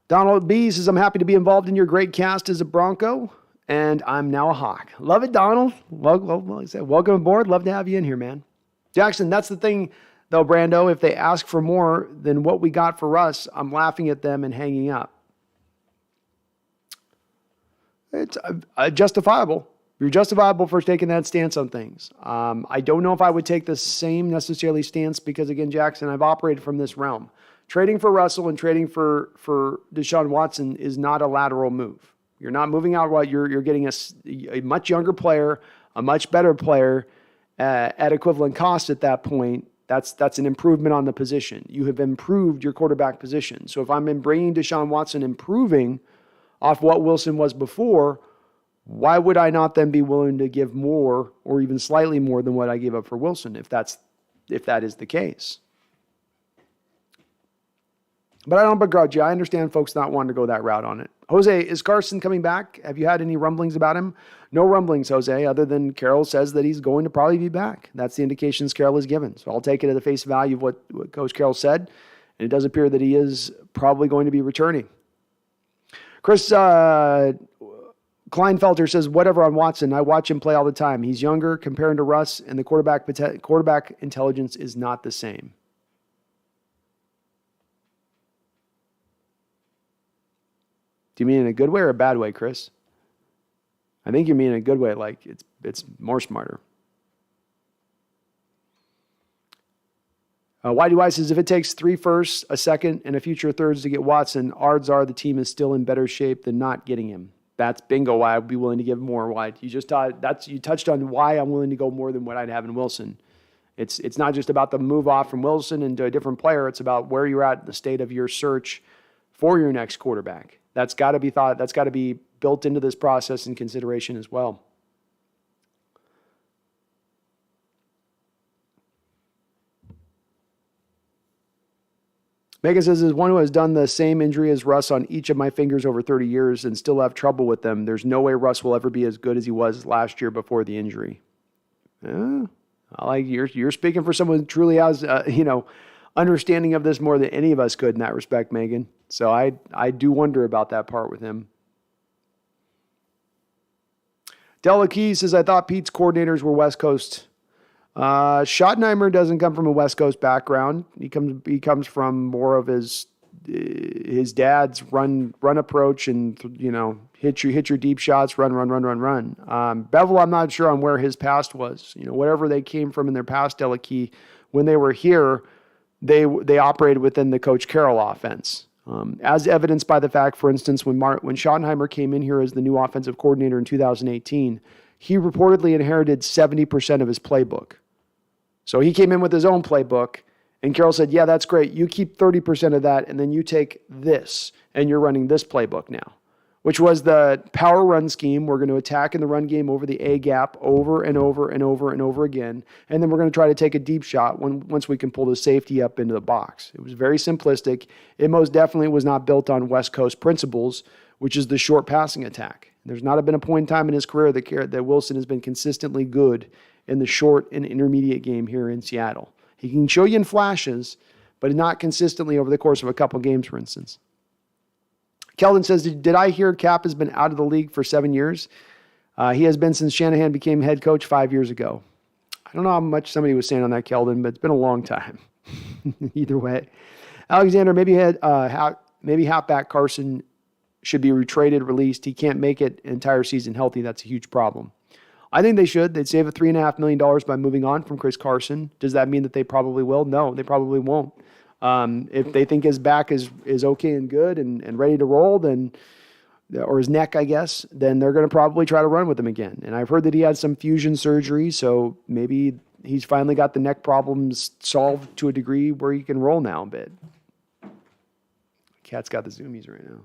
Donald B says, I'm happy to be involved in your great cast as a Bronco, and I'm now a Hawk. Love it, Donald. Welcome aboard. Love to have you in here, man. Jackson, that's the thing, though, Brando. If they ask for more than what we got for Russ, I'm laughing at them and hanging up. It's justifiable. You're justifiable for taking that stance on things. I don't know if I would take the same necessarily stance because, again, Jackson, I've operated from this realm. Trading for Russell and trading for Deshaun Watson is not a lateral move. You're not moving out what you're getting a much younger player, a much better player at equivalent cost at that point. That's an improvement on the position. You have improved your quarterback position. So if I'm bringing Deshaun Watson improving off what Wilson was before, why would I not then be willing to give more or even slightly more than what I gave up for Wilson if that is the case? But I don't begrudge you. I understand folks not wanting to go that route on it. Jose, is Carson coming back? Have you had any rumblings about him? No rumblings, Jose, other than Carroll says that he's going to probably be back. That's the indications Carroll has given. So I'll take it at the face value of what Coach Carroll said. And it does appear that he is probably going to be returning. Chris Kleinfelter says, whatever on Watson. I watch him play all the time. He's younger comparing to Russ, and the quarterback intelligence is not the same. Do you mean in a good way or a bad way, Chris? I think you mean in a good way, like it's more smarter. Why do I says, if it takes 3 firsts, a second, and a future thirds to get Watson, odds are the team is still in better shape than not getting him. That's bingo why I'd be willing to give more. Why you touched on why I'm willing to go more than what I'd have in Wilson. It's not just about the move off from Wilson into a different player. It's about where you're at in the state of your search for your next quarterback. That's got to be thought. That's got to be built into this process and consideration as well. Megan says, as one who has done the same injury as Russ on each of my fingers over 30 years and still have trouble with them, there's no way Russ will ever be as good as he was last year before the injury. I like you're speaking for someone who truly has, understanding of this more than any of us could in that respect, Megan. So I do wonder about that part with him. Della Key says, I thought Pete's coordinators were West Coast. Schottenheimer doesn't come from a West Coast background. He comes from more of his dad's run approach and, hit your deep shots, run. Bevel, I'm not sure on where his past was. Whatever they came from in their past, Della Key, when they were here, they operated within the Coach Carroll offense. As evidenced by the fact, for instance, when Schottenheimer came in here as the new offensive coordinator in 2018, he reportedly inherited 70% of his playbook. So he came in with his own playbook, and Carroll said, yeah, that's great. You keep 30% of that, and then you take this, and you're running this playbook now, which was the power run scheme. We're going to attack in the run game over the A gap over and over and over and over again, and then we're going to try to take a deep shot once we can pull the safety up into the box. It was very simplistic. It most definitely was not built on West Coast principles, which is the short passing attack. There's not been a point in time in his career that Wilson has been consistently good in the short and intermediate game here in Seattle. He can show you in flashes, but not consistently over the course of a couple games, for instance. Keldon says, did I hear Cap has been out of the league for 7 years? He has been since Shanahan became head coach 5 years ago. I don't know how much somebody was saying on that, Keldon, but it's been a long time. Either way. Alexander, maybe halfback Carson should be retraded, released. He can't make it an entire season healthy. That's a huge problem. I think they should. They'd save $3.5 million by moving on from Chris Carson. Does that mean that they probably will? No, they probably won't. If they think his back is okay and good and ready to roll, then, or his neck, I guess, then they're going to probably try to run with him again. And I've heard that he had some fusion surgery, so maybe he's finally got the neck problems solved to a degree where he can roll now a bit. Cat's got the zoomies right now.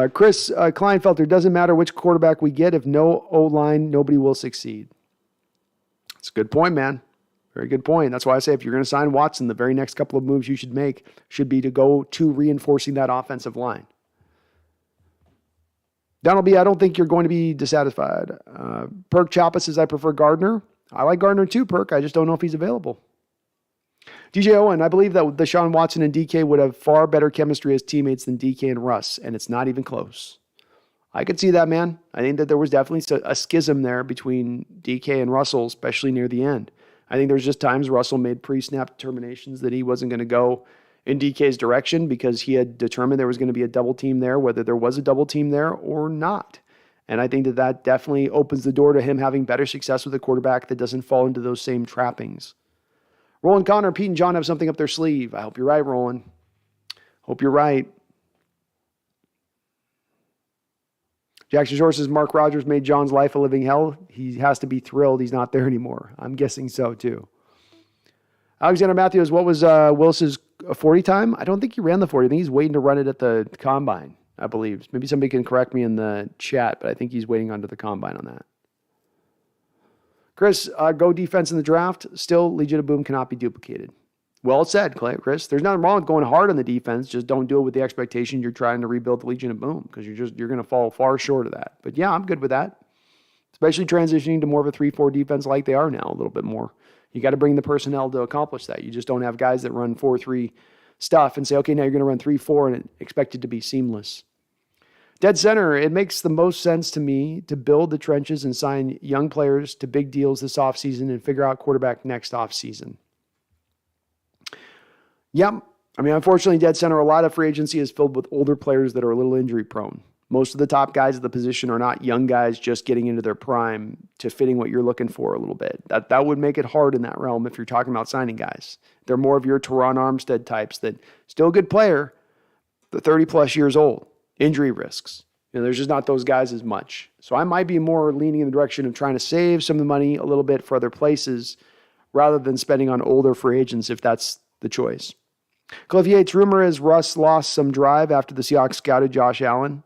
Chris Kleinfelter, doesn't matter which quarterback we get. If no O-line, nobody will succeed. That's a good point, man. Very good point. That's why I say if you're going to sign Watson, the very next couple of moves you should make should be to go to reinforcing that offensive line. Donald B., I don't think you're going to be dissatisfied. Perk Chapa says, I prefer Gardner. I like Gardner too, Perk. I just don't know if he's available. DJ Owen, I believe that Deshaun Watson and DK would have far better chemistry as teammates than DK and Russ, and it's not even close. I could see that, man. I think that there was definitely a schism there between DK and Russell, especially near the end. I think there's just times Russell made pre-snap determinations that he wasn't going to go in DK's direction because he had determined there was going to be a double team there, whether there was a double team there or not. And I think that definitely opens the door to him having better success with a quarterback that doesn't fall into those same trappings. Roland Connor, Pete and John have something up their sleeve. I hope you're right, Roland. Hope you're right. Jackson Shore says Mark Rogers made John's life a living hell. He has to be thrilled he's not there anymore. I'm guessing so, too. Alexander Matthews, what was Willis's 40 time? I don't think he ran the 40. I think he's waiting to run it at the combine, I believe. Maybe somebody can correct me in the chat, but I think he's waiting onto the combine on that. Chris, go defense in the draft. Still, Legion of Boom cannot be duplicated. Well said, Chris. There's nothing wrong with going hard on the defense. Just don't do it with the expectation you're trying to rebuild the Legion of Boom because you're going to fall far short of that. But yeah, I'm good with that. Especially transitioning to more of a 3-4 defense like they are now a little bit more. You got to bring the personnel to accomplish that. You just don't have guys that run 4-3 stuff and say, okay, now you're going to run 3-4 and expect it to be seamless. Dead center, it makes the most sense to me to build the trenches and sign young players to big deals this offseason and figure out quarterback next offseason. Yep. I mean, unfortunately, dead center, a lot of free agency is filled with older players that are a little injury prone. Most of the top guys at the position are not young guys just getting into their prime to fitting what you're looking for a little bit. That would make it hard in that realm if you're talking about signing guys. They're more of your Teron Armstead types that still a good player, but 30-plus years old. Injury risks. There's just not those guys as much. So I might be more leaning in the direction of trying to save some of the money a little bit for other places rather than spending on older free agents if that's the choice. Cliff Yates, rumor is Russ lost some drive after the Seahawks scouted Josh Allen.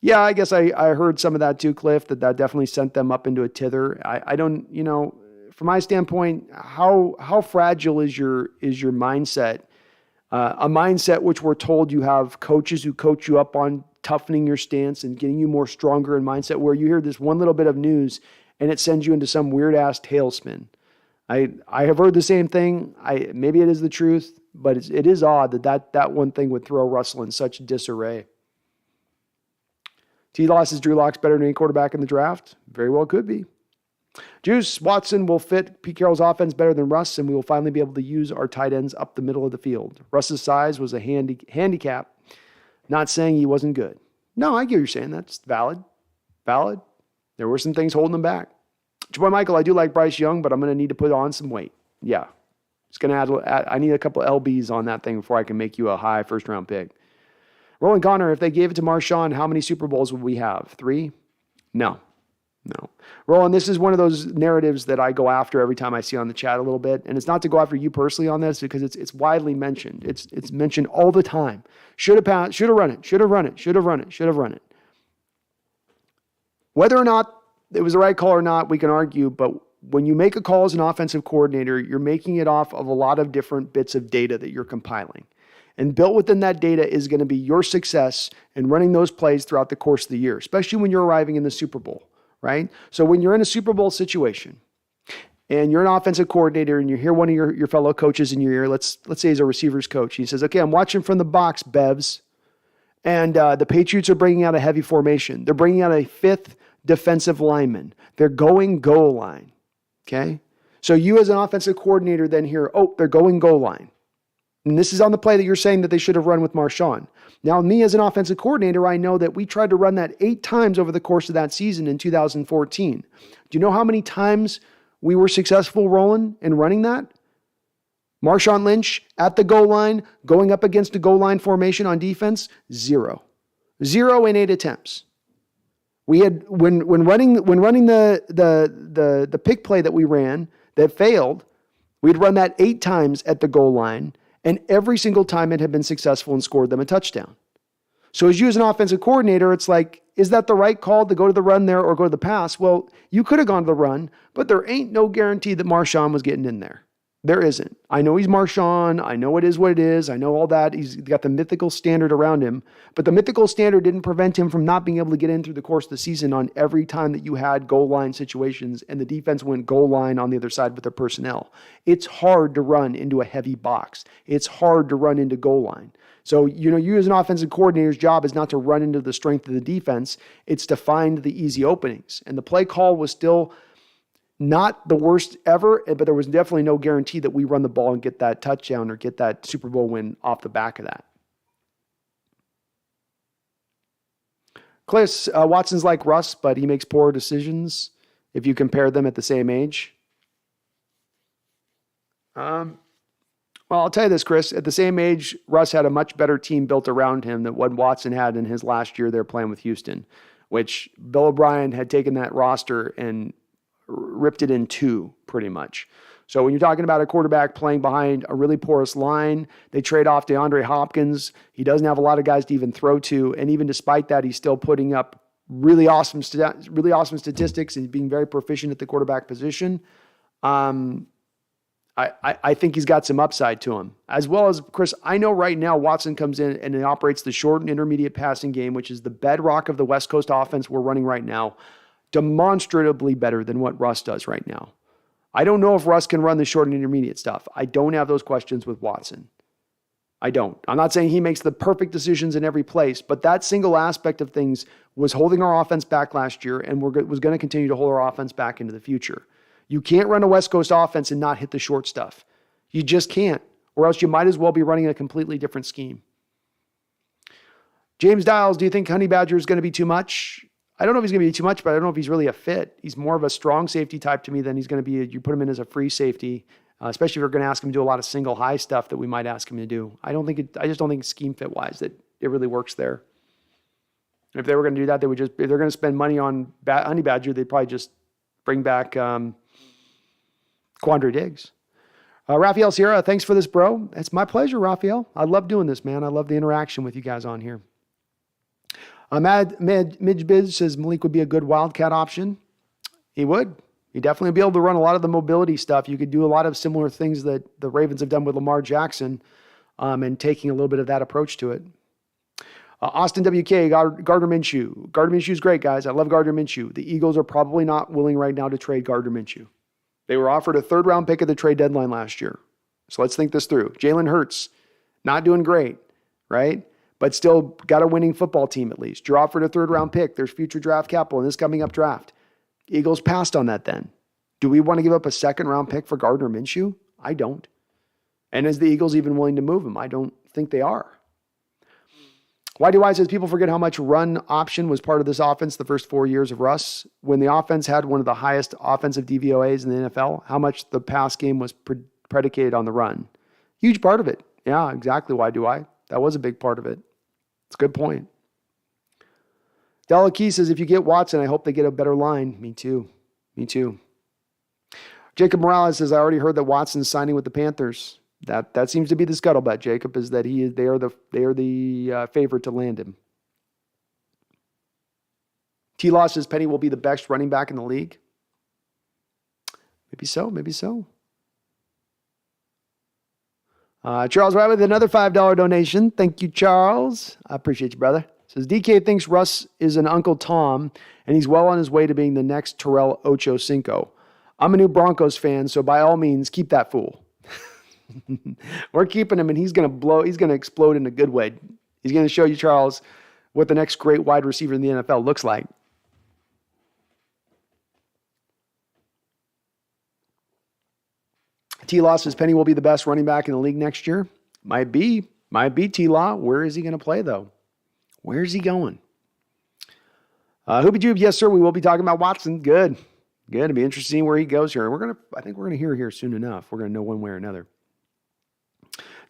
Yeah, I guess I heard some of that too, Cliff, that definitely sent them up into a tither. I don't, from my standpoint, how fragile is your mindset? A mindset which we're told you have coaches who coach you up on toughening your stance and getting you more stronger in mindset, where you hear this one little bit of news and it sends you into some weird-ass tailspin. I have heard the same thing. Maybe it is the truth, but it is odd that one thing would throw Russell in such disarray. T-Loss is Drew Lock's better than any quarterback in the draft. Very well could be. Juice, Watson will fit Pete Carroll's offense better than Russ, and we will finally be able to use our tight ends up the middle of the field. Russ's size was a handicap, not saying he wasn't good. No, I get what you're saying. That's valid. Valid. There were some things holding him back. Your boy Michael, I do like Bryce Young, but I'm going to need to put on some weight. Yeah. It's going to add, I need a couple of LBs on that thing before I can make you a high first-round pick. Roland Connor, if they gave it to Marshawn, how many Super Bowls would we have? 3? No. Roland, this is one of those narratives that I go after every time I see on the chat a little bit. And it's not to go after you personally on this because it's widely mentioned. It's mentioned all the time. Should have passed, should have run it. Whether or not it was the right call or not, we can argue. But when you make a call as an offensive coordinator, you're making it off of a lot of different bits of data that you're compiling. And built within that data is going to be your success in running those plays throughout the course of the year, especially when you're arriving in the Super Bowl. Right? So when you're in a Super Bowl situation and you're an offensive coordinator and you hear one of your fellow coaches in your ear, let's say he's a receivers coach. He says, okay, I'm watching from the box, Bevs. And the Patriots are bringing out a heavy formation. They're bringing out a 5th defensive lineman. They're going goal line. Okay? So you as an offensive coordinator then hear, oh, they're going goal line. And this is on the play that you're saying that they should have run with Marshawn. Now, me as an offensive coordinator, I know that we tried to run that 8 times over the course of that season in 2014. Do you know how many times we were successful rolling and running that? Marshawn Lynch at the goal line, going up against a goal line formation on defense, 0. 0 in 8 attempts. We had when running the pick play that we ran that failed, we'd run that 8 times at the goal line, and every single time it had been successful and scored them a touchdown. So as you as an offensive coordinator, it's like, is that the right call to go to the run there or go to the pass? Well, you could have gone to the run, but there ain't no guarantee that Marshawn was getting in there. There isn't. I know he's Marshawn. I know it is what it is. I know all that. He's got the mythical standard around him. But the mythical standard didn't prevent him from not being able to get in through the course of the season on every time that you had goal line situations and the defense went goal line on the other side with their personnel. It's hard to run into a heavy box. It's hard to run into goal line. So, you as an offensive coordinator's job is not to run into the strength of the defense. It's to find the easy openings. And the play call was still not the worst ever, but there was definitely no guarantee that we run the ball and get that touchdown or get that Super Bowl win off the back of that. Chris, Watson's like Russ, but he makes poor decisions if you compare them at the same age. Well, I'll tell you this, Chris. At the same age, Russ had a much better team built around him than what Watson had in his last year there playing with Houston, which Bill O'Brien had taken that roster and ripped it in 2 pretty much. So when you're talking about a quarterback playing behind a really porous line, they trade off DeAndre Hopkins. He doesn't have a lot of guys to even throw to. And even despite that, he's still putting up really awesome statistics and being very proficient at the quarterback position. I think he's got some upside to him. As well as, Chris, I know right now Watson comes in and he operates the short and intermediate passing game, which is the bedrock of the West Coast offense we're running right now, demonstrably better than what Russ does right now. I don't know if Russ can run the short and intermediate stuff. I don't have those questions with Watson. I don't. I'm not saying he makes the perfect decisions in every place, but that single aspect of things was holding our offense back last year and was going to continue to hold our offense back into the future. You can't run a West Coast offense and not hit the short stuff. You just can't, or else you might as well be running a completely different scheme. James Dials, do you think Honey Badger is going to be too much? I don't know if he's going to be too much, but I don't know if he's really a fit. He's more of a strong safety type to me than he's going to be. You put him in as a free safety, especially if you're going to ask him to do a lot of single high stuff that we might ask him to do. I just don't think scheme fit wise that it really works there. If they were going to do that, if they're going to spend money on Honey Badger, they'd probably just bring back Quandre Diggs. Raphael Sierra, thanks for this, bro. It's my pleasure, Raphael. I love doing this, man. I love the interaction with you guys on here. Midge Biz says Malik would be a good wildcat option. He would. He'd definitely be able to run a lot of the mobility stuff. You could do a lot of similar things that the Ravens have done with Lamar Jackson and taking a little bit of that approach to it. Austin WK, Gardner Minshew. Gardner Minshew's great, guys. I love Gardner Minshew. The Eagles are probably not willing right now to trade Gardner Minshew. They were offered a 3rd-round pick at the trade deadline last year. So let's think this through. Jalen Hurts, not doing great, right? But still got a winning football team at least. You're offered a 3rd-round pick. There's future draft capital in this coming up draft. Eagles passed on that then. Do we want to give up a 2nd-round pick for Gardner Minshew? I don't. And is the Eagles even willing to move him? I don't think they are. YDY says people forget how much run option was part of this offense the first 4 years of Russ. When the offense had one of the highest offensive DVOAs in the NFL, how much the pass game was predicated on the run. Huge part of it. Yeah, exactly, YDY. That was a big part of it. It's a good point. Della Key says, if you get Watson, I hope they get a better line. Me too. Jacob Morales says, I already heard that Watson's signing with the Panthers. That seems to be the scuttlebutt, Jacob, is that they are the favorite to land him. T-Law says Penny will be the best running back in the league. Maybe so. Charles Wright with another $5 donation. Thank you, Charles. I appreciate you, brother. Says DK thinks Russ is an Uncle Tom, and he's well on his way to being the next Terrell Ocho Cinco. I'm a new Broncos fan, so by all means, keep that fool. We're keeping him, and he's going to explode in a good way. He's going to show you, Charles, what the next great wide receiver in the NFL looks like. T-Law says Penny will be the best running back in the league next year. Might be T-Law. Where is he going to play, though? Where is he going? Hoopy Jube, yes, sir. We will be talking about Watson. Good. It'll be interesting where he goes here. I think we're going to hear here soon enough. We're going to know one way or another.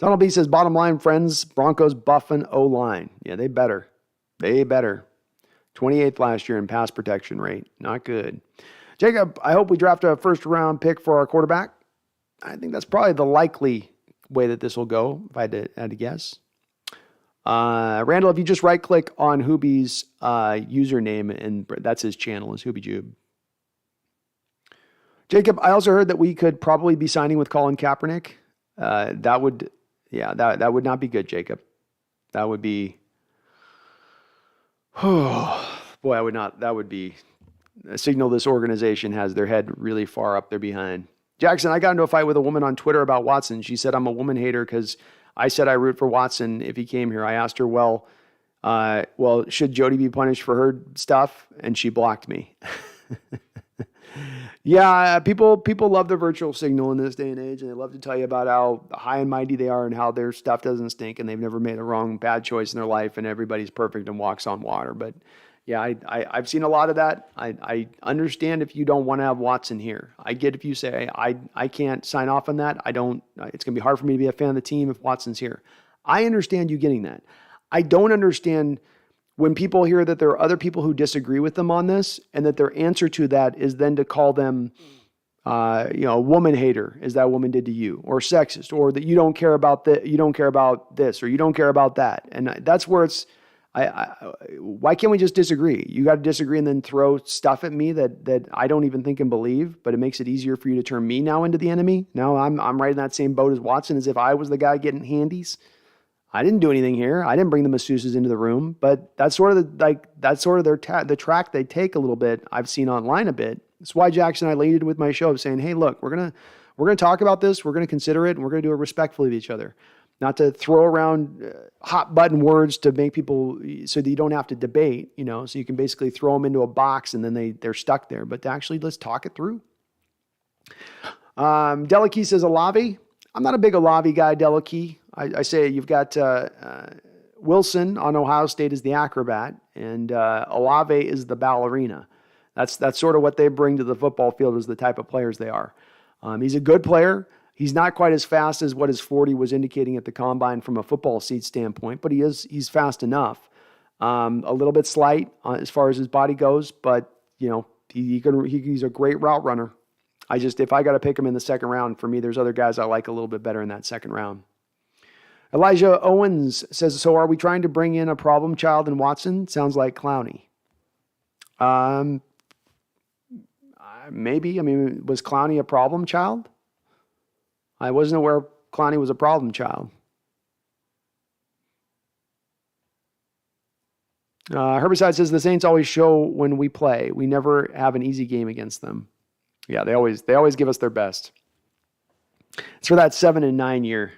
Donald B says, bottom line, friends, Broncos buffing O-line. Yeah, they better. 28th last year in pass protection rate. Not good. Jacob, I hope we draft a first-round pick for our quarterback. I think that's probably the likely way that this will go, if I had to guess. Randall, if you just right-click on Hoobie's username, and that's his channel, is Hoobie Jube. Jacob, I also heard that we could probably be signing with Colin Kaepernick. That would not be good, Jacob. That would be, that would be a signal this organization has their head really far up their behind. Jackson, I got into a fight with a woman on Twitter about Watson. She said I'm a woman hater because I said I root for Watson if he came here. I asked her, well, should Jody be punished for her stuff? And she blocked me. Yeah, people love the virtual signal in this day and age, and they love to tell you about how high and mighty they are and how their stuff doesn't stink and they've never made a bad choice in their life and everybody's perfect and walks on water. But yeah, I've seen a lot of that. I understand if you don't want to have Watson here. I get if you say, I can't sign off on that. It's going to be hard for me to be a fan of the team if Watson's here. I understand you getting that. I don't understand when people hear that there are other people who disagree with them on this and that their answer to that is then to call them, a woman hater, as that woman did to you, or sexist, or that you don't care about you don't care about this, or you don't care about that. And that's where it's, why can't we just disagree? You got to disagree and then throw stuff at me that I don't even think and believe, but it makes it easier for you to turn me now into the enemy. Now I'm right in that same boat as Watson, as if I was the guy getting handies. I didn't do anything here. I didn't bring the masseuses into the room, but that's sort of the track they take a little bit. I've seen online a bit. That's why Jackson and I leaded with my show of saying, hey, look, we're gonna talk about this. We're gonna consider it, and we're gonna do it respectfully to each other, not to throw around hot button words to make people so that you don't have to debate. So you can basically throw them into a box and then they're stuck there. But actually, let's talk it through. Delikey says Olave. I'm not a big Olave guy, Delikey. I say you've got Wilson on Ohio State as the acrobat, and Olave is the ballerina. That's sort of what they bring to the football field, is the type of players they are. He's a good player. He's not quite as fast as what his 40 was indicating at the combine from a football seat standpoint, but he's fast enough. A little bit slight as far as his body goes, but he's a great route runner. If I got to pick him in the second round, for me, there's other guys I like a little bit better in that second round. Elijah Owens says, so are we trying to bring in a problem child in Watson? Sounds like Clowney. Maybe. I mean, was Clowney a problem child? I wasn't aware Clowney was a problem child. Herbicide says the Saints always show when we play. We never have an easy game against them. Yeah, they always give us their best. It's for that 7-9 year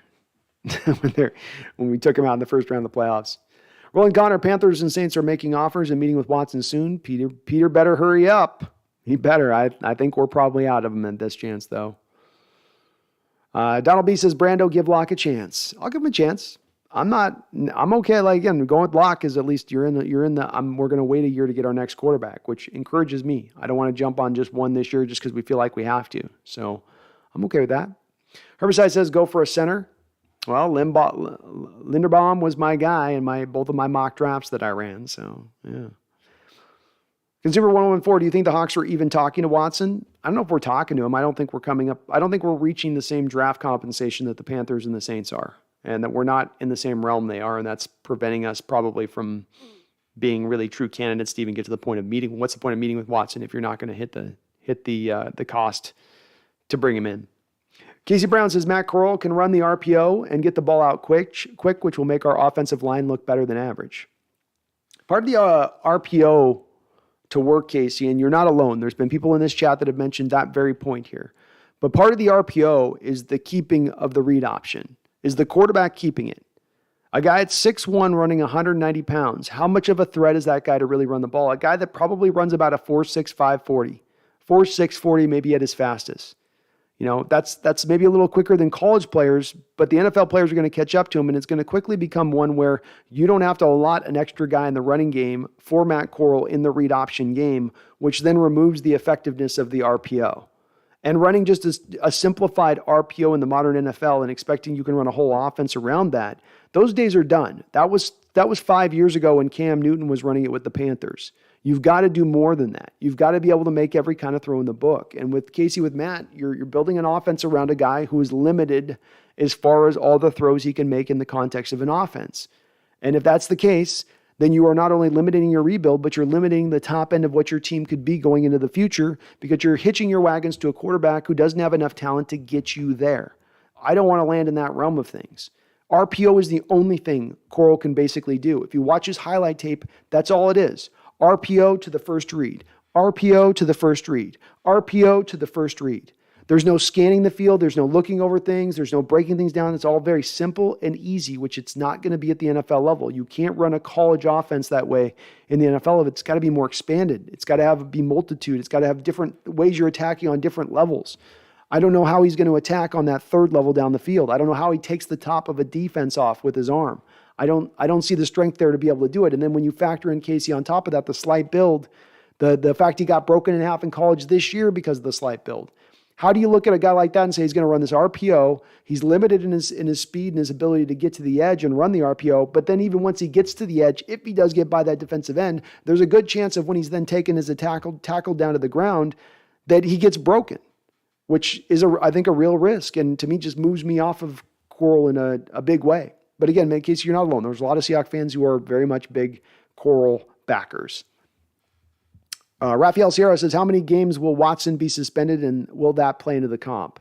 when we took them out in the first round of the playoffs. Roland Connor, Panthers and Saints are making offers and meeting with Watson soon. Peter better hurry up. He better. I think we're probably out of him at this chance, though. Donald B says, Brando, give Locke a chance. I'll give him a chance. I'm okay. Like, again, going with Locke is at least we're going to wait a year to get our next quarterback, which encourages me. I don't want to jump on just one this year just because we feel like we have to. So I'm okay with that. Herbicide says, go for a center. Well, Linderbaum was my guy in both of my mock drafts that I ran. So, yeah. Consumer 1014, do you think the Hawks are even talking to Watson? I don't know if we're talking to him. I don't think we're reaching the same draft compensation that the Panthers and the Saints are, and that we're not in the same realm they are, and that's preventing us probably from being really true candidates to even get to the point of meeting. What's the point of meeting with Watson if you're not going to hit the cost to bring him in? Casey Brown says Matt Corral can run the RPO and get the ball out quick, which will make our offensive line look better than average. Part of the RPO to work, Casey, and you're not alone. There's been people in this chat that have mentioned that very point here. But part of the RPO is the keeping of the read option, is the quarterback keeping it. A guy at 6'1", running 190 pounds, how much of a threat is that guy to really run the ball? A guy that probably runs about a 4.65 40. 4.6 40 maybe at his fastest. That's maybe a little quicker than college players, but the NFL players are going to catch up to him, and it's going to quickly become one where you don't have to allot an extra guy in the running game for Matt Corral in the read option game, which then removes the effectiveness of the RPO. And running just a simplified RPO in the modern NFL and expecting you can run a whole offense around that, those days are done. That was 5 years ago when Cam Newton was running it with the Panthers. You've got to do more than that. You've got to be able to make every kind of throw in the book. And with Casey, with Matt, you're building an offense around a guy who is limited as far as all the throws he can make in the context of an offense. And if that's the case, then you are not only limiting your rebuild, but you're limiting the top end of what your team could be going into the future because you're hitching your wagons to a quarterback who doesn't have enough talent to get you there. I don't want to land in that realm of things. RPO is the only thing Corral can basically do. If you watch his highlight tape, that's all it is. RPO to the first read, RPO to the first read, RPO to the first read. There's no scanning the field. There's no looking over things. There's no breaking things down. It's all very simple and easy, which it's not going to be at the NFL level. You can't run a college offense that way in the NFL. It's got to be more expanded. It's got to be multitude. It's got to have different ways you're attacking on different levels. I don't know how he's going to attack on that third level down the field. I don't know how he takes the top of a defense off with his arm. I don't see the strength there to be able to do it. And then when you factor in Casey on top of that, the slight build, the fact he got broken in half in college this year because of the slight build. How do you look at a guy like that and say he's going to run this RPO? He's limited in his speed and his ability to get to the edge and run the RPO. But then even once he gets to the edge, if he does get by that defensive end, there's a good chance of when he's then taken as a tackle down to the ground that he gets broken, which is, I think, a real risk. And to me, just moves me off of Corral in a big way. But again, in case you're not alone, there's a lot of Seahawks fans who are very much big Corral backers. Rafael Sierra says, how many games will Watson be suspended and will that play into the comp?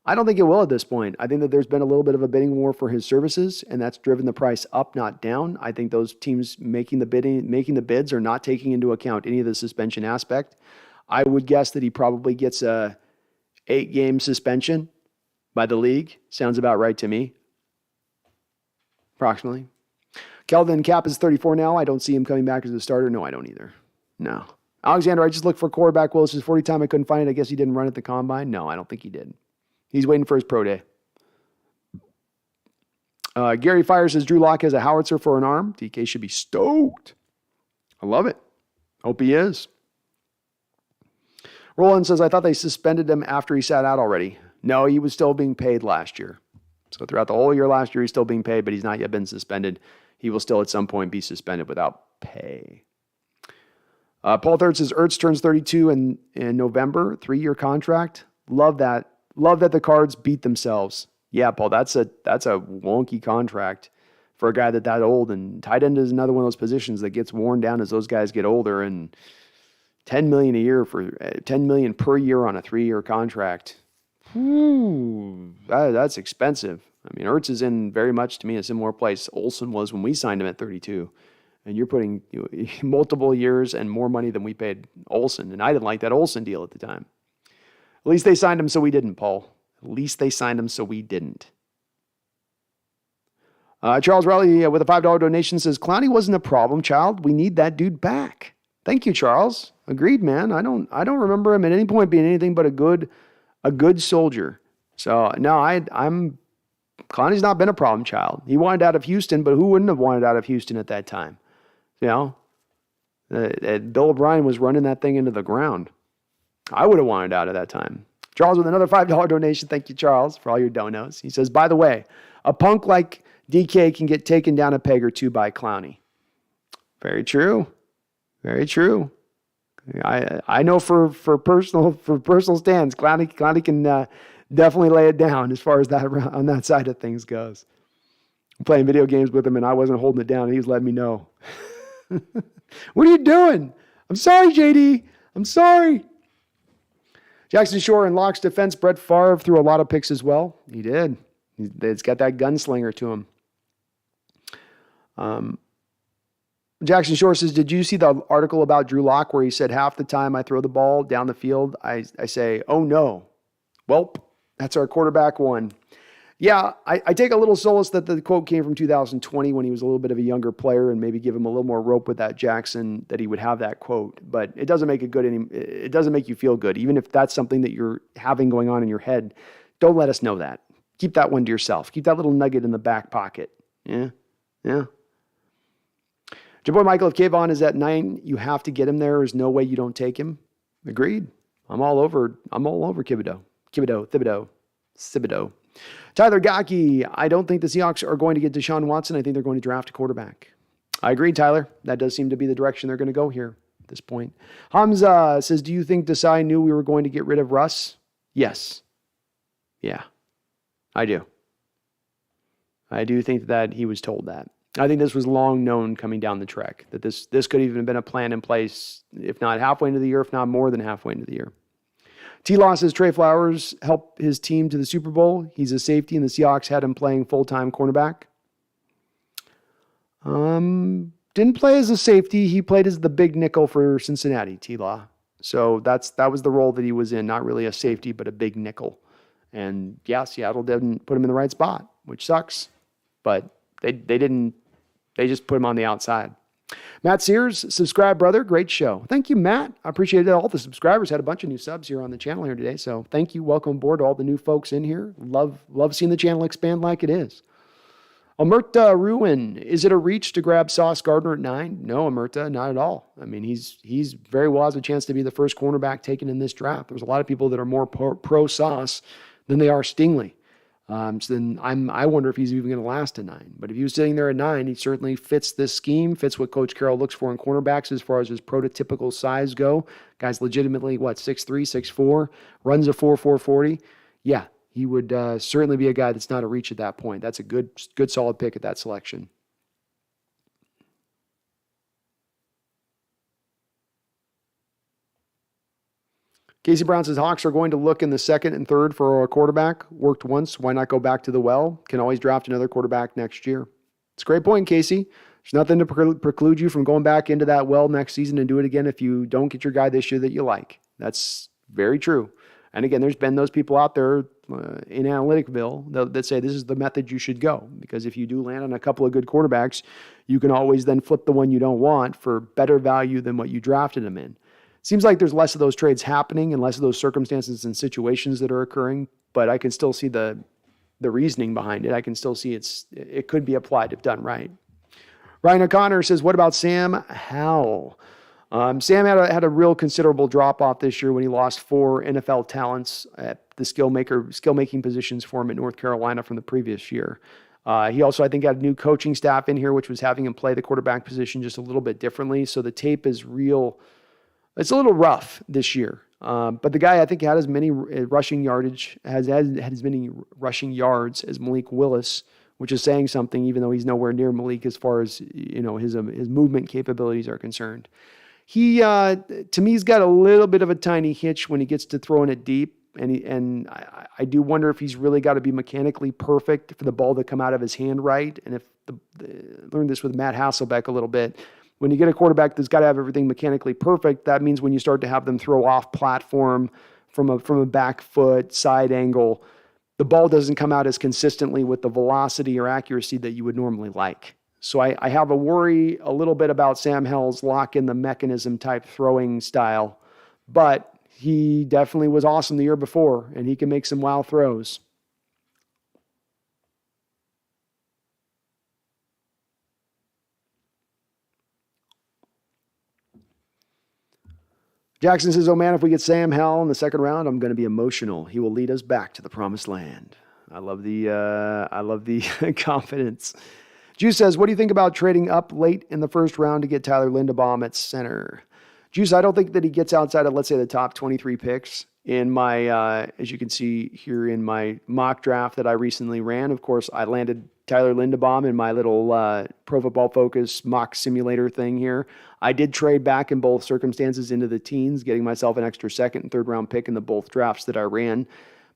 I don't think it will at this point. I think that there's been a little bit of a bidding war for his services, and that's driven the price up, not down. I think those teams making the bids are not taking into account any of the suspension aspect. I would guess that he probably gets a 8-game suspension by the league. Sounds about right to me. Approximately. Kelvin Cap is 34 now. I don't see him coming back as a starter. No, I don't either. No. Alexander, I just looked for quarterback Willis's 40 time. I couldn't find it. I guess he didn't run at the combine. No, I don't think he did. He's waiting for his pro day. Gary Fire says Drew Lock has a howitzer for an arm. DK should be stoked. I love it. Hope he is. Roland says, I thought they suspended him after he sat out already. No, he was still being paid last year. So throughout the whole year last year, he's still being paid, but he's not yet been suspended. He will still at some point be suspended without pay. Paul Third says Ertz turns 32 in November, 3-year contract. Love that. Love that the Cards beat themselves. Yeah, Paul, that's a wonky contract for a guy that old. And tight end is another one of those positions that gets worn down as those guys get older. And $10 million per year on a 3-year contract. That's expensive. I mean, Ertz is in very much, to me, a similar place Olsen was when we signed him at 32. And you're putting multiple years and more money than we paid Olsen. And I didn't like that Olsen deal at the time. At least they signed him so we didn't, Paul. At least they signed him so we didn't. Charles Riley with a $5 donation says, Clowney wasn't a problem child. We need that dude back. Thank you, Charles. Agreed, man. I don't remember him at any point being anything but a good soldier. So no, Clowney's not been a problem child. He wanted out of Houston, but who wouldn't have wanted out of Houston at that time? You know, Bill O'Brien was running that thing into the ground. I would have wanted out at that time. Charles with another $5 donation. Thank you, Charles, for all your donos. He says, by the way, a punk like DK can get taken down a peg or two by Clowney. Very true. Very true. I know for personal stands, Clowney can definitely lay it down as far as that on that side of things goes. I'm playing video games with him, and I wasn't holding it down, and he was letting me know. What are you doing? I'm sorry, JD. I'm sorry. Jackson Shore in Locke's defense, Brett Favre threw a lot of picks as well. He did. It's got that gunslinger to him. Jackson Shore says, did you see the article about Drew Lock where he said half the time I throw the ball down the field, I say, oh no. Welp, that's our quarterback one. Yeah, I take a little solace that the quote came from 2020 when he was a little bit of a younger player, and maybe give him a little more rope with that Jackson, that he would have that quote. But it doesn't make it good. It doesn't make you feel good. Even if that's something that you're having going on in your head, don't let us know that. Keep that one to yourself. Keep that little nugget in the back pocket. Yeah, yeah. Your boy Michael, if Kayvon is at 9, you have to get him there. There's no way you don't take him. Agreed. I'm all over Thibodeau. Tyler Gaki, I don't think the Seahawks are going to get Deshaun Watson. I think they're going to draft a quarterback. I agree, Tyler. That does seem to be the direction they're going to go here at this point. Hamza says, do you think Desai knew we were going to get rid of Russ? Yes. Yeah, I do. I do think that he was told that. I think this was long known coming down the trek, that this could even have been a plan in place, if not halfway into the year, if not more than halfway into the year. T-Law says Trey Flowers helped his team to the Super Bowl. He's a safety, and the Seahawks had him playing full-time cornerback. Didn't play as a safety. He played as the big nickel for Cincinnati, T-Law. So that was the role that he was in, not really a safety, but a big nickel. And yeah, Seattle didn't put him in the right spot, which sucks. But they just put him on the outside. Matt Sears, subscribe, brother. Great show. Thank you, Matt. I appreciate it. All the subscribers had a bunch of new subs here on the channel here today. So thank you. Welcome aboard to all the new folks in here. Love seeing the channel expand like it is. Omerta Ruin, is it a reach to grab Sauce Gardner at 9? No, Omerta, not at all. I mean, he's very well has a chance to be the first cornerback taken in this draft. There's a lot of people that are more pro Sauce than they are Stingley. So then I wonder if he's even going to last a 9. But if he was sitting there at 9, he certainly fits this scheme, fits what Coach Carroll looks for in cornerbacks as far as his prototypical size go. Guy's legitimately, 6'3", 6'4", runs a 4.40. Yeah, he would certainly be a guy that's not a reach at that point. That's a good solid pick at that selection. Casey Brown says, Hawks are going to look in the second and third for a quarterback. Worked once. Why not go back to the well? Can always draft another quarterback next year. It's a great point, Casey. There's nothing to preclude you from going back into that well next season and do it again if you don't get your guy this year that you like. That's very true. And again, there's been those people out there in Analyticville that say this is the method you should go. Because if you do land on a couple of good quarterbacks, you can always then flip the one you don't want for better value than what you drafted them in. Seems like there's less of those trades happening and less of those circumstances and situations that are occurring, but I can still see the reasoning behind it. I can still see it could be applied if done right. Ryan O'Connor says, what about Sam Howell? Sam had a real considerable drop-off this year when he lost 4 NFL talents at the skill-making positions for him at North Carolina from the previous year. He also, I think, had a new coaching staff in here, which was having him play the quarterback position just a little bit differently. So the tape is real. It's a little rough this year, but the guy I think had as many rushing yardage had as many rushing yards as Malik Willis, which is saying something, even though he's nowhere near Malik as far as his movement capabilities are concerned. He to me, he's got a little bit of a tiny hitch when he gets to throwing it deep, and I do wonder if he's really got to be mechanically perfect for the ball to come out of his hand right. And if learned this with Matt Hasselbeck a little bit. When you get a quarterback that's got to have everything mechanically perfect, that means when you start to have them throw off platform from a back foot, side angle, the ball doesn't come out as consistently with the velocity or accuracy that you would normally like. So I have a worry a little bit about Sam Howell's lock in the mechanism type throwing style, but he definitely was awesome the year before, and he can make some wild throws. Jackson says, oh man, if we get Sam Howell in the second round, I'm going to be emotional. He will lead us back to the promised land. I love the confidence. Juice says, what do you think about trading up late in the first round to get Tyler Linderbaum at center? Juice, I don't think that he gets outside of, let's say, the top 23 picks in my, as you can see here in my mock draft that I recently ran. Of course, I landed Tyler Linderbaum in my little Pro Football Focus mock simulator thing here. I did trade back in both circumstances into the teens, getting myself an extra second and third round pick in the both drafts that I ran.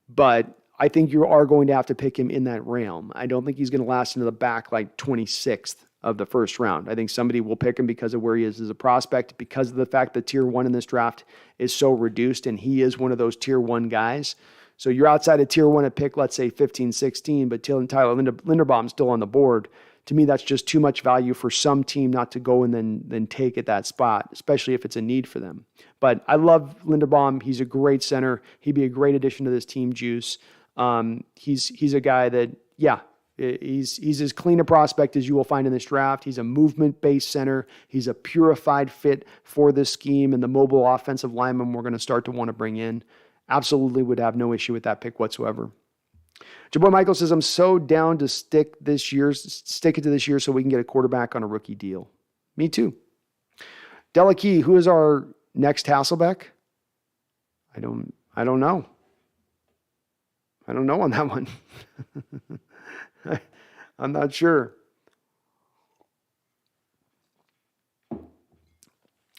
But I think you are going to have to pick him in that realm. I don't think he's going to last into the back 26th of the first round. I think somebody will pick him because of where he is as a prospect, because of the fact that tier 1 in this draft is so reduced, and he is one of those tier 1 guys. So you're outside of tier 1 at pick, let's say 15, 16, but Tyler Linderbaum's still on the board. To me, that's just too much value for some team not to go and then take at that spot, especially if it's a need for them. But I love Linderbaum. He's a great center. He'd be a great addition to this team, Juice. He's a guy that, yeah, he's as clean a prospect as you will find in this draft. He's a movement-based center. He's a purified fit for this scheme and the mobile offensive lineman we're going to start to want to bring in. Absolutely would have no issue with that pick whatsoever. Jaboy Michael says, I'm so down to stick it to this year so we can get a quarterback on a rookie deal. Me too. Della Key, who is our next Hasselbeck? I don't know. I don't know on that one. I'm not sure.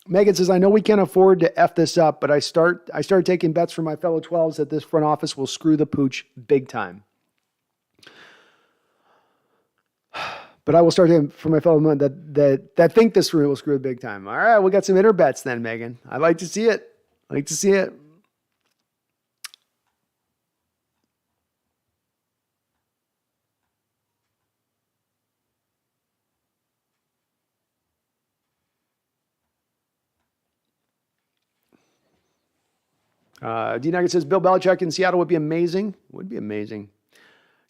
Megan says, I know we can't afford to F this up, but I started taking bets from my fellow 12s that this front office will screw the pooch big time. But I will start from my fellow men that think this will screw it big time. All right, we got some inner bets then, Megan. I'd like to see it. D-Nugget says, Bill Belichick in Seattle would be amazing. Would be amazing.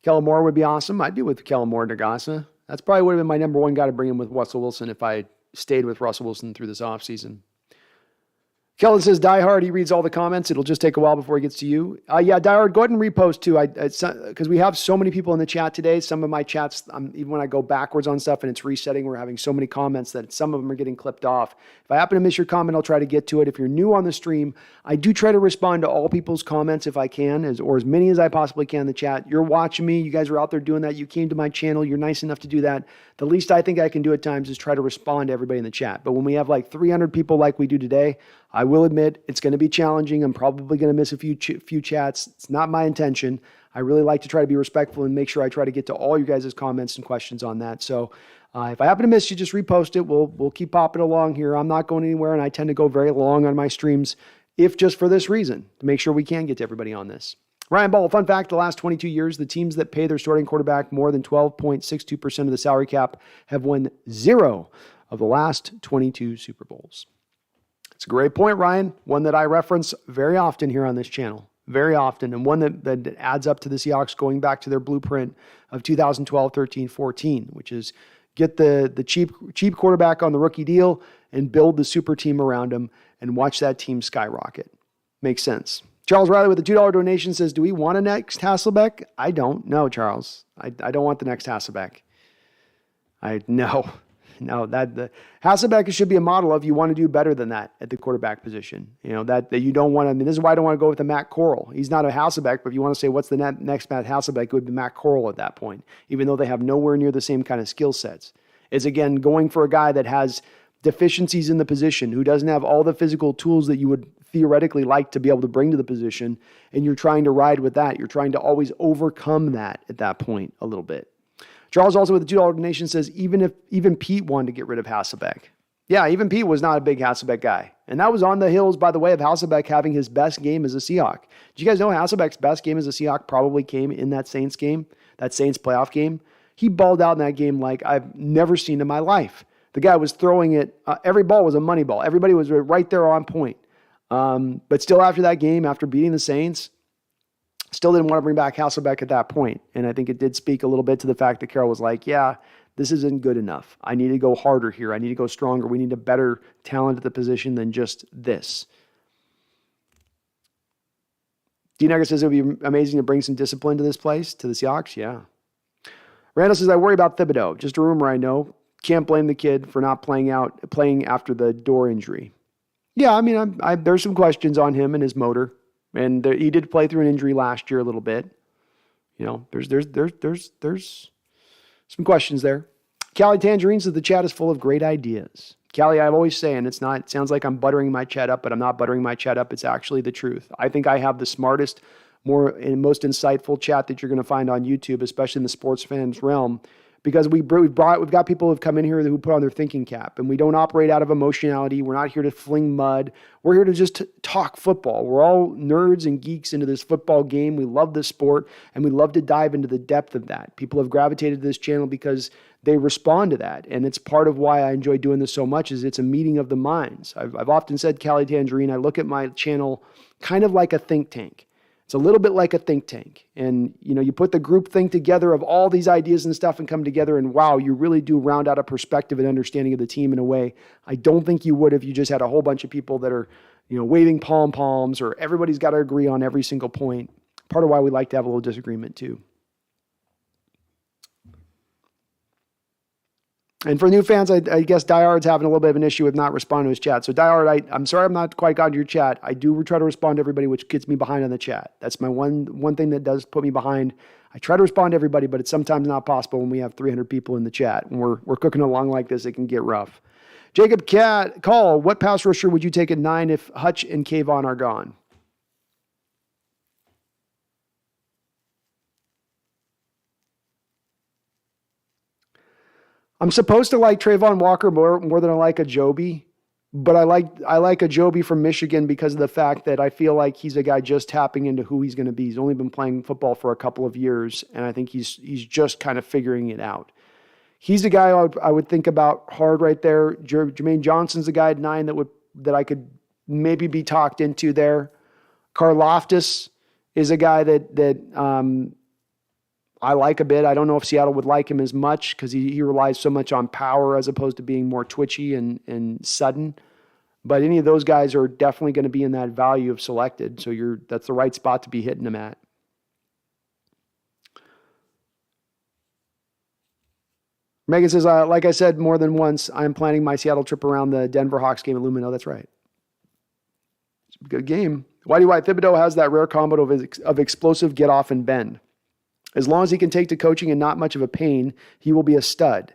Kellen Moore would be awesome. I'd be with Kellen Moore and Nagasa. That's probably would have been my number one guy to bring in with Russell Wilson if I stayed with Russell Wilson through this offseason. Kellen says, Die Hard, he reads all the comments. It'll just take a while before he gets to you. Yeah, Die Hard, go ahead and repost too. Because we have so many people in the chat today. Some of my chats, even when I go backwards on stuff and it's resetting, we're having so many comments that some of them are getting clipped off. If I happen to miss your comment, I'll try to get to it. If you're new on the stream, I do try to respond to all people's comments if I can, or as many as I possibly can in the chat. You're watching me. You guys are out there doing that. You came to my channel. You're nice enough to do that. The least I think I can do at times is try to respond to everybody in the chat. But when we have like 300 people like we do today, I will admit it's going to be challenging. I'm probably going to miss a few chats. It's not my intention. I really like to try to be respectful and make sure I try to get to all you guys' comments and questions on that. So if I happen to miss you, just repost it. We'll keep popping along here. I'm not going anywhere, and I tend to go very long on my streams, if just for this reason, to make sure we can get to everybody on this. Ryan Ball, fun fact, the last 22 years, the teams that pay their starting quarterback more than 12.62% of the salary cap have won 0 of the last 22 Super Bowls. It's a great point, Ryan. One that I reference very often here on this channel. Very often. And one that adds up to the Seahawks going back to their blueprint of 2012, 13, 14, which is get the cheap quarterback on the rookie deal and build the super team around him and watch that team skyrocket. Makes sense. Charles Riley with a $2 donation says, do we want a next Hasselbeck? I don't. No, Charles. I don't want the next Hasselbeck. No, the Hasselbeck should be a model of you want to do better than that at the quarterback position. You know, that you don't want to, this is why I don't want to go with the Matt Corral. He's not a Hasselbeck, but if you want to say what's the next Matt Hasselbeck, it would be Matt Corral at that point, even though they have nowhere near the same kind of skill sets. It's, again, going for a guy that has deficiencies in the position, who doesn't have all the physical tools that you would theoretically like to be able to bring to the position, and you're trying to ride with that. You're trying to always overcome that at that point a little bit. Charles also with the $2 donation says, even Pete wanted to get rid of Hasselbeck. Yeah, even Pete was not a big Hasselbeck guy. And that was on the heels, by the way, of Hasselbeck having his best game as a Seahawk. Did you guys know Hasselbeck's best game as a Seahawk probably came in that Saints game, that Saints playoff game? He balled out in that game like I've never seen in my life. The guy was throwing it. Every ball was a money ball. Everybody was right there on point. But still after that game, after beating the Saints, still didn't want to bring back Hasselbeck at that point. And I think it did speak a little bit to the fact that Carroll was like, yeah, this isn't good enough. I need to go harder here. I need to go stronger. We need a better talent at the position than just this. D-Nugget says it would be amazing to bring some discipline to this place, to the Seahawks. Yeah. Randall says, I worry about Thibodeau. Just a rumor I know. Can't blame the kid for not playing after the door injury. Yeah, I mean, there's some questions on him and his motor. And he did play through an injury last year a little bit. You know, there's some questions there. Callie Tangerine says the chat is full of great ideas. Callie, I'm always saying it sounds like I'm buttering my chat up, but I'm not buttering my chat up. It's actually the truth. I think I have the smartest, most insightful chat that you're going to find on YouTube, especially in the sports fans realm, because we've got people who've come in here who put on their thinking cap, and we don't operate out of emotionality. We're not here to fling mud. We're here to just talk football. We're all nerds and geeks into this football game. We love this sport, and we love to dive into the depth of that. People have gravitated to this channel because they respond to that, and it's part of why I enjoy doing this so much. Is it's a meeting of the minds. I've often said, Cali Tangerine, I look at my channel kind of like a think tank. It's a little bit like a think tank. And, you put the group think together of all these ideas and stuff and come together, and wow, you really do round out a perspective and understanding of the team in a way I don't think you would if you just had a whole bunch of people that are, waving palms, or everybody's got to agree on every single point. Part of why we like to have a little disagreement too. And for new fans, I guess Diehard's having a little bit of an issue with not responding to his chat. So Diehard, I'm sorry I'm not quite got to your chat. I do try to respond to everybody, which gets me behind on the chat. That's my one thing that does put me behind. I try to respond to everybody, but it's sometimes not possible when we have 300 people in the chat. When we're cooking along like this, it can get rough. Jacob Call, what pass rusher would you take at 9 if Hutch and Kayvon are gone? I'm supposed to like Trayvon Walker more than I like Ajobi, but I like Ajobi from Michigan because of the fact that I feel like he's a guy just tapping into who he's going to be. He's only been playing football for a couple of years, and I think he's just kind of figuring it out. He's a guy I would think about hard right there. Jermaine Johnson's the guy at 9 that I could maybe be talked into there. Karlaftis is a guy that I like a bit. I don't know if Seattle would like him as much because he relies so much on power as opposed to being more twitchy and sudden. But any of those guys are definitely going to be in that value of selected. So that's the right spot to be hitting them at. Megan says, like I said more than once, I'm planning my Seattle trip around the Denver Hawks game at Lumino. That's right. It's a good game. Whitey White Thibodeau has that rare combo of explosive get off and bend. As long as he can take to coaching and not much of a pain, he will be a stud.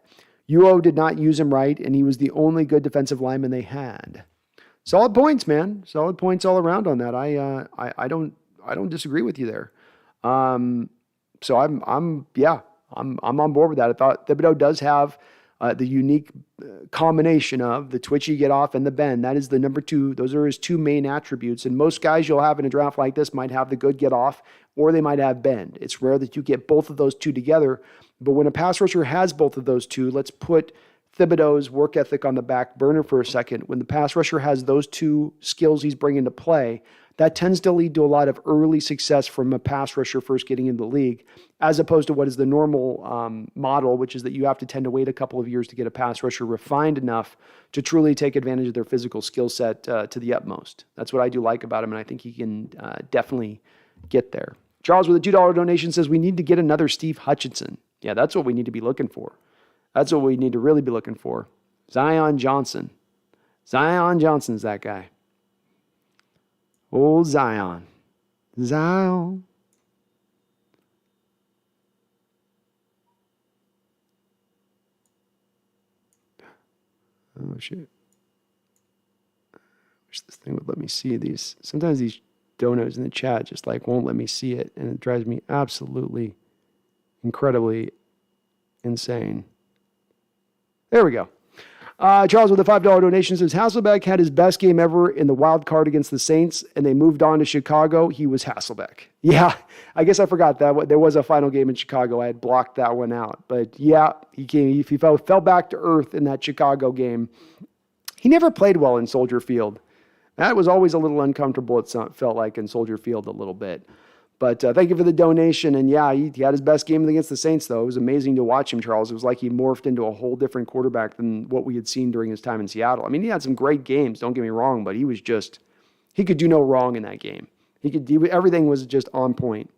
UO did not use him right, and he was the only good defensive lineman they had. Solid points, man. Solid points all around on that. I don't disagree with you there. So I'm on board with that. I thought Thibodeau does have the unique combination of the twitchy get off and the bend. That is the number 2. Those are his 2 main attributes. And most guys you'll have in a draft like this might have the good get off or they might have bend. It's rare that you get both of those 2 together. But when a pass rusher has both of those 2, let's put Thibodeau's work ethic on the back burner for a second. When the pass rusher has those 2 skills he's bringing to play, that tends to lead to a lot of early success from a pass rusher first getting into the league, as opposed to what is the normal model, which is that you have to tend to wait a couple of years to get a pass rusher refined enough to truly take advantage of their physical skill set to the utmost. That's what I do like about him, and I think he can definitely get there. Charles with a $2 donation says, we need to get another Steve Hutchinson. Yeah, that's what we need to be looking for. That's what we need to really be looking for. Zion Johnson. Zion Johnson's that guy. Old Zion. Zion. Oh, shit. Wish this thing would let me see these. Sometimes these donos in the chat just won't let me see it, and it drives me absolutely, incredibly insane. There we go. Charles with a $5 donation says, Hasselbeck had his best game ever in the wild card against the Saints, and they moved on to Chicago. He was Hasselbeck. Yeah, I guess I forgot that. There was a final game in Chicago. I had blocked that one out. But yeah, he fell back to earth in that Chicago game. He never played well in Soldier Field. That was always a little uncomfortable, it felt like, in Soldier Field a little bit. But thank you for the donation. And yeah, he had his best game against the Saints, though. It was amazing to watch him, Charles. It was like he morphed into a whole different quarterback than what we had seen during his time in Seattle. I mean, he had some great games, don't get me wrong, but he could do no wrong in that game. Everything was just on point.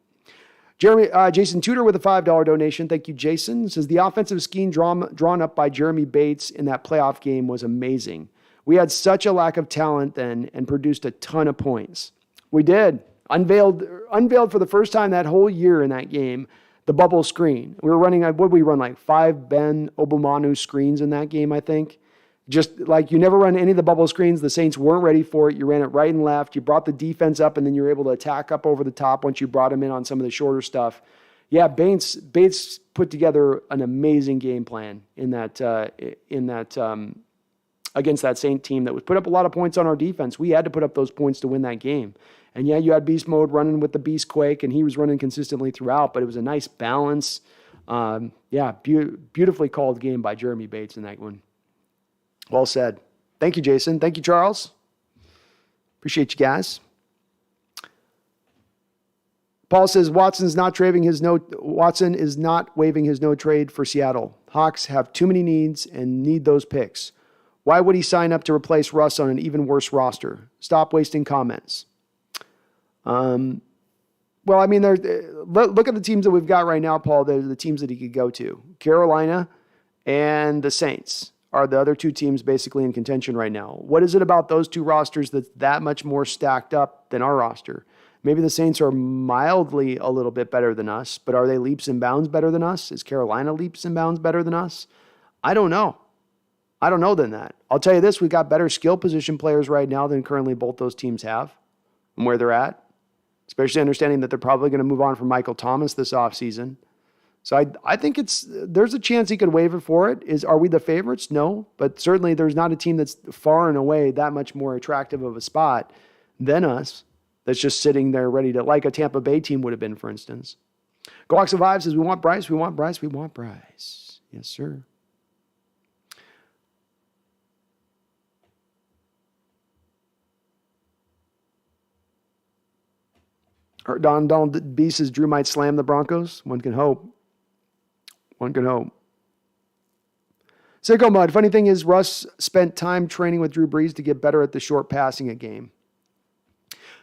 Jason Tudor with a $5 donation. Thank you, Jason. Says, the offensive scheme drawn up by Jeremy Bates in that playoff game was amazing. We had such a lack of talent then and produced a ton of points. We did. Unveiled for the first time that whole year in that game, the bubble screen. We were running, what did we run, 5 Ben Obumanu screens in that game, I think. Just you never run any of the bubble screens. The Saints weren't ready for it. You ran it right and left. You brought the defense up, and then you were able to attack up over the top once you brought them in on some of the shorter stuff. Yeah, Bates put together an amazing game plan in that against that Saint team that was put up a lot of points on our defense. We had to put up those points to win that game. And yeah, you had Beast Mode running with the Beast Quake, and he was running consistently throughout, but it was a nice balance. Beautifully called game by Jeremy Bates in that one. Well said. Thank you, Jason. Thank you, Charles. Appreciate you guys. Paul says Watson is not waiving his no trade for Seattle. Hawks have too many needs and need those picks. Why would he sign up to replace Russ on an even worse roster? Stop wasting comments. Well, I mean, look at the teams that we've got right now, Paul. They're the teams that he could go to. Carolina and the Saints are the other two teams basically in contention right now. What is it about those two rosters that's that much more stacked up than our roster? Maybe the Saints are mildly a little bit better than us, but are they leaps and bounds better than us? Is Carolina leaps and bounds better than us? I don't know. I don't know than that. I'll tell you this, we've got better skill position players right now than currently both those teams have and where they're at, especially understanding that they're probably going to move on from Michael Thomas this offseason. So I think there's a chance he could waiver for it. Are we the favorites? No, but certainly there's not a team that's far and away that much more attractive of a spot than us that's just sitting there ready to, like a Tampa Bay team would have been, for instance. Go Survive says, we want Bryce, we want Bryce, we want Bryce. Yes, sir. Donald B says Drew might slam the Broncos. One can hope. One can hope. Sicko Mud. Funny thing is, Russ spent time training with Drew Brees to get better at the short passing a game.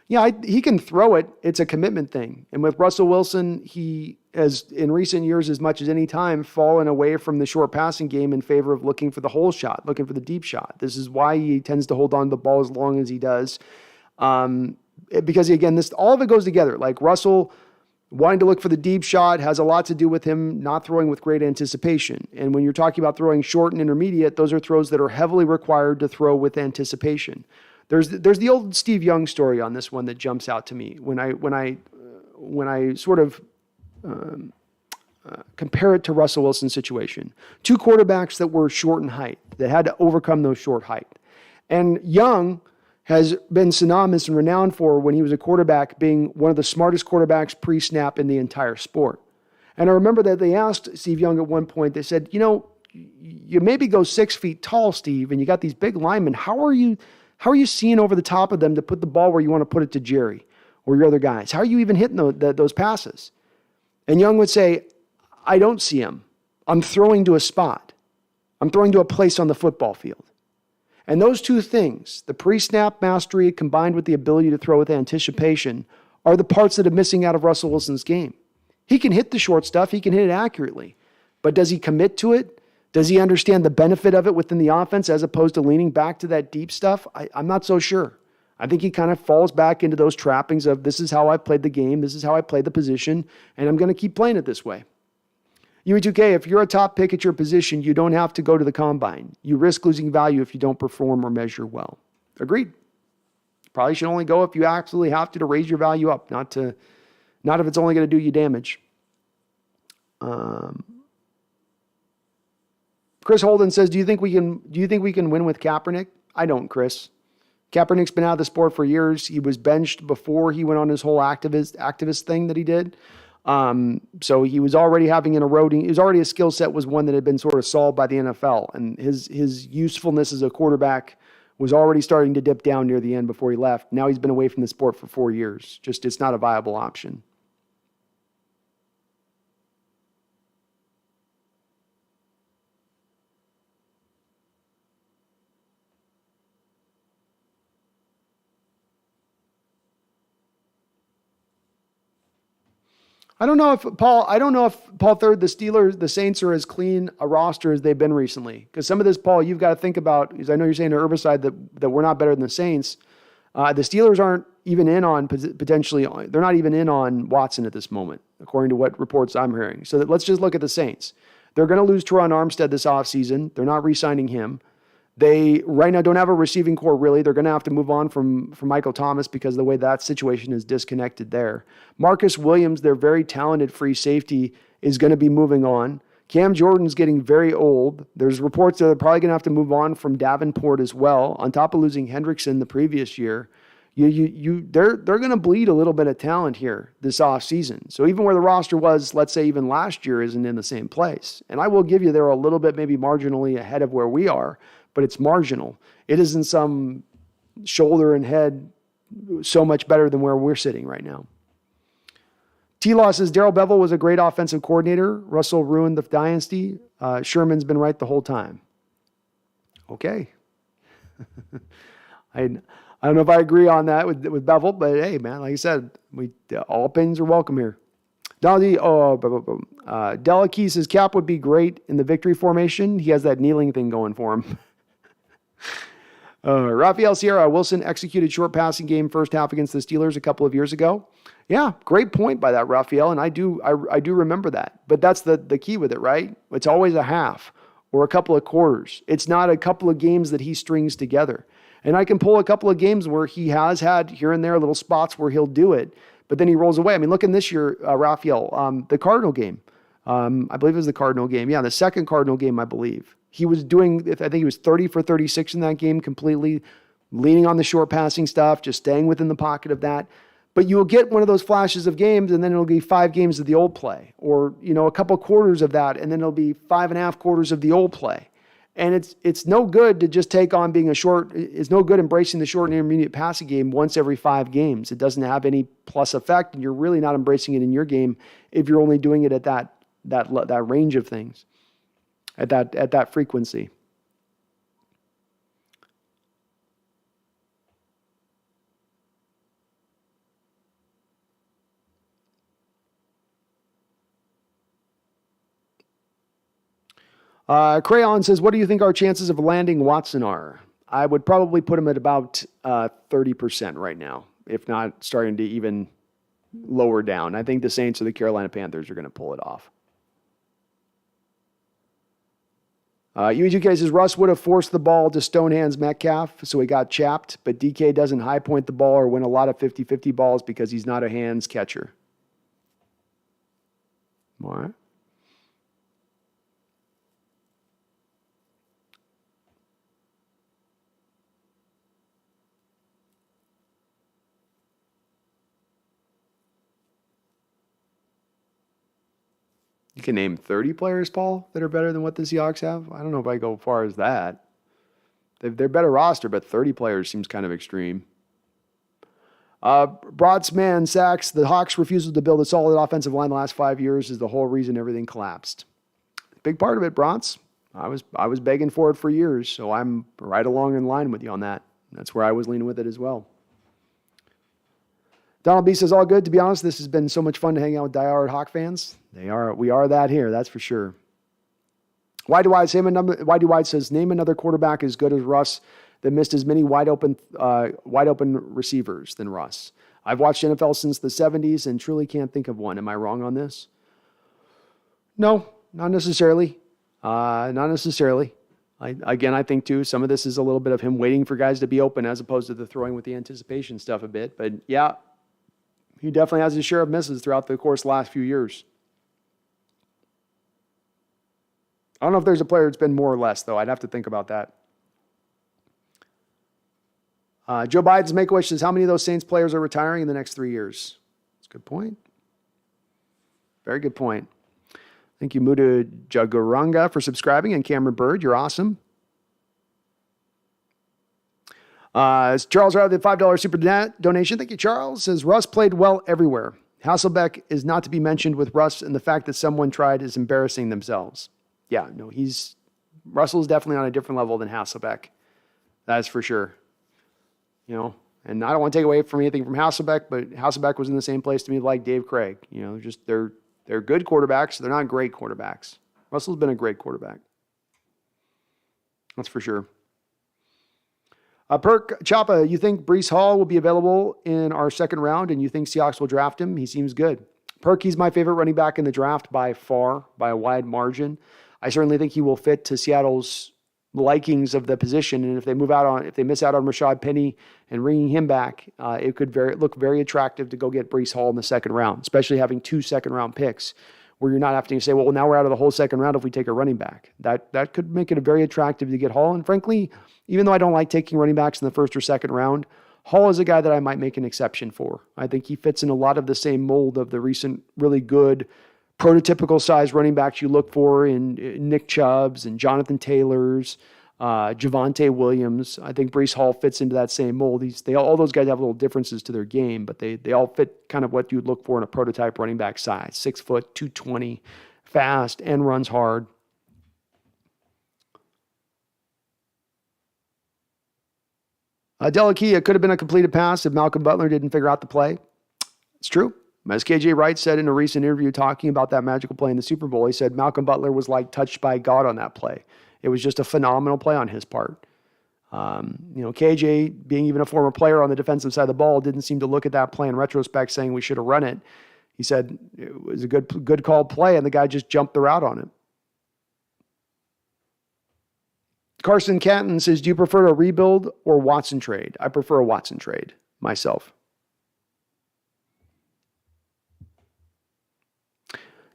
Yeah, he can throw it. It's a commitment thing. And with Russell Wilson, he has, in recent years, as much as any time, fallen away from the short passing game in favor of looking for the hole shot, looking for the deep shot. This is why he tends to hold on to the ball as long as he does. Because, again, all of it goes together. Like Russell wanting to look for the deep shot has a lot to do with him not throwing with great anticipation. And when you're talking about throwing short and intermediate, those are throws that are heavily required to throw with anticipation. There's the old Steve Young story on this one that jumps out to me when I sort of compare it to Russell Wilson's situation. Two quarterbacks that were short in height, that had to overcome those short height. And Young has been synonymous and renowned for, when he was a quarterback, being one of the smartest quarterbacks pre-snap in the entire sport. And I remember that they asked Steve Young at one point, they said, you maybe go 6 feet tall, Steve, and you got these big linemen. How are you seeing over the top of them to put the ball where you want to put it to Jerry or your other guys? How are you even hitting those passes? And Young would say, I don't see him. I'm throwing to a spot. I'm throwing to a place on the football field. And those two things, the pre-snap mastery combined with the ability to throw with anticipation, are the parts that are missing out of Russell Wilson's game. He can hit the short stuff. He can hit it accurately. But does he commit to it? Does he understand the benefit of it within the offense as opposed to leaning back to that deep stuff? I'm not so sure. I think he kind of falls back into those trappings of, this is how I played the game, this is how I played the position, and I'm going to keep playing it this way. UE2K, if you're a top pick at your position, you don't have to go to the combine. You risk losing value if you don't perform or measure well. Agreed. Probably should only go if you absolutely have to raise your value up, not if it's only going to do you damage. Chris Holden says, do you think we can win with Kaepernick? I don't, Chris. Kaepernick's been out of the sport for years. He was benched before he went on his whole activist thing that he did. So he was already having an eroding. It was already a skill set was one that had been sort of solved by the NFL, and his usefulness as a quarterback was already starting to dip down near the end before he left. Now he's been away from the sport for 4 years. Just it's not a viable option. I don't know if Paul Third, the Saints are as clean a roster as they've been recently. Because some of this, Paul, you've got to think about, because I know you're saying to Herbicide that we're not better than the Saints. The Steelers aren't even in on potentially, they're not even in on Watson at this moment, according to what reports I'm hearing. So let's just look at the Saints. They're going to lose Teron Armstead this offseason. They're not re-signing him. They right now don't have a receiving core, really. They're going to have to move on from Michael Thomas because of the way that situation is disconnected there. Marcus Williams, their very talented free safety, is going to be moving on. Cam Jordan's getting very old. There's reports that they're probably going to have to move on from Davenport as well, on top of losing Hendrickson the previous year. They're going to bleed a little bit of talent here this offseason. So even where the roster was, let's say even last year, isn't in the same place. And I will give you, they're a little bit maybe marginally ahead of where we are, but it's marginal. It isn't some shoulder and head so much better than where we're sitting right now. T-Law says Darrell Bevell was a great offensive coordinator. Russell ruined the dynasty. Sherman's been right the whole time. Okay. I don't know if I agree on that with Bevell, but hey, man, like I said, all opinions are welcome here. Delakey says Cap would be great in the victory formation. He has that kneeling thing going for him. Rafael Sierra Wilson executed short passing game first half against the Steelers a couple of years ago. Yeah, great point by that, Rafael, and I do remember that. But that's the key with it, right? It's always a half or a couple of quarters. It's not a couple of games that he strings together. And I can pull a couple of games where he has had here and there little spots where he'll do it, but then he rolls away. I mean, look in this year, Rafael, the Cardinal game. I believe it was the Cardinal game. Yeah, the second Cardinal game, I believe. He was doing, I think he was 30 for 36 in that game, completely leaning on the short passing stuff, just staying within the pocket of that. But you'll get one of those flashes of games, and then it'll be 5 games of the old play, or a couple quarters of that, and then it'll be 5.5 quarters of the old play. And it's no good to just take on being it's no good embracing the short and intermediate passing game once every 5 games. It doesn't have any plus effect, and you're really not embracing it in your game if you're only doing it at that range of things, at that frequency. Crayon says, what do you think our chances of landing Watson are? I would probably put him at about 30% right now, if not starting to even lower down. I think the Saints or the Carolina Panthers are going to pull it off. UGK says, Russ would have forced the ball to Stonehands Metcalf, so he got chapped, but DK doesn't high point the ball or win a lot of 50-50 balls because he's not a hands catcher. All right. You can name 30 players, Paul, that are better than what the Seahawks have. I don't know if I go as far as that. They're better roster, but 30 players seems kind of extreme. Broadsman Sachs, the Hawks' refusal to build a solid offensive line the last 5 years is the whole reason everything collapsed. Big part of it, Broads. I was begging for it for years, so I'm right along in line with you on that. That's where I was leaning with it as well. Donald B says, all good. To be honest, this has been so much fun to hang out with diehard Hawk fans. We are that here, that's for sure. Why do White says, name another quarterback as good as Russ that missed as many wide open receivers than Russ. I've watched NFL since the 70s and truly can't think of one. Am I wrong on this? No, not necessarily. Not necessarily. I think too, some of this is a little bit of him waiting for guys to be open as opposed to the throwing with the anticipation stuff a bit. But yeah, he definitely has his share of misses throughout the course of the last few years. I don't know if there's a player that's been more or less, though. I'd have to think about that. Joe Biden's Make-A-Wish says, how many of those Saints players are retiring in the next 3 years? That's a good point. Very good point. Thank you, Muda Jaguranga, for subscribing, and Cameron Bird. You're awesome. Charles Riley, the $5 super donation. Thank you, Charles. Says, Russ played well everywhere. Hasselbeck is not to be mentioned with Russ, and the fact that someone tried is embarrassing themselves. Yeah, no, Russell's definitely on a different level than Hasselbeck. That's for sure. And I don't want to take away from anything from Hasselbeck, but Hasselbeck was in the same place to me like Dave Craig. Just they're good quarterbacks. They're not great quarterbacks. Russell's been a great quarterback. That's for sure. Perk Chapa, you think Breece Hall will be available in our second round, and you think Seahawks will draft him? He seems good. Perk, he's my favorite running back in the draft by far, by a wide margin. I certainly think he will fit to Seattle's likings of the position. And if they miss out on Rashad Penny and bringing him back, it could look very attractive to go get Breece Hall in the second round, especially having 2 second-round picks, where you're not having to say, well, now we're out of the whole second round if we take a running back. That could make it very attractive to get Hall. And frankly, even though I don't like taking running backs in the first or second round, Hall is a guy that I might make an exception for. I think he fits in a lot of the same mold of the recent really good prototypical size running backs you look for in Nick Chubbs and Jonathan Taylor's, Javonte Williams. I think Breece Hall fits into that same mold. All those guys have little differences to their game, but they all fit kind of what you'd look for in a prototype running back size. 6 foot, 220, fast, and runs hard. Delakia could have been a completed pass if Malcolm Butler didn't figure out the play. It's true. As KJ Wright said in a recent interview talking about that magical play in the Super Bowl, he said Malcolm Butler was like touched by God on that play. It was just a phenomenal play on his part. KJ, being even a former player on the defensive side of the ball, didn't seem to look at that play in retrospect saying we should have run it. He said it was a good called play, and the guy just jumped the route on it. Carson Catton says, do you prefer a rebuild or Watson trade? I prefer a Watson trade myself.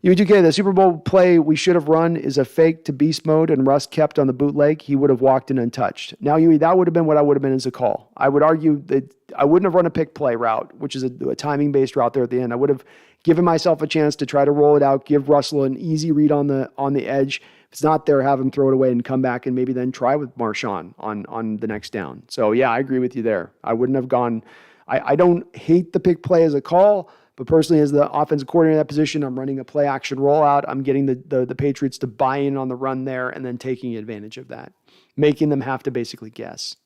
U2K, the Super Bowl play we should have run is a fake to beast mode and Russ kept on the bootleg. He would have walked in untouched. Now, that would have been what I would have been as a call. I would argue that I wouldn't have run a pick play route, which is a timing-based route there at the end. I would have given myself a chance to try to roll it out, give Russell an easy read on the edge. If it's not there, have him throw it away and come back and maybe then try with Marshawn on the next down. So, yeah, I agree with you there. I wouldn't have gone – I don't hate the pick play as a call. But personally, as the offensive coordinator in that position, I'm running a play action rollout. I'm getting the Patriots to buy in on the run there and then taking advantage of that, making them have to basically guess.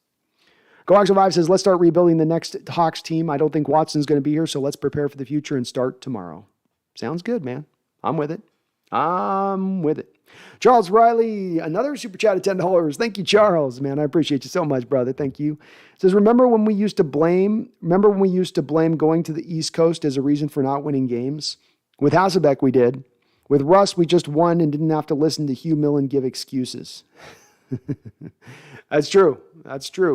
GoHawks05 says, let's start rebuilding the next Hawks team. I don't think Watson's going to be here, so let's prepare for the future and start tomorrow. Sounds good, man. I'm with it. Charles Riley, another super chat at $10. Thank you, Charles. Man, I appreciate you so much, brother. Thank you. Says, remember when we used to blame going to the East Coast as a reason for not winning games? With Hasselbeck, we did. With Russ, we just won and didn't have to listen to Hugh Millen give excuses. That's true.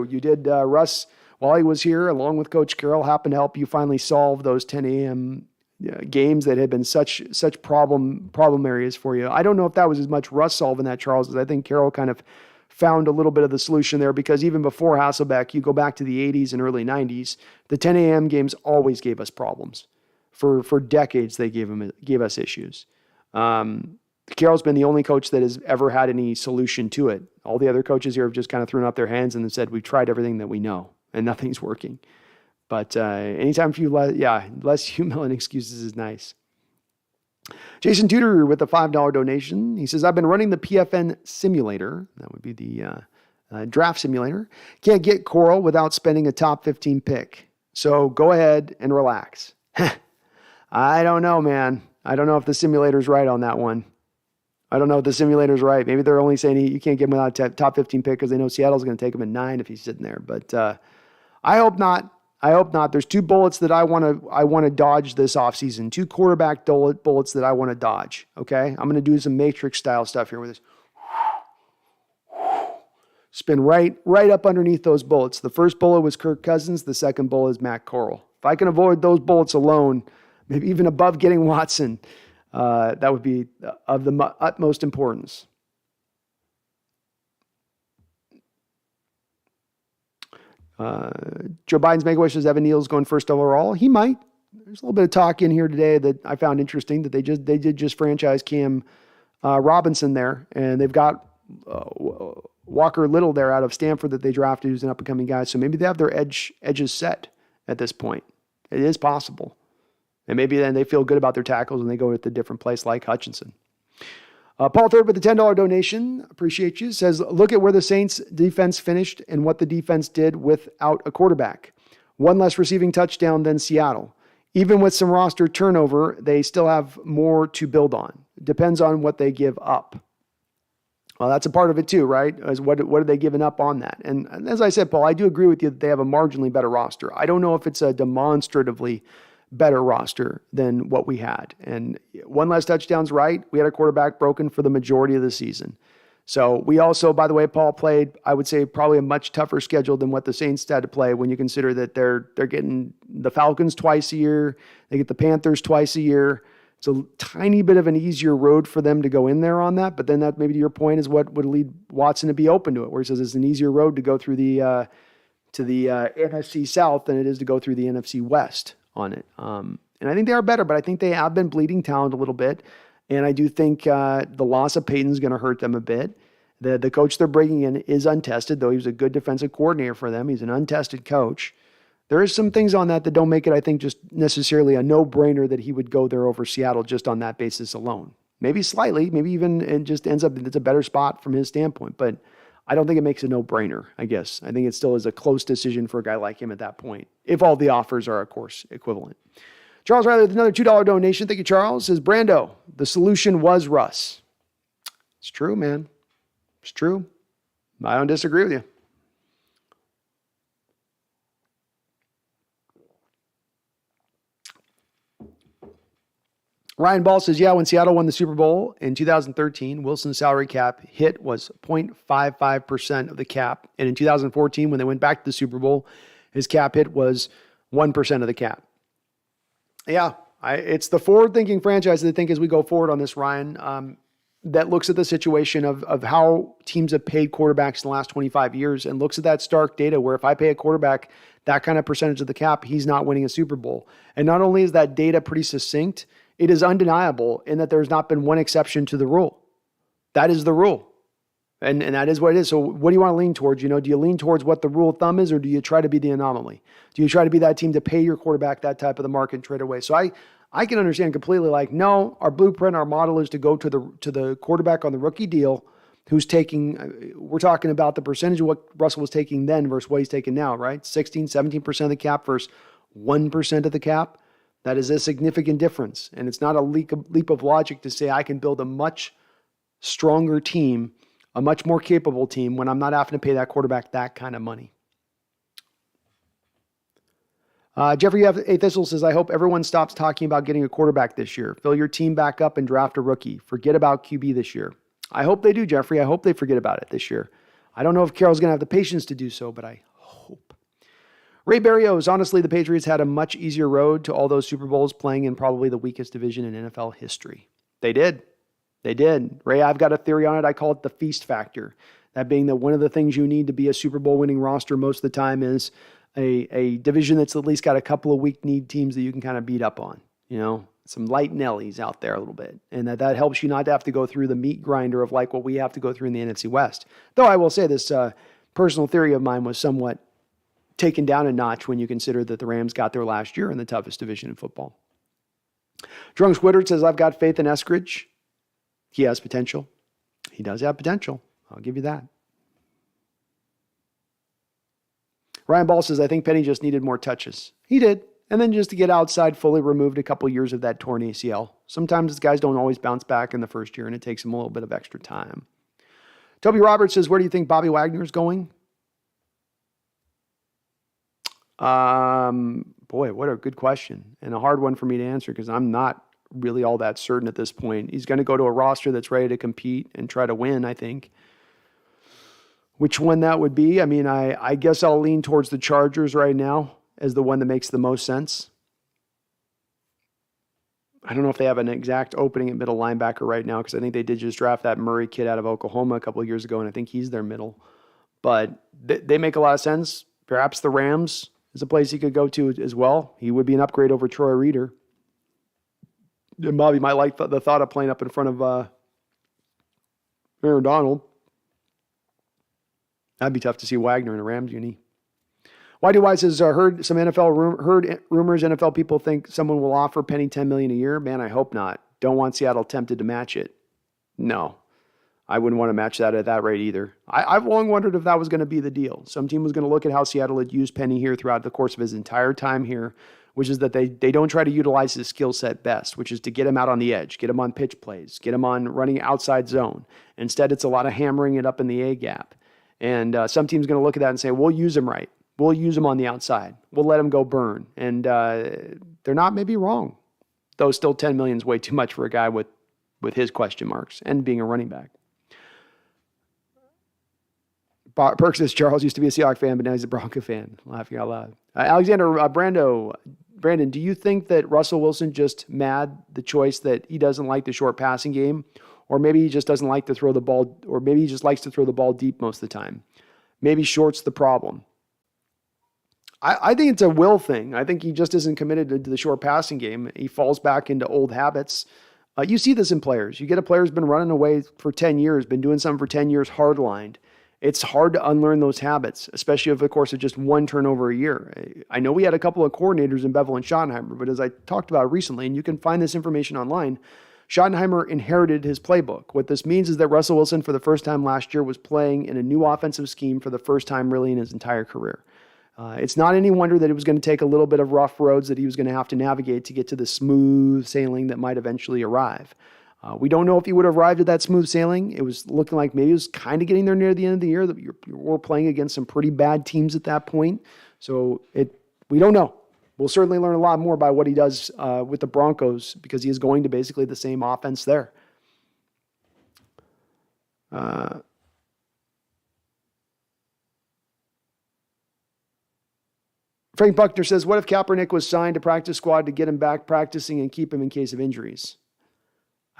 You did. Russ, while he was here, along with Coach Carroll, happened to help you finally solve those 10 a.m. Games that had been such problem areas for you. I don't know if that was as much Russ solving that, Charles, as I think Carroll kind of found a little bit of the solution there, because even before Hasselbeck, you go back to the 80s and early 90s, the 10 a.m. games always gave us problems. For decades, they gave us issues. Carroll's been the only coach that has ever had any solution to it. All the other coaches here have just kind of thrown up their hands and said, we've tried everything that we know, and nothing's working. But anytime less Hugh Millen excuses is nice. Jason Tudor with a $5 donation. He says, I've been running the PFN simulator. That would be the draft simulator. Can't get Coral without spending a top 15 pick. So go ahead and relax. I don't know, man. I don't know if the simulator's right on that one. I don't know if the simulator's right. Maybe they're only saying you can't get him without a top 15 pick because they know Seattle's going to take him at 9 if he's sitting there. But I hope not. There's 2 bullets that I want to dodge this offseason. 2 quarterback bullets that I want to dodge. Okay? I'm going to do some Matrix style stuff here with this. Spin right up underneath those bullets. The first bullet was Kirk Cousins. The second bullet is Matt Corral. If I can avoid those bullets alone, maybe even above getting Watson, that would be of the utmost importance. Joe Biden's make-a-wish says Evan Neal's going first overall. He might. There's a little bit of talk in here today that I found interesting that they did just franchise Cam Robinson there, and they've got Walker Little there out of Stanford that they drafted, who's an up-and-coming guy. So maybe they have their edges set at this point. It is possible. And maybe then they feel good about their tackles and they go with a different place like Hutchinson. Paul Third with the $10 donation. Appreciate you. Says, look at where the Saints defense finished and what the defense did without a quarterback. 1 less receiving touchdown than Seattle. Even with some roster turnover, they still have more to build on. Depends on what they give up. Well, that's a part of it too, right? As what are they giving up on that? And as I said, Paul, I do agree with you that they have a marginally better roster. I don't know if it's a demonstratively better roster than what we had. And 1 less touchdowns, right? We had a quarterback broken for the majority of the season. So we also, by the way, Paul played, I would say, probably a much tougher schedule than what the Saints had to play when you consider that they're getting the Falcons twice a year. They get the Panthers twice a year. It's a tiny bit of an easier road for them to go in there on that. But then that, maybe to your point, is what would lead Watson to be open to it, where he says it's an easier road to go through the NFC South than it is to go through the NFC West on it. And I think they are better, but I think they have been bleeding talent a little bit. And I do think the loss of Peyton's going to hurt them a bit. The coach they're bringing in is untested, though he was a good defensive coordinator for them. He's an untested coach. There is some things on that don't make it, I think, just necessarily a no-brainer that he would go there over Seattle just on that basis alone. Maybe slightly, maybe even it just ends up it's a better spot from his standpoint. But I don't think it makes a no-brainer, I guess. I think it still is a close decision for a guy like him at that point, if all the offers are, of course, equivalent. Charles Riley with another $2 donation. Thank you, Charles. Says, Brando, the solution was Russ. It's true, man. It's true. I don't disagree with you. Ryan Ball says, yeah, when Seattle won the Super Bowl in 2013, Wilson's salary cap hit was 0.55% of the cap. And in 2014, when they went back to the Super Bowl, his cap hit was 1% of the cap. Yeah, it's the forward-thinking franchise that I think as we go forward on this, Ryan, that looks at the situation of how teams have paid quarterbacks in the last 25 years and looks at that stark data where if I pay a quarterback that kind of percentage of the cap, he's not winning a Super Bowl. And not only is that data pretty succinct, it is undeniable in that there's not been one exception to the rule. That is the rule. And that is what it is. So what do you want to lean towards? Do you lean towards what the rule of thumb is, or do you try to be the anomaly? Do you try to be that team to pay your quarterback that type of the market and trade away? So I can understand completely no, our blueprint, our model is to go to the quarterback on the rookie deal who's taking, we're talking about the percentage of what Russell was taking then versus what he's taking now, right? 16, 17% of the cap versus 1% of the cap. That is a significant difference. And it's not a leap of logic to say I can build a much stronger team, a much more capable team when I'm not having to pay that quarterback that kind of money. Jeffrey A. Thistle says, I hope everyone stops talking about getting a quarterback this year. Fill your team back up and draft a rookie. Forget about QB this year. I hope they do, Jeffrey. I hope they forget about it this year. I don't know if Carroll's going to have the patience to do so, but I hope. Ray Barrios, honestly, the Patriots had a much easier road to all those Super Bowls playing in probably the weakest division in NFL history. They did. They did. Ray, I've got a theory on it. I call it the feast factor. That being that one of the things you need to be a Super Bowl winning roster most of the time is a division that's at least got a couple of weak-kneed teams that you can kind of beat up on. Some light Nellies out there a little bit. And that helps you not to have to go through the meat grinder of like what we have to go through in the NFC West. Though I will say this personal theory of mine was somewhat taken down a notch when you consider that the Rams got there last year in the toughest division in football. Drunk Squiddard says, I've got faith in Eskridge. He has potential. He does have potential. I'll give you that. Ryan Ball says, I think Penny just needed more touches. He did. And then just to get outside, fully removed a couple years of that torn ACL. Sometimes guys don't always bounce back in the first year, and it takes them a little bit of extra time. Toby Roberts says, where do you think Bobby Wagner is going? Boy, what a good question. And a hard one for me to answer because I'm not really all that certain at this point. He's going to go to a roster that's ready to compete and try to win, I think. Which one that would be? I mean, I guess I'll lean towards the Chargers right now as the one that makes the most sense. I don't know if they have an exact opening at middle linebacker right now because I think they did just draft that Murray kid out of Oklahoma a couple of years ago, and I think he's their middle. But they make a lot of sense. Perhaps the Rams is a place he could go to as well. He would be an upgrade over Troy Reader. And Bobby might like the thought of playing up in front of Aaron Donald. That'd be tough to see Wagner in a Rams uni. Whitey White says, heard some heard rumors NFL people think someone will offer Penny $10 million a year. Man, I hope not. Don't want Seattle tempted to match it. No, I wouldn't want to match that at that rate either. I've long wondered if that was going to be the deal. Some team was going to look at how Seattle had used Penny here throughout the course of his entire time here, which is that they don't try to utilize his skill set best, which is to get him out on the edge, get him on pitch plays, get him on running outside zone. Instead, it's a lot of hammering it up in the A gap. And some team's going to look at that and say, we'll use him right. We'll use him on the outside. We'll let him go burn. And they're not maybe wrong. Though still $10 million is way too much for a guy with his question marks and being a running back. Perk says Charles used to be a Seahawks fan, but now he's a Bronco fan. Laughing out loud. Alexander Brandon, do you think that Russell Wilson just mad the choice that he doesn't like the short passing game, or maybe he just doesn't like to throw the ball, or maybe he just likes to throw the ball deep most of the time? Maybe short's the problem. I think it's a will thing. I think he just isn't committed to the short passing game. He falls back into old habits. You see this in players. You get a player who's been running away for 10 years, been doing something for 10 years, hardlined. It's hard to unlearn those habits, especially over the course of just one turnover a year. I know we had a couple of coordinators in Bevel and Schottenheimer, but as I talked about recently, and you can find this information online, Schottenheimer inherited his playbook. What this means is that Russell Wilson, for the first time last year, was playing in a new offensive scheme for the first time really in his entire career. It's not any wonder that it was going to take a little bit of rough roads that he was going to have to navigate to get to the smooth sailing that might eventually arrive. We don't know if he would have arrived at that smooth sailing. It was looking like maybe it was kind of getting there near the end of the year. That we're playing against some pretty bad teams at that point. So we don't know. We'll certainly learn a lot more by what he does with the Broncos because he is going to basically the same offense there. Frank Buckner says, what if Kaepernick was signed to practice squad to get him back practicing and keep him in case of injuries?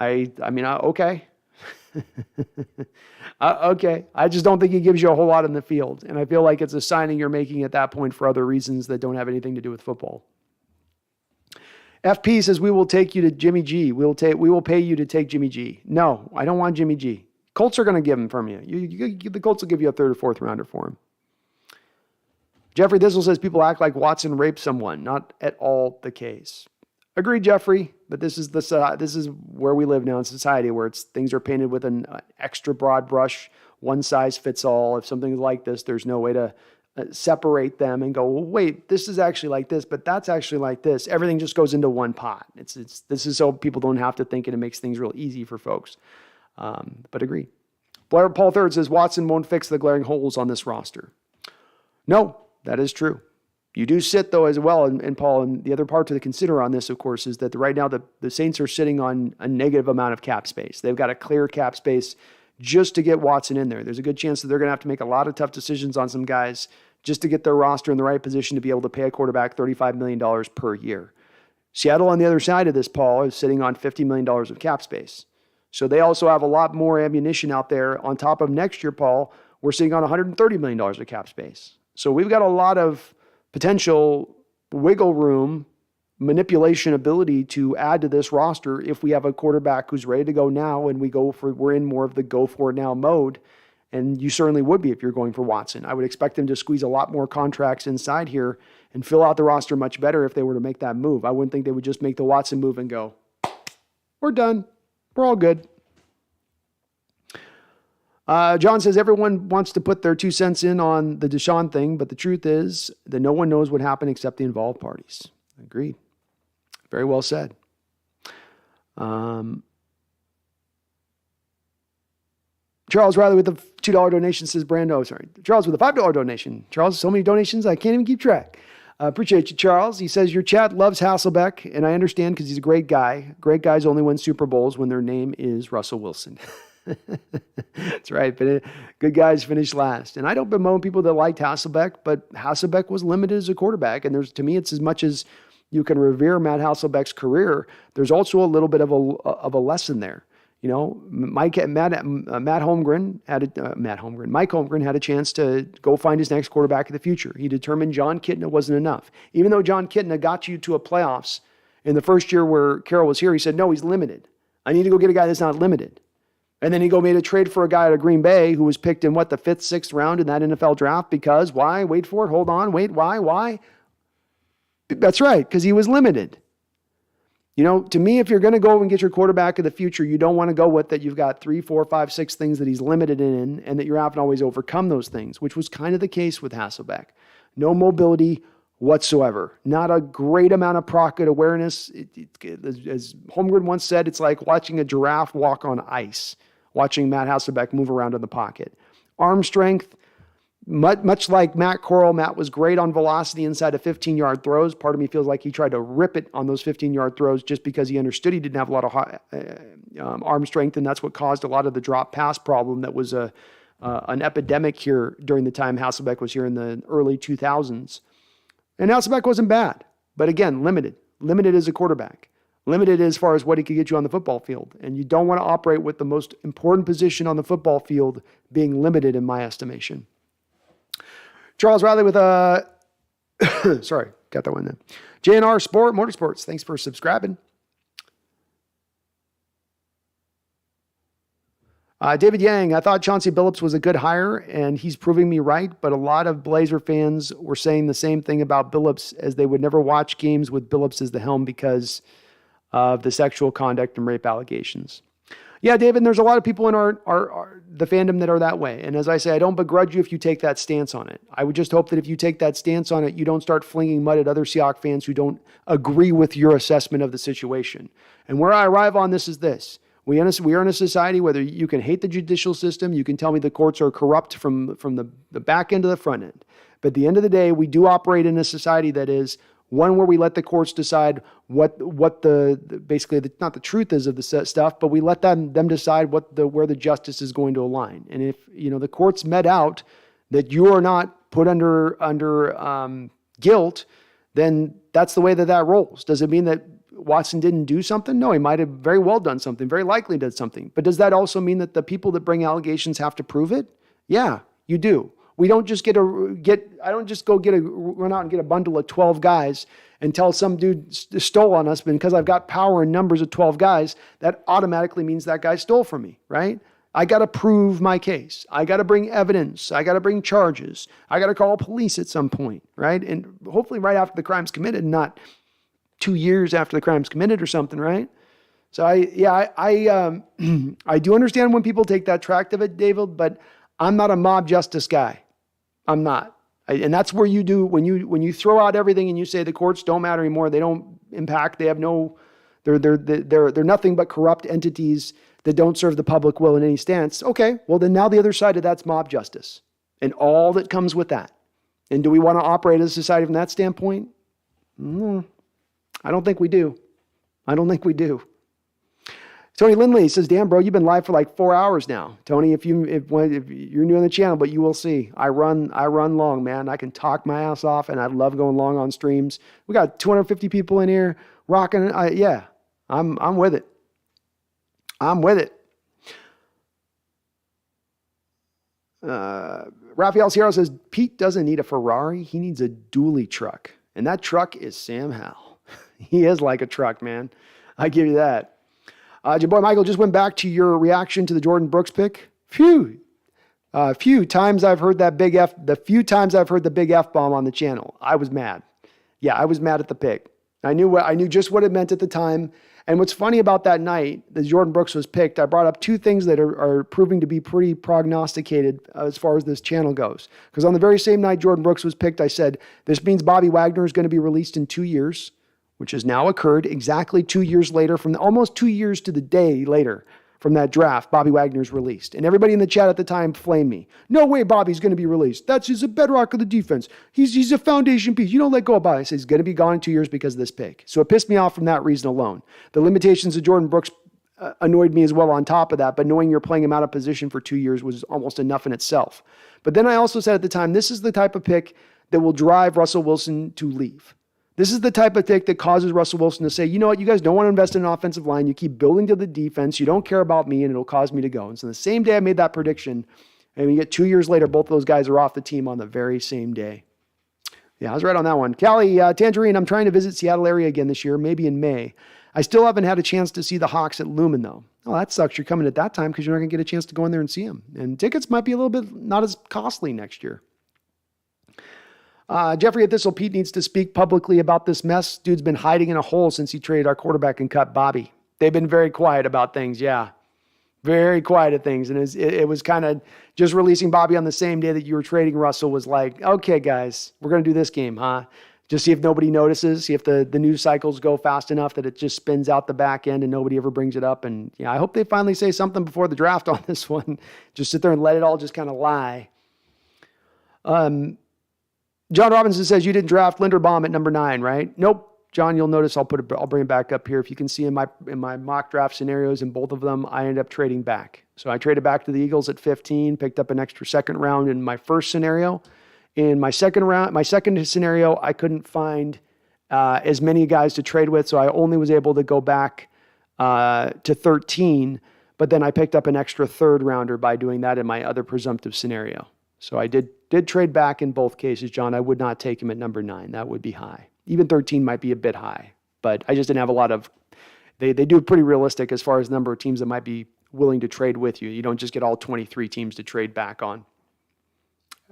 Okay. Okay. I just don't think he gives you a whole lot in the field. And I feel like it's a signing you're making at that point for other reasons that don't have anything to do with football. FP says, we will take you to Jimmy G. We will pay you to take Jimmy G. No, I don't want Jimmy G. Colts are going to give him from you. The Colts will give you a third or fourth rounder for him. Jeffrey Thistle says people act like Watson raped someone. Not at all the case. Agreed, Jeffrey, but this is where we live now in society, where things are painted with an extra broad brush, one size fits all. If something's like this, there's no way to separate them and go, well, wait, this is actually like this, but that's actually like this. Everything just goes into one pot. This is so people don't have to think, and it makes things real easy for folks. But agree. Paul Third says Watson won't fix the glaring holes on this roster. No, that is true. You do sit, though, as well, and Paul, and the other part to consider on this, of course, is that right now the Saints are sitting on a negative amount of cap space. They've got to clear cap space just to get Watson in there. There's a good chance that they're going to have to make a lot of tough decisions on some guys just to get their roster in the right position to be able to pay a quarterback $35 million per year. Seattle, on the other side of this, Paul, is sitting on $50 million of cap space. So they also have a lot more ammunition out there. On top of next year, Paul, we're sitting on $130 million of cap space. So we've got a lot of potential wiggle room, manipulation ability to add to this roster if we have a quarterback who's ready to go now and we're in more of the go for it now mode. And you certainly would be if you're going for Watson. I would expect them to squeeze a lot more contracts inside here and fill out the roster much better if they were to make that move. I wouldn't think they would just make the Watson move and go, we're done. We're all good. John says everyone wants to put their 2 cents in on the Deshaun thing, but the truth is that no one knows what happened except the involved parties. Agreed. Very well said. Charles Riley with the $2 donation says, Charles with a $5 donation. Charles, so many donations, I can't even keep track. Appreciate you, Charles. He says, your chat loves Hasselbeck, and I understand because he's a great guy. Great guys only win Super Bowls when their name is Russell Wilson. That's right. But good guys finish last. And I don't bemoan people that liked Hasselbeck, but Hasselbeck was limited as a quarterback. And to me, it's as much as you can revere Matt Hasselbeck's career, there's also a little bit of a lesson there. You know, Mike Holmgren had a chance to go find his next quarterback of the future. He determined John Kitna wasn't enough. Even though John Kitna got you to a playoffs in the first year where Carroll was here, he said, no, he's limited. I need to go get a guy that's not limited. And then he made a trade for a guy out of Green Bay who was picked in the 5th, 6th round in that NFL draft because why? Wait for it. Hold on. Wait. Why? That's right. Because he was limited. You know, to me, if you're going to go and get your quarterback of the future, you don't want to go with that. You've got 3, 4, 5, 6 things that he's limited in and that you're having to always overcome those things, which was kind of the case with Hasselbeck. No mobility whatsoever. Not a great amount of pocket awareness. As Holmgren once said, it's like watching a giraffe walk on ice, watching Matt Hasselbeck move around in the pocket. Arm strength, much like Matt Corral, Matt was great on velocity inside of 15-yard throws. Part of me feels like he tried to rip it on those 15-yard throws just because he understood he didn't have a lot of arm strength, and that's what caused a lot of the drop pass problem that was a an epidemic here during the time Hasselbeck was here in the early 2000s. And Hasselbeck wasn't bad, but again, limited as a quarterback, limited as far as what he could get you on the football field. And you don't want to operate with the most important position on the football field being limited in my estimation. Charles Riley with sorry, got that one then. JNR Motorsports, thanks for subscribing. David Yang, I thought Chauncey Billups was a good hire, and he's proving me right, but a lot of Blazer fans were saying the same thing about Billups, as they would never watch games with Billups as the helm because of the sexual conduct and rape allegations. Yeah, David, there's a lot of people in the fandom that are that way. And as I say, I don't begrudge you if you take that stance on it. I would just hope that if you take that stance on it, you don't start flinging mud at other Seahawks fans who don't agree with your assessment of the situation. And where I arrive on this is this. We are in a society, whether you can hate the judicial system, you can tell me the courts are corrupt from the back end to the front end. But at the end of the day, we do operate in a society that is one where we let the courts decide what basically not the truth is of the stuff, but we let them decide where the justice is going to align. And if the courts met out that you are not put under guilt, then that's the way that rolls. Does it mean that Watson didn't do something? No, he might have very well done something, very likely did something. But does that also mean that the people that bring allegations have to prove it? Yeah, you do. We don't just I don't just run out and get a bundle of 12 guys and tell some dude stole on us, because I've got power in numbers of 12 guys, that automatically means that guy stole from me, right? I got to prove my case. I got to bring evidence. I got to bring charges. I got to call police at some point, right? And hopefully right after the crime's committed, not 2 years after the crime's committed or something, right? So I do understand when people take that tract of it, David, but I'm not a mob justice guy. I'm not. And that's where you do, when you throw out everything and you say the courts don't matter anymore, they don't impact, they have no, they're nothing but corrupt entities that don't serve the public will in any stance. Okay, well then now the other side of that's mob justice and all that comes with that. And do we want to operate as a society from that standpoint? I don't think we do. Tony Lindley says, damn, bro, you've been live for like 4 hours now. Tony, if you're new on the channel, but you will see, I run long, man. I can talk my ass off, and I love going long on streams. We got 250 people in here rocking. I'm with it. Rafael Sierra says, Pete doesn't need a Ferrari. He needs a dually truck. And that truck is Sam Howell. He is like a truck, man. I give you that. Your boy Michael just went back to your reaction to the Jordan Brooks pick. Few times I've heard that big F. The few times I've heard the big F bomb on the channel, I was mad. Yeah, I was mad at the pick. I knew just what it meant at the time. And what's funny about that night that Jordan Brooks was picked, I brought up two things that are proving to be pretty prognosticated as far as this channel goes. Because on the very same night Jordan Brooks was picked, I said, this means Bobby Wagner is going to be released in 2 years, which has now occurred exactly 2 years later, almost 2 years to the day later from that draft, Bobby Wagner's released. And everybody in the chat at the time flamed me. No way Bobby's going to be released. He's a bedrock of the defense. He's a foundation piece. You don't let go of Bobby. I said he's going to be gone in 2 years because of this pick. So it pissed me off from that reason alone. The limitations of Jordan Brooks annoyed me as well on top of that, but knowing you're playing him out of position for 2 years was almost enough in itself. But then I also said at the time, this is the type of pick that will drive Russell Wilson to leave. This is the type of pick that causes Russell Wilson to say, you know what, you guys don't want to invest in an offensive line. You keep building to the defense. You don't care about me, and it'll cause me to go. And so the same day I made that prediction, and we get 2 years later, both those guys are off the team on the very same day. Yeah, I was right on that one. Callie, Tangerine, I'm trying to visit Seattle area again this year, maybe in May. I still haven't had a chance to see the Hawks at Lumen, though. Oh, that sucks. You're coming at that time because you're not going to get a chance to go in there and see them. And tickets might be a little bit not as costly next year. Jeffrey at Thistle Pete needs to speak publicly about this mess. Dude's been hiding in a hole since he traded our quarterback and cut Bobby. They've been very quiet about things, yeah. Very quiet at things. And it was kind of just releasing Bobby on the same day that you were trading Russell was like, okay, guys, we're going to do this game, huh? Just see if nobody notices, see if the news cycles go fast enough that it just spins out the back end and nobody ever brings it up. And yeah, I hope they finally say something before the draft on this one. Just sit there and let it all just kind of lie. John Robinson says you didn't draft Linderbaum at number 9, right? Nope. John, you'll notice I'll bring it back up here. If you can see in my mock draft scenarios, in both of them, I ended up trading back. So I traded back to the Eagles at 15, picked up an extra second round in my first scenario. In my second scenario, I couldn't find as many guys to trade with, so I only was able to go back to 13. But then I picked up an extra third rounder by doing that in my other presumptive scenario. So I did trade back in both cases, John. I would not take him at number 9. That would be high. Even 13 might be a bit high, but I just didn't have a lot of. They do pretty realistic as far as the number of teams that might be willing to trade with you. You don't just get all 23 teams to trade back on,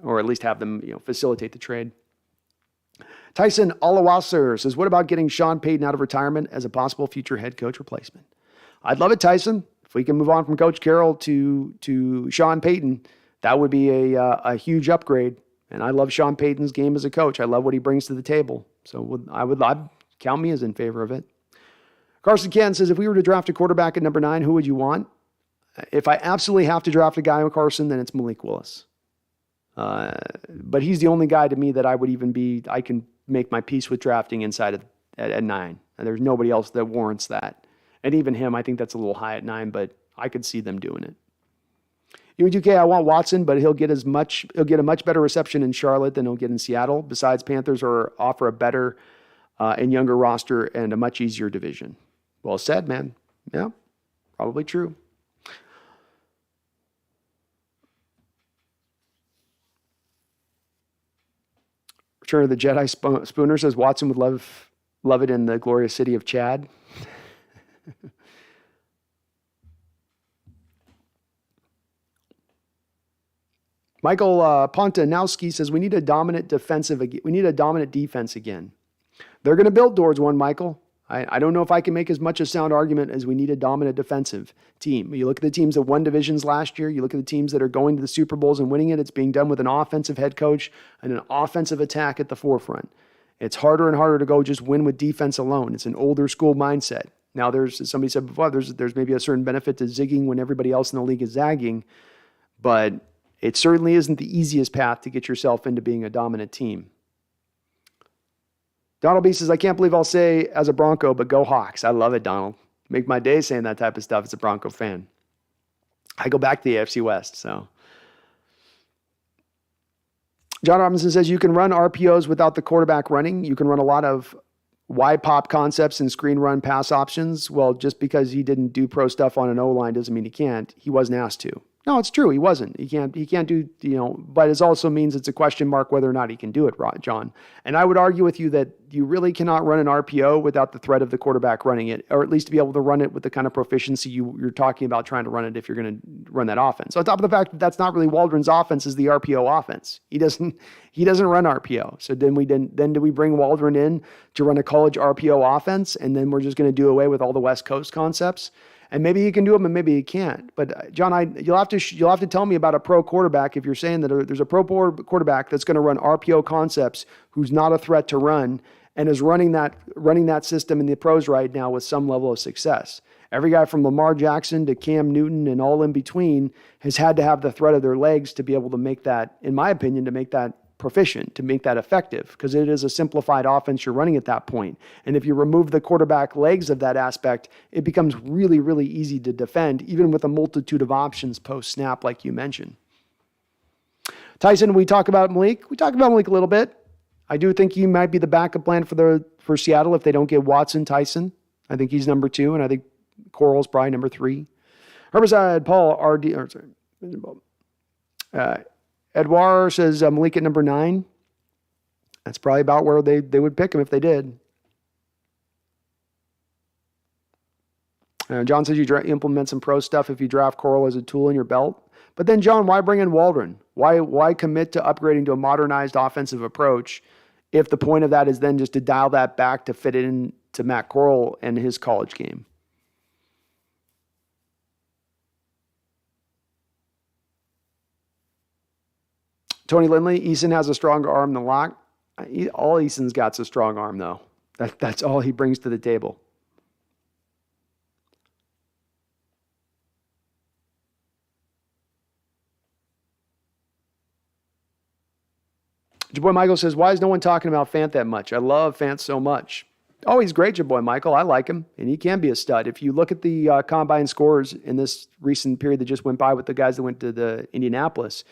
or at least have them facilitate the trade. Tyson Olawasser says, "What about getting Sean Payton out of retirement as a possible future head coach replacement?" I'd love it, Tyson. If we can move on from Coach Carroll to Sean Payton, that would be a huge upgrade. And I love Sean Payton's game as a coach. I love what he brings to the table. So I'd count me as in favor of it. Carson Ken says, "If we were to draft a quarterback at number 9, who would you want?" If I absolutely have to draft a guy, Carson, then it's Malik Willis. But he's the only guy to me that I can make my peace with drafting inside of at 9. And there's nobody else that warrants that. And even him, I think that's a little high at 9, but I could see them doing it. UGK, I want Watson, but he'll get a much better reception in Charlotte than he'll get in Seattle. Besides, Panthers offer a better and younger roster and a much easier division. Well said, man. Yeah, probably true. Return of the Jedi Spooner says Watson would love it in the glorious city of Chad. Michael Pontanowski says we need a dominant defense again. They're going to build towards one, Michael. I don't know if I can make as much a sound argument as we need a dominant defensive team. You look at the teams that won divisions last year. You look at the teams that are going to the Super Bowls and winning it. It's being done with an offensive head coach and an offensive attack at the forefront. It's harder and harder to go just win with defense alone. It's an older school mindset. Now, as somebody said before, there's maybe a certain benefit to zigging when everybody else in the league is zagging, but it certainly isn't the easiest path to get yourself into being a dominant team. Donald B says, I can't believe I'll say as a Bronco, but go Hawks. I love it, Donald. Make my day saying that type of stuff as a Bronco fan. I go back to the AFC West, so. John Robinson says, you can run RPOs without the quarterback running. You can run a lot of wide pop concepts and screen run pass options. Well, just because he didn't do pro stuff on an O-line doesn't mean he can't. He wasn't asked to. No, it's true. He wasn't. He can't do, but it also means it's a question mark whether or not he can do it, John. And I would argue with you that you really cannot run an RPO without the threat of the quarterback running it, or at least to be able to run it with the kind of proficiency you're talking about trying to run it if you're going to run that offense. So on top of the fact that that's not really Waldron's offense is the RPO offense. He doesn't run RPO. So then do we bring Waldron in to run a college RPO offense, and then we're just going to do away with all the West Coast concepts? And maybe he can do them and maybe he can't. But John, you'll have to tell me about a pro quarterback if you're saying that there's a pro quarterback that's going to run RPO concepts who's not a threat to run and is running that system in the pros right now with some level of success. Every guy from Lamar Jackson to Cam Newton and all in between has had to have the threat of their legs to be able to make that, in my opinion, to make that proficient, to make that effective, because it is a simplified offense you're running at that point. And if you remove the quarterback legs of that aspect, it becomes really, really easy to defend, even with a multitude of options post-snap like you mentioned. Tyson, we talk about Malik. We talk about Malik a little bit. I do think he might be the backup plan for Seattle if they don't get Watson. Tyson, I think he's number 2, and I think Corral's probably number 3. Herbicide, Paul, R.D. Edouard says Malik at number 9. That's probably about where they would pick him if they did. John says you implement some pro stuff if you draft Corral as a tool in your belt. But then, John, why bring in Waldron? Why commit to upgrading to a modernized offensive approach if the point of that is then just to dial that back to fit it in to Matt Corral and his college game? Tony Lindley, Eason has a stronger arm than Locke. All Eason's got is a strong arm, though. That's all he brings to the table. Your boy Michael says, why is no one talking about Fant that much? I love Fant so much. Oh, he's great, your boy Michael. I like him, and he can be a stud. If you look at the combine scores in this recent period that just went by with the guys that went to the Indianapolis,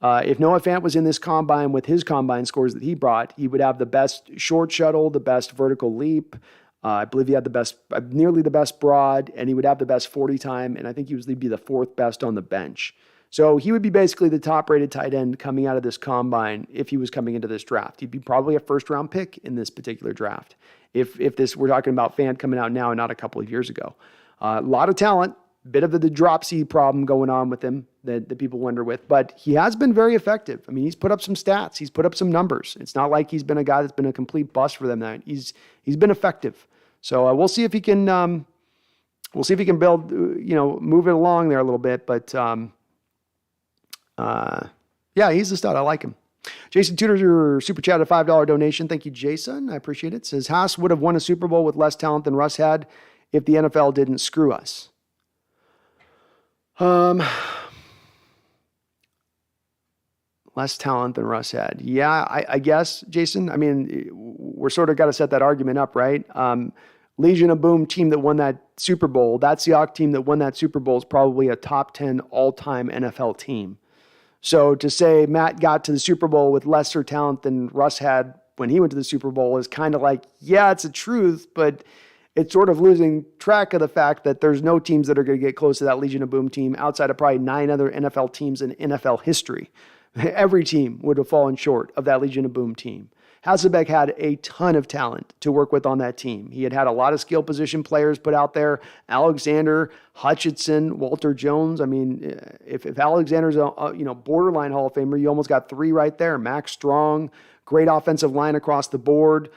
if Noah Fant was in this combine with his combine scores that he brought, he would have the best short shuttle, the best vertical leap. I believe he had the best, nearly the best broad, and he would have the best 40 time, and I think he would be the fourth best on the bench. So he would be basically the top-rated tight end coming out of this combine if he was coming into this draft. He'd be probably a first-round pick in this particular draft. If we're talking about Fant coming out now and not a couple of years ago. A lot of talent, bit of the drop seed problem going on with him that people wonder with, but he has been very effective. I mean, he's put up some stats. He's put up some numbers. It's not like he's been a guy that's been a complete bust for them. He's been effective. So we'll see if he can build, move it along there a little bit, but yeah, he's a stud. I like him. Jason Tudor, super chat, a $5 donation. Thank you, Jason. I appreciate it. Says Haas would have won a Super Bowl with less talent than Russ had if the NFL didn't screw us. Less talent than Russ had. Yeah, I guess, Jason. I mean, we're sort of got to set that argument up, right? Legion of Boom team that won that Super Bowl, that Seahawks team that won that Super Bowl is probably a top 10 all-time NFL team. So to say Matt got to the Super Bowl with lesser talent than Russ had when he went to the Super Bowl is kind of like, yeah, it's a truth, but it's sort of losing track of the fact that there's no teams that are going to get close to that Legion of Boom team outside of probably 9 other NFL teams in NFL history. Every team would have fallen short of that Legion of Boom team. Hasselbeck had a ton of talent to work with on that team. He had a lot of skill position players put out there. Alexander, Hutchinson, Walter Jones. I mean, if Alexander's a borderline Hall of Famer, you almost got 3 right there. Max Strong, great offensive line across the board.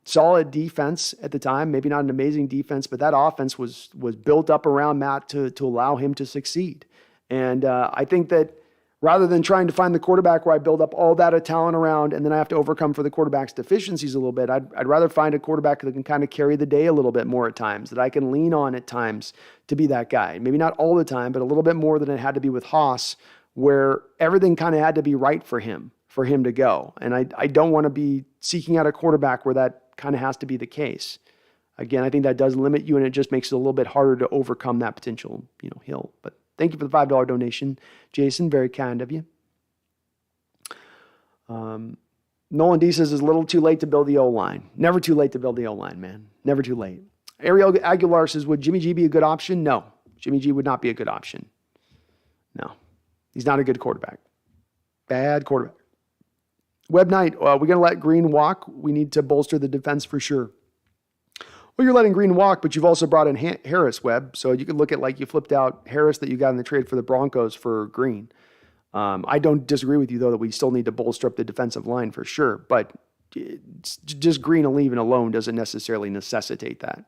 Solid defense at the time. Maybe not an amazing defense, but that offense was built up around Matt to allow him to succeed. And I think that rather than trying to find the quarterback where I build up all that talent around and then I have to overcome for the quarterback's deficiencies a little bit, I'd rather find a quarterback that can kind of carry the day a little bit more at times, that I can lean on at times to be that guy. Maybe not all the time, but a little bit more than it had to be with Haas, where everything kind of had to be right for him to go. And I don't want to be seeking out a quarterback where that kind of has to be the case. Again, I think that does limit you and it just makes it a little bit harder to overcome that potential, hill. But thank you for the $5 donation, Jason. Very kind of you. Nolan D says, it's a little too late to build the O-line. Never too late to build the O-line, man. Never too late. Ariel Aguilar says, would Jimmy G be a good option? No. Jimmy G would not be a good option. No. He's not a good quarterback. Bad quarterback. Web Knight, we're going to let Green walk. We need to bolster the defense for sure. Well, you're letting Green walk, but you've also brought in Harris, Webb. So you could look at like you flipped out Harris that you got in the trade for the Broncos for Green. I don't disagree with you, though, that we still need to bolster up the defensive line for sure. But just Green and leaving alone doesn't necessarily necessitate that.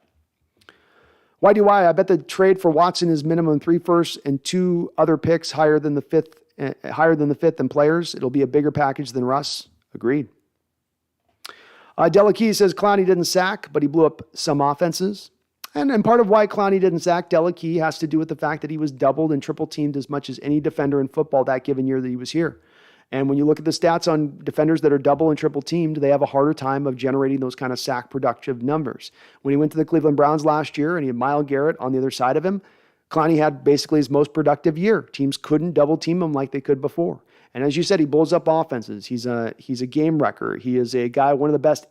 Why do I? I bet the trade for Watson is minimum 3 firsts and 2 other picks higher than the fifth in players. It'll be a bigger package than Russ. Agreed. Delakey says Clowney didn't sack, but he blew up some offenses. And part of why Clowney didn't sack Delakey has to do with the fact that he was doubled and triple teamed as much as any defender in football that given year that he was here. And when you look at the stats on defenders that are double and triple teamed, they have a harder time of generating those kind of sack productive numbers. When he went to the Cleveland Browns last year and he had Myles Garrett on the other side of him, Clowney had basically his most productive year. Teams couldn't double team him like they could before. And as you said, he blows up offenses. He's a game wrecker. He is a guy, one of the best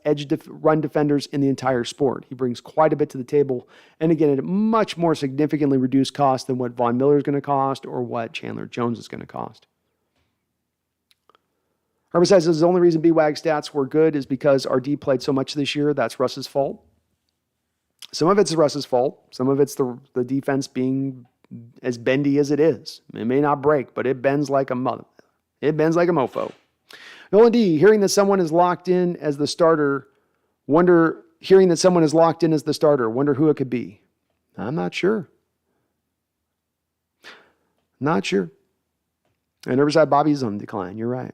run defenders in the entire sport. He brings quite a bit to the table. And again, at a much more significantly reduced cost than what Von Miller is going to cost or what Chandler Jones is going to cost. Herbicide says the only reason BWAG stats were good is because our D played so much this year. That's Russ's fault. Some of it's Russ's fault. Some of it's the defense being as bendy as it is. It may not break, but it bends like a mother. It bends like a mofo. Nolan D, hearing that someone is locked in as the starter, wonder who it could be. I'm not sure. Not sure. And Riverside Bobby's on decline. You're right.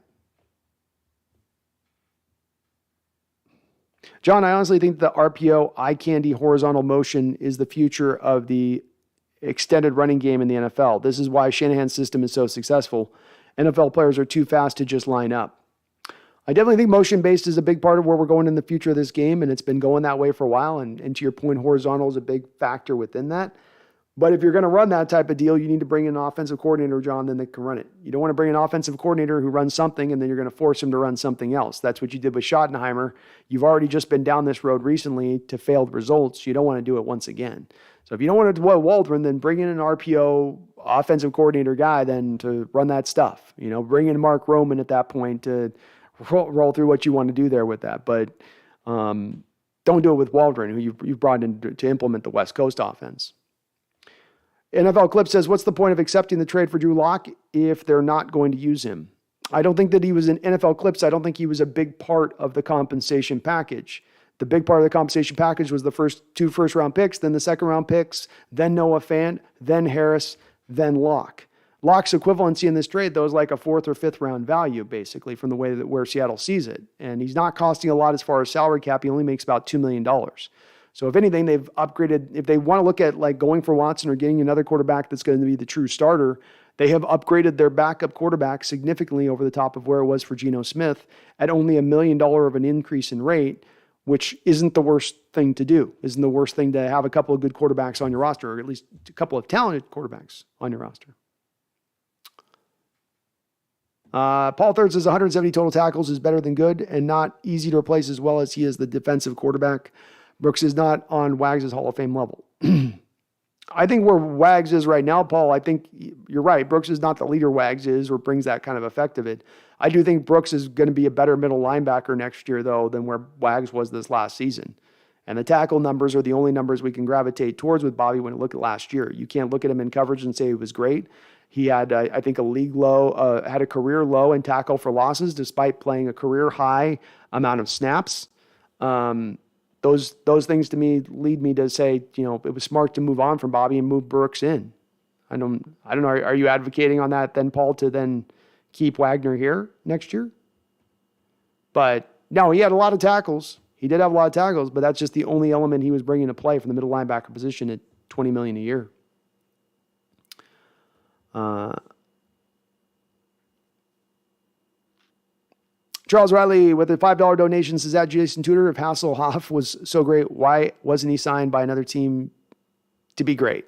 John, I honestly think the RPO, eye candy, horizontal motion is the future of the extended running game in the NFL. This is why Shanahan's system is so successful. NFL players are too fast to just line up. I definitely think motion-based is a big part of where we're going in the future of this game, and it's been going that way for a while. And to your point, horizontal is a big factor within that. But if you're going to run that type of deal, you need to bring in an offensive coordinator, John, then they can run it. You don't want to bring an offensive coordinator who runs something and then you're going to force him to run something else. That's what you did with Schottenheimer. You've already just been down this road recently to failed results. You don't want to do it once again. So if you don't want to do Waldron, then bring in an RPO offensive coordinator guy then to run that stuff. Bring in Mark Roman at that point to roll through what you want to do there with that. But don't do it with Waldron, who you've brought in to implement the West Coast offense. NFL Clip says, what's the point of accepting the trade for Drew Lock if they're not going to use him? I don't think that he was in NFL Clips. I don't think he was a big part of the compensation package. The big part of the compensation package was the first 2 first-round picks, then the second-round picks, then Noah Fant, then Harris, then Lock. Lock's equivalency in this trade, though, is like a 4th or 5th round value, basically, from the way that where Seattle sees it. And he's not costing a lot as far as salary cap. He only makes about $2 million. So if anything, they've upgraded. If they want to look at like going for Watson or getting another quarterback that's going to be the true starter, they have upgraded their backup quarterback significantly over the top of where it was for Geno Smith at only $1 million of an increase in rate, which isn't the worst thing to do. Isn't the worst thing to have a couple of good quarterbacks on your roster, or at least a couple of talented quarterbacks on your roster. Paul Third says 170 total tackles is better than good and not easy to replace as well as he is the defensive quarterback. Brooks is not on Wags' Hall of Fame level. I think where Wags is right now, Paul, I think you're right. Brooks is not the leader Wags is or brings that kind of effect of it. I do think Brooks is going to be a better middle linebacker next year, though, than where Wags was this last season. And the tackle numbers are the only numbers we can gravitate towards with Bobby when you look at last year. You can't look at him in coverage and say he was great. He had, I think, had a career low in tackle for losses, despite playing a career high amount of snaps. Those things to me lead me to say, it was smart to move on from Bobby and move Brooks in. I don't know. Are you advocating on that then, Paul, to then keep Wagner here next year? But no, he had a lot of tackles. He did have a lot of tackles, but that's just the only element he was bringing to play from the middle linebacker position at $20 million a year. Charles Riley with a $5 donation says that Jason Tudor, if Hasselhoff was so great, why wasn't he signed by another team to be great?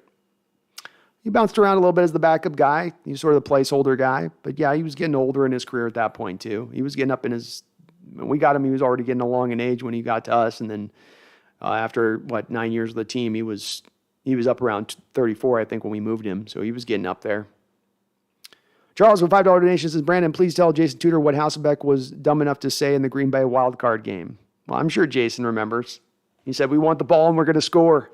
He bounced around a little bit as the backup guy. He was sort of the placeholder guy. But yeah, he was getting older in his career at that point too. He was getting up in his, when we got him, he was already getting along in age when he got to us. And then after 9 years with the team, he was up around 34, I think, when we moved him. So he was getting up there. Charles with $5 donation says, Brandon, please tell Jason Tudor what Hasselbeck was dumb enough to say in the Green Bay wildcard game. Well, I'm sure Jason remembers. He said, we want the ball and we're going to score.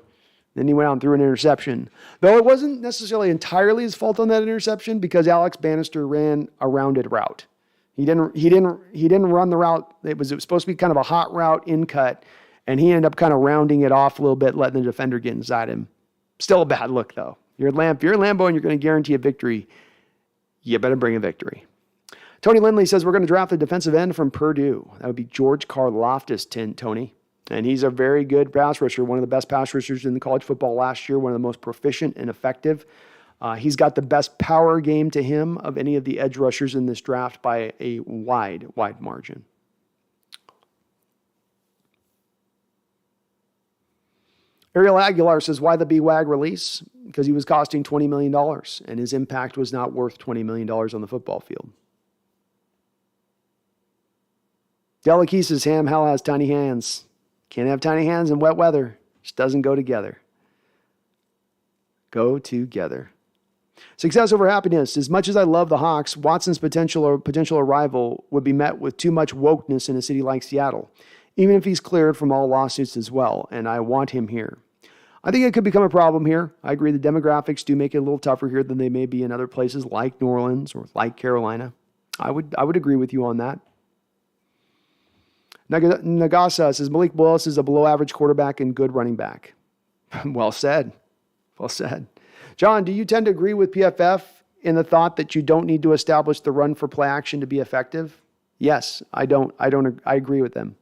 Then he went out and threw an interception. Though it wasn't necessarily entirely his fault on that interception because Alex Bannister ran a rounded route. He didn't run the route. It was supposed to be kind of a hot route in cut, and he ended up kind of rounding it off a little bit, letting the defender get inside him. Still a bad look, though. If you're at Lambeau and you're going to guarantee a victory, you better bring a victory. Tony Lindley says we're going to draft a defensive end from Purdue. That would be George Karlaftis, Tony. And he's a very good pass rusher, one of the best pass rushers in the college football last year, one of the most proficient and effective. He's got the best power game to him of any of the edge rushers in this draft by a wide margin. Ariel Aguilar says, why the B-Wag release? Because he was costing $20 million, and his impact was not worth $20 million on the football field. Delakey says, Ham Hal has tiny hands. Can't have tiny hands in wet weather. Just doesn't go together. Go together. Success over happiness. As much as I love the Hawks, Watson's potential arrival would be met with too much wokeness in a city like Seattle, even if he's cleared from all lawsuits as well, and I want him here. I think it could become a problem here. I agree the demographics do make it a little tougher here than they may be in other places like New Orleans or like Carolina. I would agree with you on that. Nagasa says Malik Willis is a below-average quarterback and good running back. Well said. Well said. John, do you tend to agree with PFF in the thought that you don't need to establish the run for play action to be effective? Yes, I agree with them.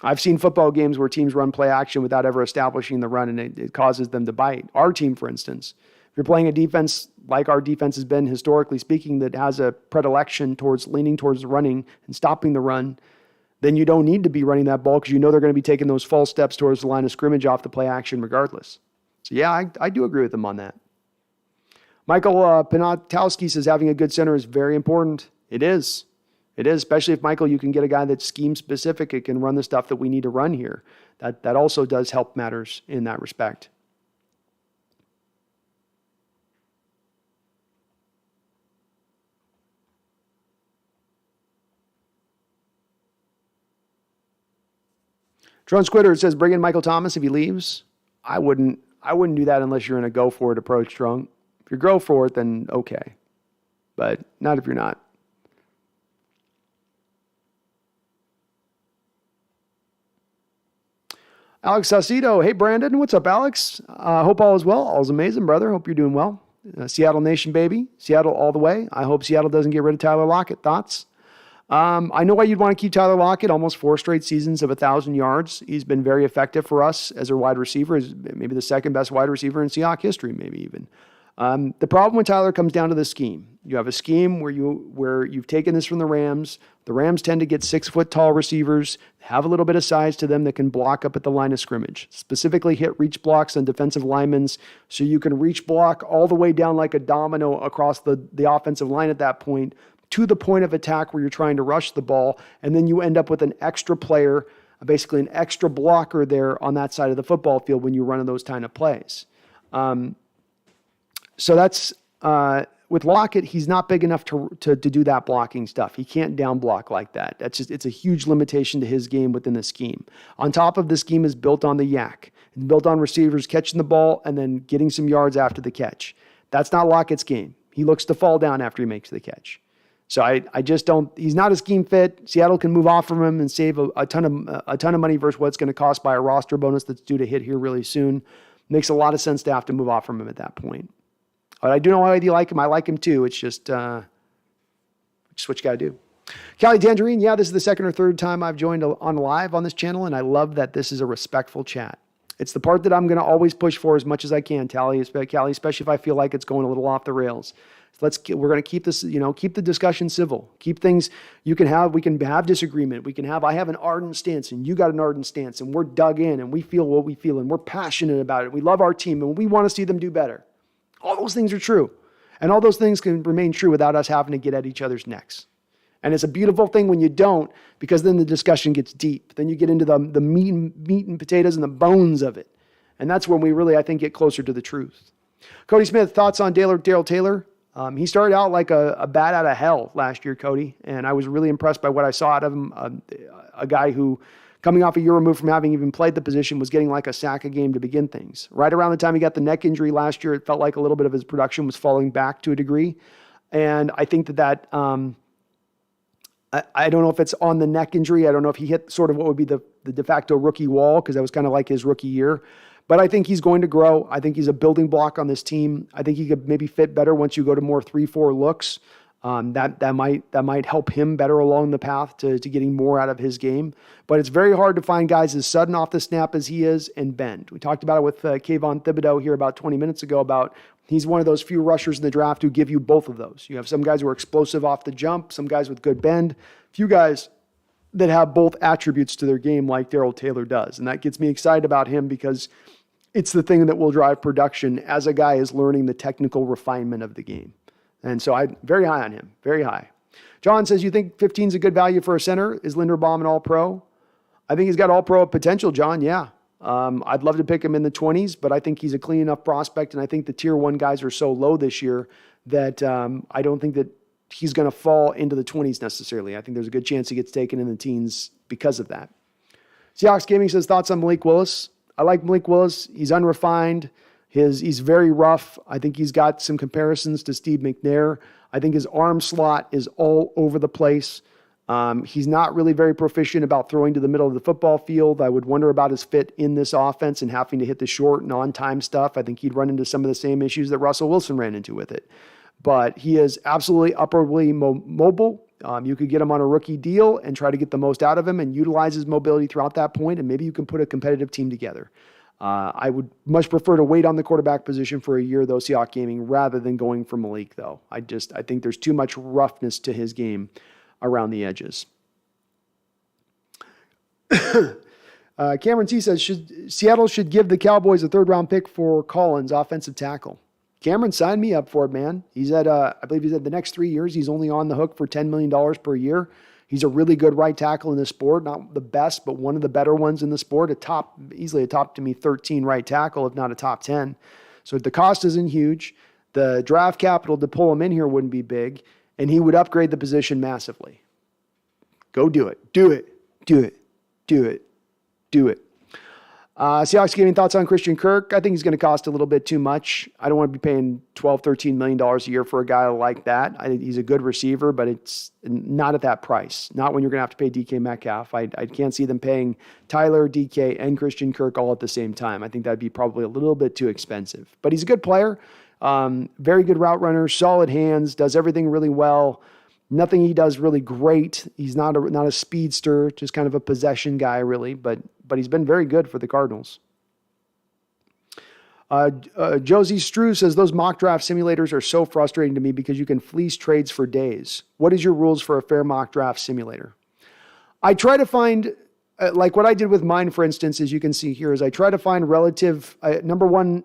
I've seen football games where teams run play action without ever establishing the run, and it causes them to bite. Our team, for instance, If you're playing a defense like our defense has been historically speaking, that has a predilection towards leaning towards running and stopping the run, then you don't need to be running that ball because you know they're going to be taking those false steps towards the line of scrimmage off the play action regardless. So yeah, I do agree with him on that. Michael Panatowski says having a good center is very important. It is. It is, especially if, Michael, you can get a guy that's scheme specific. It can run the stuff that we need to run here. That also does help matters in that respect. Tron Squitter says, bring in Michael Thomas if he leaves. I wouldn't do that unless you're in a go for it approach, Tron. If you go for it, then okay. But not if you're not. Alex Saucedo. Hey, Brandon. What's up, Alex? Hope all is well. All is amazing, brother. Hope you're doing well. Seattle Nation, baby. Seattle all the way. I hope Seattle doesn't get rid of Tyler Lockett. Thoughts? I know why you'd want to keep Tyler Lockett. Almost 4 straight seasons of 1,000 yards. He's been very effective for us as a wide receiver. Is maybe the second best wide receiver in Seahawks history, maybe even. The problem with Tyler comes down to the scheme. You have a scheme where you've taken this from the Rams. The Rams tend to get 6-foot tall receivers, have a little bit of size to them that can block up at the line of scrimmage, specifically hit reach blocks on defensive linemen, so you can reach block all the way down like a domino across the offensive line at that point to the point of attack where you're trying to rush the ball, and then you end up with an extra player, basically an extra blocker there on that side of the football field when you're running those kind of plays. So that's with Lockett, he's not big enough to do that blocking stuff. He can't down block like that. It's a huge limitation to his game within the scheme. On top of the scheme is built on the yak. It's built on receivers catching the ball and then getting some yards after the catch. That's not Lockett's game. He looks to fall down after he makes the catch. So I just don't. He's not a scheme fit. Seattle can move off from him and save a ton of money versus what it's going to cost by a roster bonus that's due to hit here really soon. Makes a lot of sense to have to move off from him at that point. But I do know why you like him. I like him too. It's just what you got to do. Callie Tangerine, yeah, this is the second or third time I've joined on live on this channel, and I love that this is a respectful chat. It's the part that I'm going to always push for as much as I can, Callie, especially if I feel like it's going a little off the rails. We're going to keep this, keep the discussion civil. Keep things we can have disagreement. I have an ardent stance and you got an ardent stance, and we're dug in and we feel what we feel and we're passionate about it. We love our team and we want to see them do better. All those things are true. And all those things can remain true without us having to get at each other's necks. And it's a beautiful thing when you don't, because then the discussion gets deep. Then you get into the meat and potatoes and the bones of it. And that's when we really, I think, get closer to the truth. Cody Smith, thoughts on Darrell Taylor? He started out like a bat out of hell last year, Cody. And I was really impressed by what I saw out of him. A guy who, coming off a year removed from having even played the position, was getting like a sack a game to begin things. Right around the time he got the neck injury last year, it felt like a little bit of his production was falling back to a degree. And I think that I don't know if it's on the neck injury. I don't know if he hit sort of what would be the de facto rookie wall, because that was kind of like his rookie year. But I think he's going to grow. I think he's a building block on this team. I think he could maybe fit better once you go to more 3-4 looks. That might help him better along the path to getting more out of his game. But it's very hard to find guys as sudden off the snap as he is and bend. We talked about it with Kayvon Thibodeau here about 20 minutes ago about he's one of those few rushers in the draft who give you both of those. You have some guys who are explosive off the jump, some guys with good bend, few guys that have both attributes to their game like Darrell Taylor does. And that gets me excited about him because it's the thing that will drive production as a guy is learning the technical refinement of the game. And so I'm very high on him, very high. John says, you think 15 is a good value for a center? Is Linderbaum an all-pro? I think he's got all-pro potential, John, yeah. I'd love to pick him in the 20s, but I think he's a clean enough prospect, and I think the tier 1 guys are so low this year that I don't think that he's going to fall into the 20s necessarily. I think there's a good chance he gets taken in the teens because of that. Seahawks Gaming says, thoughts on Malik Willis? I like Malik Willis. He's unrefined. He's very rough. I think he's got some comparisons to Steve McNair. I think his arm slot is all over the place. He's not really very proficient about throwing to the middle of the football field. I would wonder about his fit in this offense and having to hit the short and on-time stuff. I think he'd run into some of the same issues that Russell Wilson ran into with it. But he is absolutely upwardly mobile. You could get him on a rookie deal and try to get the most out of him and utilize his mobility throughout that point, and maybe you can put a competitive team together. I would much prefer to wait on the quarterback position for a year, though, Seahawks gaming, rather than going for Malik, though. I think there's too much roughness to his game around the edges. Cameron T says, Seattle should give the Cowboys a third-round pick for Collins, offensive tackle. Cameron signed me up for it, man. He's at, I believe he's at the next 3 years. He's only on the hook for $10 million per year. He's a really good right tackle in the sport. Not the best, but one of the better ones in the sport. Easily a top, to me, 13 right tackle, if not a top 10. So the cost isn't huge. The draft capital to pull him in here wouldn't be big, and he would upgrade the position massively. Go do it. Do it. Do it. Do it. Do it. Seahawks giving thoughts on Christian Kirk. I think he's going to cost a little bit too much. I don't want to be paying $12, $13 million a year for a guy like that. I think he's a good receiver, but it's not at that price. Not when you're going to have to pay DK Metcalf. I can't see them paying Tyler, DK, and Christian Kirk all at the same time. I think that'd be probably a little bit too expensive. But he's a good player. Very good route runner, solid hands, does everything really well. Nothing he does really great. He's not a speedster, just kind of a possession guy, really. But he's been very good for the Cardinals. Josie Strew says, those mock draft simulators are so frustrating to me because you can fleece trades for days. What is your rules for a fair mock draft simulator? I try to find, like what I did with mine, for instance, as you can see here, is I try to find relative, number one,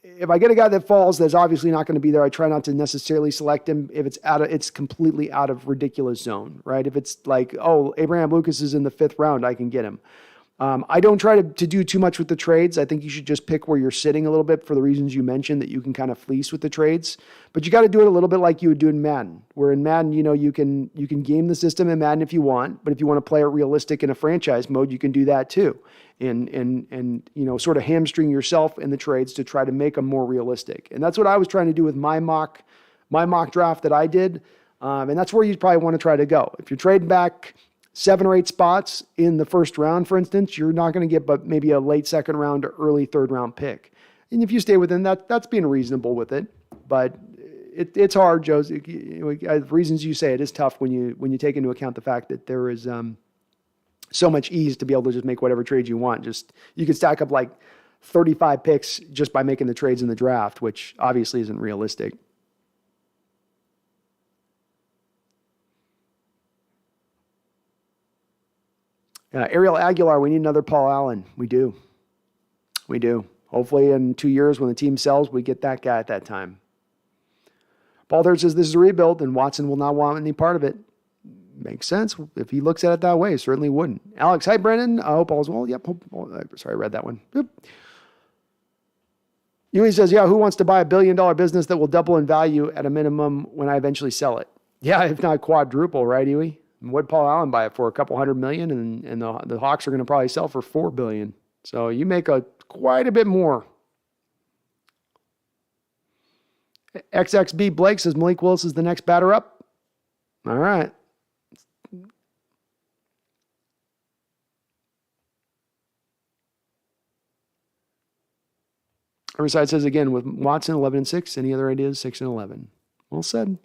if I get a guy that falls, that's obviously not going to be there. I try not to necessarily select him if it's completely out of ridiculous zone, right? If it's like, oh, Abraham Lucas is in the 5th round, I can get him. I don't try to do too much with the trades. I think you should just pick where you're sitting a little bit for the reasons you mentioned, that you can kind of fleece with the trades. But you got to do it a little bit like you would do in Madden, where in Madden, you can game the system in Madden if you want, but if you want to play it realistic in a franchise mode, you can do that too. And sort of hamstring yourself in the trades to try to make them more realistic. And that's what I was trying to do with my mock draft that I did. And that's where you probably want to try to go. If you're trading back 7 or 8 spots in the first round, for instance, you're not going to get but maybe a late second round or early third round pick. And if you stay within that, that's being reasonable with it. But it's hard, Josie. The reasons you say it is tough when you take into account the fact that there is so much ease to be able to just make whatever trades you want. You can stack up like 35 picks just by making the trades in the draft, which obviously isn't realistic. Ariel Aguilar, we need another Paul Allen. We do. Hopefully in 2 years when the team sells, we get that guy at that time. Paul Third says this is a rebuild and Watson will not want any part of it. Makes sense. If he looks at it that way, certainly wouldn't. Alex, hi, Brennan. I hope all's well. Yep. Sorry, I read that one. Yep. Yui says, yeah, who wants to buy $1 billion business that will double in value at a minimum when I eventually sell it? Yeah, if not quadruple, right, Yui? And what'd Paul Allen buy it for? A couple $100 million, and the Hawks are going to probably sell for $4 billion. So you make quite a bit more. XXB Blake says Malik Willis is the next batter up. All right. Riverside says again, with Watson 11-6, any other ideas? 6-11. Well said.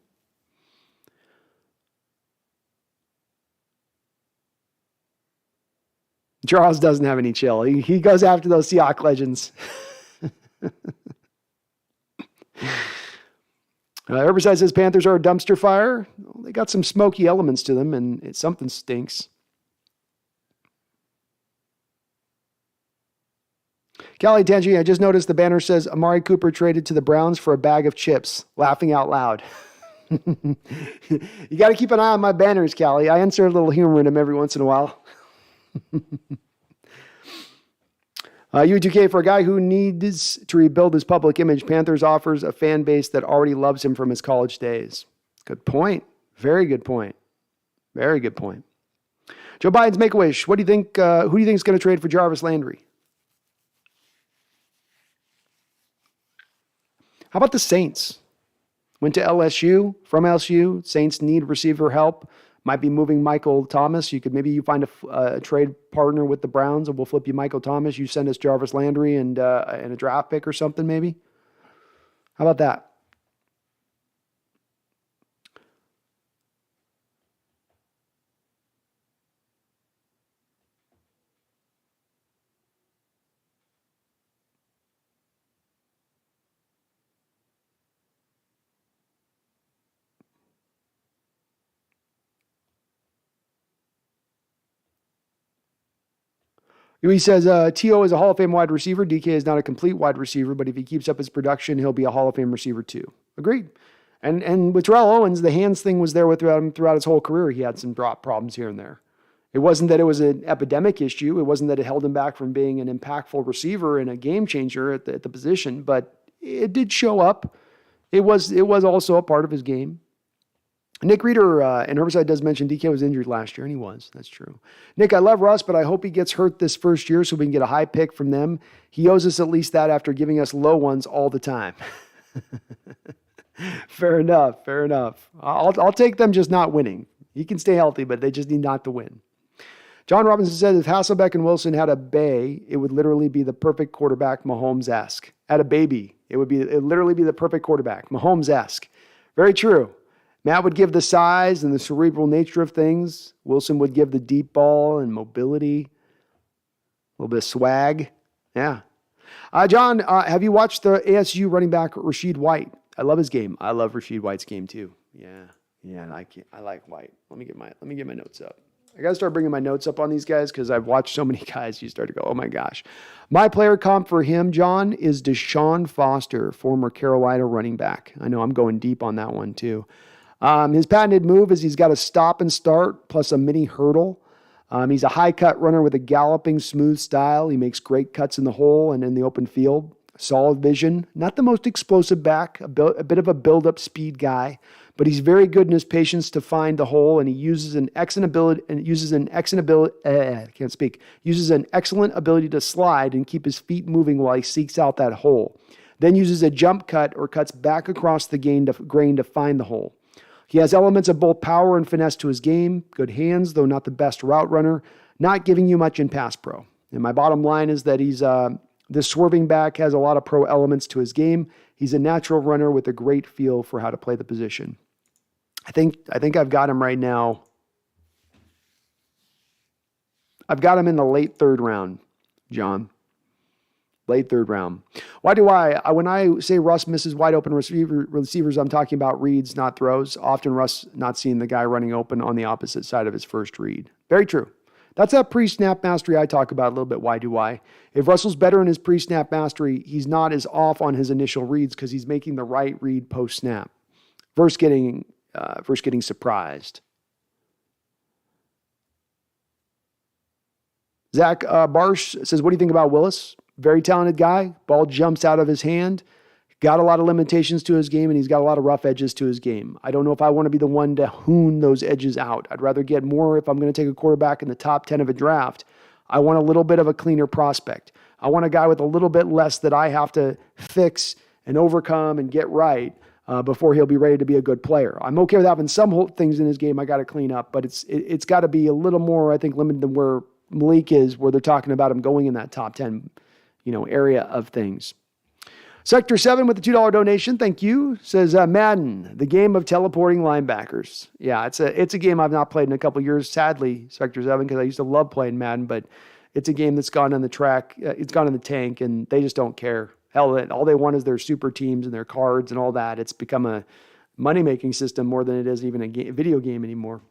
Charles doesn't have any chill. He goes after those Seahawks legends. Herbicide says Panthers are a dumpster fire. Well, they got some smoky elements to them, and something stinks. Callie Tangi, I just noticed the banner says Amari Cooper traded to the Browns for a bag of chips. Laughing out loud. You got to keep an eye on my banners, Callie. I insert a little humor in them every once in a while. U2K, for a guy who needs to rebuild his public image, Panthers offers a fan base that already loves him from his college days. Good point. Very good point. Very good point. Joe Biden's Make-A-Wish. What do you think? Who do you think is going to trade for Jarvis Landry? How about the Saints? Went to LSU, from LSU. Saints need receiver help. Might be moving Michael Thomas. You find a trade partner with the Browns, and we'll flip you Michael Thomas. You send us Jarvis Landry and a draft pick or something, maybe. How about that? He says, T.O. is a Hall of Fame wide receiver. DK is not a complete wide receiver, but if he keeps up his production, he'll be a Hall of Fame receiver too. Agreed. And with Terrell Owens, the hands thing was there with him throughout his whole career. He had some drop problems here and there. It wasn't that it was an epidemic issue. It wasn't that it held him back from being an impactful receiver and a game changer at the position, but it did show up. It was also a part of his game. Nick Reeder and Herbicide does mention DK was injured last year, and he was. That's true. Nick, I love Russ, but I hope he gets hurt this first year so we can get a high pick from them. He owes us at least that after giving us low ones all the time. Fair enough. I'll take them just not winning. He can stay healthy, but they just need not to win. John Robinson said if Hasselbeck and Wilson had a bay, it would literally be the perfect quarterback, Mahomes-esque. Had a baby, it would literally be the perfect quarterback, Mahomes-esque. Very true. Matt would give the size and the cerebral nature of things. Wilson would give the deep ball and mobility, a little bit of swag. Yeah. John, have you watched the ASU running back Rashid White? I love his game. I love Rashid White's game too. Yeah, I like White. Let me get my notes up. I got to start bringing my notes up on these guys because I've watched so many guys. You start to go, oh my gosh. My player comp for him, John, is Deshaun Foster, former Carolina running back. I know I'm going deep on that one too. His patented move is he's got a stop and start plus a mini hurdle. He's a high cut runner with a galloping, smooth style. He makes great cuts in the hole and in the open field. Solid vision. Not the most explosive back, a bit of a build-up speed guy, but he's very good in his patience to find the hole, and he uses an excellent ability to slide and keep his feet moving while he seeks out that hole. Then uses a jump cut or cuts back across the grain to find the hole. He has elements of both power and finesse to his game. Good hands, though not the best route runner. Not giving you much in pass pro. And my bottom line is that this swerving back has a lot of pro elements to his game. He's a natural runner with a great feel for how to play the position. I think I've got him right now. I've got him in the late third round, John. Late third round. Why do when I say Russ misses wide open receivers, I'm talking about reads, not throws. Often Russ not seeing the guy running open on the opposite side of his first read. Very true. That's that pre-snap mastery I talk about a little bit. Why do I? If Russell's better in his pre-snap mastery, he's not as off on his initial reads because he's making the right read post-snap versus getting surprised. Zach Barsh says, what do you think about Willis? Very talented guy. Ball jumps out of his hand. Got a lot of limitations to his game, and he's got a lot of rough edges to his game. I don't know if I want to be the one to hoon those edges out. I'd rather get more if I'm going to take a quarterback in the top 10 of a draft. I want a little bit of a cleaner prospect. I want a guy with a little bit less that I have to fix and overcome and get right before he'll be ready to be a good player. I'm okay with having some things in his game I got to clean up, but it's got to be a little more, I think, limited than where Malik is, where they're talking about him going in that top 10 area of things. Sector 7 with the $2 donation. Thank you. Says Madden, the game of teleporting linebackers. Yeah, it's a game I've not played in a couple years, sadly, Sector 7, because I used to love playing Madden, but it's a game that's gone in the track. It's gone in the tank, and they just don't care. Hell, all they want is their super teams and their cards and all that. It's become a money-making system more than it is even a video game anymore.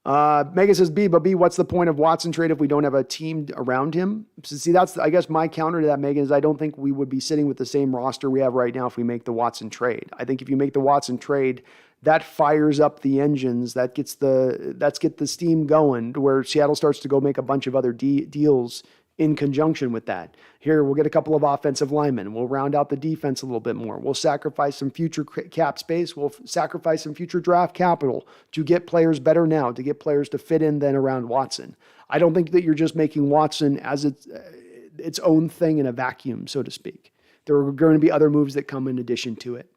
Megan says, B, what's the point of Watson trade if we don't have a team around him? So see, that's, I guess my counter to that, Megan, is I don't think we would be sitting with the same roster we have right now if we make the Watson trade. I think if you make the Watson trade, that fires up the engines, that gets the steam going to where Seattle starts to go make a bunch of other deals in conjunction with that. Here, we'll get a couple of offensive linemen. We'll round out the defense a little bit more. We'll sacrifice some future cap space. We'll sacrifice some future draft capital to get players better now, to get players to fit in then around Watson. I don't think that you're just making Watson as its own thing in a vacuum, so to speak. There are going to be other moves that come in addition to it.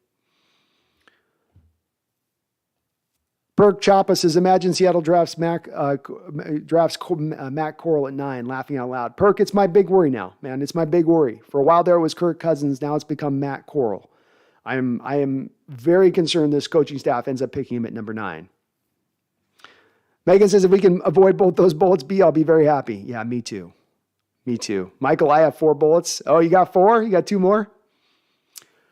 Perk Choppa says, imagine Seattle drafts Matt Corral at 9, laughing out loud. Perk, it's my big worry now, man. It's my big worry. For a while there it was Kirk Cousins. Now it's become Matt Corral. I am very concerned this coaching staff ends up picking him at number 9. Megan says, if we can avoid both those bullets, B, I'll be very happy. Yeah, me too. Me too. Michael, I have 4 bullets. Oh, you got 4? You got 2 more?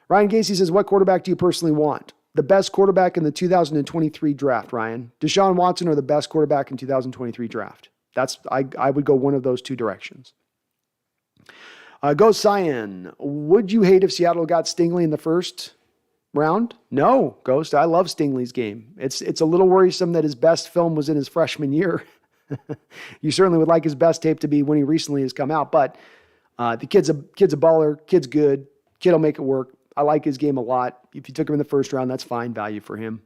Ryan Gacy says, what quarterback do you personally want? The best quarterback in the 2023 draft, Ryan. Deshaun Watson or the best quarterback in 2023 draft? I would go one of those two directions. Go Cyan. Would you hate if Seattle got Stingley in the first round? No, Ghost. I love Stingley's game. It's a little worrisome that his best film was in his freshman year. You certainly would like his best tape to be when he recently has come out, but the kid's a baller. Kid's good. Kid will make it work. I like his game a lot. If you took him in the first round, that's fine value for him.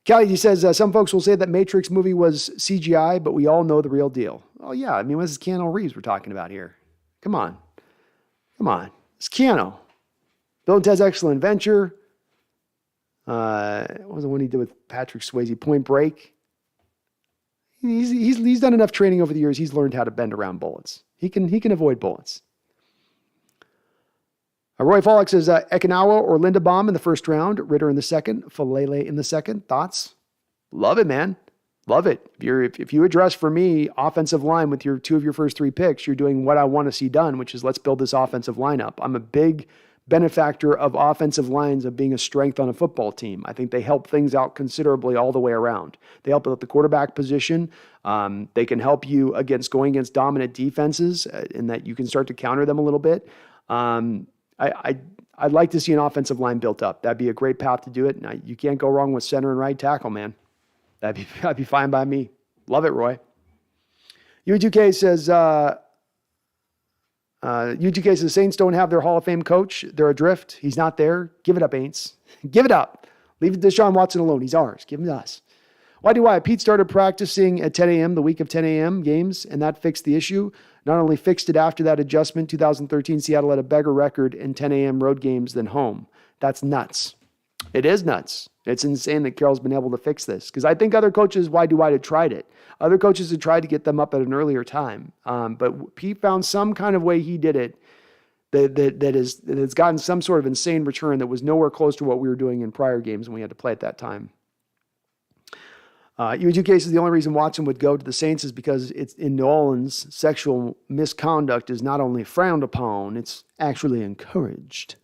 Kelly, he says, some folks will say that Matrix movie was CGI, but we all know the real deal. Oh, yeah. I mean, this is Keanu Reeves we're talking about here. Come on. It's Keanu. Bill and Ted's Excellent Adventure. What was the one he did with Patrick Swayze? Point Break. He's done enough training over the years. He's learned how to bend around bullets. He can avoid bullets. Roy Follick says Ekinawa or Linderbaum in the first round, Ritter in the second, Falele in the second. Thoughts? Love it, man. Love it. If you address for me offensive line with your two of your first three picks, you're doing what I want to see done, which is let's build this offensive lineup. I'm a big benefactor of offensive lines of being a strength on a football team. I think they help things out considerably all the way around. They help at the quarterback position. They can help you going against dominant defenses in that you can start to counter them a little bit. I'd like to see an offensive line built up. That'd be a great path to do it. And you can't go wrong with center and right tackle, man. That'd be fine by me. Love it, Roy. U2K says, U2K says, Saints don't have their Hall of Fame coach. They're adrift. He's not there. Give it up, Aints. Give it up. Leave Deshaun Watson alone. He's ours. Give him to us. Why do I? Pete started practicing at 10 a.m. the week of 10 a.m. games, and that fixed the issue. Not only fixed it after that adjustment, 2013, Seattle had a better record in 10 a.m. road games than home. That's nuts. It is nuts. It's insane that Carroll's been able to fix this. Because I think other coaches, had tried it. Other coaches had tried to get them up at an earlier time. But Pete found some kind of way he did it that has gotten some sort of insane return that was nowhere close to what we were doing in prior games when we had to play at that time. U2 cases, the only reason Watson would go to the Saints is because it's in New Orleans, sexual misconduct is not only frowned upon, it's actually encouraged.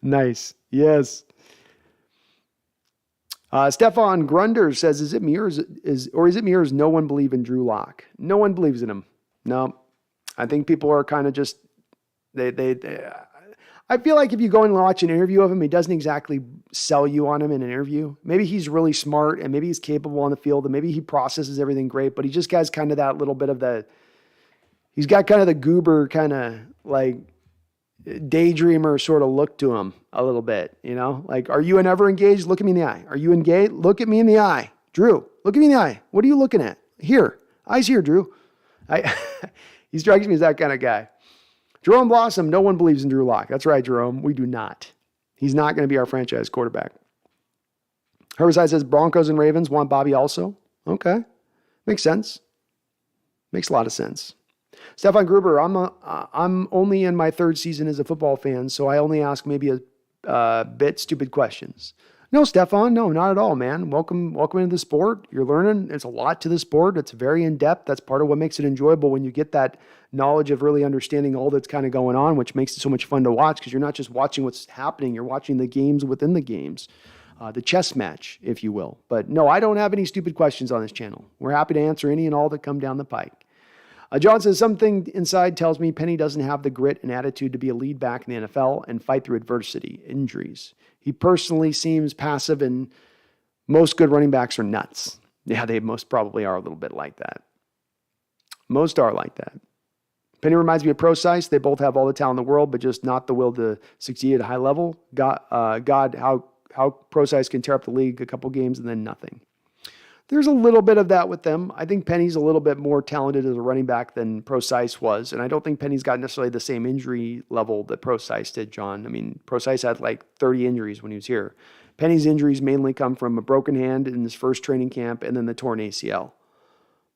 Nice. Yes. Stefan Grunder says, is it me or is it me or does no one believe in Drew Lock? No one believes in him. No. I think people are kind of just, I feel like if you go and watch an interview of him, he doesn't exactly sell you on him in an interview. Maybe he's really smart and maybe he's capable on the field and maybe he processes everything great, but he just has kind of that little bit of he's got kind of the goober kind of like daydreamer sort of look to him a little bit, you know? Like, are you ever engaged? Look at me in the eye. Are you engaged? Look at me in the eye. Drew, look at me in the eye. What are you looking at? Here. Eyes here, Drew. He strikes me as that kind of guy. Jerome Blossom, no one believes in Drew Lock. That's right, Jerome. We do not. He's not going to be our franchise quarterback. Herbicide says Broncos and Ravens want Bobby also. Okay. Makes sense. Makes a lot of sense. Stefan Gruber, I'm only in my third season as a football fan, so I only ask maybe a bit stupid questions. No, Stefan, no, not at all, man. Welcome into the sport. You're learning. There's a lot to the sport. It's very in-depth. That's part of what makes it enjoyable when you get that knowledge of really understanding all that's kind of going on, which makes it so much fun to watch because you're not just watching what's happening. You're watching the games within the games, the chess match, if you will. But no, I don't have any stupid questions on this channel. We're happy to answer any and all that come down the pike. John says, something inside tells me Penny doesn't have the grit and attitude to be a lead back in the NFL and fight through adversity, injuries. He personally seems passive, and most good running backs are nuts. Yeah, they most probably are a little bit like that. Most are like that. Penny reminds me of Procise. They both have all the talent in the world, but just not the will to succeed at a high level. God, how Procise can tear up the league a couple games and then nothing. There's a little bit of that with them. I think Penny's a little bit more talented as a running back than Procise was. And I don't think Penny's got necessarily the same injury level that Procise did, John. I mean, Procise had like 30 injuries when he was here. Penny's injuries mainly come from a broken hand in his first training camp and then the torn ACL.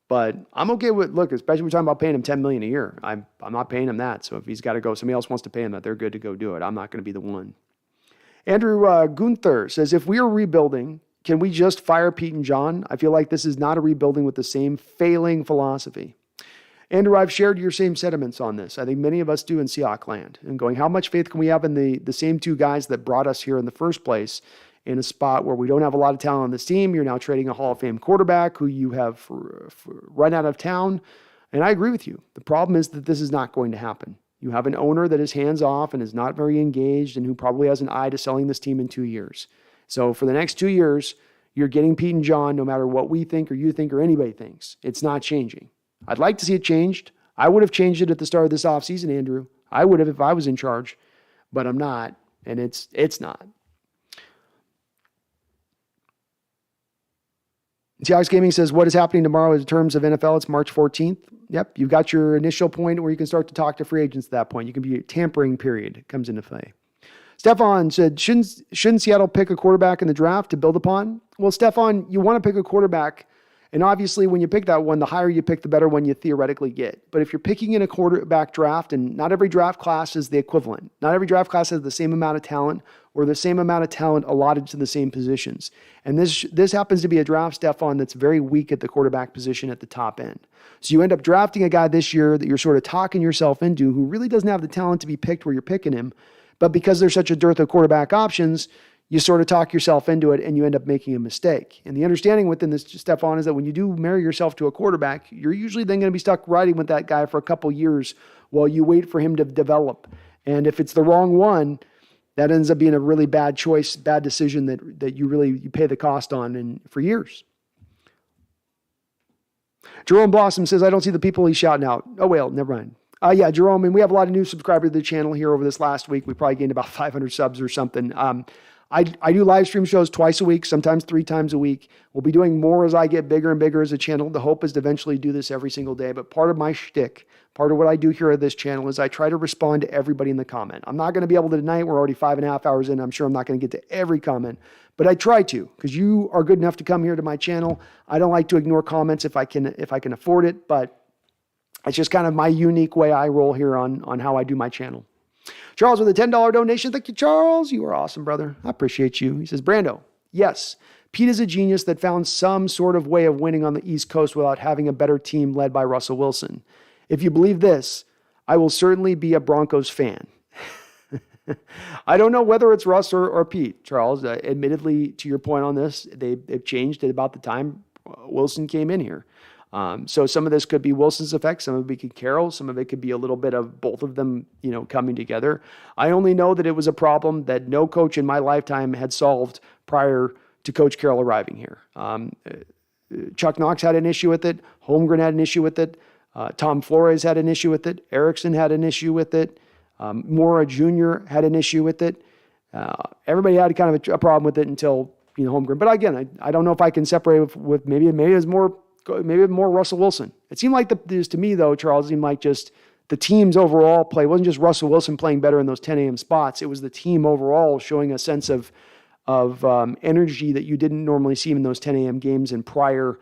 But I'm okay with, look, especially when we're talking about paying him $10 million a year. I'm not paying him that. So if he's got to go, somebody else wants to pay him that, they're good to go do it. I'm not going to be the one. Andrew Gunther says, if we are rebuilding, can we just fire Pete and John? I feel like this is not a rebuilding with the same failing philosophy. Andrew, I've shared your same sentiments on this. I think many of us do in Seahawks land. And going, how much faith can we have in the same two guys that brought us here in the first place in a spot where we don't have a lot of talent on this team. You're now trading a Hall of Fame quarterback who you have run out of town. And I agree with you. The problem is that this is not going to happen. You have an owner that is hands off and is not very engaged and who probably has an eye to selling this team in 2 years. So for the next 2 years, you're getting Pete and John no matter what we think or you think or anybody thinks. It's not changing. I'd like to see it changed. I would have changed it at the start of this offseason, Andrew. I would have if I was in charge, but I'm not, and it's not. Seahawks Gaming says, what is happening tomorrow in terms of NFL? It's March 14th. Yep, you've got your initial point where you can start to talk to free agents at that point. You can be a tampering period comes into play. Stefan said, shouldn't Seattle pick a quarterback in the draft to build upon? Well, Stefan, you want to pick a quarterback, and obviously when you pick that one, the higher you pick, the better one you theoretically get. But if you're picking in a quarterback draft, and not every draft class is the equivalent. Not every draft class has the same amount of talent or the same amount of talent allotted to the same positions. And this happens to be a draft, Stefan, that's very weak at the quarterback position at the top end. So you end up drafting a guy this year that you're sort of talking yourself into who really doesn't have the talent to be picked where you're picking him. But because there's such a dearth of quarterback options, you sort of talk yourself into it and you end up making a mistake. And the understanding within this, Stefan, is that when you do marry yourself to a quarterback, you're usually then going to be stuck riding with that guy for a couple years while you wait for him to develop. And if it's the wrong one, that ends up being a really bad choice, bad decision that you pay the cost on and for years. Jerome Blossom says, I don't see the people he's shouting out. Oh, well, never mind. Yeah, Jerome, and we have a lot of new subscribers to the channel here over this last week. We probably gained about 500 subs or something. I do live stream shows twice a week, sometimes 3 times a week. We'll be doing more as I get bigger and bigger as a channel. The hope is to eventually do this every single day. But part of my shtick, part of what I do here at this channel is I try to respond to everybody in the comment. I'm not going to be able to tonight. We're already 5.5 hours in. I'm sure I'm not going to get to every comment. But I try to, because you are good enough to come here to my channel. I don't like to ignore comments if I can afford it, but it's just kind of my unique way I roll here on how I do my channel. Charles with a $10 donation. Thank you, Charles. You are awesome, brother. I appreciate you. He says, Brando, yes, Pete is a genius that found some sort of way of winning on the East Coast without having a better team led by Russell Wilson. If you believe this, I will certainly be a Broncos fan. I don't know whether it's Russ or Pete, Charles. Admittedly, to your point on this, they've changed at about the time Wilson came in here. So some of this could be Wilson's effect, some of it could be Carroll, some of it could be a little bit of both of them, coming together. I only know that it was a problem that no coach in my lifetime had solved prior to Coach Carroll arriving here. Chuck Knox had an issue with it. Holmgren had an issue with it. Tom Flores had an issue with it. Erickson had an issue with it. Mora Jr. had an issue with it. Everybody had kind of a problem with it until Holmgren. But again, I don't know if I can separate with maybe it's more Russell Wilson. It seemed like to me though, Charles, it seemed like just the team's overall play. It wasn't just Russell Wilson playing better in those 10 a.m. spots. It was the team overall showing a sense of energy that you didn't normally see in those 10 a.m. games in prior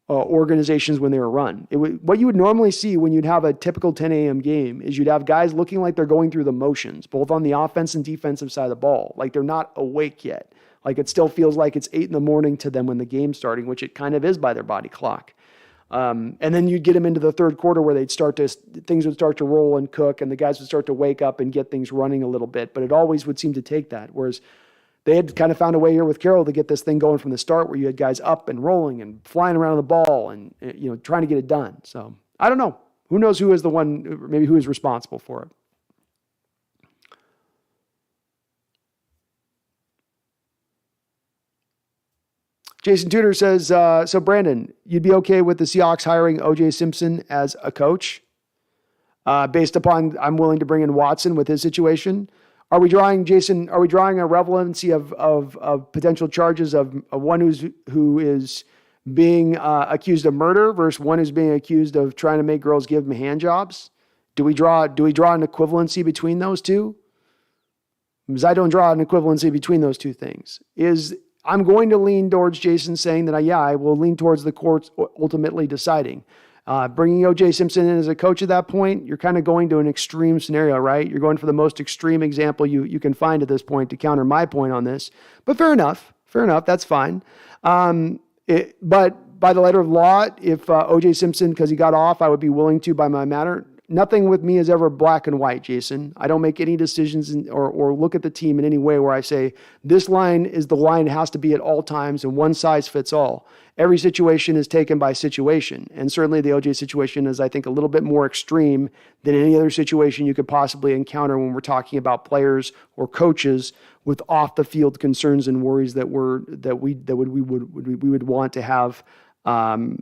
organizations when they were run. What you would normally see when you'd have a typical 10 a.m. game is you'd have guys looking like they're going through the motions, both on the offense and defensive side of the ball. Like they're not awake yet. Like it still feels like it's 8 a.m. to them when the game's starting, which it kind of is by their body clock. And then you'd get them into the third quarter where things would start to roll and cook and the guys would start to wake up and get things running a little bit. But it always would seem to take that. Whereas they had kind of found a way here with Carroll to get this thing going from the start where you had guys up and rolling and flying around the ball and, trying to get it done. So I don't know. Who knows who is the one, maybe who is responsible for it. Jason Tudor says, so Brandon, you'd be okay with the Seahawks hiring O.J. Simpson as a coach? Based upon I'm willing to bring in Watson with his situation. Are we drawing a relevancy of potential charges of one who is being accused of murder versus one who's being accused of trying to make girls give him hand jobs? Do we draw an equivalency between those two? Because I don't draw an equivalency between those two things. I'm going to lean towards Jason saying that I will lean towards the courts ultimately deciding. Bringing O.J. Simpson in as a coach at that point, you're kind of going to an extreme scenario, right? You're going for the most extreme example you can find at this point to counter my point on this. But fair enough, that's fine. But by the letter of law, if O.J. Simpson, because he got off, I would be willing to, by my matter, nothing with me is ever black and white, Jason. I don't make any decisions or look at the team in any way where I say, this line is the line it has to be at all times and one size fits all. Every situation is taken by situation. And certainly the OJ situation is, I think, a little bit more extreme than any other situation you could possibly encounter when we're talking about players or coaches with off the field concerns and worries that we would want to have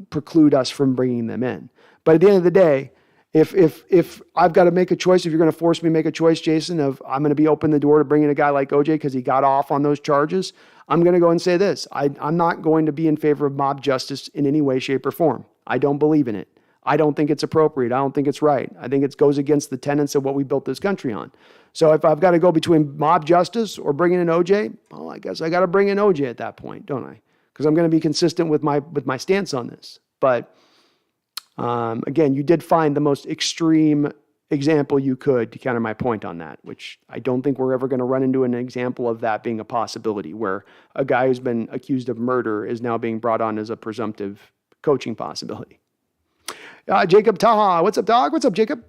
preclude us from bringing them in. But at the end of the day, if I've got to make a choice, if you're going to force me to make a choice, Jason, of I'm going to be open the door to bringing a guy like OJ because he got off on those charges, I'm going to go and say this. I'm not going to be in favor of mob justice in any way, shape, or form. I don't believe in it. I don't think it's appropriate. I don't think it's right. I think it goes against the tenets of what we built this country on. So if I've got to go between mob justice or bringing in OJ, well, I guess I got to bring in OJ at that point, don't I? Because I'm going to be consistent with my stance on this. But again, you did find the most extreme example you could to counter my point on that, which I don't think we're ever going to run into an example of that being a possibility, where a guy who's been accused of murder is now being brought on as a presumptive coaching possibility. Jacob Taha, what's up, dog? What's up, Jacob?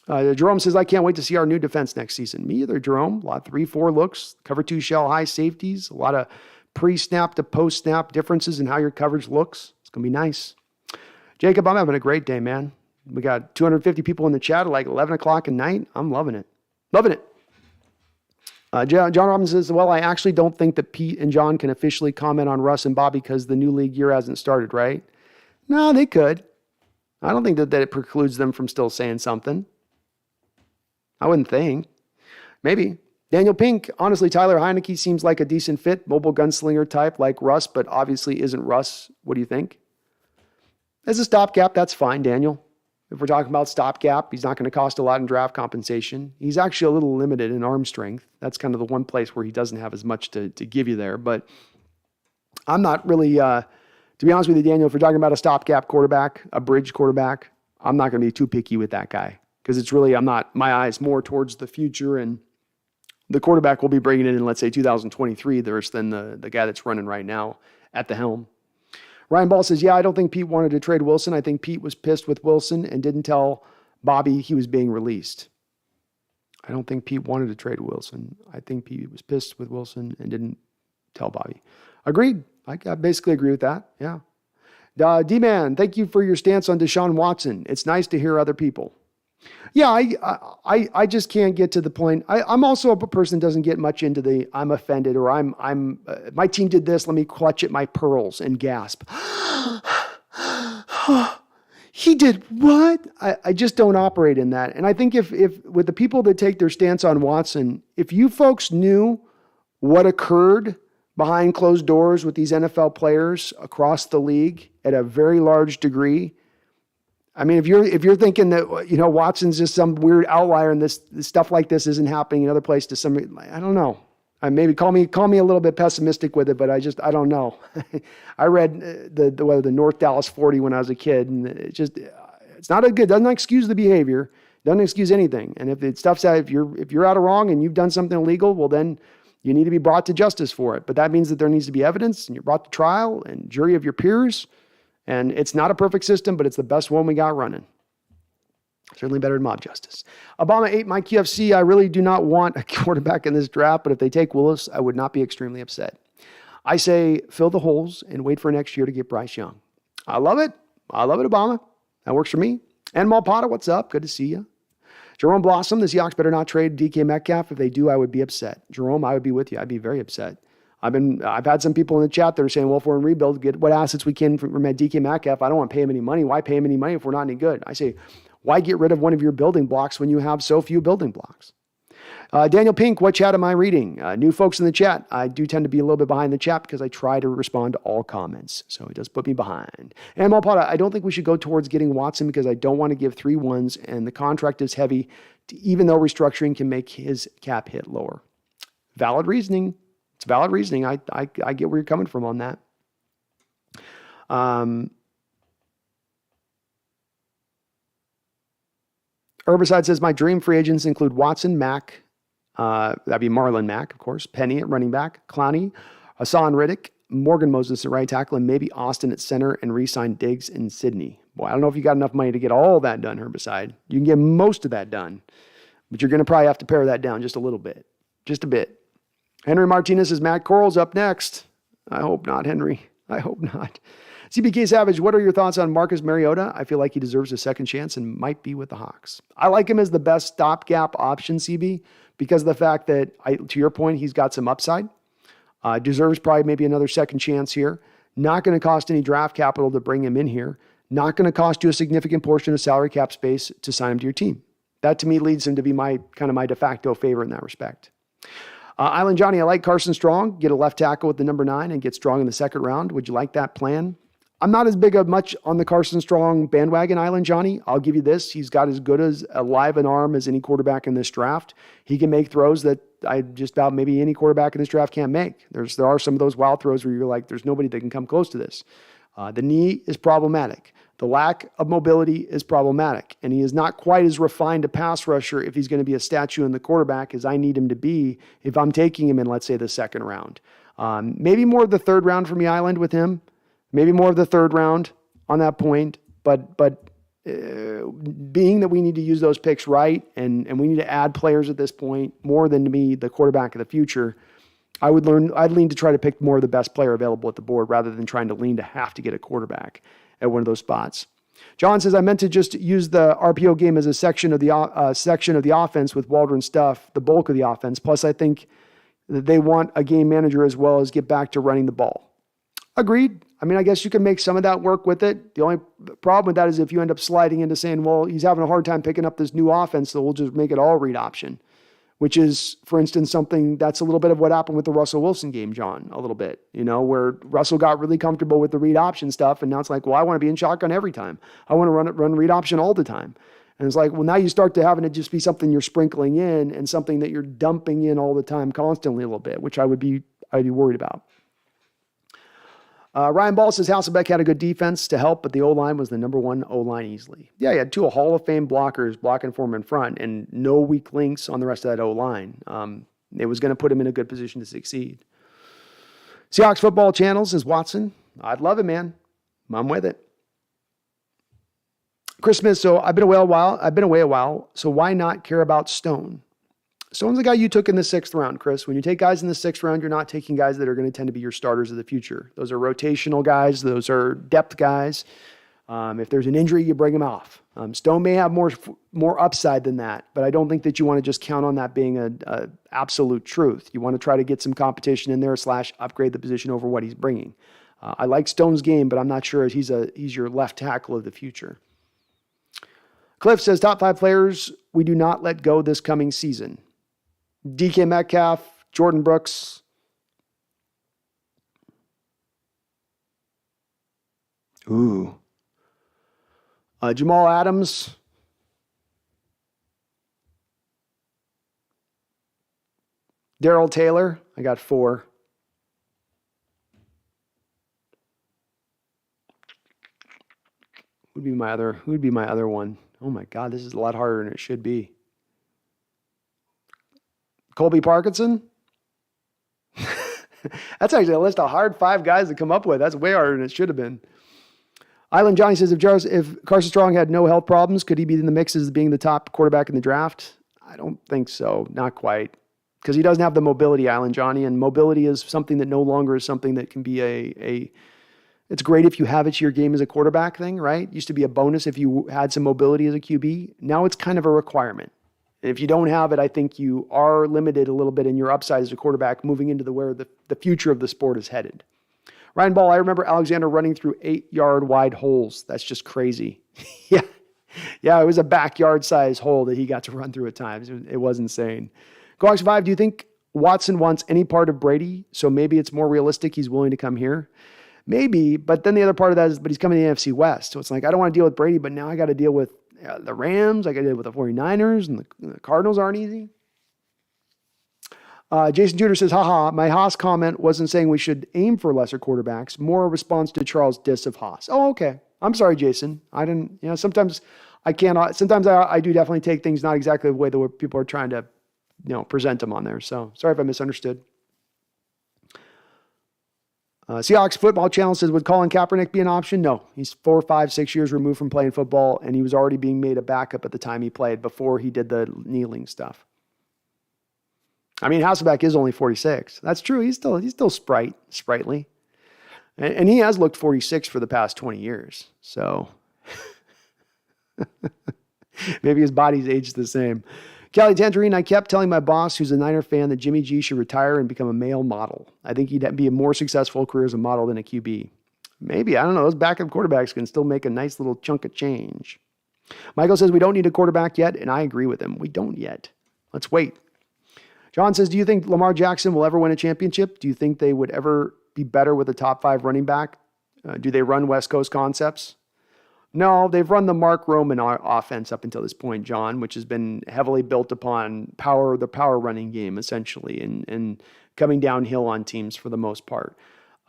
Jerome says, I can't wait to see our new defense next season. Me either, Jerome. A lot of 3-4 looks, cover 2 shell high safeties, a lot of pre-snap to post-snap differences in how your coverage looks. It's going to be nice. Jacob, I'm having a great day, man. We got 250 people in the chat at like 11 o'clock at night. I'm loving it. Loving it. John Robbins says, well, I actually don't think that Pete and John can officially comment on Russ and Bobby because the new league year hasn't started, right? No, they could. I don't think that it precludes them from still saying something. I wouldn't think. Maybe. Daniel Pink, honestly, Tyler Heineke seems like a decent fit, mobile gunslinger type like Russ, but obviously isn't Russ. What do you think? As a stopgap, that's fine, Daniel. If we're talking about stopgap, he's not going to cost a lot in draft compensation. He's actually a little limited in arm strength. That's kind of the one place where he doesn't have as much to give you there. But I'm not really, to be honest with you, Daniel, if we're talking about a stopgap quarterback, a bridge quarterback, I'm not going to be too picky with that guy. Because it's really, my eyes more towards the future, and the quarterback will be bringing in, let's say, 2023 than the guy that's running right now at the helm. Ryan Ball says, yeah, I don't think Pete wanted to trade Wilson. I think Pete was pissed with Wilson and didn't tell Bobby he was being released. I don't think Pete wanted to trade Wilson. I think Pete was pissed with Wilson and didn't tell Bobby. Agreed. I basically agree with that. Yeah. D-Man, thank you for your stance on Deshaun Watson. It's nice to hear other people. Yeah, I just can't get to the point. I'm also a person that doesn't get much into the I'm offended or my team did this. Let me clutch at my pearls and gasp. He did what? I just don't operate in that. And I think if with the people that take their stance on Watson, if you folks knew what occurred behind closed doors with these NFL players across the league at a very large degree, I mean, if you're thinking that, Watson's just some weird outlier and this stuff like this isn't happening in other places to some, I don't know. Maybe call me a little bit pessimistic with it, but I don't know. I read the North Dallas 40 when I was a kid, and it's not a good, doesn't excuse the behavior, doesn't excuse anything. And if it's stuff's out, if you're out of wrong and you've done something illegal, well then you need to be brought to justice for it. But that means that there needs to be evidence, and you're brought to trial and jury of your peers. And it's not a perfect system, but it's the best one we got running. Certainly better than mob justice. Obama 8, Mike QFC, I really do not want a quarterback in this draft, but if they take Willis, I would not be extremely upset. I say fill the holes and wait for next year to get Bryce Young. I love it. I love it, Obama. That works for me. And Malpata, what's up? Good to see you. Jerome Blossom, the Seahawks better not trade DK Metcalf. If they do, I would be upset. Jerome, I would be with you. I'd be very upset. I've had some people in the chat that are saying, well, if we're in rebuild, get what assets we can from DK Metcalf. I don't want to pay him any money. Why pay him any money if we're not any good? I say, why get rid of one of your building blocks when you have so few building blocks? Daniel Pink, what chat am I reading? New folks in the chat. I do tend to be a little bit behind the chat because I try to respond to all comments. So it does put me behind. And Malpata, I don't think we should go towards getting Watson because I don't want to give 3 ones and the contract is heavy, even though restructuring can make his cap hit lower. Valid reasoning. It's valid reasoning. I get where you're coming from on that. Herbicide says, my dream free agents include Watson, Mack, that'd be Marlon Mack, of course, Penny at running back, Clowney, Hassan Riddick, Morgan Moses at right tackle, and maybe Austin at center and re-sign Diggs and Sydney. Boy, I don't know if you got enough money to get all that done, Herbicide. You can get most of that done, but you're going to probably have to pare that down just a little bit. Just a bit. Henry Martinez says Matt Corral's up next. I hope not, Henry. I hope not. CBK Savage, what are your thoughts on Marcus Mariota? I feel like he deserves a second chance and might be with the Hawks. I like him as the best stopgap option, CB, because of the fact that, to your point, he's got some upside. Deserves probably maybe another second chance here. Not going to cost any draft capital to bring him in here. Not going to cost you a significant portion of salary cap space to sign him to your team. That to me leads him to be my de facto favorite in that respect. Island Johnny, I like Carson Strong. Get a left tackle with the number 9 and get Strong in the second round. Would you like that plan? I'm not as big of much on the Carson Strong bandwagon, Island Johnny. I'll give you this. He's got as good as alive an arm as any quarterback in this draft. He can make throws that I just about maybe any quarterback in this draft can't make. There are some of those wild throws where you're like, there's nobody that can come close to this. The knee is problematic. The lack of mobility is problematic. And he is not quite as refined a pass rusher if he's going to be a statue in the quarterback as I need him to be if I'm taking him in, let's say, the second round. Maybe more of the third round for me, Island, with him. Maybe more of the third round on that point. But being that we need to use those picks right and we need to add players at this point more than to me the quarterback of the future, I'd lean to try to pick more of the best player available at the board rather than trying to lean to have to get a quarterback at one of those spots. John says, I meant to just use the RPO game as a section of the offense with Waldron stuff, the bulk of the offense. Plus, I think that they want a game manager as well as get back to running the ball. Agreed. I mean, I guess you can make some of that work with it. The only problem with that is if you end up sliding into saying, well, he's having a hard time picking up this new offense, so we'll just make it all read option, which is, for instance, something that's a little bit of what happened with the Russell Wilson game, John, a little bit, where Russell got really comfortable with the read option stuff. And now it's like, well, I want to be in shotgun every time. I want to run read option all the time. And it's like, well, now you start to having it just be something you're sprinkling in and something that you're dumping in all the time constantly a little bit, which I'd be worried about. Ryan Ball says Hasselbeck had a good defense to help, but the O-line was the number 1 O-line easily. Yeah, he had 2 Hall of Fame blockers blocking for him in front and no weak links on the rest of that O-line. It was going to put him in a good position to succeed. Seahawks Football Channel says Watson. I'd love it, man. I'm with it. Chris Smith, so I've been away a while, so why not care about Stone? Stone's the guy you took in the 6th round, Chris. When you take guys in the 6th round, you're not taking guys that are going to tend to be your starters of the future. Those are rotational guys. Those are depth guys. If there's an injury, you bring him off. Stone may have more upside than that, but I don't think that you want to just count on that being a absolute truth. You want to try to get some competition in there / upgrade the position over what he's bringing. I like Stone's game, but I'm not sure if he's your left tackle of the future. Cliff says top 5 players we do not let go this coming season. DK Metcalf, Jordan Brooks. Ooh. Jamal Adams. Darrell Taylor. I got 4. Who'd be my other one? Oh my God, this is a lot harder than it should be. Colby Parkinson? That's actually a list of hard 5 guys to come up with. That's way harder than it should have been. Island Johnny says, if Carson Strong had no health problems, could he be in the mix as being the top quarterback in the draft? I don't think so. Not quite. Because he doesn't have the mobility, Island Johnny, and mobility is something that no longer is something that can be it's great if you have it to your game as a quarterback thing, right? Used to be a bonus if you had some mobility as a QB. Now it's kind of a requirement. And if you don't have it, I think you are limited a little bit in your upside as a quarterback moving into where the future of the sport is headed. Ryan Ball, I remember Alexander running through 8-yard wide holes. That's just crazy. Yeah, it was a backyard size hole that he got to run through at times. It was insane. Gox 5, do you think Watson wants any part of Brady? So maybe it's more realistic he's willing to come here? Maybe, but then the other part of that is, but he's coming to the NFC West. So it's like, I don't want to deal with Brady, but now I got to deal with the Rams. I got to deal with the 49ers, and the Cardinals aren't easy. Jason Tudor says, haha, my Haas comment wasn't saying we should aim for lesser quarterbacks, more a response to Charles' diss of Haas. Oh, okay. I'm sorry, Jason. I didn't, sometimes I cannot, sometimes I do definitely take things not exactly the way that people are trying to, present them on there. So sorry if I misunderstood. Seahawks Football Channel says, would Colin Kaepernick be an option? No. He's 4, 5, 6 years removed from playing football, and he was already being made a backup at the time he played before he did the kneeling stuff. I mean, Hasselbeck is only 46. That's true. He's still sprightly. And he has looked 46 for the past 20 years. So maybe his body's aged the same. Kelly Tangerine, I kept telling my boss, who's a Niner fan, that Jimmy G should retire and become a male model. I think he'd be a more successful career as a model than a QB. Maybe. I don't know. Those backup quarterbacks can still make a nice little chunk of change. Michael says, we don't need a quarterback yet, and I agree with him. We don't yet. Let's wait. John says, do you think Lamar Jackson will ever win a championship? Do you think they would ever be better with a top 5 running back? Do they run West Coast concepts? No, they've run the Mark Roman offense up until this point, John, which has been heavily built upon the power running game, essentially, and coming downhill on teams for the most part.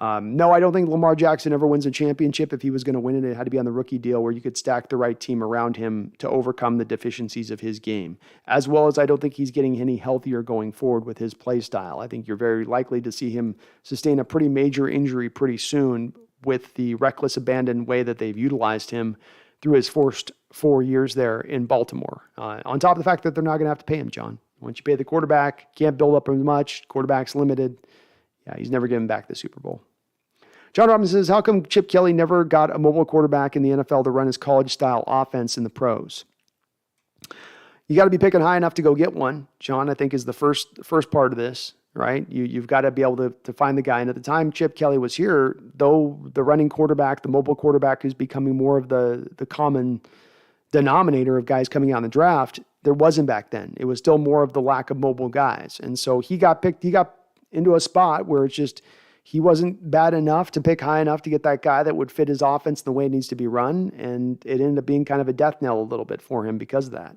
No, I don't think Lamar Jackson ever wins a championship. If he was going to win it, it had to be on the rookie deal where you could stack the right team around him to overcome the deficiencies of his game. As well as I don't think he's getting any healthier going forward with his play style. I think you're very likely to see him sustain a pretty major injury pretty soon with the reckless, abandoned way that they've utilized him through his first 4 years there in Baltimore. On top of the fact that they're not going to have to pay him, John. Once you pay the quarterback, can't build up as much, quarterback's limited. Yeah, he's never giving back the Super Bowl. John Robinson says, how come Chip Kelly never got a mobile quarterback in the NFL to run his college-style offense in the pros? You got to be picking high enough to go get one, John, I think is the first part of this, right? You've got to be able to find the guy. And at the time Chip Kelly was here, though the running quarterback, the mobile quarterback is becoming more of the common denominator of guys coming out in the draft, there wasn't back then. It was still more of the lack of mobile guys. And so he got into a spot where it's just, he wasn't bad enough to pick high enough to get that guy that would fit his offense the way it needs to be run. And it ended up being kind of a death knell a little bit for him because of that.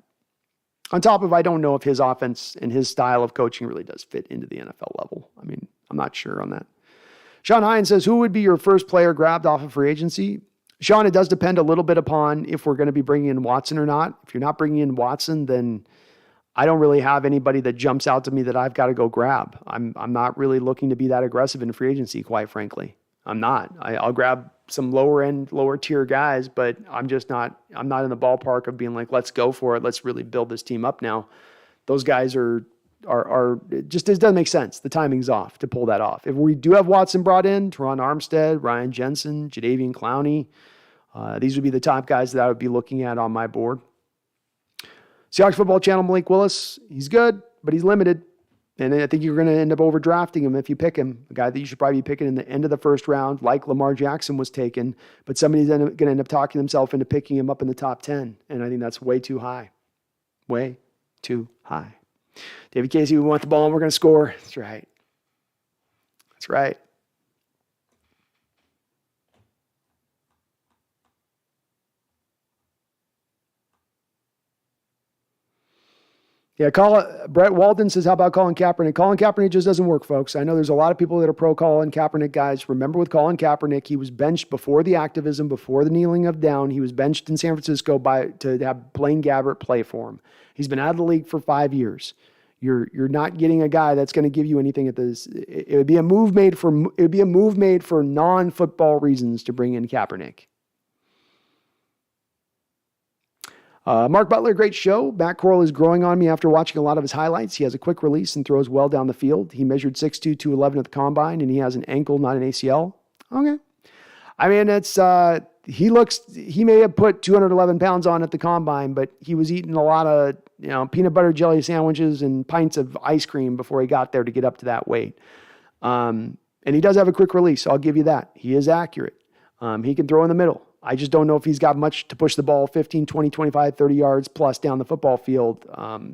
On top of, I don't know if his offense and his style of coaching really does fit into the NFL level. I mean, I'm not sure on that. Sean Hines says, who would be your first player grabbed off of free agency? Sean, it does depend a little bit upon if we're going to be bringing in Watson or not. If you're not bringing in Watson, then I don't really have anybody that jumps out to me that I've got to go grab. I'm not really looking to be that aggressive in free agency, quite frankly. I'm not. I'll grab some lower tier guys, but I'm not in the ballpark of being like, let's go for it. Let's really build this team up now. Those guys it doesn't make sense. The timing's off to pull that off. If we do have Watson brought in, Teron Armstead, Ryan Jensen, Jadeveon Clowney, these would be the top guys that I would be looking at on my board. Seahawks Football Channel, Malik Willis, he's good, but he's limited. And I think you're going to end up overdrafting him if you pick him. A guy that you should probably be picking in the end of the first round, like Lamar Jackson was taken. But somebody's going to end up talking himself into picking him up in the top 10. And I think that's way too high. Way too high. David Casey, we want the ball and we're going to score. That's right. That's right. Yeah, Brett Walden says, how about Colin Kaepernick? Colin Kaepernick just doesn't work, folks. I know there's a lot of people that are pro Colin Kaepernick guys. Remember with Colin Kaepernick, he was benched before the activism, before the kneeling of down. He was benched in San Francisco to have Blaine Gabbert play for him. He's been out of the league for 5 years. You're not getting a guy that's going to give you anything at this. It would be a move made for non-football reasons to bring in Kaepernick. Mark Butler, great show. Matt Corral is growing on me after watching a lot of his highlights. He has a quick release and throws well down the field. He measured 6'2", 211 at the combine, and he has an ankle, not an ACL. Okay. I mean, he may have put 211 pounds on at the combine, but he was eating a lot of, peanut butter jelly sandwiches and pints of ice cream before he got there to get up to that weight. And he does have a quick release. I'll give you that. He is accurate. He can throw in the middle. I just don't know if he's got much to push the ball 15, 20, 25, 30 yards plus down the football field.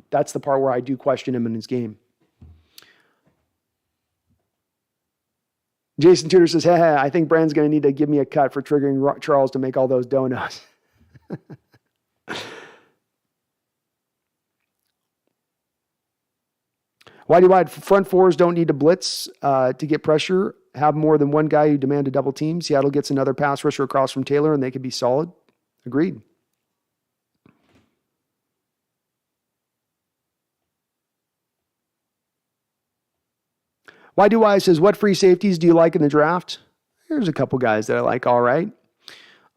That's the part where I do question him in his game. Jason Tudor says, hey, I think Brand's going to need to give me a cut for triggering Charles to make all those donuts. Why do front fours don't need to blitz to get pressure? Have more than one guy who demand a double team. Seattle gets another pass rusher across from Taylor, and they could be solid. Agreed. Why do I says, what free safeties do you like in the draft? there's a couple guys that I like all right.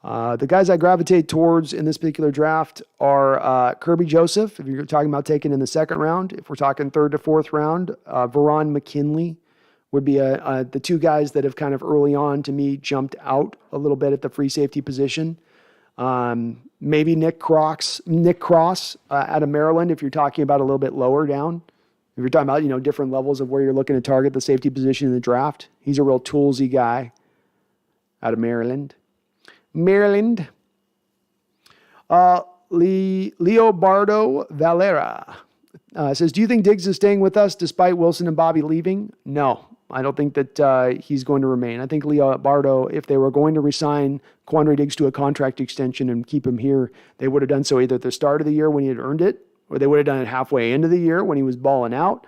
The guys I gravitate towards in this particular draft are Kirby Joseph, if you're talking about taking in the second round. If we're talking third to fourth round, Veron McKinley would be the two guys that have kind of early on to me jumped out a little bit at the free safety position. Maybe Nick Cross out of Maryland, if you're talking about a little bit lower down. If you're talking about, different levels of where you're looking to target the safety position in the draft. He's a real toolsy guy out of Maryland. Leobardo Valera says, do you think Diggs is staying with us despite Wilson and Bobby leaving? No, I don't think that he's going to remain. I think Leobardo, if they were going to resign Quandre Diggs to a contract extension and keep him here, they would have done so either at the start of the year when he had earned it, or they would have done it halfway into the year when he was balling out,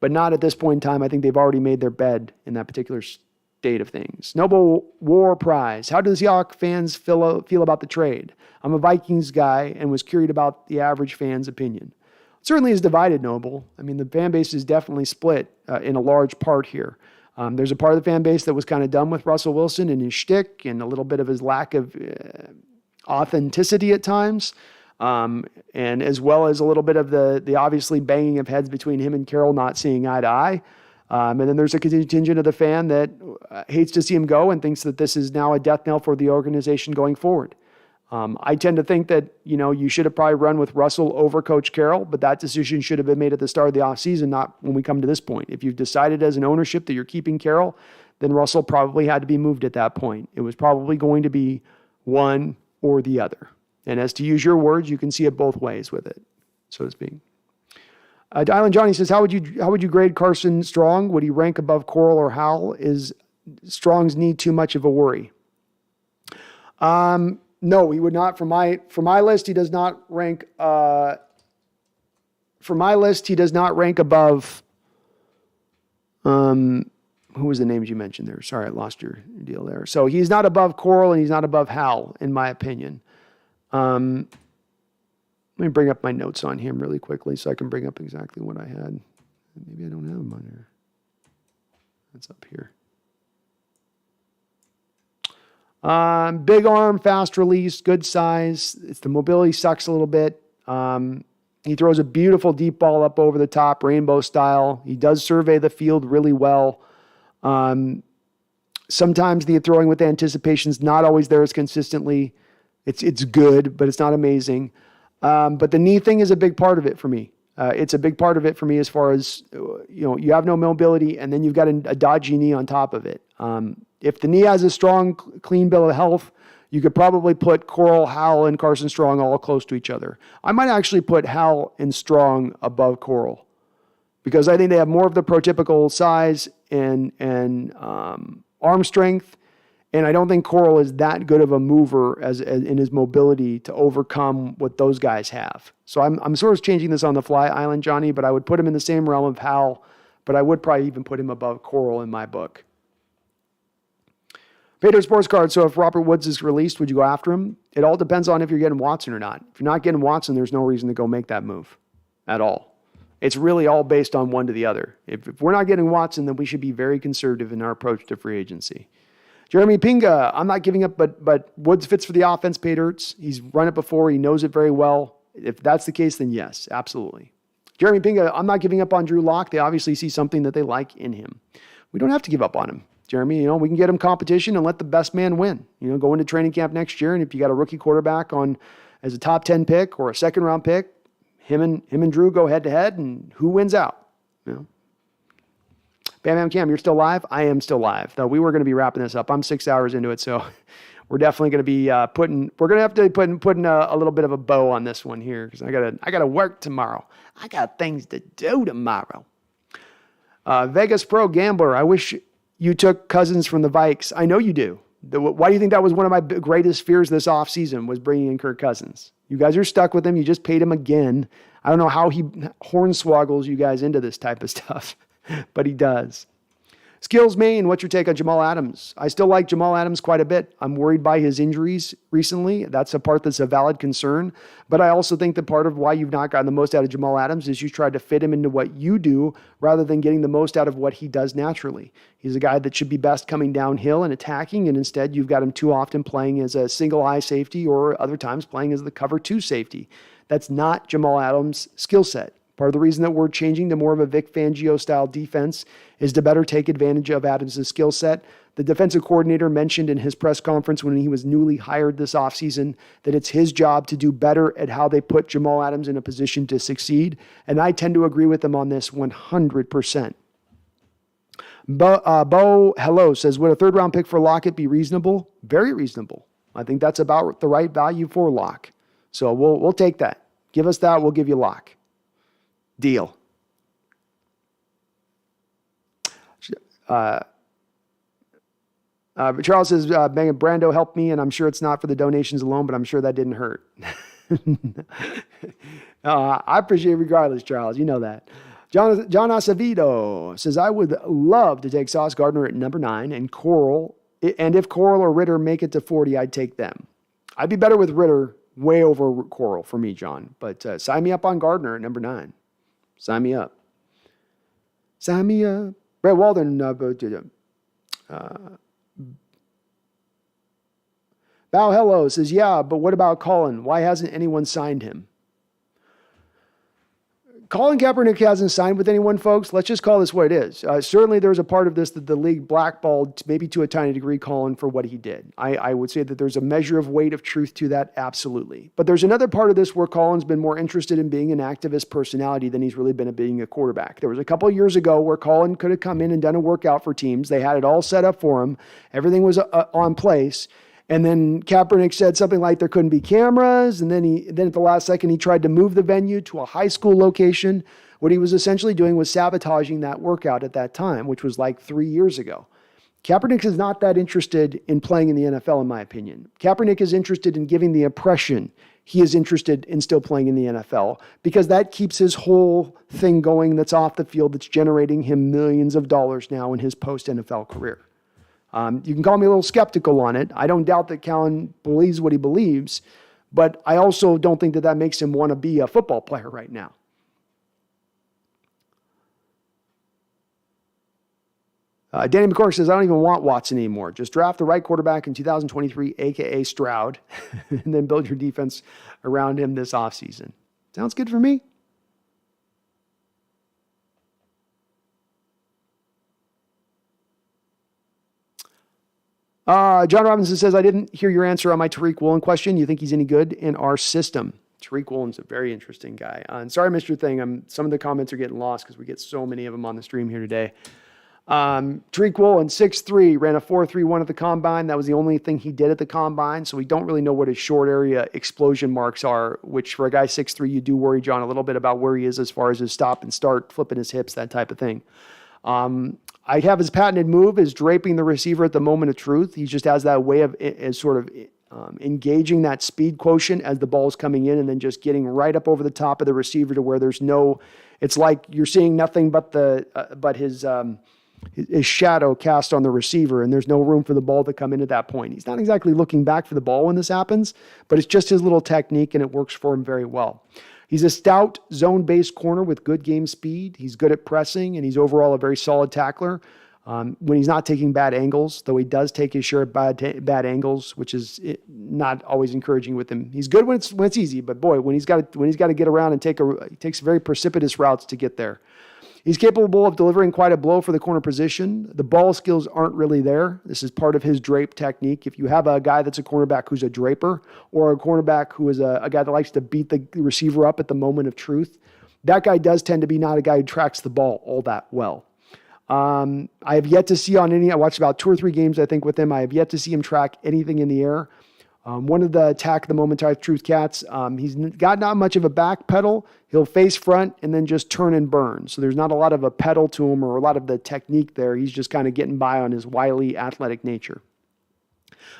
but not at this point in time. I think they've already made their bed in that particular state of things. Noble War Prize. How do the Seahawks fans feel about the trade? I'm a Vikings guy and was curious about the average fan's opinion. It certainly is divided, Noble. I mean, the fan base is definitely split in a large part here. There's a part of the fan base that was kind of done with Russell Wilson and his shtick and a little bit of his lack of authenticity at times. And as well as a little bit of the obviously banging of heads between him and Carroll not seeing eye to eye. And then there's a contingent of the fan that hates to see him go and thinks that this is now a death knell for the organization going forward. I tend to think that, you should have probably run with Russell over Coach Carroll, but that decision should have been made at the start of the offseason, not when we come to this point. If you've decided as an ownership that you're keeping Carroll, then Russell probably had to be moved at that point. It was probably going to be one or the other. And as to use your words, you can see it both ways with it, so to speak. Dylan Johnny says, how would you grade Carson Strong? Would he rank above Coral or Howell? Is Strong's knee too much of a worry? No, he would not. For my list, he does not rank. For my list, he does not rank above. Who was the names you mentioned there? Sorry, I lost your deal there. So he's not above Coral and he's not above Howell, in my opinion. Let me bring up my notes on him really quickly so I can bring up exactly what I had. Maybe I don't have them on here. That's up here. Big arm, fast release, good size. The mobility sucks a little bit. He throws a beautiful deep ball up over the top, rainbow style. He does survey the field really well. Sometimes the throwing with anticipation is not always there as consistently. It's good, but it's not amazing. But the knee thing is a big part of it for me. It's a big part of it for me as far as, you have no mobility and then you've got a dodgy knee on top of it. If the knee has a strong, clean bill of health, you could probably put Coral, Howell, and Carson Strong all close to each other. I might actually put Howell and Strong above Coral because I think they have more of the prototypical size and arm strength. And I don't think Coral is that good of a mover as in his mobility to overcome what those guys have. So I'm sort of changing this on the fly, Island Johnny, but I would put him in the same realm of Howell, but I would probably even put him above Coral in my book. Vader Sports Card. So if Robert Woods is released, would you go after him? It all depends on if you're getting Watson or not. If you're not getting Watson, there's no reason to go make that move at all. It's really all based on one to the other. If we're not getting Watson, then we should be very conservative in our approach to free agency. Jeremy Pinga, I'm not giving up, but Woods fits for the offense, Pete Ertz. He's run it before. He knows it very well. If that's the case, then yes, absolutely. Jeremy Pinga, I'm not giving up on Drew Lock. They obviously see something that they like in him. We don't have to give up on him, Jeremy. We can get him competition and let the best man win. Go into training camp next year, and if you got a rookie quarterback on as a top 10 pick or a second round pick, him and Drew go head to head, and who wins out? Bam Bam Cam, you're still live? I am still live. Though we were going to be wrapping this up. I'm 6 hours into it, so we're definitely going to be we're going to have to putting a little bit of a bow on this one here because I gotta work tomorrow. I got things to do tomorrow. Vegas Pro Gambler, I wish you took Cousins from the Vikes. I know you do. Why do you think that was one of my greatest fears this offseason was bringing in Kirk Cousins? You guys are stuck with him. You just paid him again. I don't know how he hornswoggles you guys into this type of stuff. But he does. Skills Main, what's your take on Jamal Adams? I still like Jamal Adams quite a bit. I'm worried by his injuries recently. That's a part that's a valid concern. But I also think that part of why you've not gotten the most out of Jamal Adams is you tried to fit him into what you do rather than getting the most out of what he does naturally. He's a guy that should be best coming downhill and attacking, and instead you've got him too often playing as a single high safety or other times playing as the cover 2 safety. That's not Jamal Adams' skill set. Part of the reason that we're changing to more of a Vic Fangio style defense is to better take advantage of Adams' skill set. The defensive coordinator mentioned in his press conference when he was newly hired this offseason that it's his job to do better at how they put Jamal Adams in a position to succeed. And I tend to agree with him on this 100%. Bo Hello says, would a 3rd round pick for Lockett be reasonable? Very reasonable. I think that's about the right value for Lock. So we'll take that. Give us that. We'll give you Lock. Deal. Charles says, Megan Brando helped me, and I'm sure it's not for the donations alone, but I'm sure that didn't hurt. I appreciate it regardless, Charles. You know that. John Acevedo says, I would love to take Sauce Gardner at number 9 and Coral. And if Coral or Ritter make it to 40, I'd take them. I'd be better with Ritter way over Coral for me, John. But sign me up on Gardner at number 9. Sign me up. Sign me up. Brett Walden. Bow Hello says, yeah, but what about Colin? Why hasn't anyone signed him? Colin Kaepernick hasn't signed with anyone, folks. Let's just call this what it is. Certainly there's a part of this that the league blackballed, maybe to a tiny degree, Colin, for what he did. I would say that there's a measure of weight of truth to that, absolutely. But there's another part of this where Colin's been more interested in being an activist personality than he's really been at being a quarterback. There was a couple of years ago where Colin could have come in and done a workout for teams. They had it all set up for him. Everything was on place. And then Kaepernick said something like there couldn't be cameras. And then at the last second, he tried to move the venue to a high school location. What he was essentially doing was sabotaging that workout at that time, which was like 3 years ago. Kaepernick is not that interested in playing in the NFL, in my opinion. Kaepernick is interested in giving the impression he is interested in still playing in the NFL because that keeps his whole thing going that's off the field, that's generating him millions of dollars now in his post-NFL career. You can call me a little skeptical on it. I don't doubt that Colin believes what he believes, but I also don't think that that makes him want to be a football player right now. Danny McCork says, I don't even want Watson anymore. Just draft the right quarterback in 2023, a.k.a. Stroud, and then build your defense around him this offseason. Sounds good for me. John Robinson says, I didn't hear your answer on my Tariq Woolen question. You think he's any good in our system? Tariq Woolen's a very interesting guy. And sorry, Mr. Thing. Some of the comments are getting lost because we get so many of them on the stream here today. Tariq Woolen, 6'3", ran a 4.31 at the combine. That was the only thing he did at the combine. So we don't really know what his short area explosion marks are, which for a guy 6'3", you do worry, John, a little bit about where he is as far as his stop and start, flipping his hips, that type of thing. I have his patented move is draping the receiver at the moment of truth. He just has that way of engaging that speed quotient as the ball's coming in and then just getting right up over the top of the receiver to where there's no, it's like you're seeing nothing but his shadow cast on the receiver and there's no room for the ball to come in at that point. He's not exactly looking back for the ball when this happens, but it's just his little technique and it works for him very well. He's a stout zone-based corner with good game speed. He's good at pressing, and he's overall a very solid tackler. When he's not taking bad angles, though he does take his share of bad angles, which is not always encouraging with him. He's good when it's easy, but boy, when he's got to get around and he takes very precipitous routes to get there. He's capable of delivering quite a blow for the corner position. The ball skills aren't really there. This is part of his drape technique. If you have a guy that's a cornerback who's a draper or a cornerback who is a guy that likes to beat the receiver up at the moment of truth, that guy does tend to be not a guy who tracks the ball all that well. I have yet to see I watched about 2 or 3 games, I think, with him. I have yet to see him track anything in the air. One of the attack the moment type truth cats, he's got not much of a back pedal. He'll face front and then just turn and burn. So there's not a lot of a pedal to him or a lot of the technique there. He's just kind of getting by on his wily athletic nature.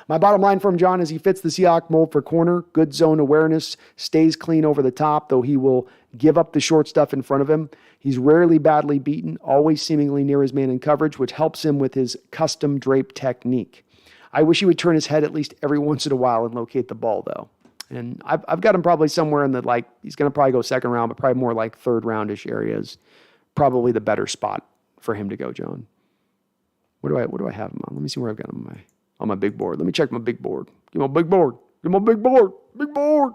My bottom line from John is he fits the Seahawks mold for corner, good zone awareness, stays clean over the top, though he will give up the short stuff in front of him. He's rarely badly beaten, always seemingly near his man in coverage, which helps him with his custom drape technique. I wish he would turn his head at least every once in a while and locate the ball, though. And I've got him probably somewhere in the, he's going to probably go second round, but probably more like third roundish areas. Probably the better spot for him to go, John. What do I have him on? Let me see where I've got him on my big board. Let me check my big board. Give me my big board. Give me my big board. Big board.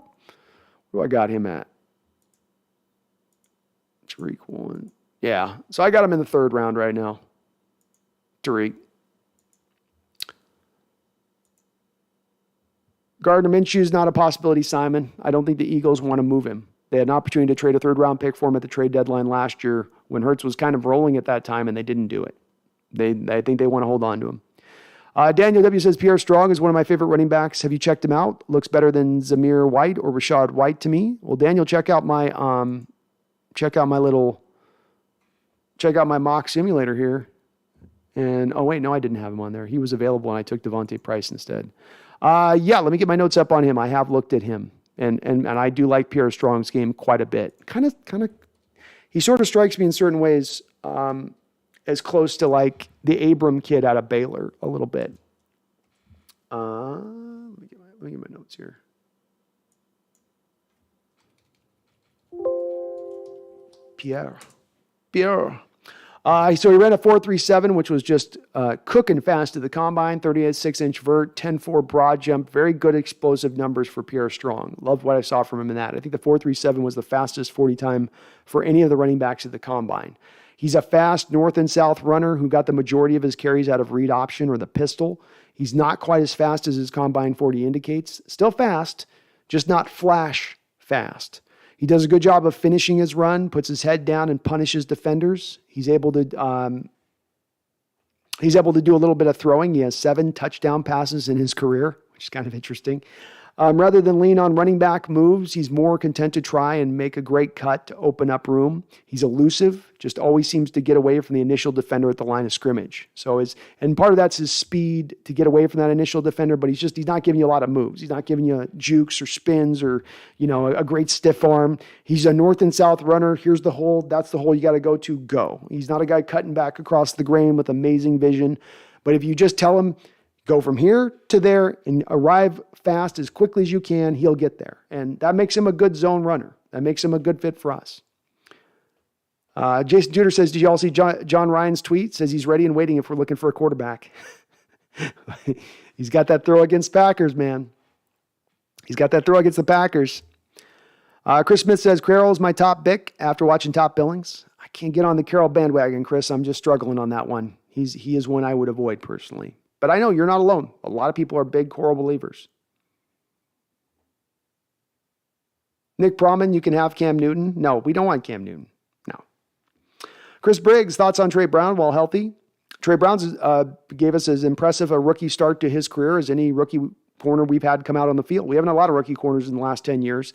Where do I got him at? Tariq one. Yeah. So I got him in the third round right now. Tariq. Gardner Minshew is not a possibility, Simon. I don't think the Eagles want to move him. They had an opportunity to trade a third-round pick for him at the trade deadline last year when Hurts was kind of rolling at that time, and they didn't do it. I think they want to hold on to him. Daniel W. says, Pierre Strong is one of my favorite running backs. Have you checked him out? Looks better than Zamir White or Rashad White to me. Well, Daniel, check out my mock simulator here. And, oh, wait, no, I didn't have him on there. He was available, and I took Devontae Price instead. Yeah, let me get my notes up on him. I have looked at him, and I do like Pierre Strong's game quite a bit. Kind of, he sort of strikes me in certain ways as close to like the Abram kid out of Baylor a little bit. Let me get my notes here. Pierre. So he ran a 4.37, which was just cooking fast at the combine, 38.6-inch vert, 10.4 broad jump, very good explosive numbers for Pierre Strong. Loved what I saw from him in that. I think the 4.37 was the fastest 40 time for any of the running backs at the combine. He's a fast north and south runner who got the majority of his carries out of read option or the pistol. He's not quite as fast as his combine 40 indicates. Still fast, just not flash fast. He does a good job of finishing his run, puts his head down and punishes defenders. He's able to do a little bit of throwing. He has 7 touchdown passes in his career, which is kind of interesting. Rather than lean on running back moves, he's more content to try and make a great cut to open up room. He's elusive, just always seems to get away from the initial defender at the line of scrimmage. And part of that's his speed to get away from that initial defender, but he's not giving you a lot of moves. He's not giving you jukes or spins or, a great stiff arm. He's a north and south runner. Here's the hole. That's the hole you got to go to. Go. He's not a guy cutting back across the grain with amazing vision. But if you just tell him, go from here to there and arrive fast as quickly as you can, he'll get there. And that makes him a good zone runner. That makes him a good fit for us. Jason Juder says, did you all see John Ryan's tweet? Says he's ready and waiting if we're looking for a quarterback. He's got that throw against Packers, man. He's got that throw against the Packers. Chris Smith says, Carroll's my top pick after watching Top Billings. I can't get on the Carroll bandwagon, Chris. I'm just struggling on that one. He is one I would avoid personally. But I know you're not alone. A lot of people are big Coral believers. Nick Proman, you can have Cam Newton. No, we don't want Cam Newton. No. Chris Briggs, thoughts on Trey Brown while healthy? Trey Brown gave us as impressive a rookie start to his career as any rookie corner we've had come out on the field. We haven't had a lot of rookie corners in the last 10 years,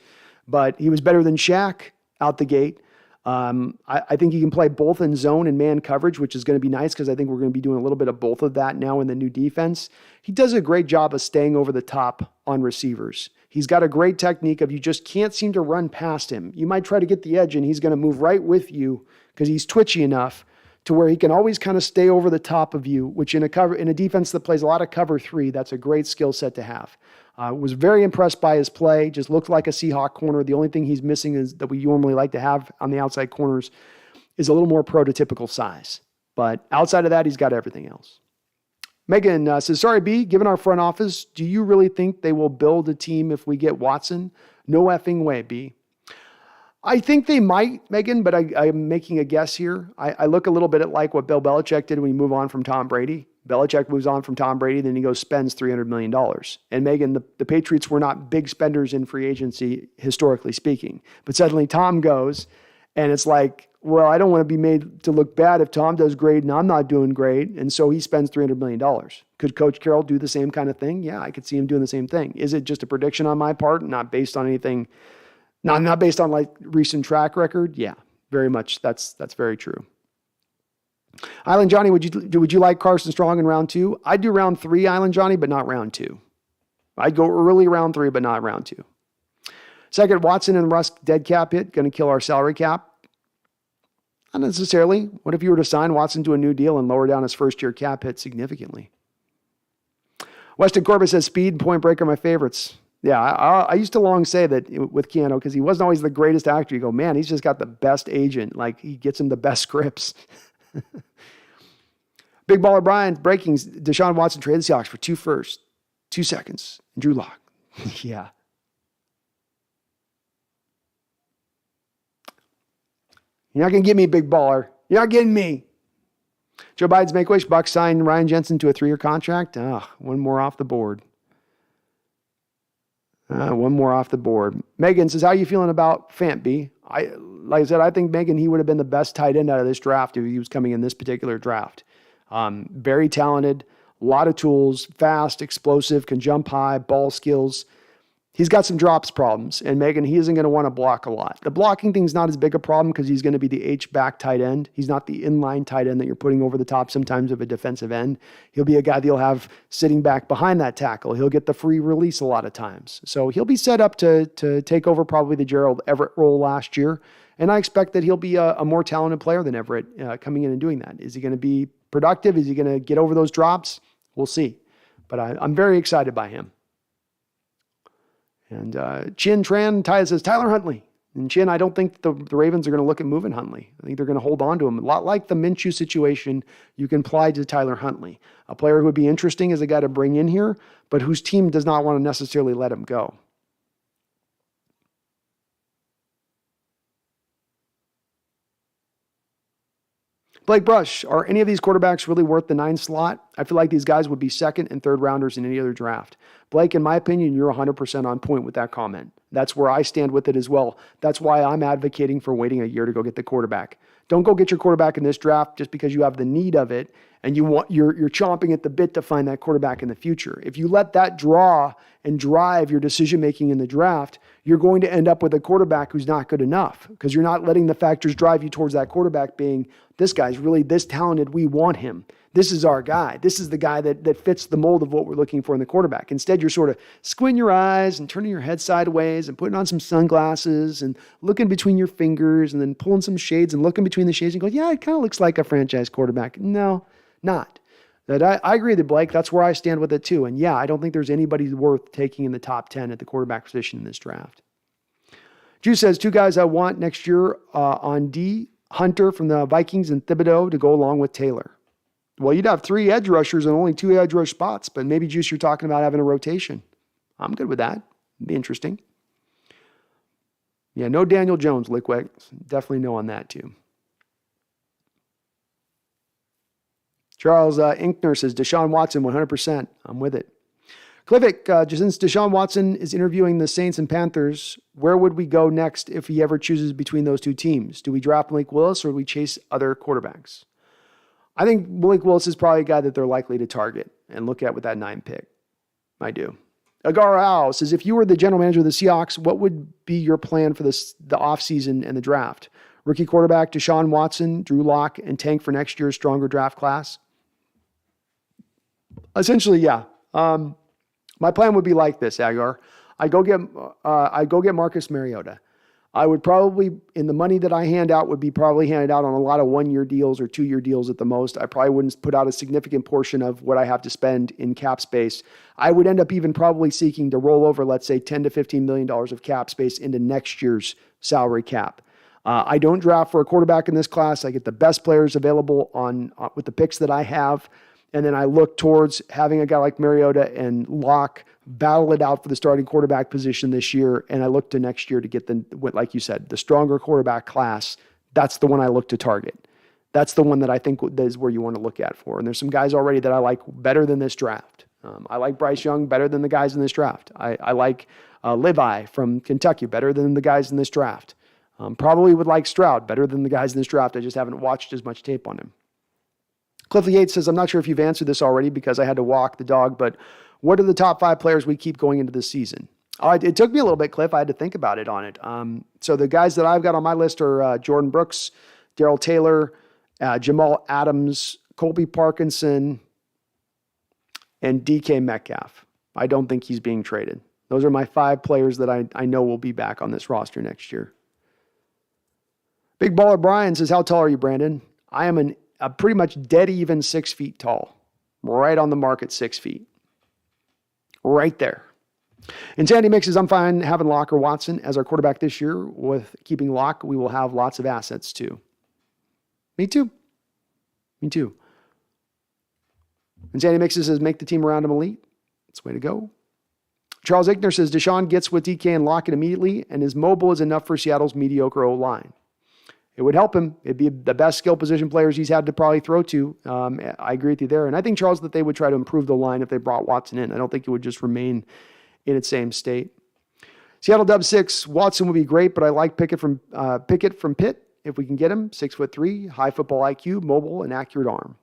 but he was better than Shaq out the gate. I think he can play both in zone and man coverage, which is going to be nice because I think we're going to be doing a little bit of both of that now in the new defense. He does a great job of staying over the top on receivers. He's got a great technique of you just can't seem to run past him. You might try to get the edge and he's going to move right with you because he's twitchy enough to where he can always kind of stay over the top of you, which in a defense that plays a lot of cover 3, that's a great skill set to have. Was very impressed by his play. Just looked like a Seahawk corner. The only thing he's missing is that we normally like to have on the outside corners is a little more prototypical size. But outside of that, he's got everything else. Megan says, sorry, B, given our front office, do you really think they will build a team if we get Watson? No effing way, B. I think they might, Megan, but I'm making a guess here. I look a little bit at like what Bill Belichick did when he moved on from Tom Brady. Belichick moves on from Tom Brady, then he goes spends $300 million. And Megan, the Patriots were not big spenders in free agency, historically speaking. But suddenly Tom goes, and it's like, well, I don't want to be made to look bad if Tom does great and I'm not doing great. And so he spends $300 million. Could Coach Carroll do the same kind of thing? Yeah, I could see him doing the same thing. Is it just a prediction on my part, not based on anything, not based on like recent track record? Yeah, very much. That's very true. Island Johnny, would you like Carson Strong in round 2? I'd do round 3, Island Johnny, but not round 2. I'd go early round 3, but not round 2. Second, Watson and Russ dead cap hit, going to kill our salary cap. Not necessarily. What if you were to sign Watson to a new deal and lower down his first-year cap hit significantly? Weston Corbett says, speed and Point Break are my favorites. Yeah, I used to long say that with Keanu, because he wasn't always the greatest actor. You go, man, he's just got the best agent. Like, he gets him the best scripts. Big Baller Brian, breaking Deshaun Watson traded the Seahawks for 2 firsts, 2 seconds, and Drew Lock. Yeah. You're not going to get me, Big Baller. You're not getting me. Joe Biden's Make-A-Wish. Bucks signed Ryan Jensen to a 3-year contract. One more off the board. One more off the board. Megan says, how are you feeling about Fant B? Like I said, I think Megan, he would have been the best tight end out of this draft if he was coming in this particular draft. Very talented, a lot of tools, fast, explosive, can jump high, ball skills. He's got some drops problems, and Megan, he isn't going to want to block a lot. The blocking thing's not as big a problem because he's going to be the H-back tight end. He's not the inline tight end that you're putting over the top sometimes of a defensive end. He'll be a guy that you'll have sitting back behind that tackle. He'll get the free release a lot of times. So he'll be set up to take over probably the Gerald Everett role last year, and I expect that he'll be a more talented player than Everett coming in and doing that. Is he going to be productive? Is he going to get over those drops? We'll see. But I'm very excited by him. And Chin Tran says, Tyler Huntley. And Chin, I don't think the Ravens are going to look at moving Huntley. I think they're going to hold on to him. A lot like the Minshew situation, you can apply to Tyler Huntley. A player who would be interesting as a guy to bring in here, but whose team does not want to necessarily let him go. Blake Brush, are any of these quarterbacks really worth the 9 slot? I feel like these guys would be second and third rounders in any other draft. Blake, in my opinion, you're 100% on point with that comment. That's where I stand with it as well. That's why I'm advocating for waiting a year to go get the quarterback. Don't go get your quarterback in this draft just because you have the need of it and you're chomping at the bit to find that quarterback in the future. If you let that draw and drive your decision-making in the draft, you're going to end up with a quarterback who's not good enough because you're not letting the factors drive you towards that quarterback being, this guy's really this talented, we want him. This is our guy. This is the guy that fits the mold of what we're looking for in the quarterback. Instead, you're sort of squinting your eyes and turning your head sideways and putting on some sunglasses and looking between your fingers and then pulling some shades and looking between the shades and going, yeah, it kind of looks like a franchise quarterback. No, not. That I agree with Blake. That's where I stand with it too. And yeah, I don't think there's anybody worth taking in the top 10 at the quarterback position in this draft. Drew says, 2 guys I want next year on D, Hunter from the Vikings and Thibodeau to go along with Taylor. Well, you'd have 3 edge rushers and only 2 edge rush spots, but maybe, Juice, you're talking about having a rotation. I'm good with that. It'd be interesting. Yeah, no Daniel Jones, Lickwick. Definitely no on that, too. Charles Inkner says, Deshaun Watson, 100%. I'm with it. Clivic, since Deshaun Watson is interviewing the Saints and Panthers, where would we go next if he ever chooses between those 2 teams? Do we draft Malik Willis or do we chase other quarterbacks? I think Malik Willis is probably a guy that they're likely to target and look at with that 9 pick. I do. Agar Al says, if you were the general manager of the Seahawks, what would be your plan for the offseason and the draft? Rookie quarterback Deshaun Watson, Drew Lock, and tank for next year's stronger draft class? Essentially, yeah. My plan would be like this, Agar. I go get Marcus Mariota. I would probably, in the money that I hand out, would be probably handed out on a lot of 1-year deals or 2-year deals at the most. I probably wouldn't put out a significant portion of what I have to spend in cap space. I would end up even probably seeking to roll over, let's say, $10 to $15 million of cap space into next year's salary cap. I don't draft for a quarterback in this class. I get the best players available with the picks that I have. And then I look towards having a guy like Mariota and Locke battle it out for the starting quarterback position this year. And I look to next year to get like you said, the stronger quarterback class. That's the one I look to target. That's the one that I think is where you want to look at for. And there's some guys already that I like better than this draft. I like Bryce Young better than the guys in this draft. I like Levi from Kentucky better than the guys in this draft. Probably would like Stroud better than the guys in this draft. I just haven't watched as much tape on him. Cliffley Yates says, I'm not sure if you've answered this already because I had to walk the dog, but what are the top 5 players we keep going into this season? It took me a little bit, Cliff. I had to think about it on it. So the guys that I've got on my list are Jordan Brooks, Darrell Taylor, Jamal Adams, Colby Parkinson, and DK Metcalf. I don't think he's being traded. Those are my 5 players that I know will be back on this roster next year. Big Baller Brian says, how tall are you, Brandon? I am a pretty much dead even 6 feet tall. Right on the mark at 6 feet. Right there. Insanity Mix says, I'm fine having Locke or Watson as our quarterback this year. With keeping Locke, we will have lots of assets too. Me too. Me too. Insanity Mix says, make the team around him elite. That's the way to go. Charles Ickner says, Deshaun gets with DK and Lockett immediately and is mobile is enough for Seattle's mediocre O-line. It would help him. It'd be the best skill position players he's had to probably throw to. I agree with you there. And I think, Charles, that they would try to improve the line if they brought Watson in. I don't think it would just remain in its same state. Seattle Dub 6, Watson would be great, but I like Pickett from Pitt if we can get him. 6'3", high football IQ, mobile, and accurate arm.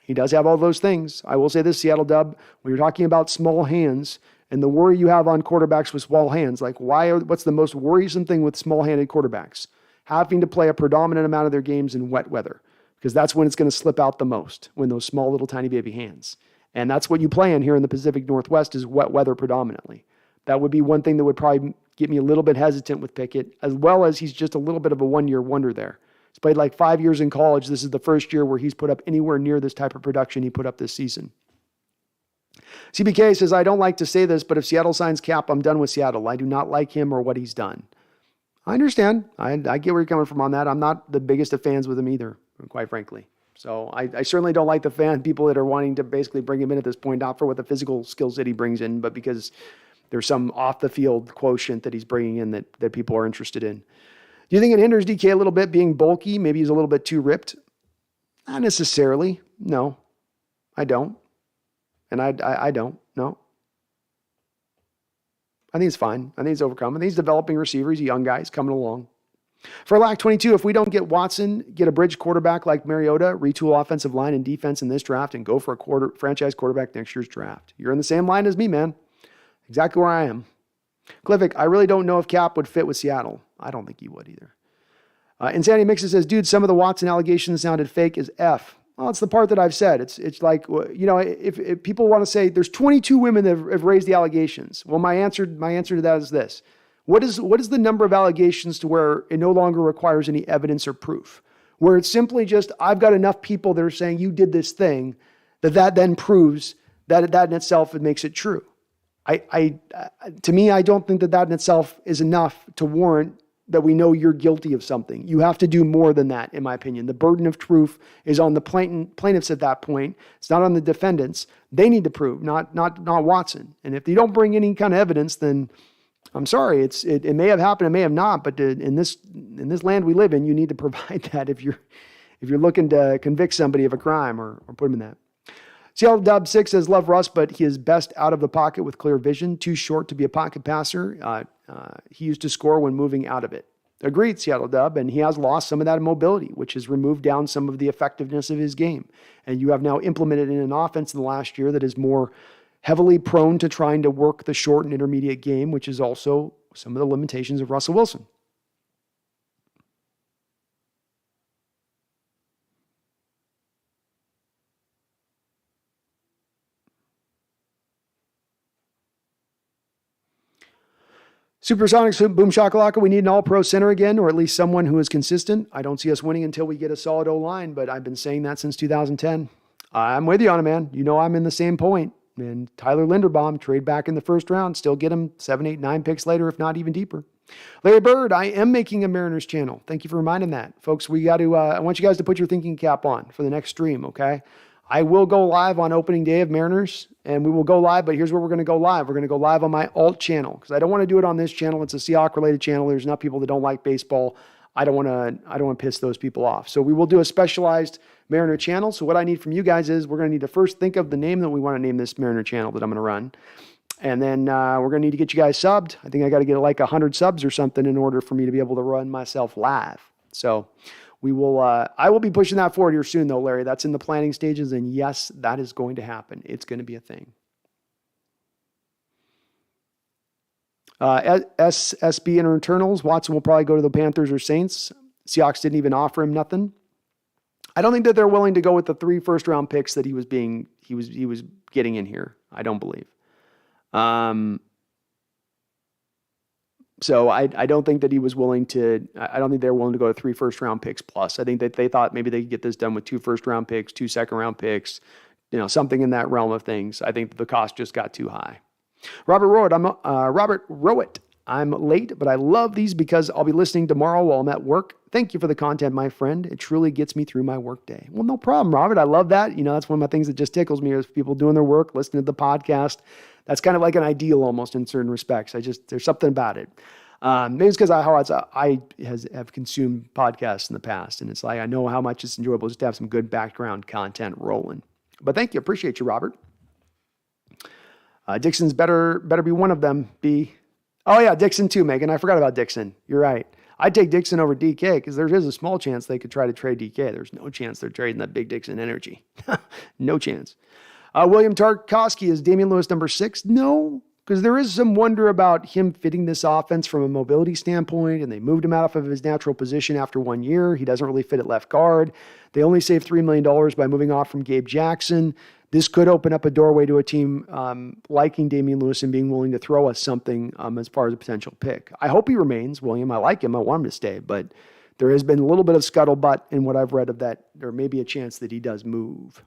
He does have all those things. I will say this, Seattle Dub, when you're talking about small hands and the worry you have on quarterbacks with small hands, like what's the most worrisome thing with small-handed quarterbacks? Having to play a predominant amount of their games in wet weather, because that's when it's going to slip out the most, when those small little tiny baby hands. And that's what you play in here in the Pacific Northwest is wet weather predominantly. That would be one thing that would probably get me a little bit hesitant with Pickett, as well as he's just a little bit of a one-year wonder there. He's played like 5 years in college. This is the first year where he's put up anywhere near this type of production he put up this season. CBK says, I don't like to say this, but if Seattle signs Cap, I'm done with Seattle. I do not like him or what he's done. I understand. I get where you're coming from on that. I'm not the biggest of fans with him either, quite frankly. So I certainly don't like the people that are wanting to basically bring him in at this point, not for what the physical skills that he brings in, but because there's some off-the-field quotient that he's bringing in that people are interested in. Do you think it hinders DK a little bit being bulky? Maybe he's a little bit too ripped? Not necessarily. No, I don't. And I don't. No. I think it's fine. I think it's overcome. I think he's developing receivers, a young guy. He's coming along. For LAC 22, if we don't get Watson, get a bridge quarterback like Mariota, retool offensive line and defense in this draft, and go for a franchise quarterback next year's draft. You're in the same line as me, man. Exactly where I am. Cliffic, I really don't know if Cap would fit with Seattle. I don't think he would either. Insanity Mixer says, dude, some of the Watson allegations sounded fake as F. Well, it's the part that I've said. It's like, if people want to say there's 22 women that have raised the allegations. Well, my answer to that is this. What is the number of allegations to where it no longer requires any evidence or proof? Where it's simply just, I've got enough people that are saying you did this thing that then proves that in itself, it makes it true. To me, I don't think that in itself is enough to warrant that we know you're guilty of something. You have to do more than that, in my opinion. The burden of proof is on the plaintiffs at that point. It's not on the defendants. They need to prove, not Watson. And if they don't bring any kind of evidence, then I'm sorry. It may have happened, it may have not. But in this land we live in, you need to provide that if you're looking to convict somebody of a crime or put them in that. Seattle Dub 6 says, love Russ, but he is best out of the pocket with clear vision. Too short to be a pocket passer. He used to score when moving out of it. Agreed, Seattle Dub, and he has lost some of that mobility, which has removed down some of the effectiveness of his game. And you have now implemented in an offense in the last year that is more heavily prone to trying to work the short and intermediate game, which is also some of the limitations of Russell Wilson. Supersonics, Boom Shakalaka, we need an all-pro center again, or at least someone who is consistent. I don't see us winning until we get a solid O-line, but I've been saying that since 2010. I'm with you on it, man. You know I'm in the same point. And Tyler Linderbaum, trade back in the first round, still get him 7, 8, 9 picks later, if not even deeper. Larry Bird, I am making a Mariners channel. Thank you for reminding that. Folks, we got to, I want you guys to put your thinking cap on for the next stream, okay? I will go live on opening day of Mariners, and we will go live, but here's where we're going to go live. We're going to go live on my alt channel, because I don't want to do it on this channel. It's a Seahawks-related channel. There's enough people that don't like baseball. I don't want to piss those people off. So we will do a specialized Mariner channel. So what I need from you guys is we're going to need to first think of the name that we want to name this Mariner channel that I'm going to run. And then we're going to need to get you guys subbed. I think I got to get like 100 subs or something in order for me to be able to run myself live. So we will. I will be pushing that forward here soon, though, Larry. That's in the planning stages, and yes, that is going to happen. It's going to be a thing. SSB internals. Watson will probably go to the Panthers or Saints. Seahawks didn't even offer him nothing. I don't think that they're willing to go with the 3 first-round picks that he was getting in here. I don't believe. So I don't think that he was willing to, I don't think they were willing to go to 3 first-round picks plus. I think that they thought maybe they could get this done with 2 first-round picks, 2 second-round picks, something in that realm of things. I think the cost just got too high. Robert Rowett. I'm late, but I love these because I'll be listening tomorrow while I'm at work. Thank you for the content, my friend. It truly gets me through my work day. Well, no problem, Robert. I love that. That's one of my things that just tickles me is people doing their work, listening to the podcast. That's kind of like an ideal almost in certain respects. There's something about it. Maybe it's because I have consumed podcasts in the past, and it's like I know how much it's enjoyable just to have some good background content rolling. But thank you. Appreciate you, Robert. Dixon's better be one of them. Oh, yeah, Dixon too, Megan. I forgot about Dixon. You're right. I'd take Dixon over DK because there is a small chance they could try to trade DK. There's no chance they're trading that big Dixon energy. No chance. William Tarkowski is Damian Lewis number 6. No, because there is some wonder about him fitting this offense from a mobility standpoint, and they moved him out of his natural position after 1 year. He doesn't really fit at left guard. They only saved $3 million by moving off from Gabe Jackson. This could open up a doorway to a team liking Damian Lewis and being willing to throw us something as far as a potential pick. I hope he remains, William. I like him. I want him to stay, but there has been a little bit of scuttlebutt in what I've read of that. There may be a chance that he does move.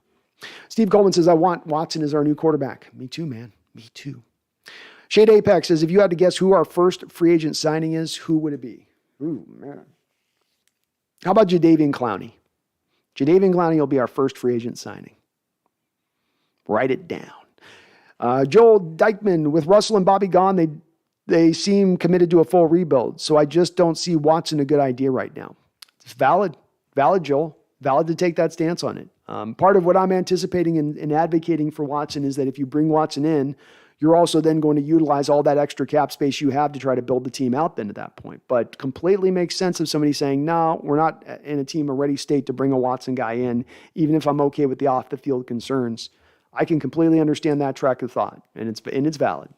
Steve Coleman says, I want Watson as our new quarterback. Me too, man. Me too. Shade Apex says, if you had to guess who our first free agent signing is, who would it be? Ooh, man. How about Jadeveon Clowney? Jadeveon Clowney will be our first free agent signing. Write it down. Joel Dykeman, with Russell and Bobby gone, they seem committed to a full rebuild. So I just don't see Watson a good idea right now. It's valid, Joel. Valid to take that stance on it. Part of what I'm anticipating and advocating for Watson is that if you bring Watson in, you're also then going to utilize all that extra cap space you have to try to build the team out then at that point. But completely makes sense of somebody saying, no, we're not in a team a ready state to bring a Watson guy in, even if I'm okay with the off the field concerns. I can completely understand that track of thought, and it's valid.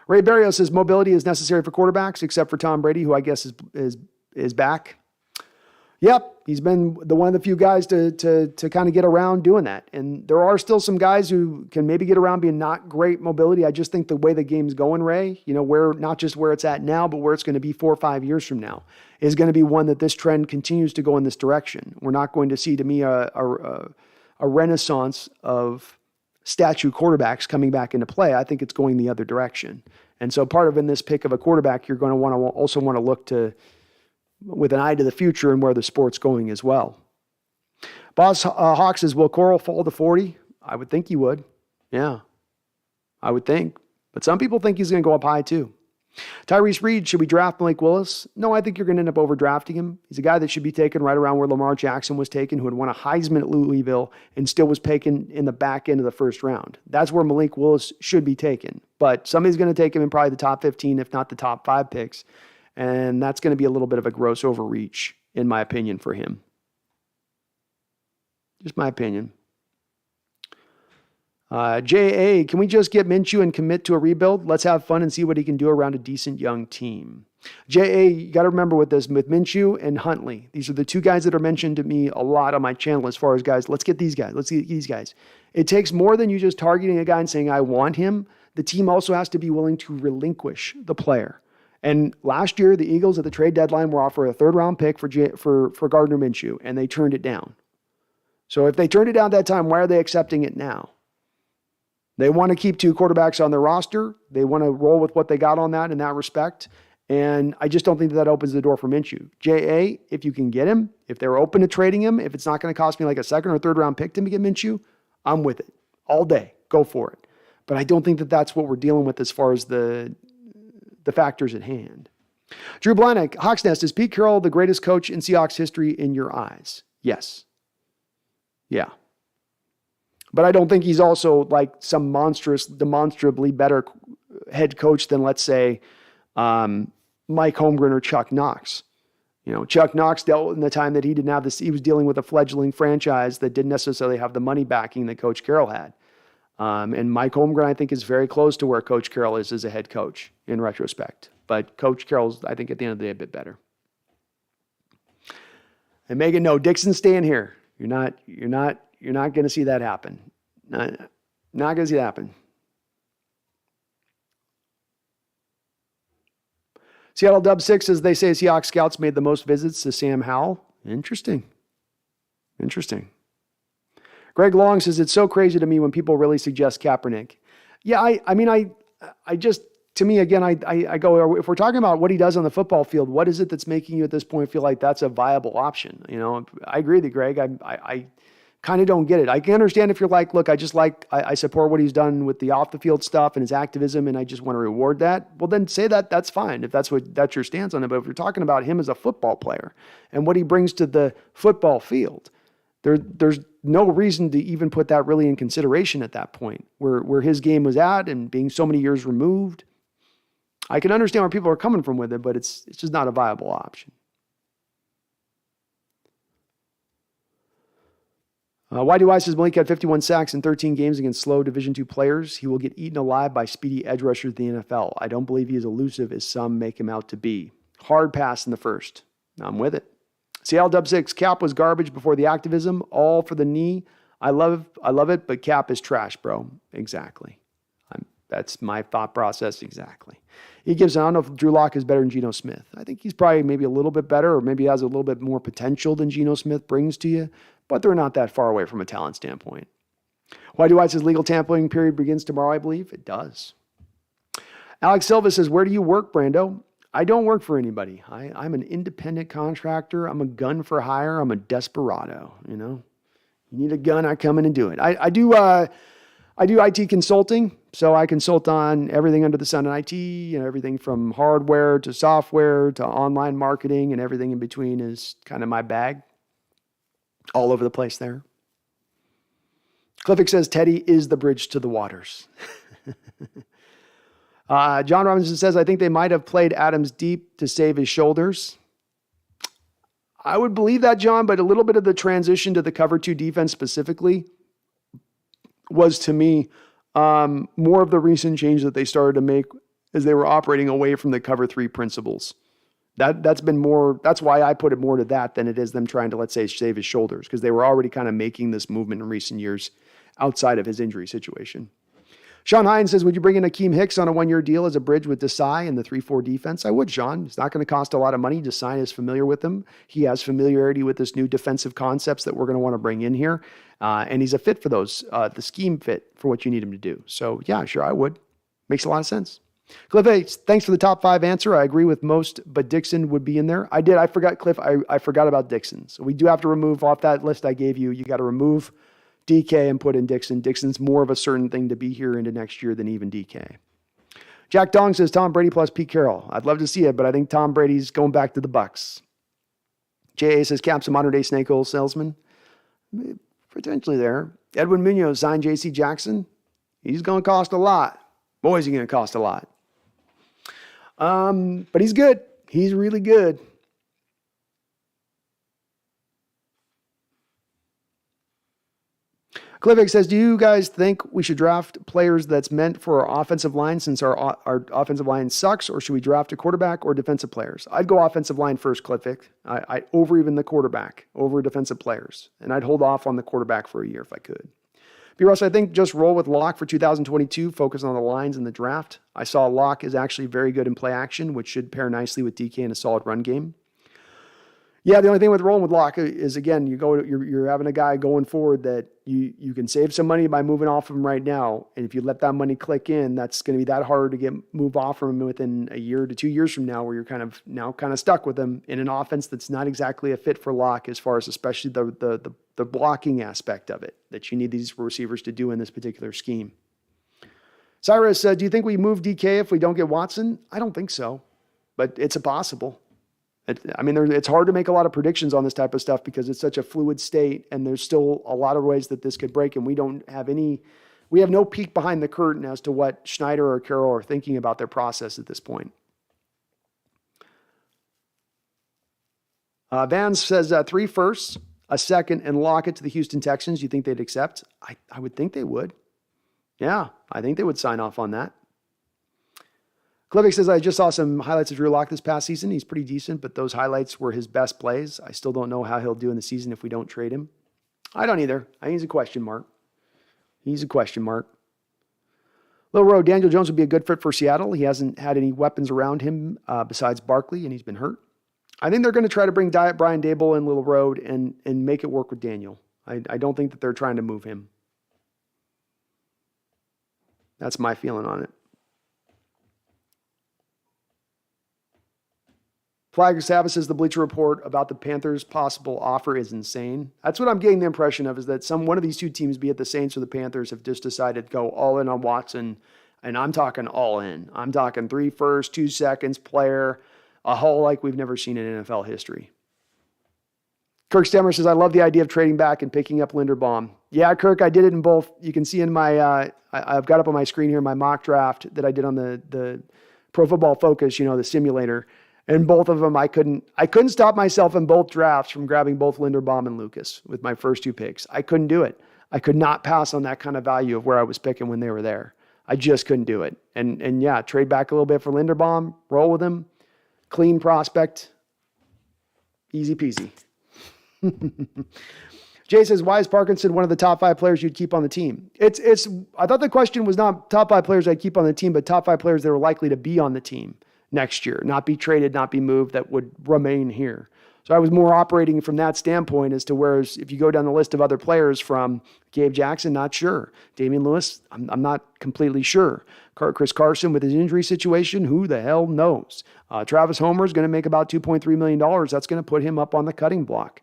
Ray Barrios says mobility is necessary for quarterbacks, except for Tom Brady, who I guess is back. Yep, he's been one of the few guys to kind of get around doing that. And there are still some guys who can maybe get around being not great mobility. I just think the way the game's going, Ray, where not just where it's at now, but where it's going to be 4 or 5 years from now, is going to be one that this trend continues to go in this direction. We're not going to see, to me, a renaissance of statue quarterbacks coming back into play. I think it's going the other direction. And so part of in this pick of a quarterback, you're going to also want to look to with an eye to the future and where the sport's going as well. Boss Hawk says, will Coral fall to 40? I would think he would. Yeah, I would think. But some people think he's going to go up high too. Tyrese Reed, should we draft Malik Willis? No, I think you're going to end up overdrafting him. He's a guy that should be taken right around where Lamar Jackson was taken, who had won a Heisman at Louisville and still was taken in the back end of the first round. That's where Malik Willis should be taken. But somebody's going to take him in probably the top 15, if not the top 5 picks. And that's going to be a little bit of a gross overreach, in my opinion, for him. Just my opinion. J.A., can we just get Minshew and commit to a rebuild? Let's have fun and see what he can do around a decent young team. J.A., you got to remember with Minshew and Huntley. These are the 2 guys that are mentioned to me a lot on my channel as far as guys. Let's get these guys. Let's get these guys. It takes more than you just targeting a guy and saying, I want him. The team also has to be willing to relinquish the player. And last year, the Eagles at the trade deadline were offered a 3rd-round pick for Gardner Minshew, and they turned it down. So if they turned it down at that time, why are they accepting it now? They want to keep 2 quarterbacks on their roster. They want to roll with what they got on that in that respect. And I just don't think that opens the door for Minshew. J.A., if you can get him, if they're open to trading him, if it's not going to cost me like a 2nd or 3rd-round pick to get Minshew, I'm with it all day. Go for it. But I don't think that that's what we're dealing with as far as the factors at hand. Drew Blanick, Hawks Nest, is Pete Carroll the greatest coach in Seahawks history in your eyes? Yes. Yeah. But I don't think he's also like some demonstrably better head coach than, let's say, Mike Holmgren or Chuck Knox. Chuck Knox dealt in the time that he didn't have this. He was dealing with a fledgling franchise that didn't necessarily have the money backing that Coach Carroll had. And Mike Holmgren, I think, is very close to where Coach Carroll is as a head coach in retrospect. But Coach Carroll's, I think, at the end of the day, a bit better. And Megan, no, Dixon's staying here. You're not going to see that happen. Not going to see that happen. Seattle Dub 6 says they say Seahawks scouts made the most visits to Sam Howell. Interesting. Greg Long says it's so crazy to me when people really suggest Kaepernick. Yeah, I just, to me, again, I go, if we're talking about what he does on the football field, what is it that's making you at this point feel like that's a viable option? I agree with you, Greg. I kind of don't get it. I can understand if you're like, look, I support what he's done with the off the field stuff and his activism, and I just want to reward that. Well, then say that. That's fine if that's your stance on it. But if you're talking about him as a football player and what he brings to the football field, there's no reason to even put that really in consideration at that point, where his game was at and being so many years removed. I can understand where people are coming from with it, but it's just not a viable option. Why do I says Malik had 51 sacks in 13 games against slow Division II players? He will get eaten alive by speedy edge rushers in the NFL. I don't believe he is elusive as some make him out to be. Hard pass in the first. I'm with it. Seattle Dub 6, Cap was garbage before the activism, all for the knee. I love it, but Cap is trash, bro. Exactly. That's my thought process exactly. He gives, I don't know if Drew Lock is better than Geno Smith. I think he's probably maybe a little bit better, or maybe has a little bit more potential than Geno Smith brings to you, but they're not that far away from a talent standpoint. Why do I says legal tampering period begins tomorrow, I believe? It does. Alex Silva says, where do you work, Brando? I don't work for anybody. I'm an independent contractor. I'm a gun for hire. I'm a desperado. You need a gun, I come in and do it. I do IT consulting, so I consult on everything under the sun in IT, everything from hardware to software to online marketing, and everything in between is kind of my bag. All over the place there. Cliffick says Teddy is the bridge to the waters. John Robinson says, I think they might have played Adams deep to save his shoulders. I would believe that, John, but a little bit of the transition to the cover 2 defense specifically was, to me, more of the recent change that they started to make as they were operating away from the cover 3 principles. That's been more, that's why I put it more to that than it is them trying to, let's say, save his shoulders, because they were already kind of making this movement in recent years outside of his injury situation. Sean Hines says, would you bring in Akeem Hicks on a 1-year deal as a bridge with Desai and the 3-4 defense? I would, Sean. It's not going to cost a lot of money. Desai is familiar with them. He has familiarity with this new defensive concepts that we're going to want to bring in here. And he's a fit for those, the scheme fit for what you need him to do. So yeah, sure, I would. Makes a lot of sense. Cliff H, thanks for the top 5 answer. I agree with most, but Dixon would be in there. I forgot, Cliff. I forgot about Dixon. So we do have to remove off that list I gave you. You got to remove DK and put in Dixon. Dixon's more of a certain thing to be here into next year than even DK. Jack Dong says Tom Brady plus Pete Carroll. I'd love to see it, but I think Tom Brady's going back to the Bucks. JA says Cap's a modern day snake oil salesman. Potentially there. Edwin Munoz signed JC Jackson. He's going to cost a lot. Boy, is he going to cost a lot. But he's good. He's really good. Clivic says, do you guys think we should draft players that's meant for our offensive line since our offensive line sucks, or should we draft a quarterback or defensive players? I'd go offensive line first, Clivic. I over even the quarterback, over defensive players. And I'd hold off on the quarterback for a year if I could. B. Russ, I think just roll with Locke for 2022, focus on the lines in the draft. I saw Locke is actually very good in play action, which should pair nicely with DK in a solid run game. Yeah, the only thing with rolling with Locke is, again, you're having a guy going forward that you can save some money by moving off of him right now. And if you let that money click in, that's going to be that hard to move off from him within a year to 2 years from now, where you're kind of stuck with him in an offense that's not exactly a fit for Locke, as far as especially the blocking aspect of it that you need these receivers to do in this particular scheme. Cyrus said, do you think we move DK if we don't get Watson? I don't think so, but it's a possible. It's hard to make a lot of predictions on this type of stuff because it's such a fluid state, and there's still a lot of ways that this could break, and we have no peek behind the curtain as to what Schneider or Carroll are thinking about their process at this point. Vance says 3 firsts, a second, and lock it to the Houston Texans. You think they'd accept? I would think they would. Yeah, I think they would sign off on that. Klivic says, I just saw some highlights of Drew Lock this past season. He's pretty decent, but those highlights were his best plays. I still don't know how he'll do in the season if we don't trade him. I don't either. I think he's a question mark. Little Road, Daniel Jones would be a good fit for Seattle. He hasn't had any weapons around him besides Barkley, and he's been hurt. I think they're going to try to bring Brian Dable in Little Road and make it work with Daniel. I don't think that they're trying to move him. That's my feeling on it. Flagger Sabbath says the Bleacher Report about the Panthers' possible offer is insane. That's what I'm getting the impression of, is that one of these two teams, be it the Saints or the Panthers, have just decided to go all in on Watson. And I'm talking all in. I'm talking 3 firsts, 2 seconds, player, a haul like we've never seen in NFL history. Kirk Stemmer says, I love the idea of trading back and picking up Linderbaum. Yeah, Kirk, I did it in both. You can see in my, I've got up on my screen here my mock draft that I did on the Pro Football Focus, the simulator. And both of them, I couldn't stop myself in both drafts from grabbing both Linderbaum and Lucas with my first 2 picks. I couldn't do it. I could not pass on that kind of value of where I was picking when they were there. I just couldn't do it. And yeah, trade back a little bit for Linderbaum, roll with him, clean prospect, easy peasy. Jay says, why is Parkinson one of the top 5 players you'd keep on the team? I thought the question was not top 5 players I'd keep on the team, but top 5 players that were likely to be on the team next year, not be traded, not be moved, that would remain here. So I was more operating from that standpoint as to whereas if you go down the list of other players from Gabe Jackson, not sure. Damian Lewis, I'm not completely sure. Chris Carson with his injury situation, who the hell knows? Travis Homer is going to make about $2.3 million. That's going to put him up on the cutting block.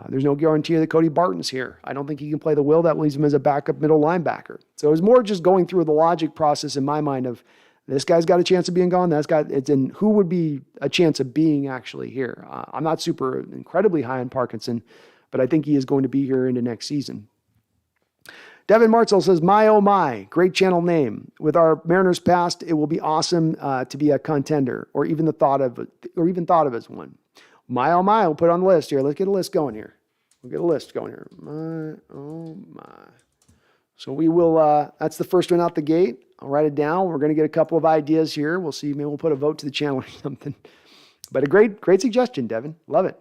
There's no guarantee that Cody Barton's here. I don't think he can play the will. That leaves him as a backup middle linebacker. So it was more just going through the logic process in my mind of, this guy's got a chance of being gone. Who would be a chance of being actually here? I'm not super incredibly high on Parkinson, but I think he is going to be here into next season. Devin Martzel says, my oh my, great channel name. With our Mariners past, it will be awesome to be a contender, or even thought of as one. My oh my, we'll put it on the list here. Let's get a list going here. We'll get a list going here. My oh my. So we will, that's the first one out the gate. I'll write it down. We're going to get a couple of ideas here. We'll see. Maybe we'll put a vote to the channel or something. But a great suggestion, Devin. Love it.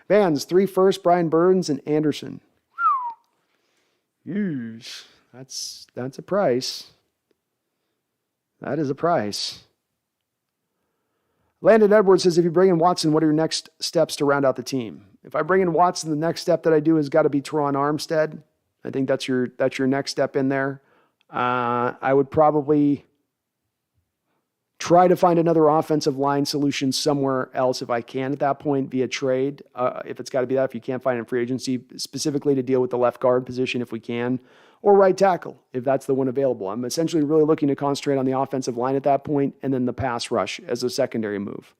Vans, 3 firsts, Brian Burns and Anderson. Yeesh. That's a price. That is a price. Landon Edwards says, if you bring in Watson, what are your next steps to round out the team? If I bring in Watson, the next step that I do has got to be Teron Armstead. I think that's your next step in there. I would probably try to find another offensive line solution somewhere else if I can at that point via trade. If it's got to be that, if you can't find it in free agency, specifically to deal with the left guard position if we can, or right tackle if that's the one available. I'm essentially really looking to concentrate on the offensive line at that point and then the pass rush as a secondary move.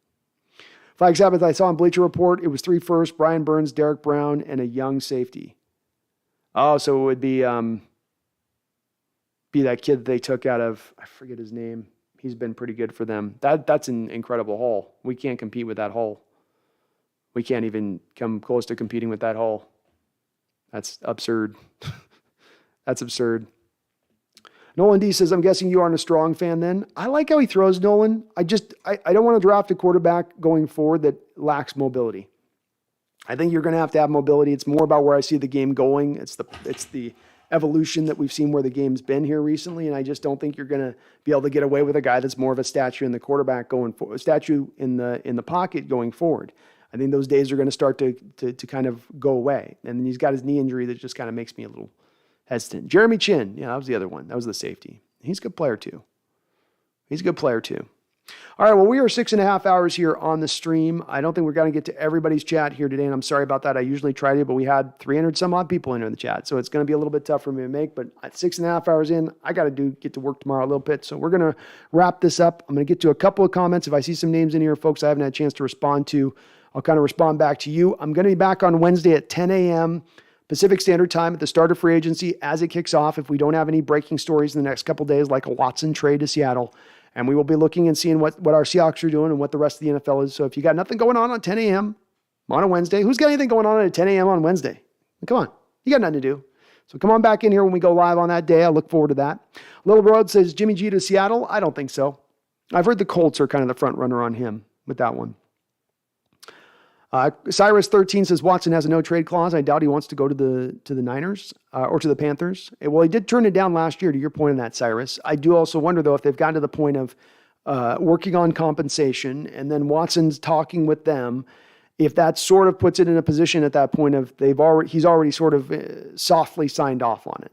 Flag Sabbath, I saw on Bleacher Report, it was 3 firsts, Brian Burns, Derek Brown, and a young safety. Oh, so it would be that kid that they took out of, I forget his name. He's been pretty good for them. That's an incredible haul. We can't compete with that haul. We can't even come close to competing with that haul. That's absurd. That's absurd. Nolan D says, I'm guessing you aren't a Strong fan then. I like how he throws, Nolan. I don't want to draft a quarterback going forward that lacks mobility. I think you're going to have mobility. It's more about where I see the game going. It's the evolution that we've seen where the game's been here recently, and I just don't think you're going to be able to get away with a guy that's more of a statue in the quarterback going forward, a statue in the pocket going forward. I think those days are going to start to kind of go away. And then he's got his knee injury that just kind of makes me a little hesitant. Jeremy Chin, yeah, that was the other one. That was the safety. He's a good player too. All right, well, we are 6.5 hours here on the stream. I don't think we're going to get to everybody's chat here today, and I'm sorry about that. I usually try to, but we had 300 some odd people in the chat, so it's going to be a little bit tough for me to make, but at 6.5 hours in, I got to get to work tomorrow a little bit, so we're going to wrap this up. I'm going to get to a couple of comments. If I see some names in here, folks I haven't had a chance to respond to, I'll kind of respond back to you. I'm going to be back on Wednesday at 10 a.m. Pacific Standard Time at the start of free agency as it kicks off. If we don't have any breaking stories in the next couple of days, like a Watson trade to Seattle, and we will be looking and seeing what our Seahawks are doing and what the rest of the NFL is. So if you got nothing going on 10 a.m. on a Wednesday, who's got anything going on at 10 a.m. on Wednesday? Come on. You got nothing to do. So come on back in here when we go live on that day. I look forward to that. Little Road says, Jimmy G to Seattle? I don't think so. I've heard the Colts are kind of the front runner on him with that one. Cyrus13 says Watson has a no trade clause. I doubt he wants to go to the Niners or to the Panthers. Well, he did turn it down last year, to your point on that, Cyrus. I do also wonder, though, if they've gotten to the point of working on compensation and then Watson's talking with them, if that sort of puts it in a position at that point of he's already sort of softly signed off on it.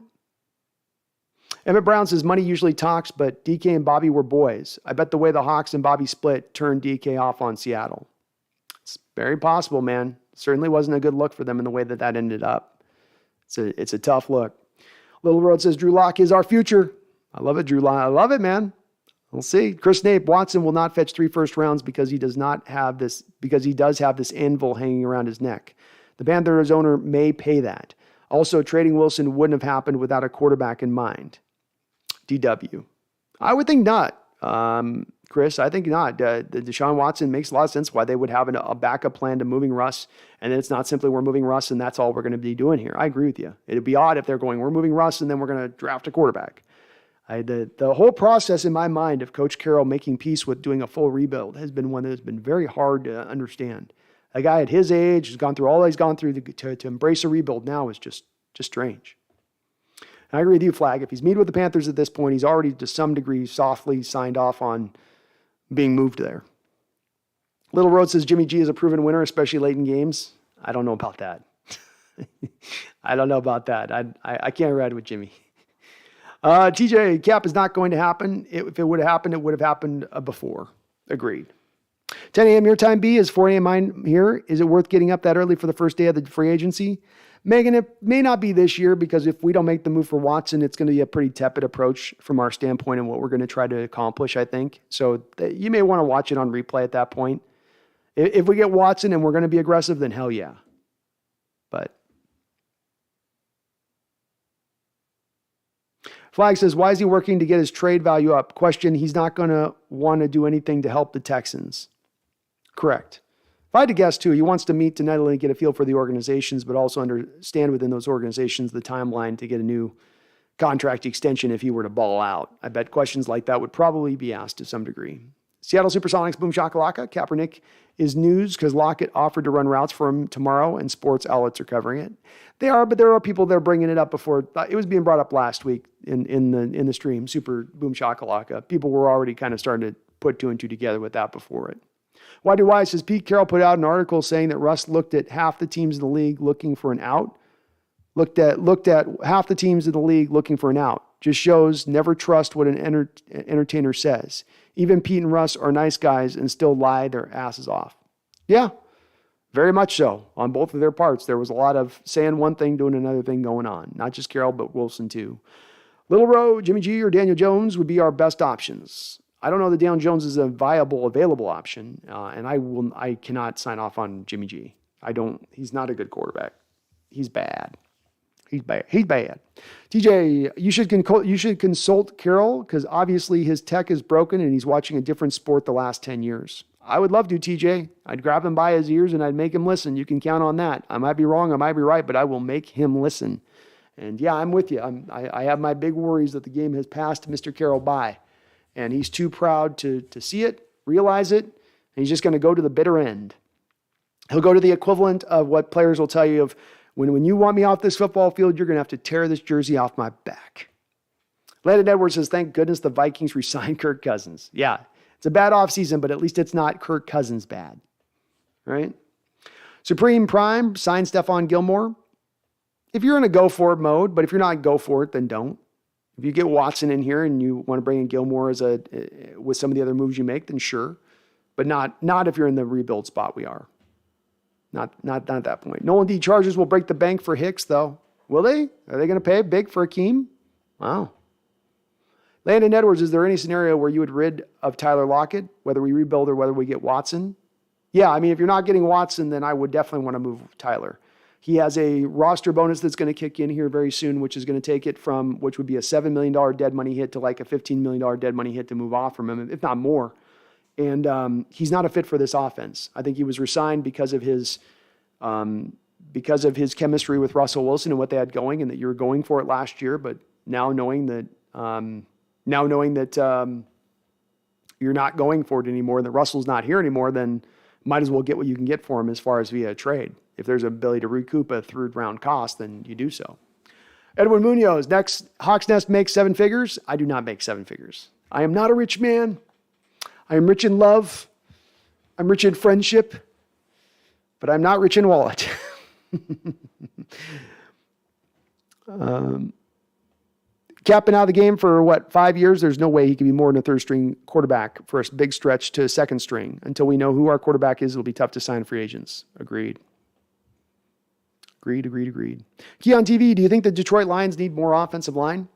Emmett Brown says money usually talks, but DK and Bobby were boys. I bet the way the Hawks and Bobby split turned DK off on Seattle. It's very possible, man. Certainly wasn't a good look for them in the way that ended up. It's a tough look. Little Road says Drew Lock is our future. I love it, Drew Lock. I love it, man. We'll see. Chris Nape, Watson will not fetch 3 first rounds because he does have this anvil hanging around his neck. The Panthers owner may pay that. Also, trading Wilson wouldn't have happened without a quarterback in mind. DW. I would think not. Chris, I think not. The Deshaun Watson makes a lot of sense why they would have a backup plan to moving Russ, and it's not simply we're moving Russ and that's all we're going to be doing here. I agree with you. It'd be odd if they're going, we're moving Russ and then we're going to draft a quarterback. The whole process in my mind of Coach Carroll making peace with doing a full rebuild has been one that has been very hard to understand. A guy at his age has gone through all he's gone through to embrace a rebuild now is just strange. And I agree with you, Flag. If he's meeting with the Panthers at this point, he's already to some degree softly signed off on being moved there. Little Road says Jimmy G is a proven winner, especially late in games. I don't know about that. I don't know about that. I can't ride with Jimmy. TJ, cap is not going to happen. If it would have happened, it would have happened before. Agreed. 10 a.m. your time, B, is 4 a.m. mine here. Is it worth getting up that early for the first day of the free agency? Megan, it may not be this year because if we don't make the move for Watson, it's going to be a pretty tepid approach from our standpoint and what we're going to try to accomplish, I think. So you may want to watch it on replay at that point. If we get Watson and we're going to be aggressive, then hell yeah. But Flag says, why is he working to get his trade value up? Question, he's not going to want to do anything to help the Texans. Correct. If I had to guess, too, he wants to meet to not only get a feel for the organizations, but also understand within those organizations the timeline to get a new contract extension if he were to ball out. I bet questions like that would probably be asked to some degree. Seattle Supersonics, boom shakalaka. Kaepernick is news because Lockett offered to run routes for him tomorrow, and sports outlets are covering it. They are, but there are people that are bringing it up before. It was being brought up last week in the stream, Super Boom Shakalaka. People were already kind of starting to put 2 and 2 together with that before it. YDY says Pete Carroll put out an article saying that Russ looked at half the teams in the league looking for an out. Looked at half the teams in the league looking for an out. Just shows never trust what an entertainer says. Even Pete and Russ are nice guys and still lie their asses off. Yeah, very much so. On both of their parts, there was a lot of saying one thing, doing another thing going on. Not just Carroll, but Wilson too. Little Rowe, Jimmy G, or Daniel Jones would be our best options. I don't know that Daniel Jones is a viable, available option, and I cannot sign off on Jimmy G. He's not a good quarterback. He's bad. He's bad. TJ, you should consult Carroll because obviously his tech is broken and he's watching a different sport the last 10 years. I would love to, TJ. I'd grab him by his ears and I'd make him listen. You can count on that. I might be wrong, I might be right, but I will make him listen. And yeah, I'm with you. I have my big worries that the game has passed Mr. Carroll by. And he's too proud to see it, realize it, and he's just going to go to the bitter end. He'll go to the equivalent of what players will tell you of, when you want me off this football field, you're going to have to tear this jersey off my back. Landon Edwards says, thank goodness the Vikings re-signed Kirk Cousins. Yeah, it's a bad offseason, but at least it's not Kirk Cousins bad. Right? Supreme Prime, sign Stephon Gilmore. If you're in a go-for-it mode, but if you're not go-for-it, then don't. If you get Watson in here and you want to bring in Gilmore with some of the other moves you make, then sure. But not if you're in the rebuild spot we are. Not at that point. Nolan D. Chargers will break the bank for Hicks, though. Will they? Are they going to pay big for Akeem? Wow. Landon Edwards, is there any scenario where you would rid of Tyler Lockett, whether we rebuild or whether we get Watson? Yeah, I mean, if you're not getting Watson, then I would definitely want to move Tyler. He has a roster bonus that's going to kick in here very soon, which is going to take it from, which would be a $7 million dead money hit to like a $15 million dead money hit to move off from him, if not more. And he's not a fit for this offense. I think he was resigned because of his chemistry with Russell Wilson and what they had going, and that you were going for it last year. But now knowing that you're not going for it anymore, that Russell's not here anymore, then might as well get what you can get for him as far as via a trade. If there's an ability to recoup a third-round cost, then you do so. Edwin Munoz, next, Hawks Nest makes 7 figures. I do not make 7 figures. I am not a rich man. I am rich in love. I'm rich in friendship. But I'm not rich in wallet. Capping out of the game for 5 years? There's no way he can be more than a third-string quarterback for a big stretch to a second string. Until we know who our quarterback is, it'll be tough to sign free agents. Agreed. Key on TV, do you think the Detroit Lions need more offensive line?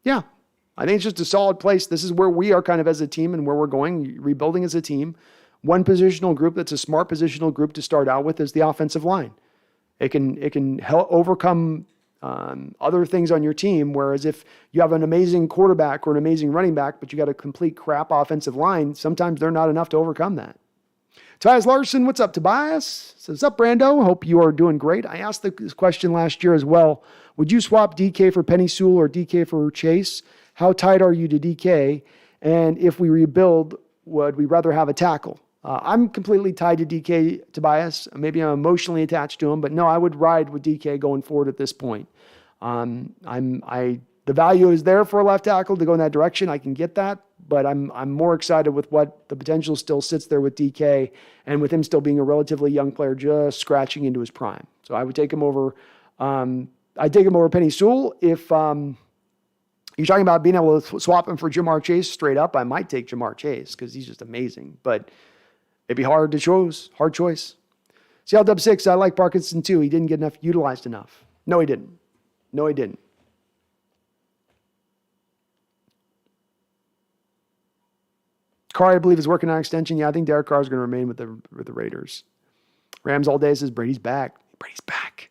Yeah. I think it's just a solid place. This is where we are kind of as a team and where we're going, rebuilding as a team. One positional group that's a smart positional group to start out with is the offensive line. It can help overcome other things on your team, whereas if you have an amazing quarterback or an amazing running back, but you got a complete crap offensive line, sometimes they're not enough to overcome that. Tobias Larson, what's up, Tobias? Says, up, Brando? Hope you are doing great. I asked this question last year as well. Would you swap DK for Penny Sewell or DK for Chase? How tied are you to DK? And if we rebuild, would we rather have a tackle? I'm completely tied to DK, Tobias. Maybe I'm emotionally attached to him, but no, I would ride with DK going forward at this point. The value is there for a left tackle to go in that direction. I can get that, but I'm more excited with what the potential still sits there with DK and with him still being a relatively young player, just scratching into his prime. So I would take him over. I'd take him over Penny Sewell. If you're talking about being able to swap him for Jamar Chase straight up, I might take Jamar Chase because he's just amazing. But it'd be hard to choose. Hard choice. CLW6, I like Parkinson too. He didn't get utilized enough. No, he didn't. Carr, I believe, is working on extension. Yeah, I think Derek Carr is going to remain with the Raiders. Rams all day says Brady's back. Brady's back.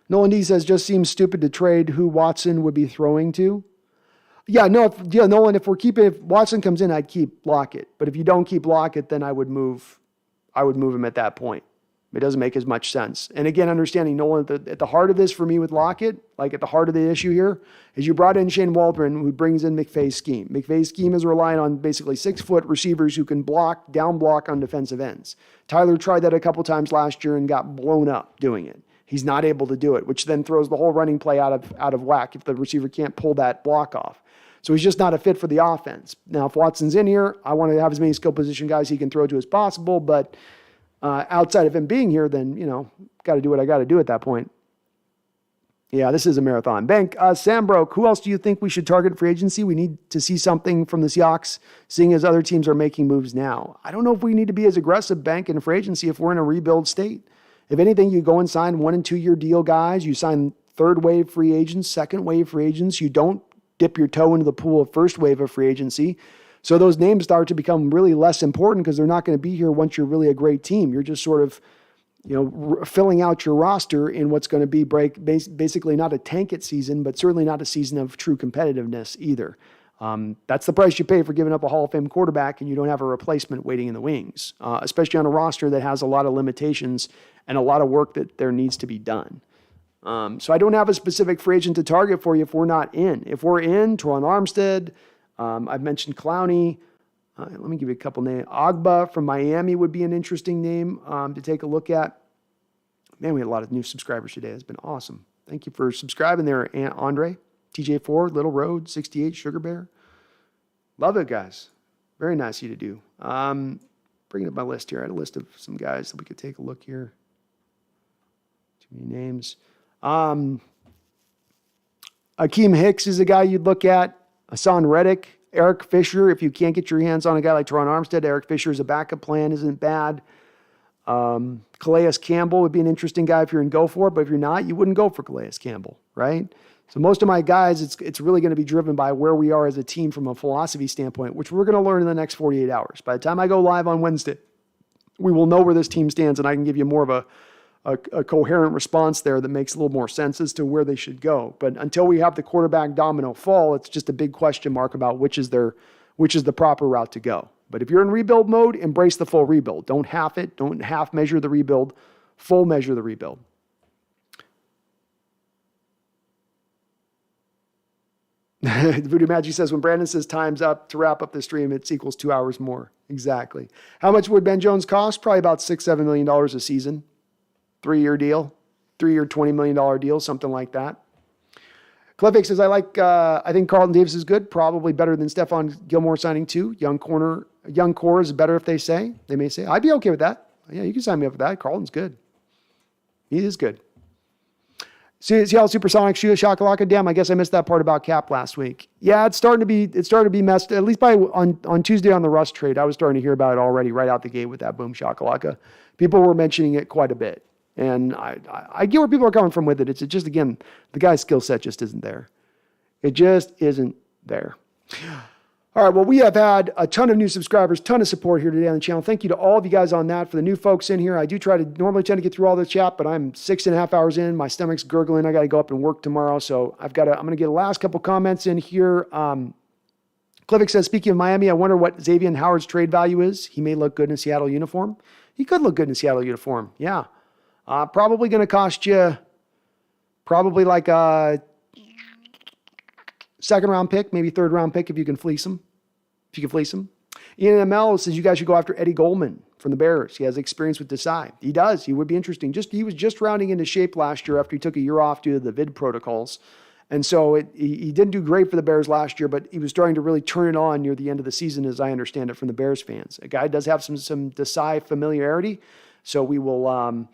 Nolan D says, just seems stupid to trade who Watson would be throwing to. Yeah, no, Nolan, if Watson comes in, I'd keep Lockett. But if you don't keep Lockett, then I would move him at that point. It doesn't make as much sense. And again, understanding, Nolan, at the heart of this for me with Lockett, like at the heart of the issue here, is you brought in Shane Waldron, who brings in McVay's scheme. McVay's scheme is relying on basically 6-foot receivers who can down block on defensive ends. Tyler tried that a couple times last year and got blown up doing it. He's not able to do it, which then throws the whole running play out of whack if the receiver can't pull that block off. So he's just not a fit for the offense. Now, if Watson's in here, I want to have as many skill position guys he can throw to as possible, but outside of him being here, then, got to do what I got to do at that point. Yeah, this is a marathon. Bank, Sam Broke, who else do you think we should target for agency? We need to see something from the Seahawks, seeing as other teams are making moves now. I don't know if we need to be as aggressive, Bank, in free agency if we're in a rebuild state. If anything, you go and sign 1- and 2-year deal guys. You sign third wave free agents, second wave free agents. You don't dip your toe into the pool of first wave of free agency. So those names start to become really less important because they're not going to be here once you're really a great team. You're just sort of, filling out your roster in what's going to be basically not a tank it season, but certainly not a season of true competitiveness either. That's the price you pay for giving up a Hall of Fame quarterback and you don't have a replacement waiting in the wings, especially on a roster that has a lot of limitations and a lot of work that there needs to be done. So I don't have a specific free agent to target for you if we're not in. If we're in, Teron Armstead, I've mentioned Clowney. Let me give you a couple names. Agba from Miami would be an interesting name to take a look at. Man, we had a lot of new subscribers today. It's been awesome. Thank you for subscribing there, Aunt Andre. TJ Ford, Little Road, 68, Sugar Bear. Love it, guys. Very nice of you to do. Bringing up my list here. I had a list of some guys that we could take a look here. Too many names. Akeem Hicks is a guy you'd look at. Hassan Reddick. Eric Fisher, if you can't get your hands on a guy like Teron Armstead, Eric Fisher is a backup plan, isn't bad. Calais Campbell would be an interesting guy if you're in go for it, but if you're not, you wouldn't go for Calais Campbell, right? So most of my guys, it's really going to be driven by where we are as a team from a philosophy standpoint, which we're going to learn in the next 48 hours. By the time I go live on Wednesday, we will know where this team stands, and I can give you more of a coherent response there that makes a little more sense as to where they should go. But until we have the quarterback domino fall, it's just a big question mark about which is the proper route to go. But if you're in rebuild mode, embrace the full rebuild. Don't half it. Don't half measure the rebuild. Full measure the rebuild. Voodoo Magic says, when Brandon says time's up to wrap up the stream, it equals 2 hours more. Exactly. How much would Ben Jones cost? Probably about $6-7 million a season. 3-year deal. 3-year, $20 million deal, something like that. Cliffix says, I think Carlton Davis is good, probably better than Stephon Gilmore signing too. Young core is better if they may say. I'd be okay with that. Yeah, you can sign me up for that. Carlton's good. He is good. Seattle Supersonic Shoe Shakalaka. Damn, I guess I missed that part about Cap last week. Yeah, it's starting to be messed. At least on Tuesday on the Russ trade, I was starting to hear about it already right out the gate with that boom Shakalaka. People were mentioning it quite a bit. And I get where people are coming from with it. It's just, again, the guy's skill set just isn't there. It just isn't there. All right, well, we have had a ton of new subscribers, ton of support here today on the channel. Thank you to all of you guys on that. For the new folks in here, I do normally tend to get through all the chat, but I'm 6.5 hours in. My stomach's gurgling. I got to go up and work tomorrow. So I'm going to get the last couple comments in here. Clivic says, speaking of Miami, I wonder what Xavier Howard's trade value is. He may look good in a Seattle uniform. He could look good in a Seattle uniform. Yeah. Probably going to cost you probably like a second-round pick, maybe third-round pick if you can fleece him. Ian ML says you guys should go after Eddie Goldman from the Bears. He has experience with Desai. He does. He would be interesting. He was just rounding into shape last year after he took a year off due to the vid protocols. And so he didn't do great for the Bears last year, but he was starting to really turn it on near the end of the season, as I understand it from the Bears fans. A guy does have some Desai familiarity, so we will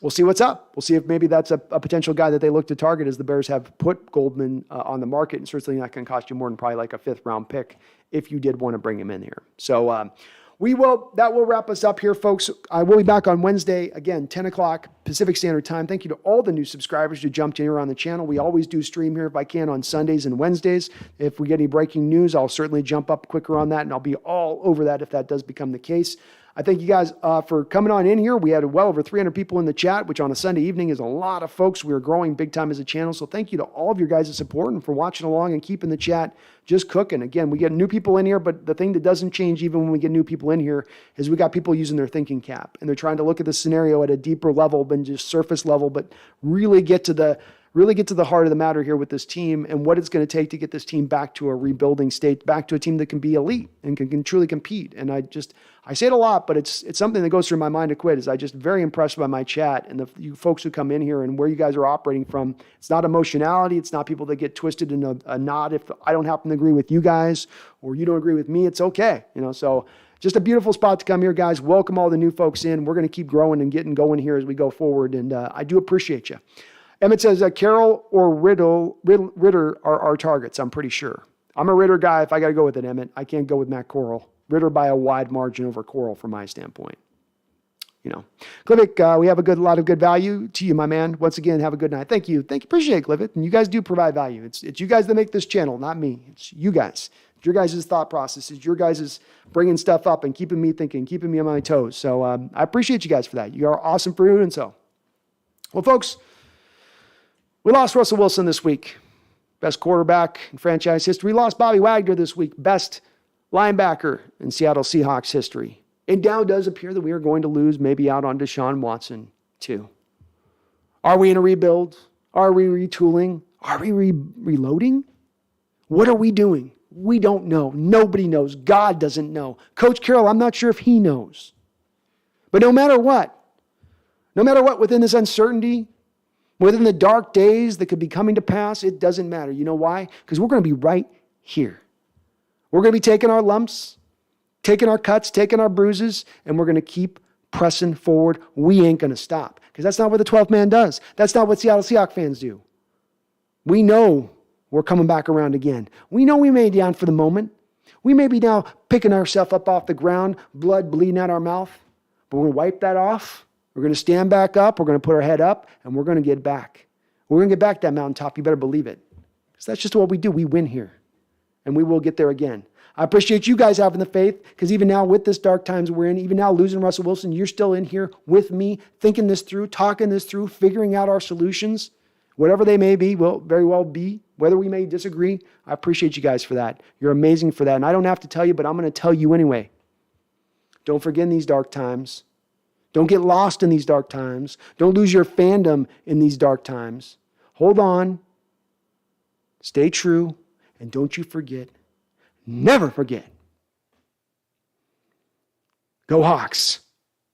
we'll see what's up. We'll see if maybe that's a potential guy that they look to target, as the Bears have put Goldman on the market, and certainly that can cost you more than probably like a 5th-round pick if you did want to bring him in here. So that will wrap us up here, folks. I will be back on Wednesday, again, 10 o'clock Pacific Standard Time. Thank you to all the new subscribers who jumped in here on the channel. We always do stream here if I can on Sundays and Wednesdays. If we get any breaking news, I'll certainly jump up quicker on that, and I'll be all over that if that does become the case. I thank you guys for coming on in here. We had well over 300 people in the chat, which on a Sunday evening is a lot of folks. We are growing big time as a channel. So thank you to all of your guys' support and for watching along and keeping the chat just cooking. Again, we get new people in here, but the thing that doesn't change even when we get new people in here is we got people using their thinking cap, and they're trying to look at the scenario at a deeper level than just surface level, but really get to the heart of the matter here with this team and what it's going to take to get this team back to a rebuilding state, back to a team that can be elite and can truly compete. And I say it a lot, but it's something that goes through my mind to quit. Is I just very impressed by my chat and you folks who come in here and where you guys are operating from. It's not emotionality. It's not people that get twisted in a knot. If I don't happen to agree with you guys or you don't agree with me, it's okay. So just a beautiful spot to come here, guys. Welcome all the new folks in. We're going to keep growing and getting going here as we go forward. And I do appreciate you. Emmett says Carroll or Ritter are our targets, I'm pretty sure. I'm a Ritter guy. If I got to go with it, Emmett, I can't go with Matt Corral. Ritter by a wide margin over Corral from my standpoint. Clivic, we have a lot of good value to you, my man. Once again, have a good night. Thank you. Appreciate it, Clivic. And you guys do provide value. It's you guys that make this channel, not me. It's you guys. It's your guys' thought process. It's your guys' bringing stuff up and keeping me thinking, keeping me on my toes. So I appreciate you guys for that. You are awesome for doing so. Well, folks, we lost Russell Wilson this week. Best quarterback in franchise history. We lost Bobby Wagner this week. Best linebacker in Seattle Seahawks history. It now does appear that we are going to lose maybe out on Deshaun Watson too. Are we in a rebuild? Are we retooling? Are we reloading? What are we doing? We don't know. Nobody knows. God doesn't know. Coach Carroll, I'm not sure if he knows. But no matter what within this uncertainty, within the dark days that could be coming to pass, it doesn't matter. You know why? Because we're going to be right here. We're going to be taking our lumps, taking our cuts, taking our bruises, and we're going to keep pressing forward. We ain't going to stop, because that's not what the 12th man does. That's not what Seattle Seahawks fans do. We know we're coming back around again. We know we may be down for the moment. We may be now picking ourselves up off the ground, blood bleeding out our mouth, but we're going to wipe that off. We're going to stand back up. We're going to put our head up, and we're going to get back. We're going to get back to that mountaintop. You better believe it, because that's just what we do. We win here, and we will get there again. I appreciate you guys having the faith, because even now with this dark times we're in, even now losing Russell Wilson, you're still in here with me, thinking this through, talking this through, figuring out our solutions. whatever they may be, will very well be, whether we may disagree. I appreciate you guys for that. You're amazing for that. And I don't have to tell you, but I'm going to tell you anyway. Don't forget in these dark times. Don't get lost in these dark times. Don't lose your fandom in these dark times. Hold on. Stay true. And don't you forget, never forget. Go Hawks.